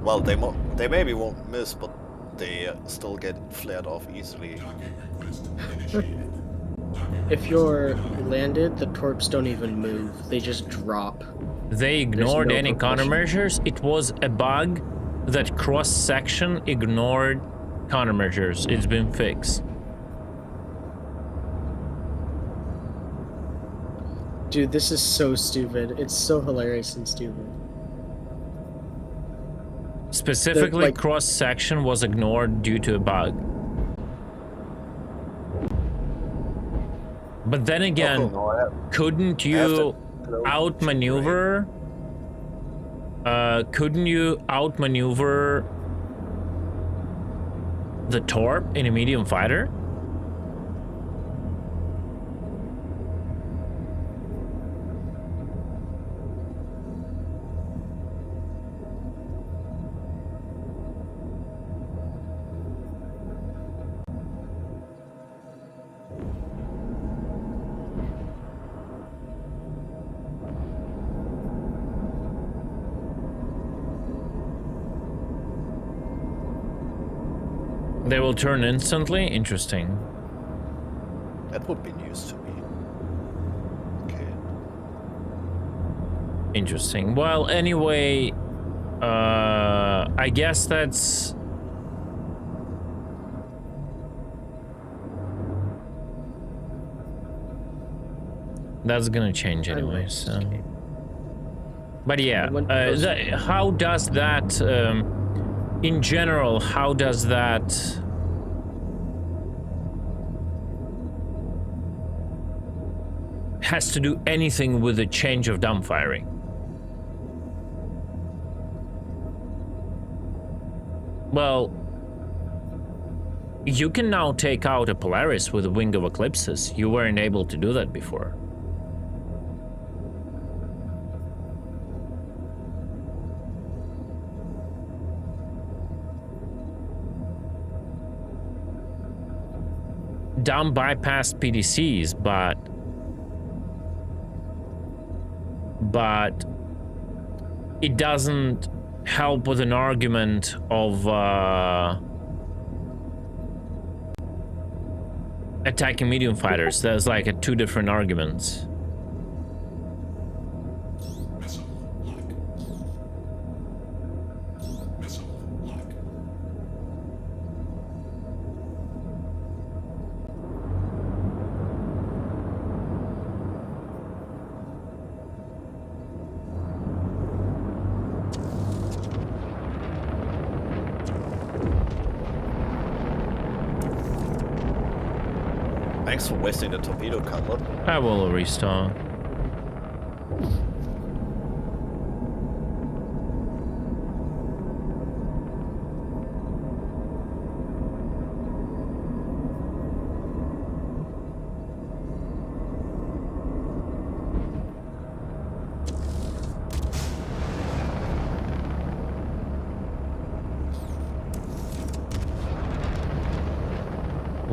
Well, they maybe won't miss, but they still get flared off easily. If you're landed, the torps don't even move. They just drop. They ignored any countermeasures. It was a bug that cross-section ignored countermeasures. It's been fixed. Dude, this is so stupid. It's so hilarious and stupid. Specifically, cross-section was ignored due to a bug. But then again, couldn't you outmaneuver? Couldn't you outmaneuver the Torp in a medium fighter? They will turn instantly? Interesting. That would be news to me. Okay. Interesting. Well, anyway, I guess that's... That's gonna change anyway, so... But yeah, how does that... in general, how does that... has to do anything with the change of dumbfiring? Well, you can now take out a Polaris with a Wing of Eclipses. You weren't able to do that before. Dumb bypassed PDCs, but it doesn't help with an argument of attacking medium fighters. There's like two different arguments. Thanks for wasting the torpedo cutlet. I will restart.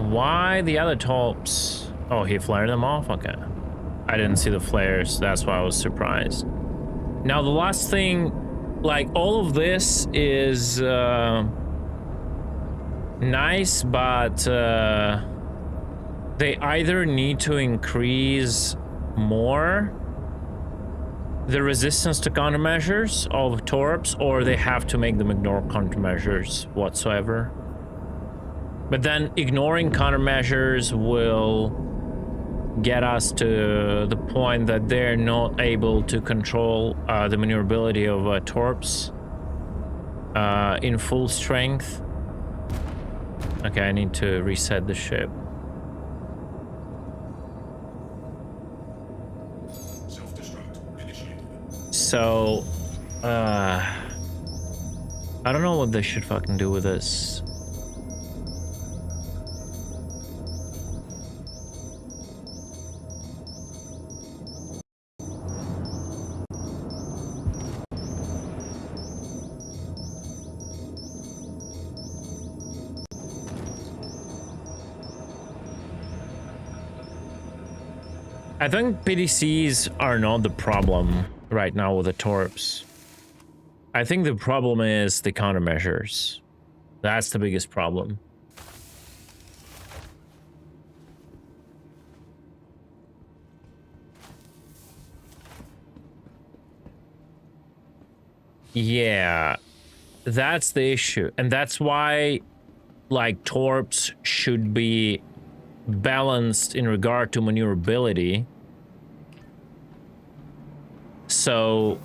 Why the other Torps? Oh, he flared them off? Okay. I didn't see the flares. That's why I was surprised. Now, the last thing, like, all of this is nice, but they either need to increase more the resistance to countermeasures of Torps, or they have to make them ignore countermeasures whatsoever. But then ignoring countermeasures will get us to the point that they're not able to control the maneuverability of Torps in full strength. Okay, I need to reset the ship. So, I don't know what they should fucking do with this. I think PDCs are not the problem right now with the Torps. I think the problem is the countermeasures. That's the biggest problem. Yeah, that's the issue. And that's why, like, Torps should be balanced in regard to maneuverability. So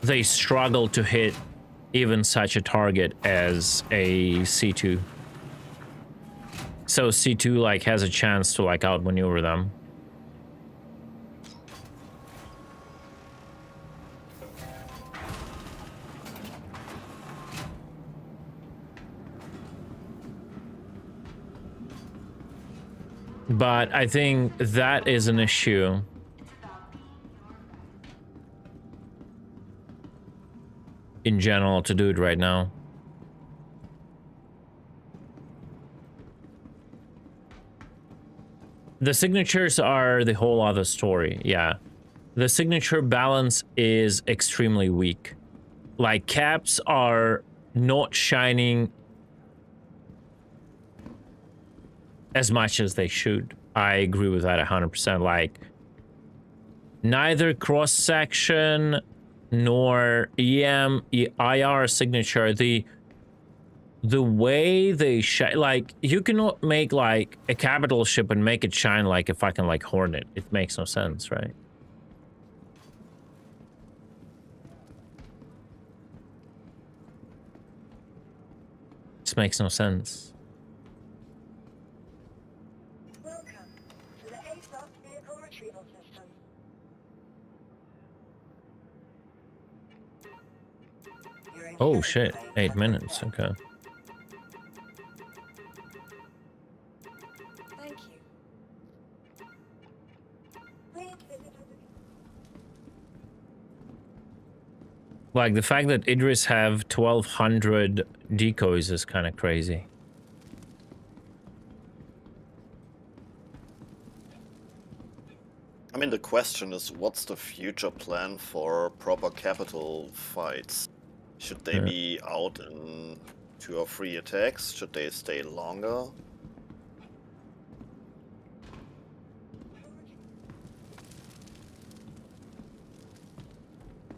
they struggle to hit even such a target as a C2. So C2 like has a chance to like outmaneuver them. But I think that is an issue. In general, to do it right now. The signatures are the whole other story, yeah. The signature balance is extremely weak. Like, caps are not shining as much as they should. I agree with that 100%. Like, neither cross-section nor EM, IR signature, the way they shine, like, you cannot make like a capital ship and make it shine like a fucking like Hornet. It makes no sense, right? This makes no sense. Welcome to the A-Stock vehicle retrieval system. Oh shit, 8 minutes, okay. Thank you. Like, the fact that Idris have 1200 decoys is kind of crazy. I mean, the question is, what's the future plan for proper capital fights? Should they be out in 2 or 3 attacks? Should they stay longer?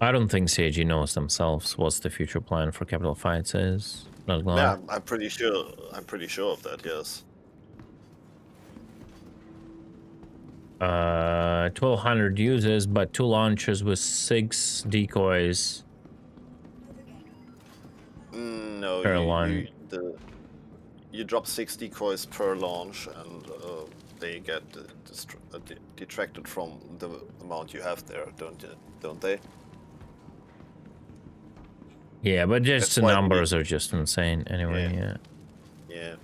I don't think CAG knows themselves what's the future plan for capital fights is. Not gonna lie. Yeah, I'm pretty sure of that, yes. 1200 uses, but 2 launches with 6 decoys. No, per one. You drop 6 decoys per launch, and they get detracted from the amount you have there, don't they? Yeah, but just That's the why numbers are just insane anyway, yeah. Yeah.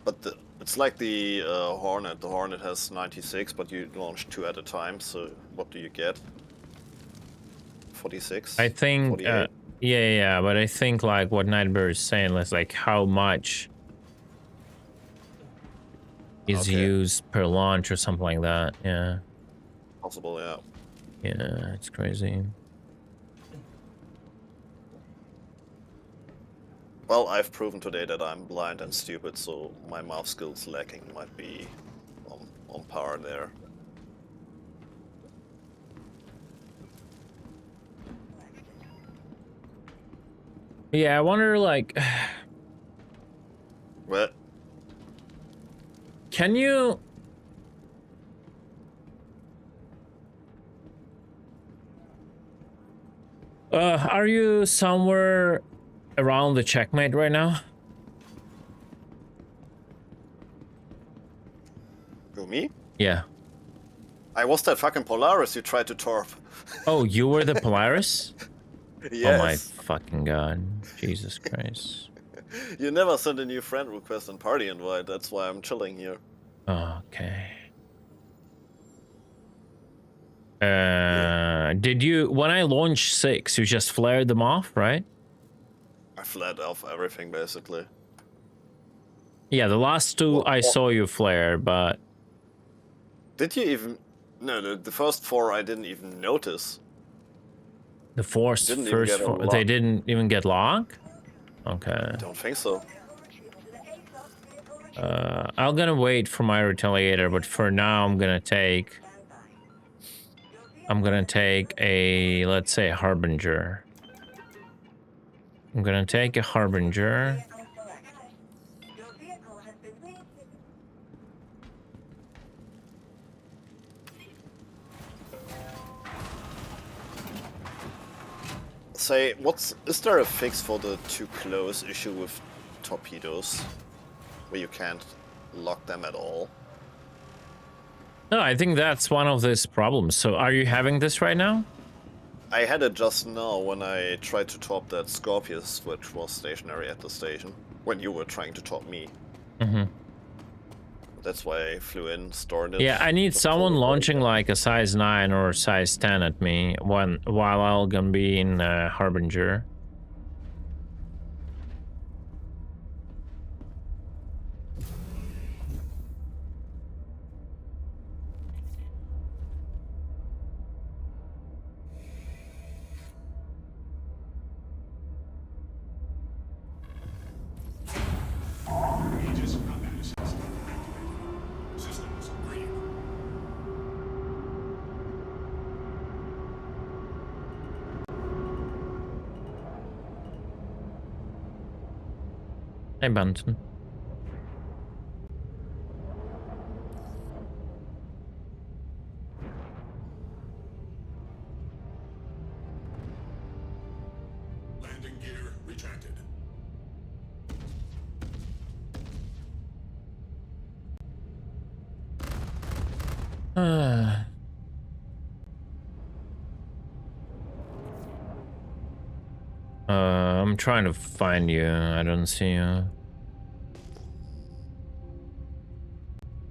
But it's like the Hornet. The Hornet has 96, but you launch 2 at a time, so what do you get? 46? I think, yeah, but I think like what Nightbear is saying is like how much is used per launch or something like that. Yeah. Possible, yeah. Yeah, it's crazy. Well, I've proven today that I'm blind and stupid, so my mouth skills lacking might be on par there. Yeah, I wonder, like... What? Can you... are you somewhere around the checkmate right now? Who, me? Yeah. I was that fucking Polaris you tried to torp. Oh, you were the Polaris? Yes. Oh my fucking god. Jesus Christ. You never sent a new friend request and party invite, that's why I'm chilling here. Okay. Did you, when I launched 6, you just flared them off, right? I flared off everything, basically. Yeah, the last 2 I saw you flare, but... Did you even... No, the first 4 I didn't even notice. The first 4, they didn't even get logged? Okay. I don't think so. I'm gonna wait for my retaliator, but for now I'm gonna take a, let's say, Harbinger. I'm gonna take a Harbinger. Say, is there a fix for the too close issue with torpedoes? Where you can't lock them at all? No, I think that's one of these problems. So are you having this right now? I had it just now when I tried to top that Scorpius, which was stationary at the station, when you were trying to top me. Mm-hmm. That's why I flew in, stored it. Yeah, I need someone launching like a size 9 or size 10 at me while I'll gonna be in Harbinger. Hey, Bunton. Landing gear retracted. I'm trying to find you. I don't see you.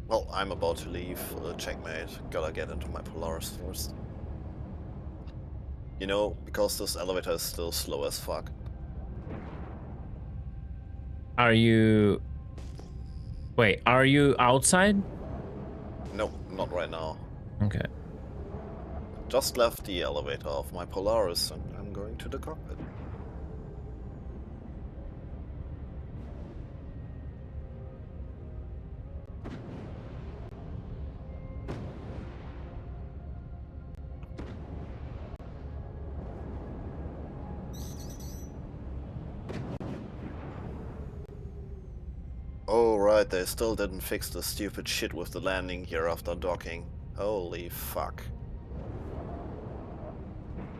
Well, I'm about to leave checkmate. Gotta get into my Polaris first. You know, because this elevator is still slow as fuck. Are you... Wait, are you outside? No, not right now. Okay. Just left the elevator of my Polaris and I'm going to the cockpit. Oh right, they still didn't fix the stupid shit with the landing here after docking. Holy fuck.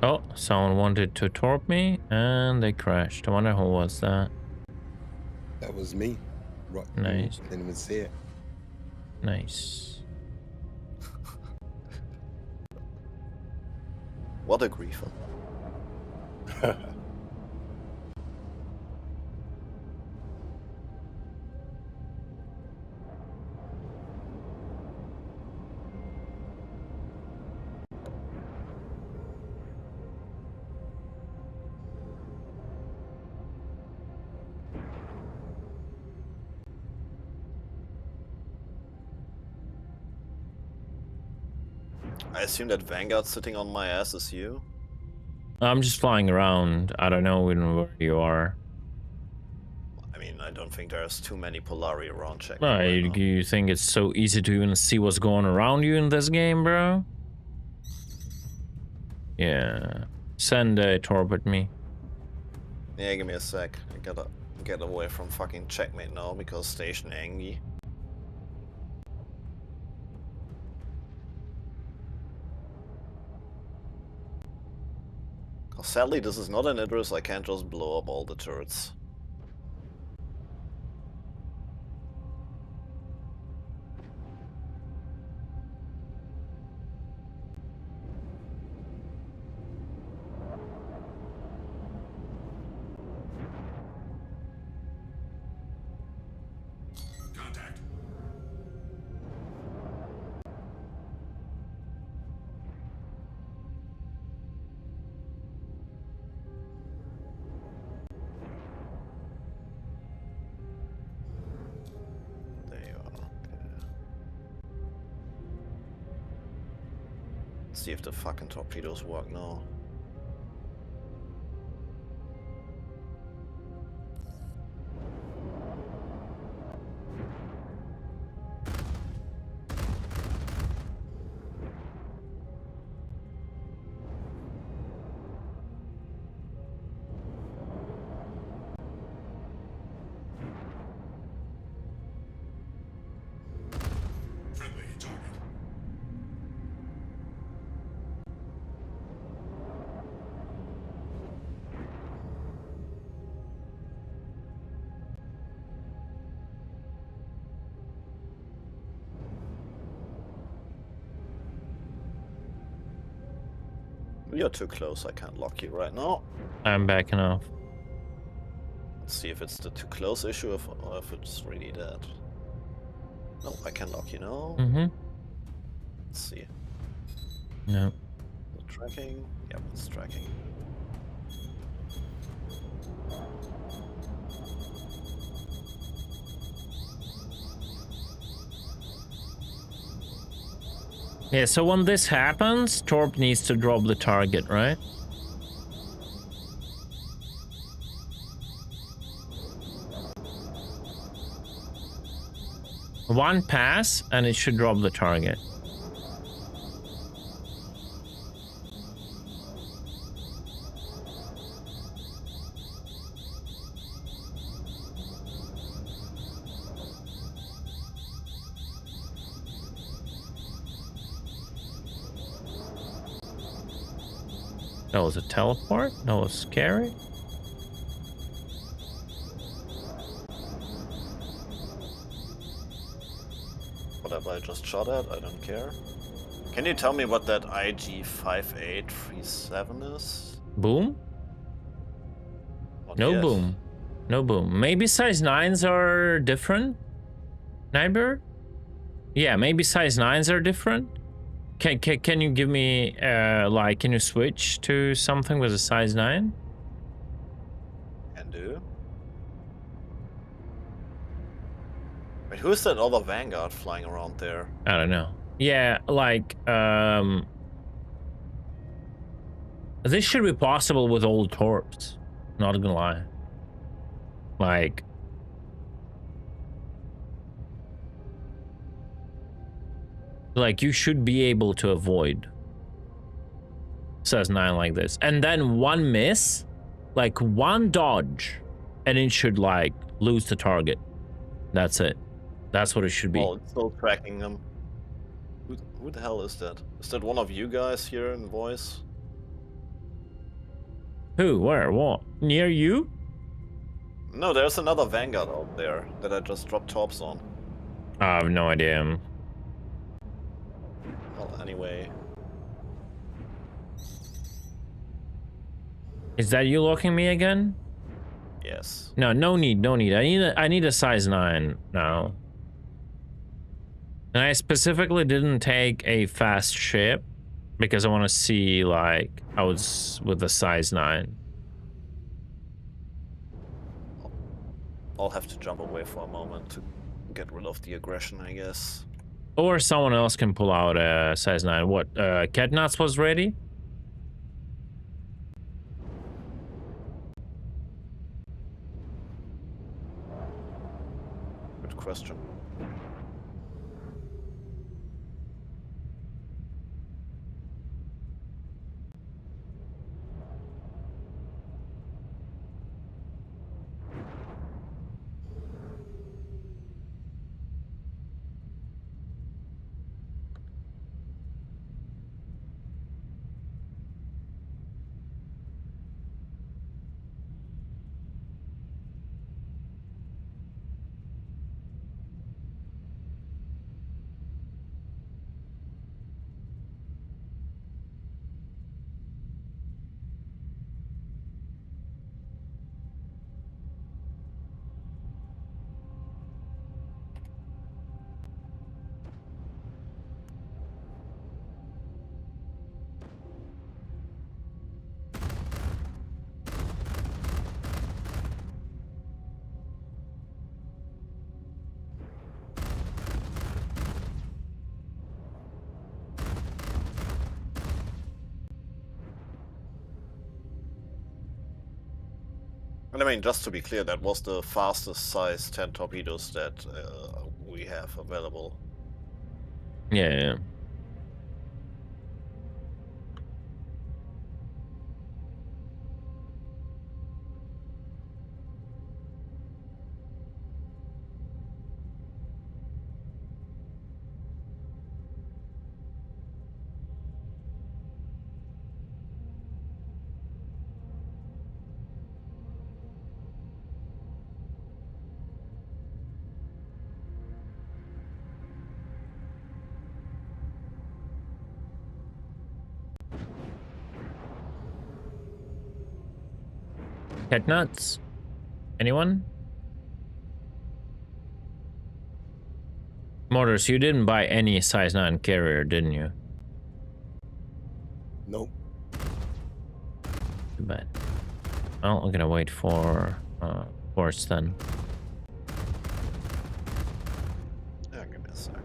Oh, someone wanted to torp me and they crashed. I wonder who was that. That was me. Right. Nice. Didn't even see it. Nice. What a griefer. I assume that Vanguard sitting on my ass is you? I'm just flying around. I don't know where you are. I mean, I don't think there's too many Polari around checking Right, right now. you think it's so easy to even see what's going around you in this game, bro? Yeah. Send a Torp at me. Yeah, give me a sec. I gotta get away from fucking checkmate now because station angry. Sadly, this is not an Idris. I can't just blow up all the turrets. Contact. There you are. Okay. Let's see if the fucking torpedoes work now. Friendly target. You're too close. I can't lock you right now. I'm backing off. Let's see if it's the too close issue or if it's really that. No, I can lock you now. Mm-hmm. Let's see. No. The tracking. Yep, it's tracking. Yeah, so when this happens, Torp needs to drop the target, right? One pass, and it should drop the target. That was a teleport? That was scary? Whatever I just shot at, I don't care. Can you tell me what that IG5837 is? Boom? Not No yet. boom. No boom. Maybe size 9s are different? Nightbird? Yeah, maybe size 9s are different? Can you give me, like, can you switch to something with a size 9? Can do. Wait, who's that other Vanguard flying around there? I don't know. Yeah, like, this should be possible with old Torps. Not gonna lie. Like you should be able to avoid size 9 like this. And then one miss, like one dodge, and it should like lose the target. That's it. That's what it should be. Oh, it's still tracking them. Who the hell is that? Is that one of you guys here in voice? Who? Where? What? Near you? No, there's another Vanguard out there that I just dropped Torps on. I have no idea. Well, anyway. Is that you locking me again? Yes. No, no need. I need a size 9 now. And I specifically didn't take a fast ship because I want to see like I was with a size 9. I'll have to jump away for a moment to get rid of the aggression, I guess. Or someone else can pull out a size 9. What, Catnuts was ready? Good question. And I mean, just to be clear, that was the fastest size 10 torpedoes that we have available. Yeah. Catnuts? Anyone? Motors, you didn't buy any size 9 carrier, didn't you? Nope. Too bad. Well, I'm gonna wait for ports then. Yeah, give me a sec.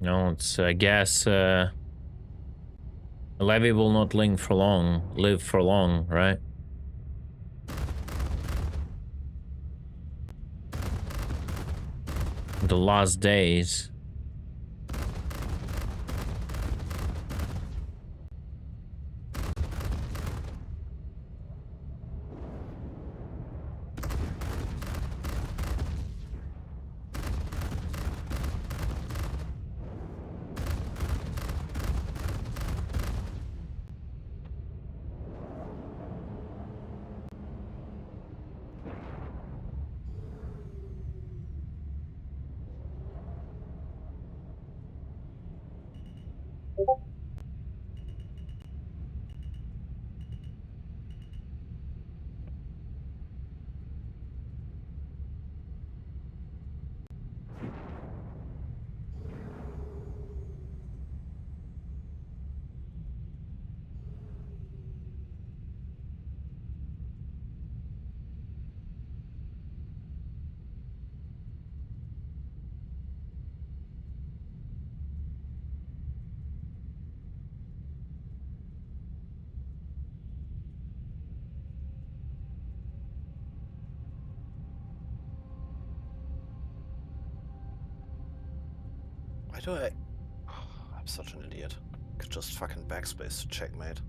No, it's gas. A levy will not live for long, right? The last days. Why do I... I'm such an idiot. Could just fucking backspace to checkmate.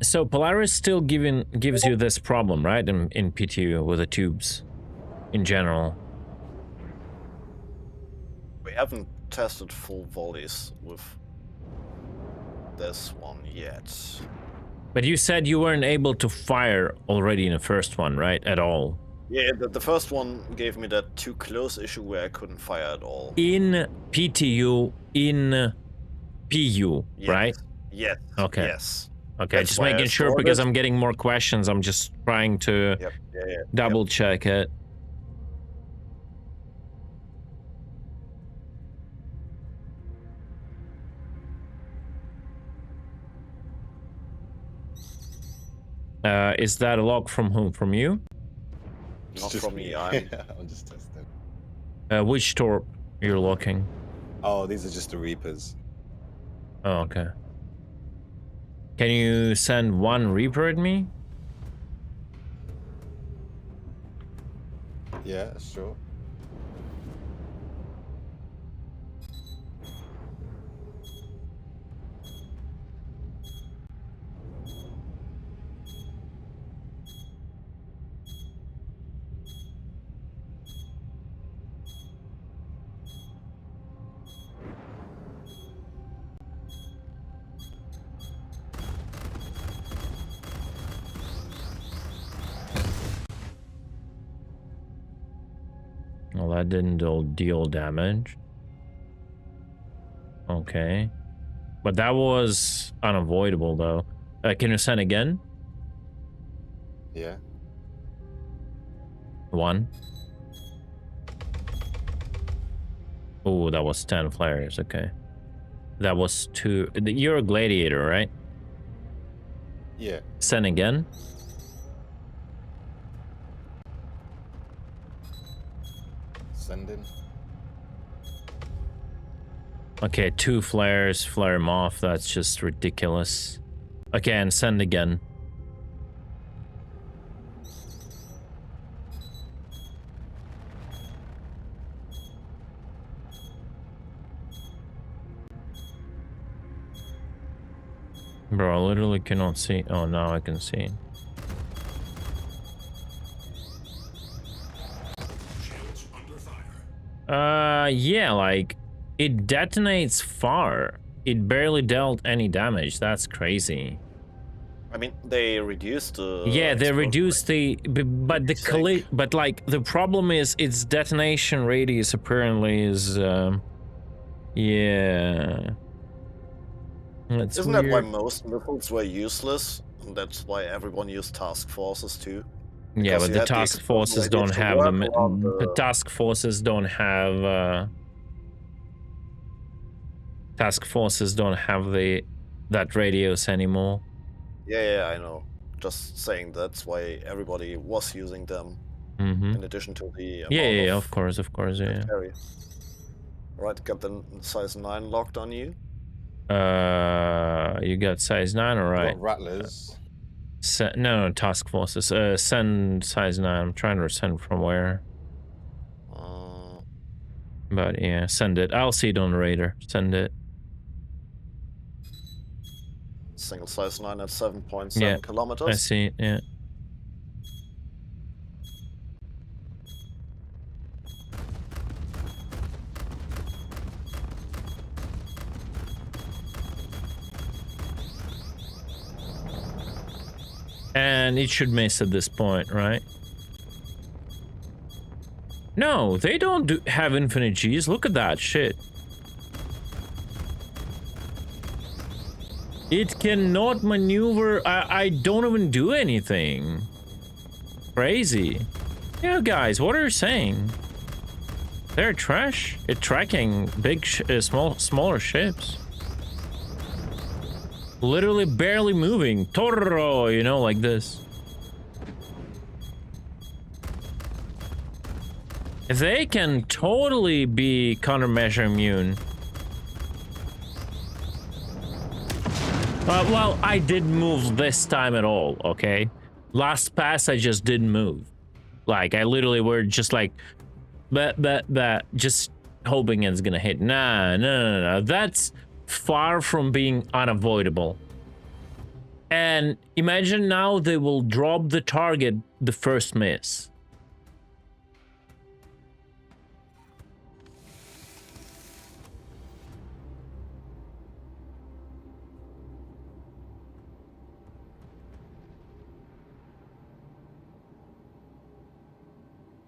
So Polaris still gives you this problem, right? In PTU with the tubes, in general. We haven't tested full volleys with this one yet. But you said you weren't able to fire already in the first one, right? At all. Yeah, the first one gave me that too close issue where I couldn't fire at all. In PTU, in PU, Yes. right? Yes. Okay. Yes. Okay, That's just why I making sure stored because it. I'm getting more questions. I'm just trying to Yep. Yeah. double check it. Is that a log from whom? From you? Not from me. I'm just testing. Which Torp you're looking? Oh, these are just the Reapers. Oh, okay. Can you send one Reaper at me? Yeah, sure. Well, that didn't deal damage. Okay. But that was unavoidable, though. Can you send again? Yeah. One. Oh, that was 10 flares. Okay. That was 2. You're a gladiator, right? Yeah. Send again. Sending. Okay, 2 flares, flare him off. That's just ridiculous. Okay, and send again. Bro, I literally cannot see. Oh, now I can see. Yeah, like, it detonates far. It barely dealt any damage. That's crazy. I mean, they reduced the. Yeah, they reduced the, but but like the problem is its detonation radius apparently is, yeah. That's Isn't weird. that why most missiles were useless? And that's why everyone used task forces too. Yeah, but the task forces don't have the task forces don't have task forces don't have that radius anymore. Yeah, I know. Just saying that's why everybody was using them. In addition to the amount yeah, of course, yeah. Carry. Right, got the size 9 locked on you. You got size 9, all right? Got rattlers. No, task forces. Send size 9. I'm trying to send from where. But yeah, send it. I'll see it on the radar. Send it. Single size 9 at 7.7 kilometers. I see it, yeah. And it should miss at this point, right? No, they don't have infinite Gs. Look at that shit. It cannot maneuver. I don't even do anything. Crazy. Yeah, guys, what are you saying? They're trash. It's tracking big, smaller ships. Literally barely moving. Toro, you know, like this. They can totally be countermeasure immune. Well, I didn't move this time at all, okay? Last pass, I just didn't move. Like, I literally were just like, just hoping it's gonna hit. Nah, no. That's far from being unavoidable. And imagine now they will drop the target the first miss.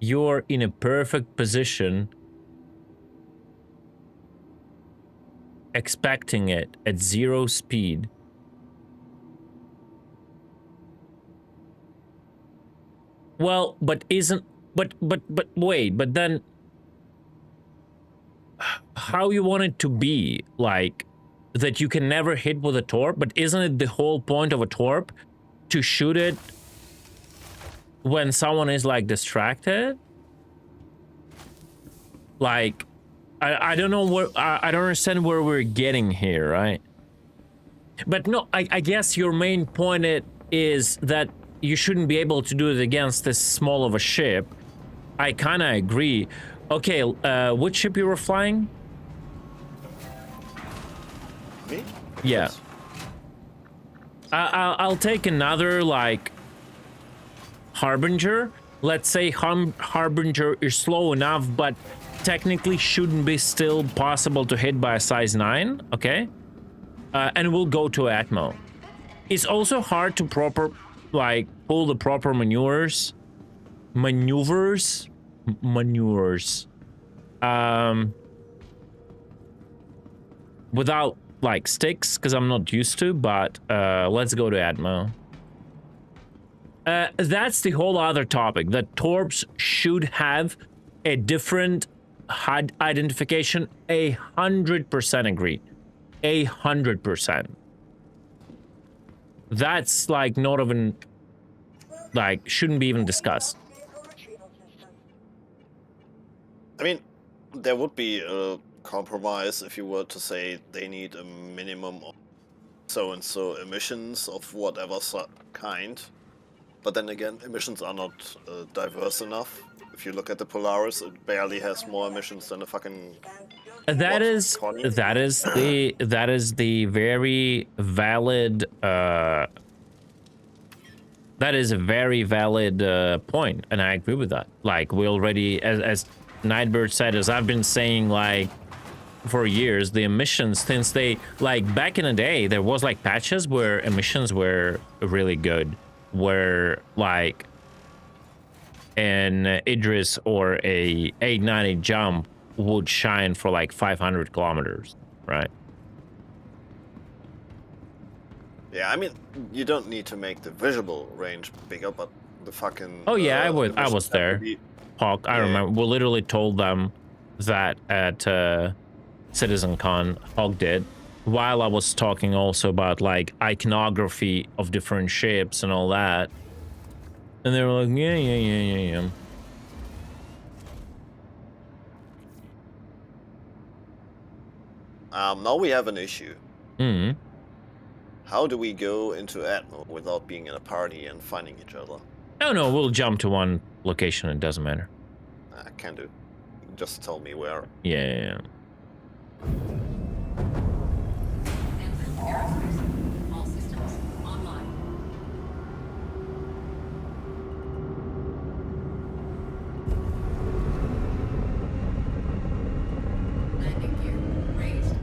you're in a perfect position expecting it at 0 speed. Well, but isn't, but wait, but then how you want it to be, like, that you can never hit with a Torp, but isn't it the whole point of a Torp to shoot it when someone is, like, distracted? Like, I don't know where, I don't understand where we're getting here, right? But no, I guess your main point is that you shouldn't be able to do it against this small of a ship. I kind of agree. Okay, which ship you were flying? Me? Yeah. Yes. I'll take another, like, Harbinger. Let's say Harbinger is slow enough, but technically shouldn't be still possible to hit by a size 9, okay? And we'll go to Atmo. It's also hard to pull the proper maneuvers. Without, like, sticks, because I'm not used to, but let's go to Atmo. That's the whole other topic. The Torps should have a different HUD identification. 100% agree. 100%. That's, like, not even, like, shouldn't be even discussed. I mean, there would be a compromise if you were to say they need a minimum of so-and-so emissions of whatever kind. But then again, emissions are not diverse enough. If you look at the Polaris, it barely has more emissions than a fucking... That is the very valid that is a very valid point, and I agree with that. Like, we already, as Nightbird said, as I've been saying, like, for years, the emissions, since they, like, back in the day, there was, like, patches where emissions were really good, where, like, an Idris or a 890 jump would shine for, like, 500 kilometers, right? Yeah, I mean, you don't need to make the visible range bigger, but the fucking... Oh, yeah, I was there. Hawk, I remember. We literally told them that at Citizen Con. Hawk did. While I was talking also about, like, iconography of different ships and all that. And they were like, yeah. Now we have an issue. Mm-hmm. How do we go into Atmo without being in a party and finding each other? No, we'll jump to one location. It doesn't matter. Can do. Just tell me where. Yeah. Aerospace. All systems online. Landing gear raised.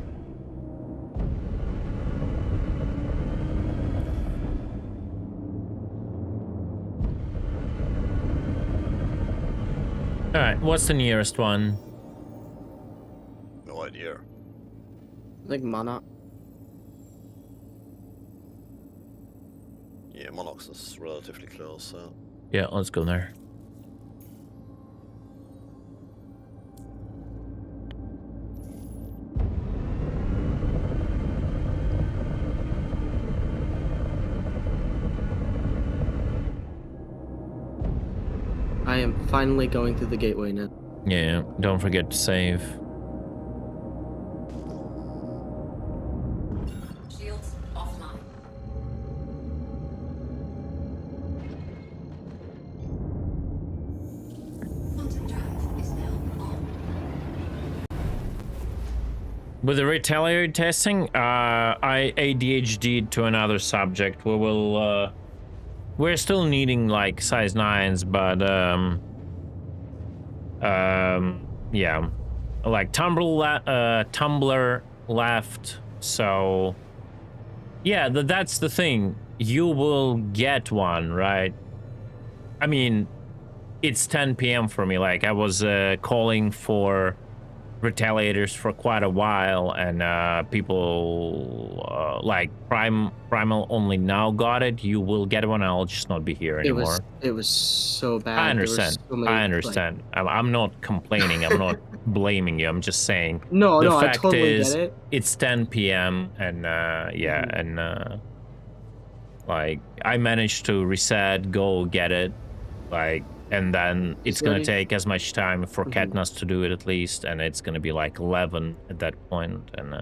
All right, what's the nearest one? No idea. I think Monarch. Yeah, Monox is relatively close, so... Yeah, let's go there. I am finally going through the gateway now. Yeah, don't forget to save. Shields offline. Quantum drive is now on. With the retaliatory testing, I ADHD'd to another subject. We will, we're still needing, like, size 9s, but, yeah. Like, Tumbler left, so... Yeah, that's the thing. You will get one, right? I mean, it's 10 p.m. for me. Like I was calling for retaliators for quite a while, and people like Primal only now got it. You will get one. I'll just not be here anymore. It was so bad. I understand. There were so many, I understand. I'm not complaining. I'm not blaming you. I'm just saying. No, the no, fact I totally is, get it. It's 10 p.m. and yeah, and like I managed to reset, go get it, like, and then it's gonna take as much time for Katniss to do it at least, and it's gonna be like 11 at that point. And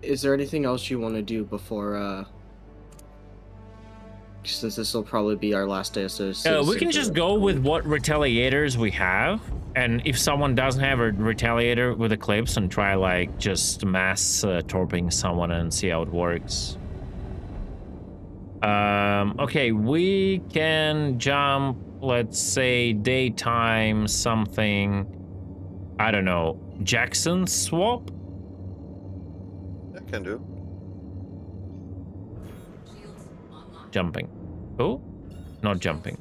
is there anything else you want to do before? Since this will probably be our last day of citizen. We can just go with what retaliators we have, and if someone doesn't have a retaliator with Eclipse, and try like just mass torping someone and see how it works. Okay, we can jump, let's say daytime something, I don't know, Jackson swap? I can do. Jumping. Oh, not jumping.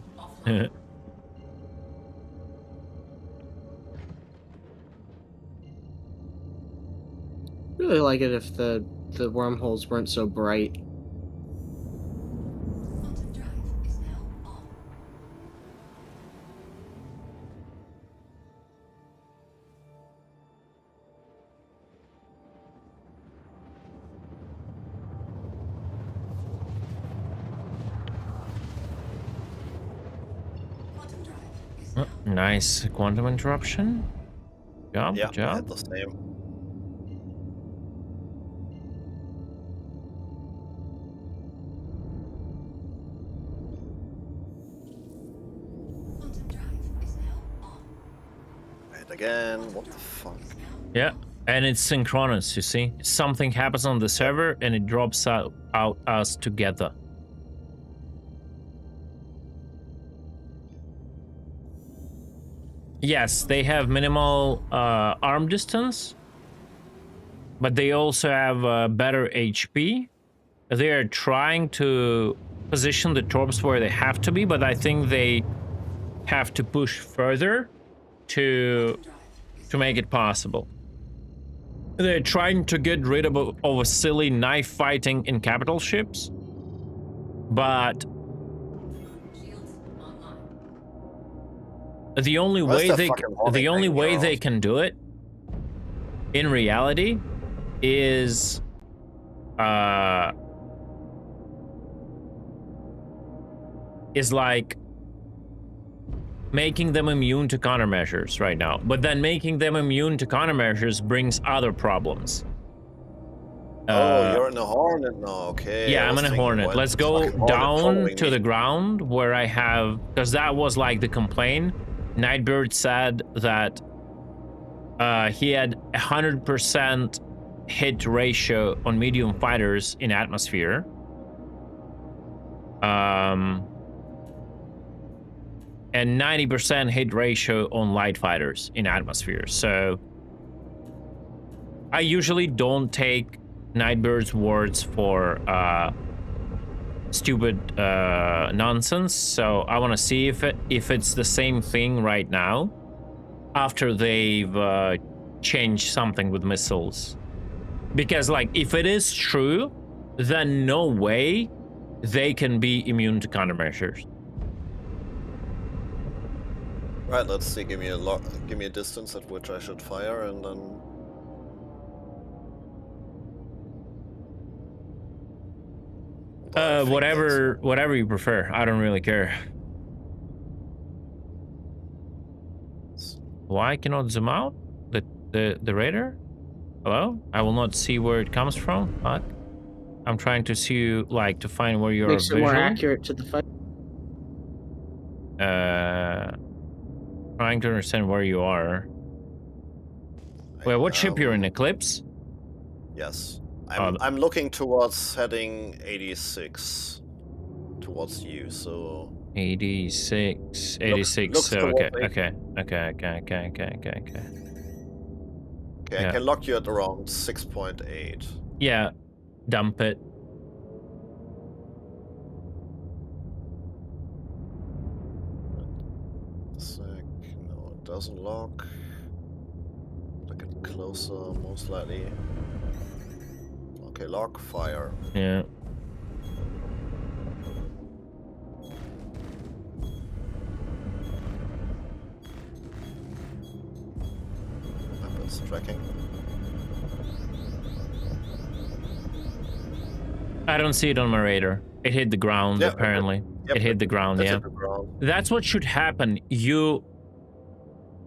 Really like it if the wormholes weren't so bright. Oh, nice quantum interruption. Job, yeah, job. I had the same. Right again. What the fuck? Yeah, and it's synchronous. You see, something happens on the server and it drops out us together. Yes, they have minimal arm distance, but they also have better HP. They are trying to position the Torps where they have to be, but I think they have to push further to make it possible. They're trying to get rid of a silly knife fighting in capital ships, but the only way they can do it in reality is like making them immune to countermeasures right now. But then making them immune to countermeasures brings other problems. Oh, you're in a Hornet now, okay. Yeah, I'm in a Hornet. Let's go down to the ground where I have, because that was like the complaint. Nightbird said that he had 100% hit ratio on medium fighters in atmosphere. And 90% hit ratio on light fighters in atmosphere. So I usually don't take Nightbird's words for stupid nonsense. So I want to see if it's the same thing right now after they've changed something with missiles. Because like if it is true, then no way they can be immune to countermeasures. Right, let's see. Give me a distance at which I should fire, and then. Whatever you prefer. I don't really care. Why cannot zoom out? The radar? Hello? I will not see where it comes from. What? I'm trying to see you, like, to find where you're Makes it more accurate to the fight. Trying to understand where you are. Wait, what ship you're in? Eclipse? Yes. I'm looking towards heading 86 towards you, so 86. Looks Okay. Okay, Yeah. I can lock you at around 6.8. Yeah, dump it. Doesn't lock. Look at closer, most likely. Okay, lock, fire. Yeah. Weapons tracking. I don't see it on my radar. It hit the ground, Yep, apparently. Yep, it hit the ground, it yeah. hit the ground. That's what should happen.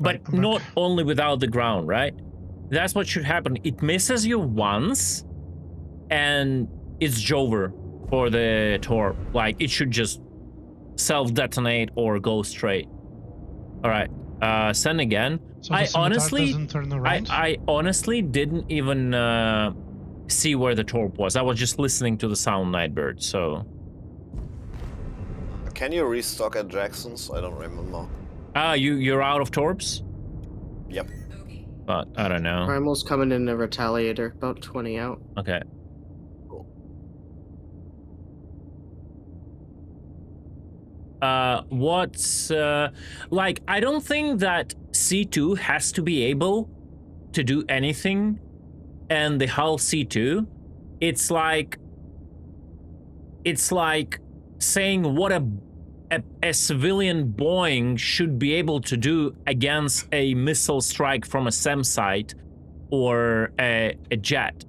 But not only without the ground, right? That's what should happen. It misses you once, and it's over for the Torp. Like, it should just self-detonate or go straight. All right, send again. So the scimitar doesn't turn around? I honestly didn't even see where the Torp was. I was just listening to the sound, Nightbird, so... Can you restock at Jackson's? I don't remember. You're out of Torps? Yep. But I don't know. Primal's coming in a Retaliator, about 20 out. Okay. What's like, I don't think that C2 has to be able to do anything, and the hull C2, it's like saying what a civilian Boeing should be able to do against a missile strike from a SEM site or a jet.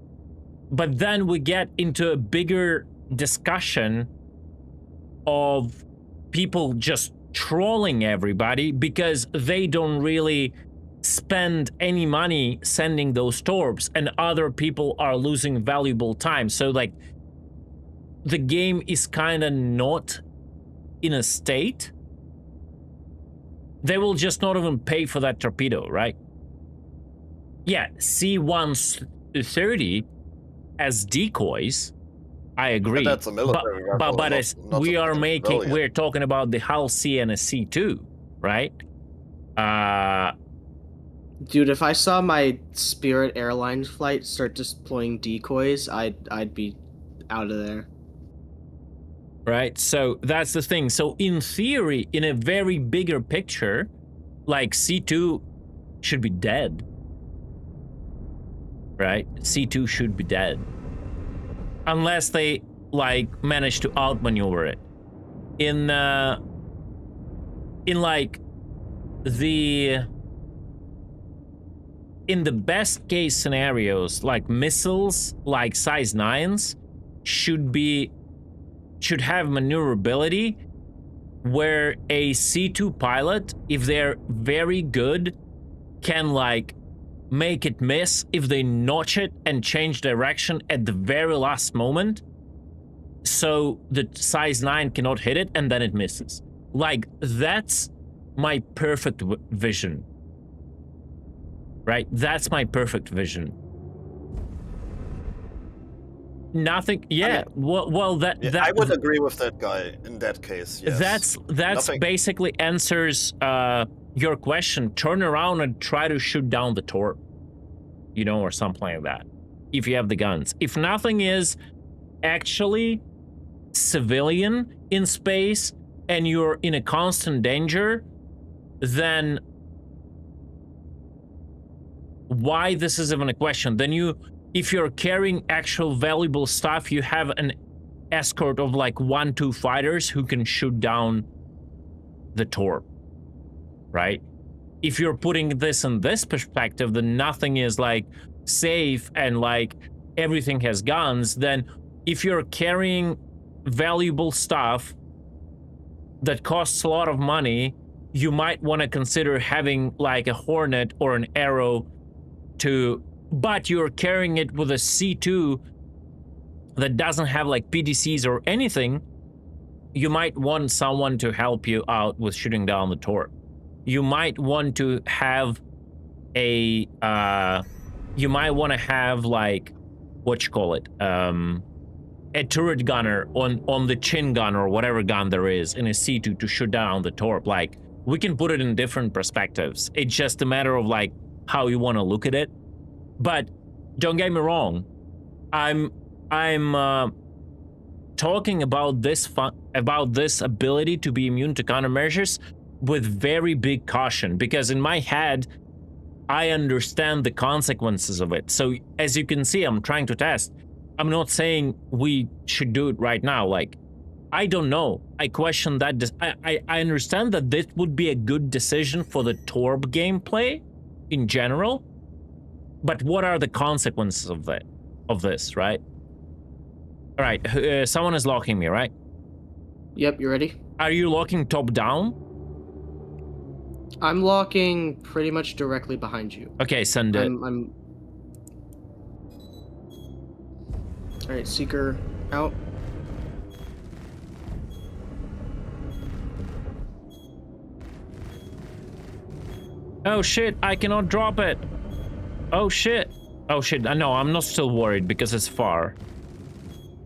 But then we get into a bigger discussion of people just trolling everybody because they don't really spend any money sending those Torps, and other people are losing valuable time. So like, the game is kind of not in a state. They will just not even pay for that torpedo, right? Yeah, C-130 as decoys, I agree. But that's a military rifle, but as not we are civilian. we're talking about the Hull C and a C2, right? Dude, if I saw my Spirit Airlines flight start deploying decoys, I'd be out of there. Right, so that's the thing. So in theory, in a very bigger picture, like C2 should be dead. Right? C2 should be dead. Unless they like manage to outmaneuver it. In the best case scenarios, like missiles like size 9s should have maneuverability, where a C2 pilot, if they're very good, can like make it miss if they notch it and change direction at the very last moment, so the size 9 cannot hit it and then it misses. Like, that's my perfect vision. Right? That's my perfect vision. Nothing. Yeah. I mean, that I would agree with that guy in that case. Yes. That's basically answers your question. Turn around and try to shoot down the Torp, you know, or something like that. If you have the guns. If nothing is actually civilian in space and you're in a constant danger, then why this is even a question? Then if you're carrying actual valuable stuff, you have an escort of like 1-2 fighters who can shoot down the Torp, right? If you're putting this in this perspective, then nothing is like safe and like everything has guns. Then if you're carrying valuable stuff that costs a lot of money, you might want to consider having like a Hornet or an Arrow but you're carrying it with a C2 that doesn't have like PDCs or anything, you might want someone to help you out with shooting down the Torp. You might want to have a like, what you call it, a turret gunner on the chin gun or whatever gun there is in a C2 to shoot down the Torp. Like, we can put it in different perspectives. It's just a matter of like how you want to look at it. But don't get me wrong, I'm talking about this ability to be immune to countermeasures with very big caution, because in my head, I understand the consequences of it. So as you can see, I'm trying to test. I'm not saying we should do it right now. Like, I don't know. I question that. I understand that this would be a good decision for the Torp gameplay in general, but what are the consequences of that, of this, right? All right, someone is locking me, right? Yep, you ready? Are you locking top down? I'm locking pretty much directly behind you. Okay, send it. I'm... Alright, Seeker out. Oh shit, I cannot drop it. Oh shit. Oh shit, no, I'm not still worried because it's far.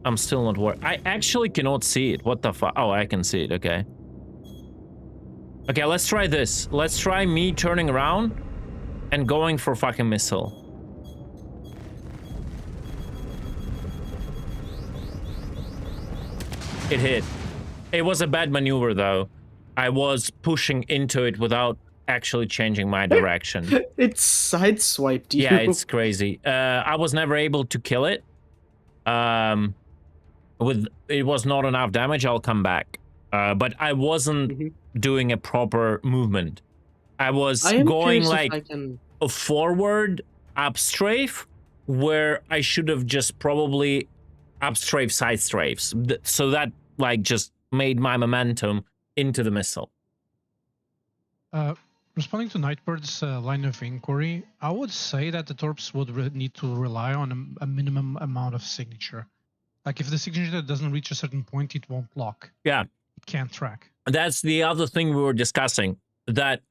I'm still not worried. I actually cannot see it. What the fuck? Oh, I can see it, okay. Okay, let's try this. Let's try me turning around and going for fucking missile. It hit. It was a bad maneuver though. I was pushing into it without actually changing my direction. It sideswiped you. Yeah, it's crazy. I was never able to kill it. It was not enough damage. I'll come back. But I wasn't doing a proper movement. I was going like a forward up strafe where I should have just probably up strafe side strafes. So that like just made my momentum into the missile. Responding to Nightbird's line of inquiry, I would say that the Torps would need to rely on a minimum amount of signature. Like if the signature doesn't reach a certain point, it won't lock. Yeah. It can't track. That's the other thing we were discussing, that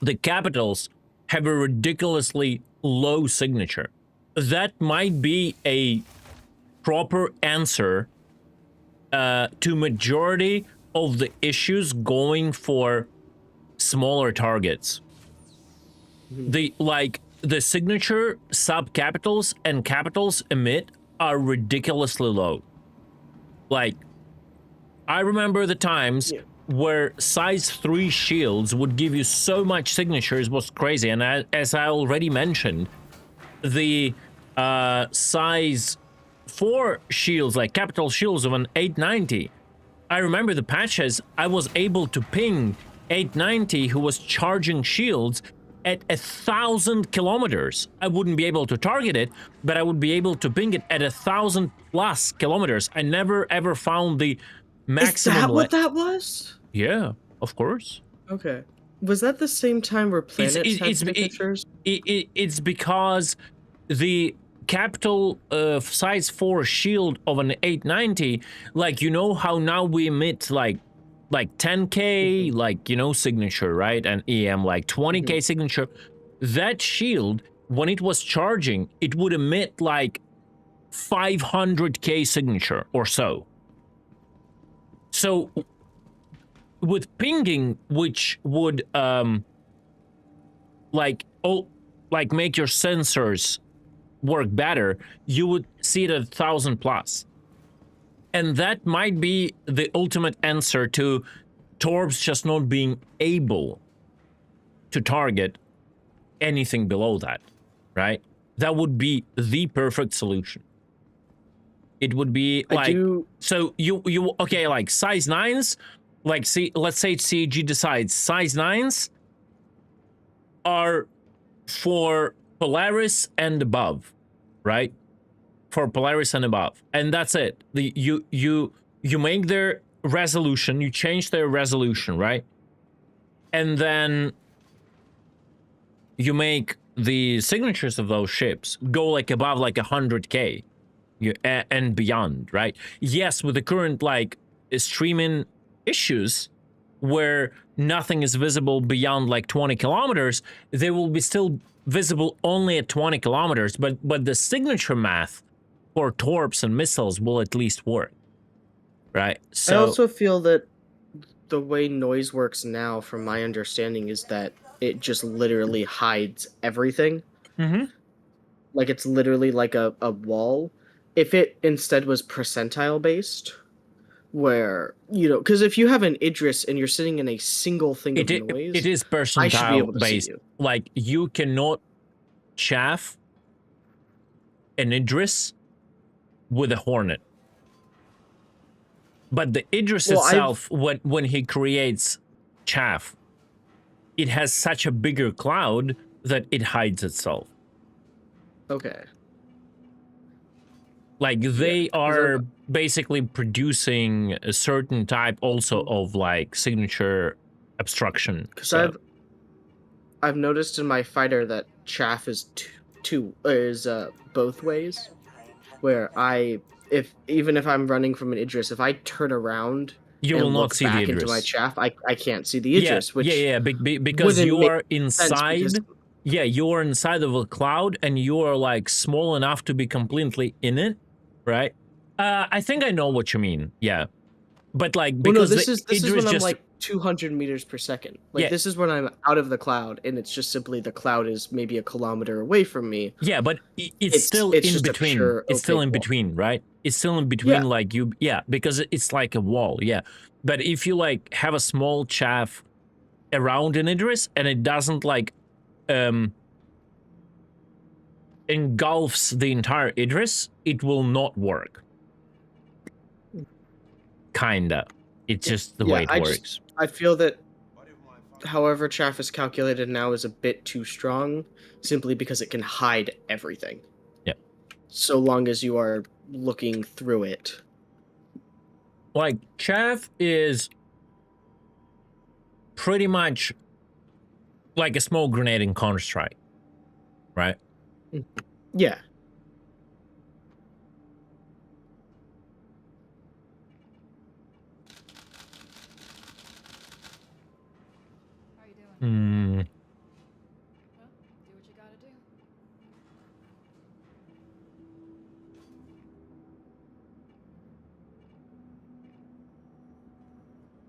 the capitals have a ridiculously low signature. That might be a proper answer to majority of the issues going for smaller targets. The signature subcapitals and capitals emit are ridiculously low. Like, I remember the times where size 3 shields would give you so much signatures, was crazy. And as I already mentioned, the size 4 shields, like capital shields of an 890, I remember the patches, I was able to ping 890 who was charging shields at 1,000 kilometers. I wouldn't be able to target it, but I would be able to ping it at 1,000+ kilometers. I never ever found the maximum. Is that what that was? Yeah, of course. Okay. Was that the same time where planets had signatures? It's because the capital size 4 shield of an 890, like, you know how now we emit like 10k, like, you know, signature, right? And EM like 20k signature. That shield, when it was charging, it would emit like 500k signature or so. So with pinging, which would make your sensors work better, you would see it at 1,000+. And that might be the ultimate answer to Torps just not being able to target anything below that, right? That would be the perfect solution. It would be like, so you okay, like size 9s, like, see, let's say CAG decides size 9s are for Polaris and above, right? For Polaris and above, and that's it. You make their resolution, you change their resolution, right? And then you make the signatures of those ships go like above like 100k and beyond, right? Yes, with the current like streaming issues where nothing is visible beyond like 20 kilometers, they will be still visible only at 20 kilometers, but the signature math for torps and missiles will at least work, right? So I also feel that the way noise works now, from my understanding, is that it just literally hides everything. Like, it's literally like a wall. If it instead was percentile based, where, you know, because if you have an Idris and you're sitting in a single thing of noise, it is I should be able percentile to see based. you. Like, you cannot chaff an Idris with a Hornet. But the Idris itself, when he creates chaff, it has such a bigger cloud that it hides itself. Okay. Like, they are basically producing a certain type also of like signature obstruction. Because I've noticed in my fighter that chaff is both ways, where even if I'm running from an Idris, if I turn around you will not see the Idris into my chaff, I can't see the Idris. Because you are inside. Yeah, you are inside of a cloud, and you are like small enough to be completely in it, right? I think I know what you mean. Yeah, but like because this is when I'm like 200 meters per second. Like this is when I'm out of the cloud, and it's just simply the cloud is maybe a kilometer away from me. Yeah, but it's still in between. It's still in between, right? It's still in between, like because it's like a wall. Yeah, but if you like have a small chaff around an Idris and it doesn't like engulfs the entire Idris, it will not work. Kinda. It's just the way it works. I feel that however chaff is calculated now is a bit too strong, simply because it can hide everything. Yeah. So long as you are looking through it. Like, chaff is pretty much like a smoke grenade in Counter-Strike, right? Yeah. Well, do what you gotta do.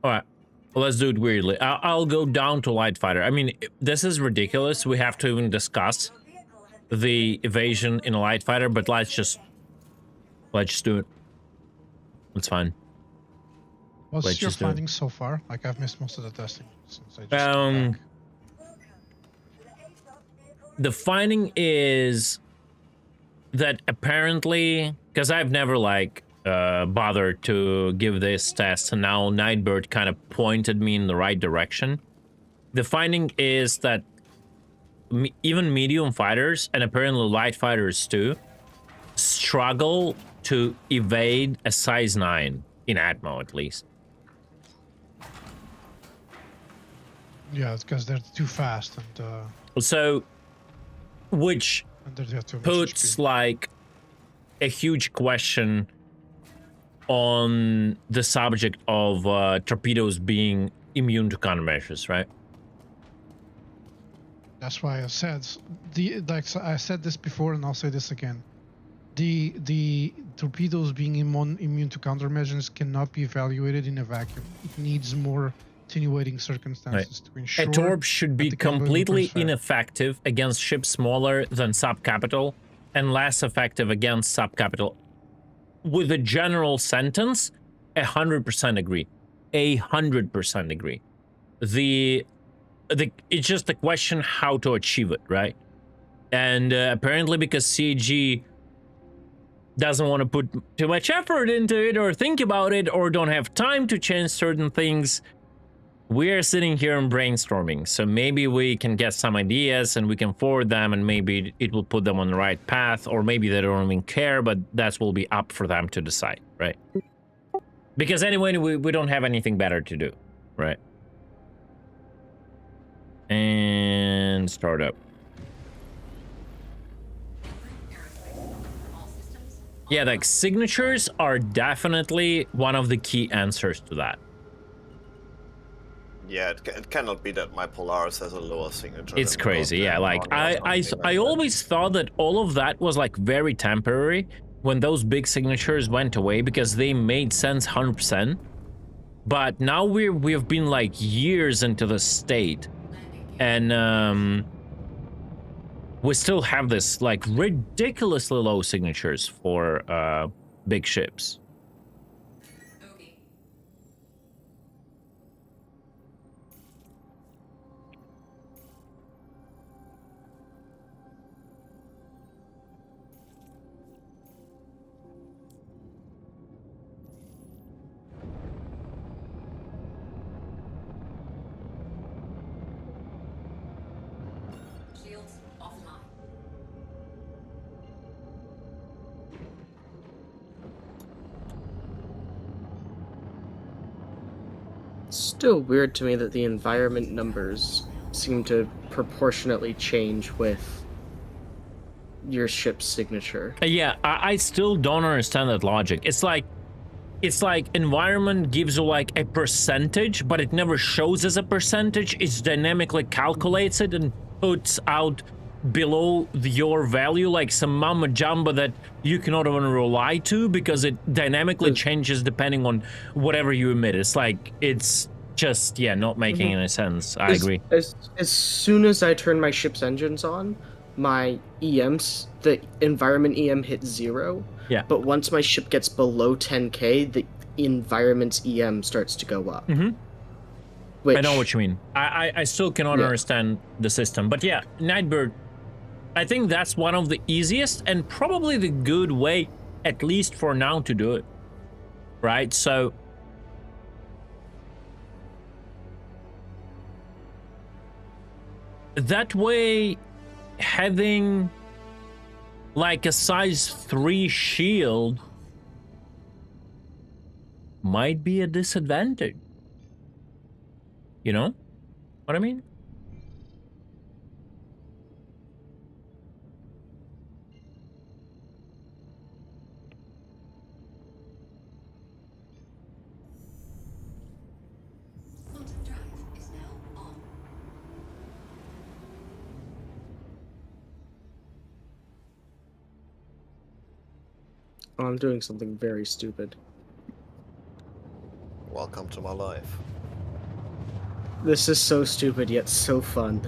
All right. Well, let's do it weirdly. I'll go down to light fighter. I mean, this is ridiculous. We have to even discuss the evasion in a light fighter, but let's just do it. It's fine. What's your findings so far? Like, I've missed most of the testing since I just came back. The finding is that apparently, because I've never like bothered to give this test, and now Nightbird kind of pointed me in the right direction. The finding is that even medium fighters, and apparently light fighters too, struggle to evade a size 9 in Atmo, at least. Yeah, it's because they're too fast, and so, which puts like a huge question on the subject of torpedoes being immune to countermeasures, right? That's why I said I said this before, and I'll say this again. The torpedoes being immune to countermeasures cannot be evaluated in a vacuum. It needs more attenuating circumstances to ensure. A Torp should be completely ineffective against ships smaller than subcapital and less effective against subcapital. With a general sentence, 100% agree. 100% agree. It's just a question how to achieve it, right? And apparently because CG doesn't want to put too much effort into it or think about it or don't have time to change certain things, we're sitting here and brainstorming. So maybe we can get some ideas and we can forward them, and maybe it will put them on the right path, or maybe they don't even care, but that will be up for them to decide, right? Because anyway, we don't have anything better to do, right? And start up. Yeah, like signatures are definitely one of the key answers to that. Yeah, it cannot be that my Polaris has a lower signature. It's crazy, yeah. Like I always thought that all of that was like very temporary when those big signatures went away, because they made sense 100%. But now we've been like years into the state, and we still have this like ridiculously low signatures for big ships. Still weird to me that the environment numbers seem to proportionately change with your ship's signature. Yeah, I still don't understand that logic. It's like environment gives you like a percentage, but it never shows as a percentage. It dynamically calculates it and puts out below your value like some mama jumbo that you cannot even rely to, because it dynamically changes depending on whatever you emit. It's like, it's just, yeah, not making any sense. I agree. As soon as I turn my ship's engines on, my EMs, the environment EM hits 0. Yeah. But once my ship gets below 10k, the environment's EM starts to go up. I know what you mean. I still cannot understand the system. But yeah, Nightbird, I think that's one of the easiest and probably the good way, at least for now, to do it. Right? So that way, having like a size 3 shield might be a disadvantage. You know what I mean? Quantum drive is now on. Oh, I'm doing something very stupid. Welcome to my life. This is so stupid yet so fun.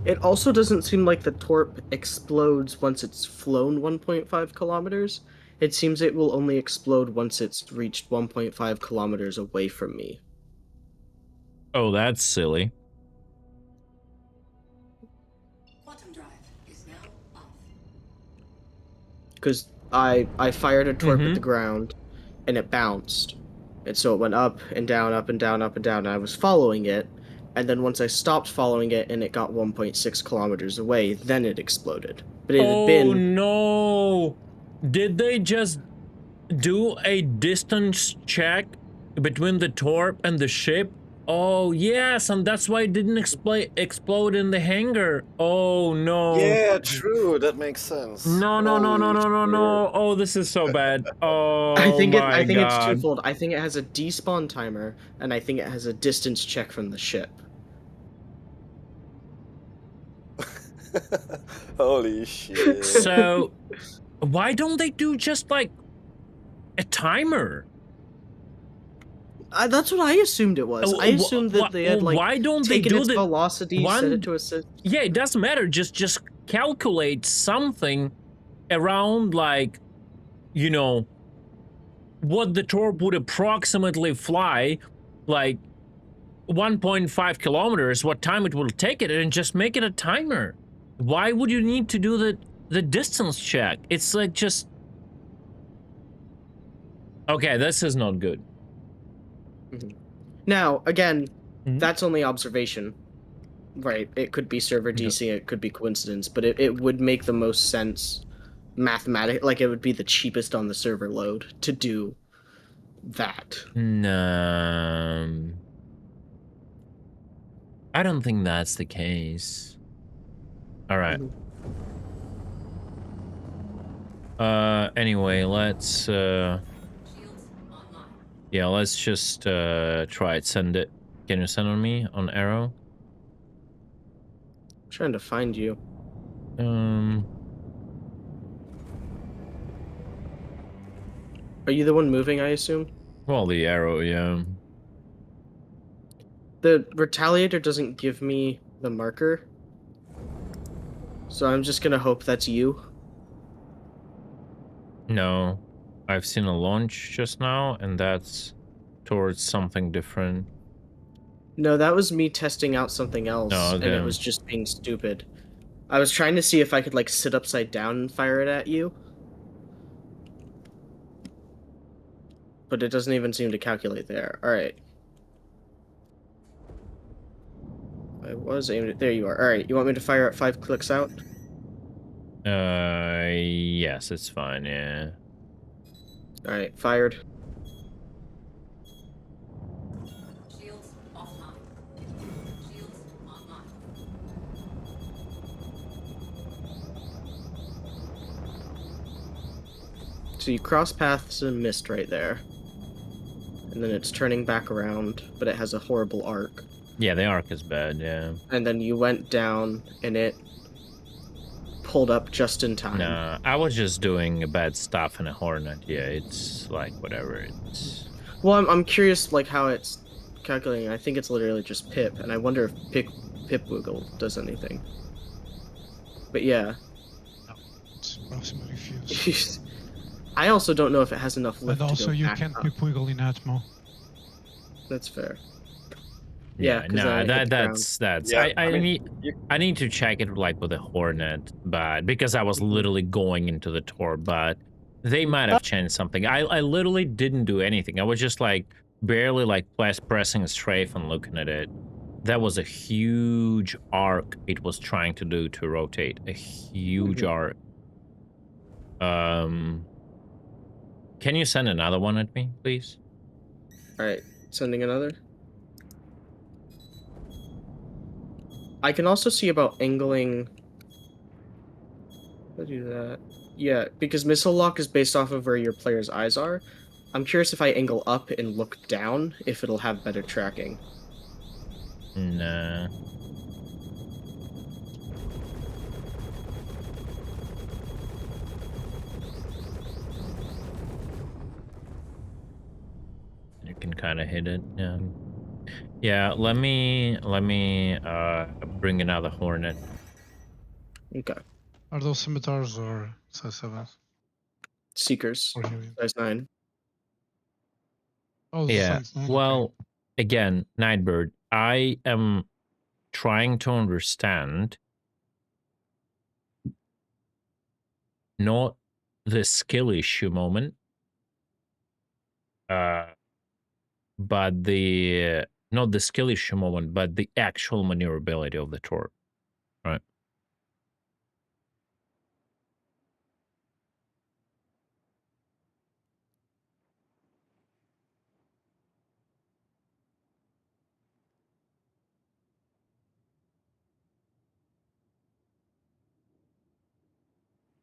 It also doesn't seem like the Torp explodes once it's flown 1.5 kilometers. It seems it will only explode once it's reached 1.5 kilometers away from me. Oh, that's silly. Quantum drive is now off. Because I fired a Torp at the ground, and it bounced. And so it went up and down, up and down, up and down, and I was following it. And then once I stopped following it and it got 1.6 kilometers away, then it exploded. But it had been... Oh no! Did they just do a distance check between the Torp and the ship? Oh yes, and that's why it didn't explode in the hangar. Oh no. Yeah, true. That makes sense. No. Oh, this is so bad. Oh, I think my it's God. twofold. I think it has a despawn timer, and I think it has a distance check from the ship. Holy shit. So, why don't they do just like a timer? That's what I assumed it was. I assumed that they had like why don't taken they do its the velocity, set it to a... Yeah, it doesn't matter. Just calculate something around, like, you know, what the Torp would approximately fly, like 1.5 kilometers, what time it will take it, and just make it a timer. Why would you need to do the distance check? It's like just... Okay, this is not good. Now, again, that's only observation. Right, it could be server DC, it could be coincidence, but it would make the most sense mathematically, like it would be the cheapest on the server load to do that. No. I don't think that's the case. All right. Anyway, let's yeah, let's just try it. Send it. Can you send on me on Arrow? I'm trying to find you. Are you the one moving, I assume? Well, the Arrow, yeah. The Retaliator doesn't give me the marker, so I'm just gonna hope that's you. No, I've seen a launch just now, and that's towards something different. No, that was me testing out something else, and it was just being stupid. I was trying to see if I could, like, sit upside down and fire it at you. But it doesn't even seem to calculate there. Alright. I was aiming at... There you are. Alright, you want me to fire at 5 clicks out? Yes, it's fine, yeah. Alright, fired. So you cross paths and mist right there. And then it's turning back around, but it has a horrible arc. Yeah, the arc is bad, yeah. And then you went down, and it pulled up just in time. Nah, I was just doing bad stuff in a Hornet. Yeah, it's like, whatever, it's... Well, I'm curious, like, how it's calculating. I think it's literally just Pip, and I wonder if Pip Wiggle does anything. But yeah. No, it's approximately fused. I also don't know if it has enough lift And also, to go you back can't up. Pip Wiggle in Atmo. That's fair. Yeah, Yeah, no, hit the that's Yeah, I need to check it like with a Hornet, but because I was literally going into the Torp, but they might have changed something. I literally didn't do anything. I was just like barely like pressing a strafe and looking at it. That was a huge arc it was trying to do to rotate. A huge arc. Can you send another one at me, please? Alright, sending another. I can also see about angling. I'll do that. Yeah, because missile lock is based off of where your player's eyes are. I'm curious if I angle up and look down, if it'll have better tracking. Nah. You can kind of hit it, yeah. Yeah, let me bring another Hornet. Okay. Are those scimitars or size 7s? Seekers. Or Helium? Size 9. Oh, Yeah, size 9. well, Okay. again, Nightbird, I am trying to understand not the skill issue moment, but the not the skill issue moment, but the actual maneuverability of the Torp, right?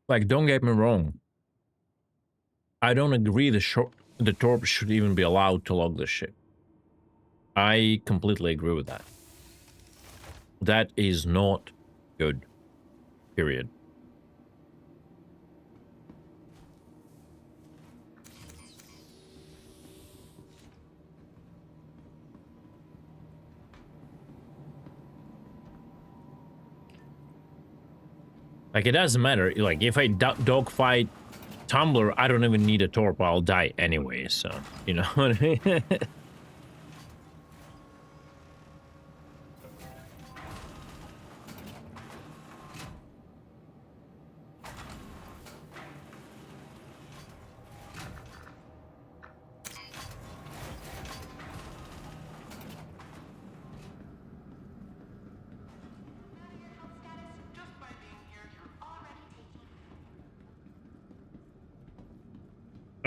Like, don't get me wrong. I don't agree the Torp should even be allowed to log this shit. I completely agree with that. That is not good. Period. Like, it doesn't matter. Like, if I dogfight Tumbler, I don't even need a Torp. I'll die anyway, so, you know what I mean?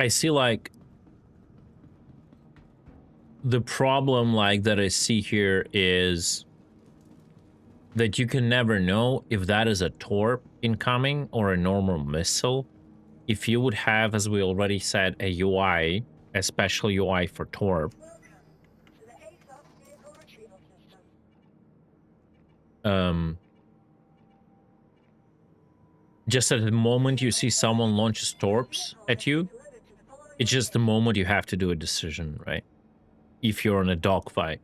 I see, like, the problem, like, that I see here is that you can never know if that is a Torp incoming or a normal missile. If you would have, as we already said, a UI, a special UI for Torp, just at the moment you see someone launches Torps at you, it's just the moment you have to do a decision, right? If you're in a dogfight.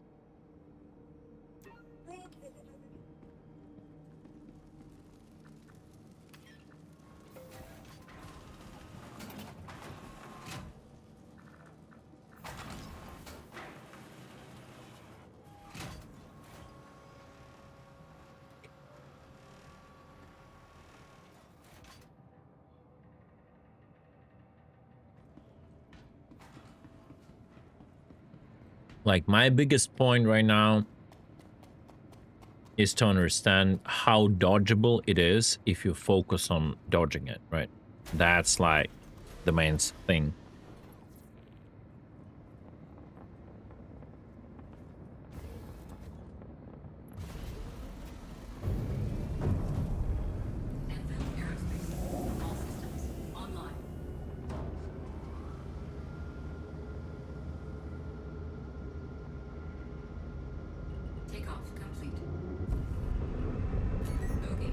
Like, my biggest point right now is to understand how dodgeable it is if you focus on dodging it, right? That's like the main thing. Takeoff complete. Bogey.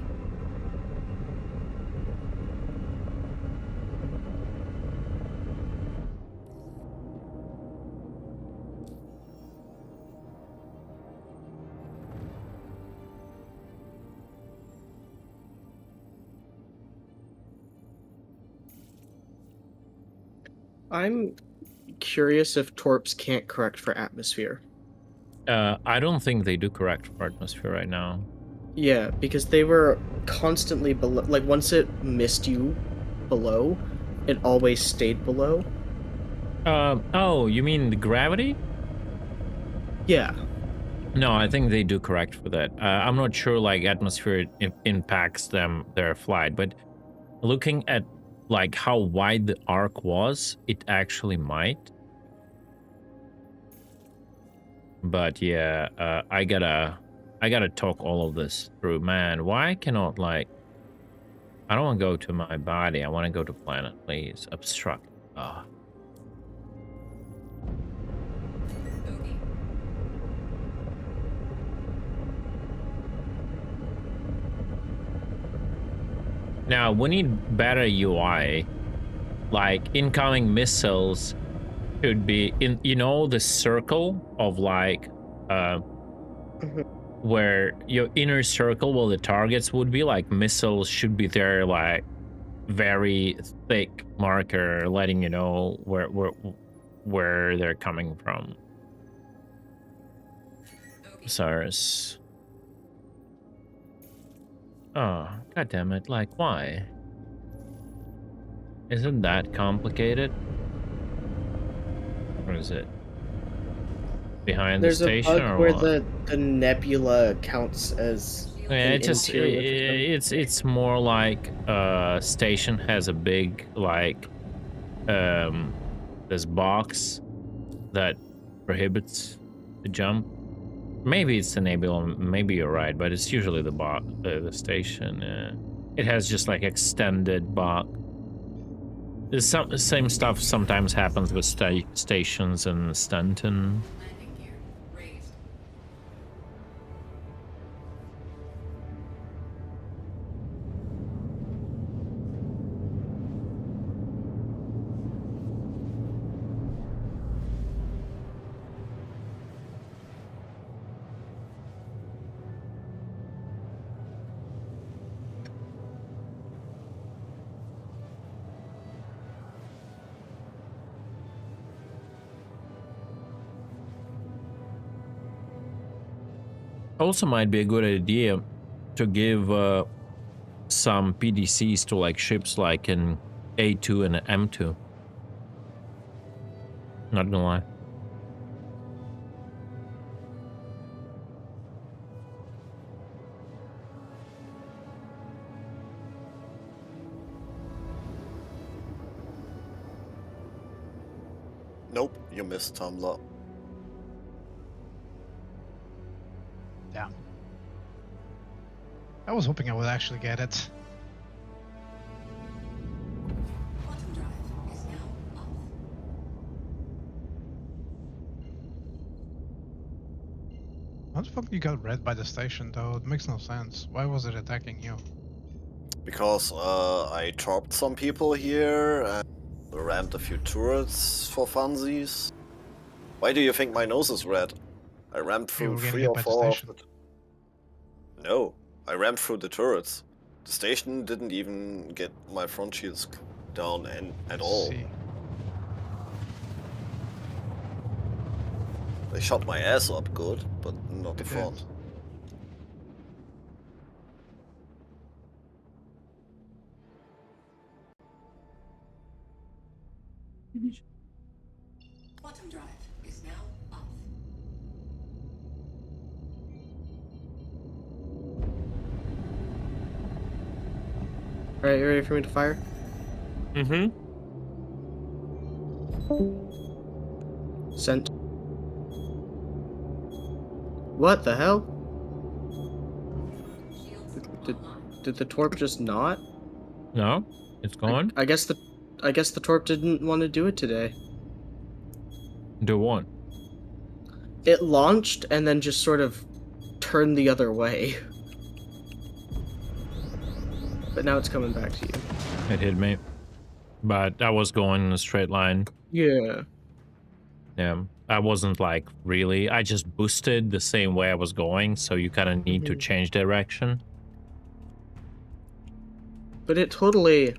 I'm curious if Torps can't correct for atmosphere. I don't think they do correct for atmosphere right now. Yeah, because they were constantly below. Like, once it missed you below, it always stayed below. Oh, you mean the gravity? Yeah. No, I think they do correct for that. I'm not sure, like, atmosphere impacts their flight, but looking at, like, how wide the arc was, it actually might. But yeah, I gotta talk all of this through. Man, why I cannot, like, I don't want to go to my body. I want to go to planet, please. Obstruct. Now, we need better UI. Like, incoming missiles should be in, you know, the circle of, like, where your inner circle, well, the targets would be, like, missiles should be there, like, very thick marker letting you know where they're coming from. Cyrus. Oh, god damn it, like, why? Isn't that complicated? Or is it behind There's the station, a bug or where what? the nebula counts as Yeah, an it's just interior system. it's more like station has a big, like, this box that prohibits the jump. Maybe it's the nebula, maybe you're right, but it's usually the station. It has just, like, extended box. The same stuff sometimes happens with stations in Stanton. Landing gear raised. Also might be a good idea to give some PDCs to, like, ships like in A2 and M2. Not gonna lie. Nope, you missed Tumblr. Damn. I was hoping I would actually get it. Quantum drive is now off. How the fuck you got read by the station though? It makes no sense. Why was it attacking you? Because I torped some people here and rammed a few turrets for funsies. Why do you think my nose is red? I rammed through 3 or 4 of the... No, I rammed through the turrets. The station didn't even get my front shields down at all. See. They shot my ass up good, but not the It front. Quantum drive is now off. Alright, you ready for me to fire? Mm-hmm. Sent. What the hell? Did the Torp just not? No, it's gone. I guess the Torp didn't want to do it today. Do what? It launched and then just sort of turn the other way. But now it's coming back to you. It hit me. But I was going in a straight line. Yeah. Yeah. I wasn't like really. I just boosted the same way I was going, so you kind of need to change direction. But it totally...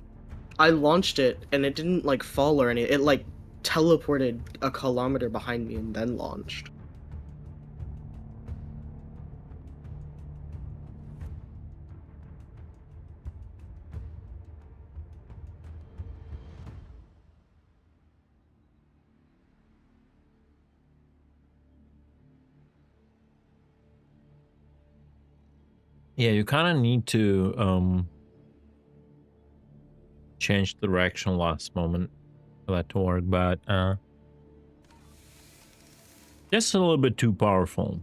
I launched it, and it didn't, like, fall or anything. It, like, teleported a kilometer behind me and then launched. Yeah, you kind of need to change the direction last moment for that to work, but just a little bit too powerful.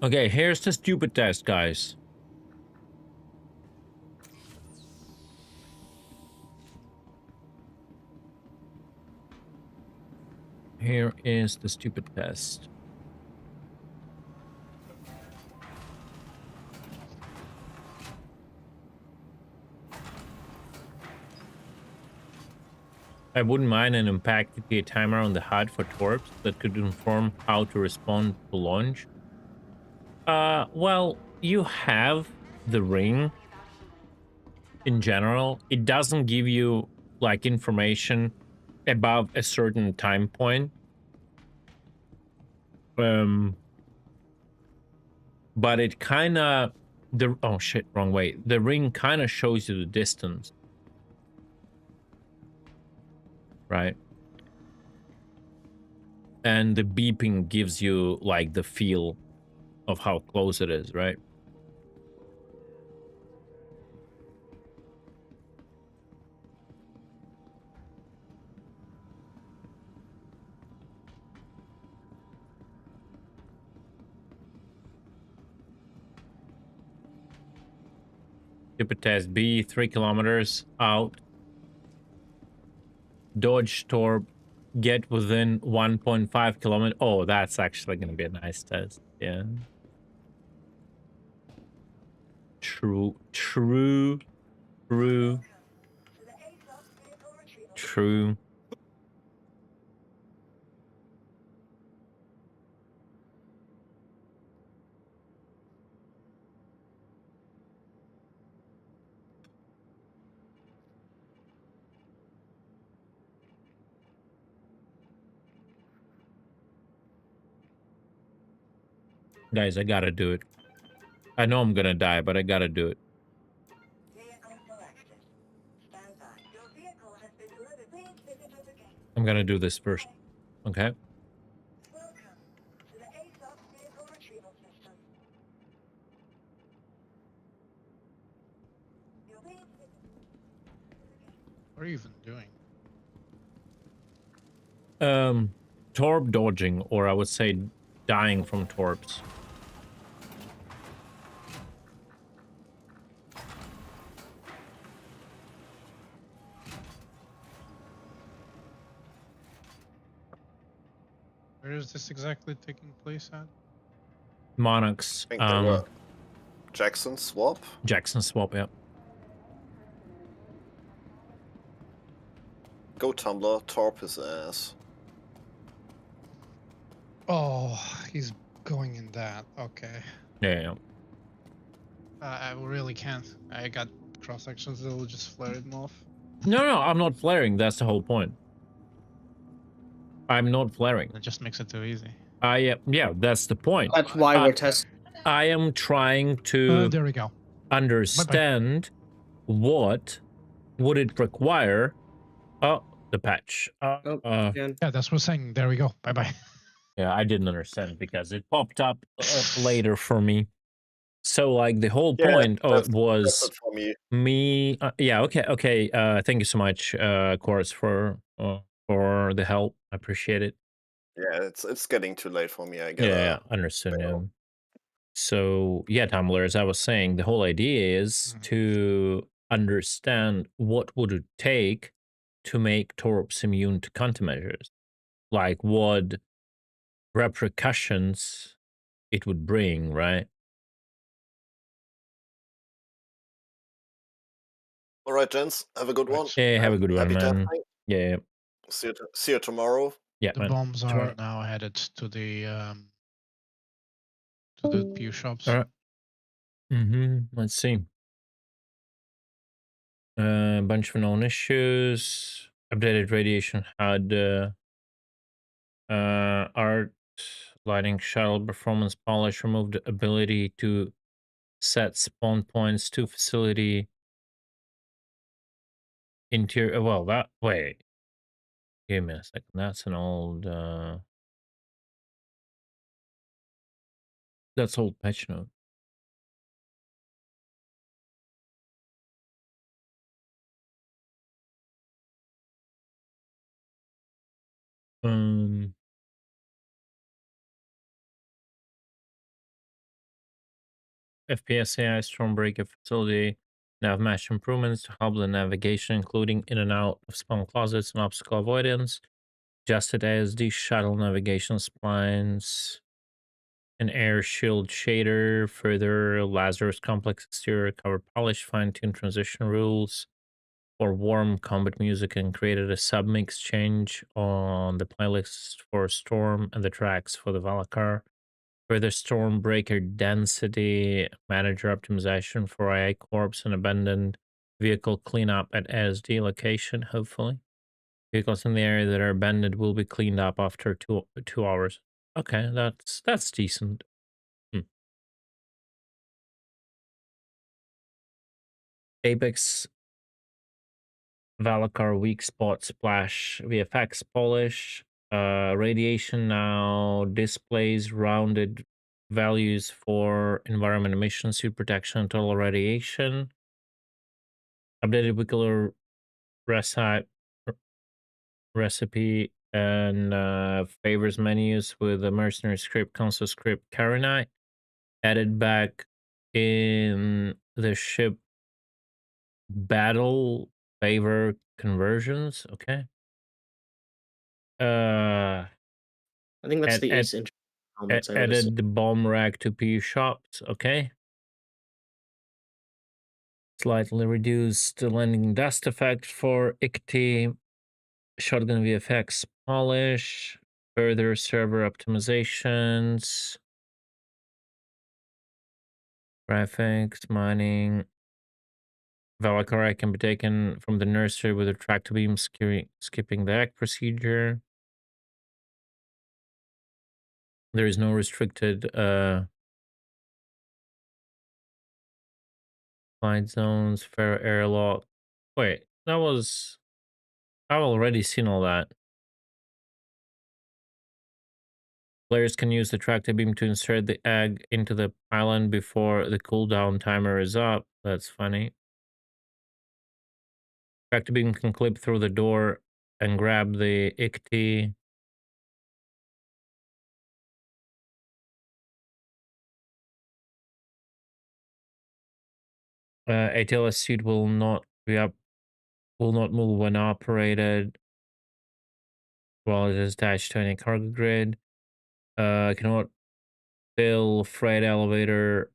Okay, here's the stupid test, guys. Here is the stupid test. I wouldn't mind an impact timer on the HUD for Torps that could inform how to respond to launch. Well, you have the ring in general. It doesn't give you like information above a certain time point. But it kind of oh shit, wrong way. The ring kind of shows you the distance, right? And the beeping gives you like the feel of how close it is, right? Stupid test B, 3 kilometers out. Dodge Torp, get within 1.5 kilometers. Oh, that's actually going to be a nice test. Yeah. True. Guys, I gotta do it. I know I'm gonna die, but I gotta do it. I'm gonna do this first. Okay. What are you even doing? Torp dodging, or I would say dying from torps. Where is this exactly taking place at? Monarchs. Jackson swap? Jackson swap, yeah. Go Tumbler, Torp his ass. Oh, he's going in that. Okay. Yeah. I really can't. I got cross sections that'll just flare him off. No, I'm not flaring. That's the whole point. I'm not flaring. It just makes it too easy. Yeah, that's the point. That's why we're testing. I am trying to there we go. Understand what would it require. Oh, the patch. Yeah, that's what I'm saying. There we go. Bye-bye. Yeah, I didn't understand because it popped up later for me. So, like, the whole point was me. Yeah, okay. Thank you so much, Chorus, for the help. I appreciate it. Yeah, it's getting too late for me. I guess. Yeah, understood. Yeah. So yeah, Tumblr, as I was saying, the whole idea is to understand what would it take to make Torps immune to countermeasures, like what repercussions it would bring, right? All right, gents, have a good one. Yeah, have a good one, Happy man. testing. Yeah, See you tomorrow. yeah, The man. bombs are Tomorrow. now headed to the PU shops. All right. Let's see. A bunch of known issues. Updated radiation HUD. Art lighting shuttle performance polish. Removed ability to set spawn points to facility interior. Well, that wait. Give me a second. That's an old. That's old patch note. FPS AI Stormbreaker facility nav mesh improvements to help the navigation, including in and out of spawn closets and obstacle avoidance. Adjusted ASD shuttle navigation splines, an air shield shader, further Lazarus complex exterior cover polish, fine-tuned transition rules for warm combat music, and created a submix change on the playlist for Storm and the tracks for the Valakar. Further Stormbreaker density, manager optimization for AI Corps and abandoned vehicle cleanup at ASD location, hopefully. Vehicles in the area that are abandoned will be cleaned up after two hours. Okay, that's decent. Apex Valakar weak spot splash VFX polish. Radiation now displays rounded values for environment emission, suit protection, and total radiation. Updated vehicular recipe and favors menus with a mercenary script, console script, Karenite. Added back in the ship battle favor conversions. Okay. I think that's the Ace Intro comments. Added the bomb rack to PU shops. Okay. Slightly reduced the landing dust effect for ICT. Shotgun VFX polish. Further server optimizations. Graphics, mining. Valakara can be taken from the nursery with a tractor beam, skipping the act procedure. There is no restricted flight zones, fair airlock. Wait, I've already seen all that. Players can use the tractor beam to insert the egg into the island before the cooldown timer is up. That's funny. Tractor beam can clip through the door and grab the ICT. ATLS suit will not move when operated while it is attached to any cargo grid. Cannot fill freight elevator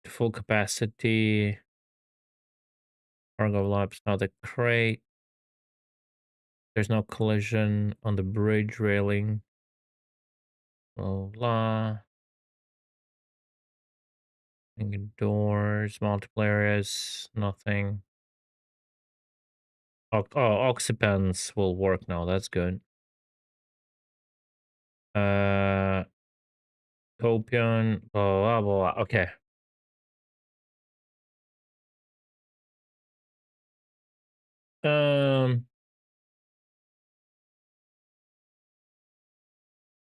to full capacity. Cargo laps, not the crate. There's no collision on the bridge railing. Blah blah. Doors, multiple areas, nothing. Occupants will work now. That's good. Copion, blah blah blah. Okay. All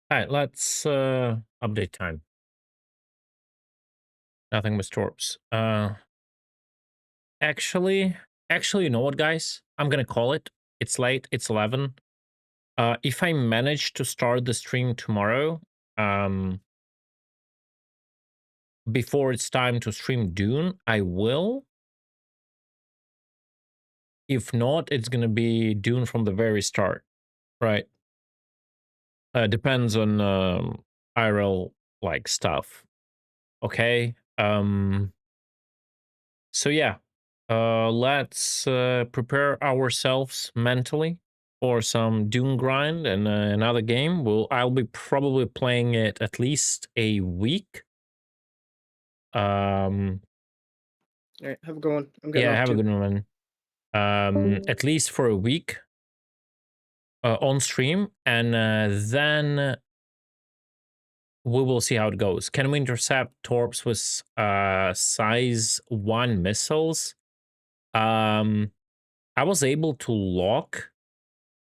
right, let's update time. Nothing but Torps. Actually, you know what, guys? I'm gonna call it. It's late. It's 11. If I manage to start the stream tomorrow, before it's time to stream Dune, I will. If not, it's gonna be Dune from the very start, right? Depends on IRL like stuff. Okay. So yeah, let's prepare ourselves mentally for some Dune grind and another game. I'll be probably playing it at least a week. All right, have a good one. I'm getting Yeah, off have too. a good one. At least for a week on stream, and then we will see how it goes. Can we intercept Torps with size 1 missiles? I was able to lock,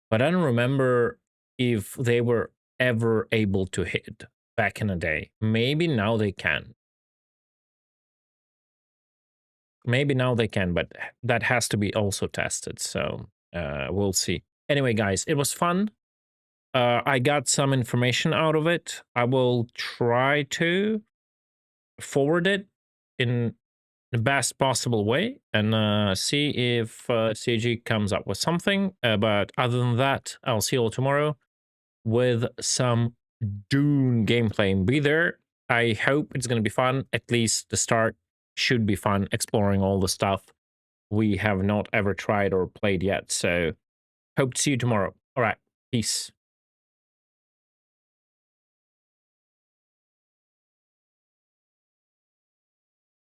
but I don't remember if they were ever able to hit back in the day. Maybe now they can. Maybe now they can, but that has to be also tested. So we'll see. Anyway, guys, it was fun. I got some information out of it. I will try to forward it in the best possible way and see if CG comes up with something. But other than that, I'll see you all tomorrow with some Dune gameplay. Be there. I hope it's going to be fun. At least the start should be fun, exploring all the stuff we have not ever tried or played yet. So hope to see you tomorrow. All right. Peace.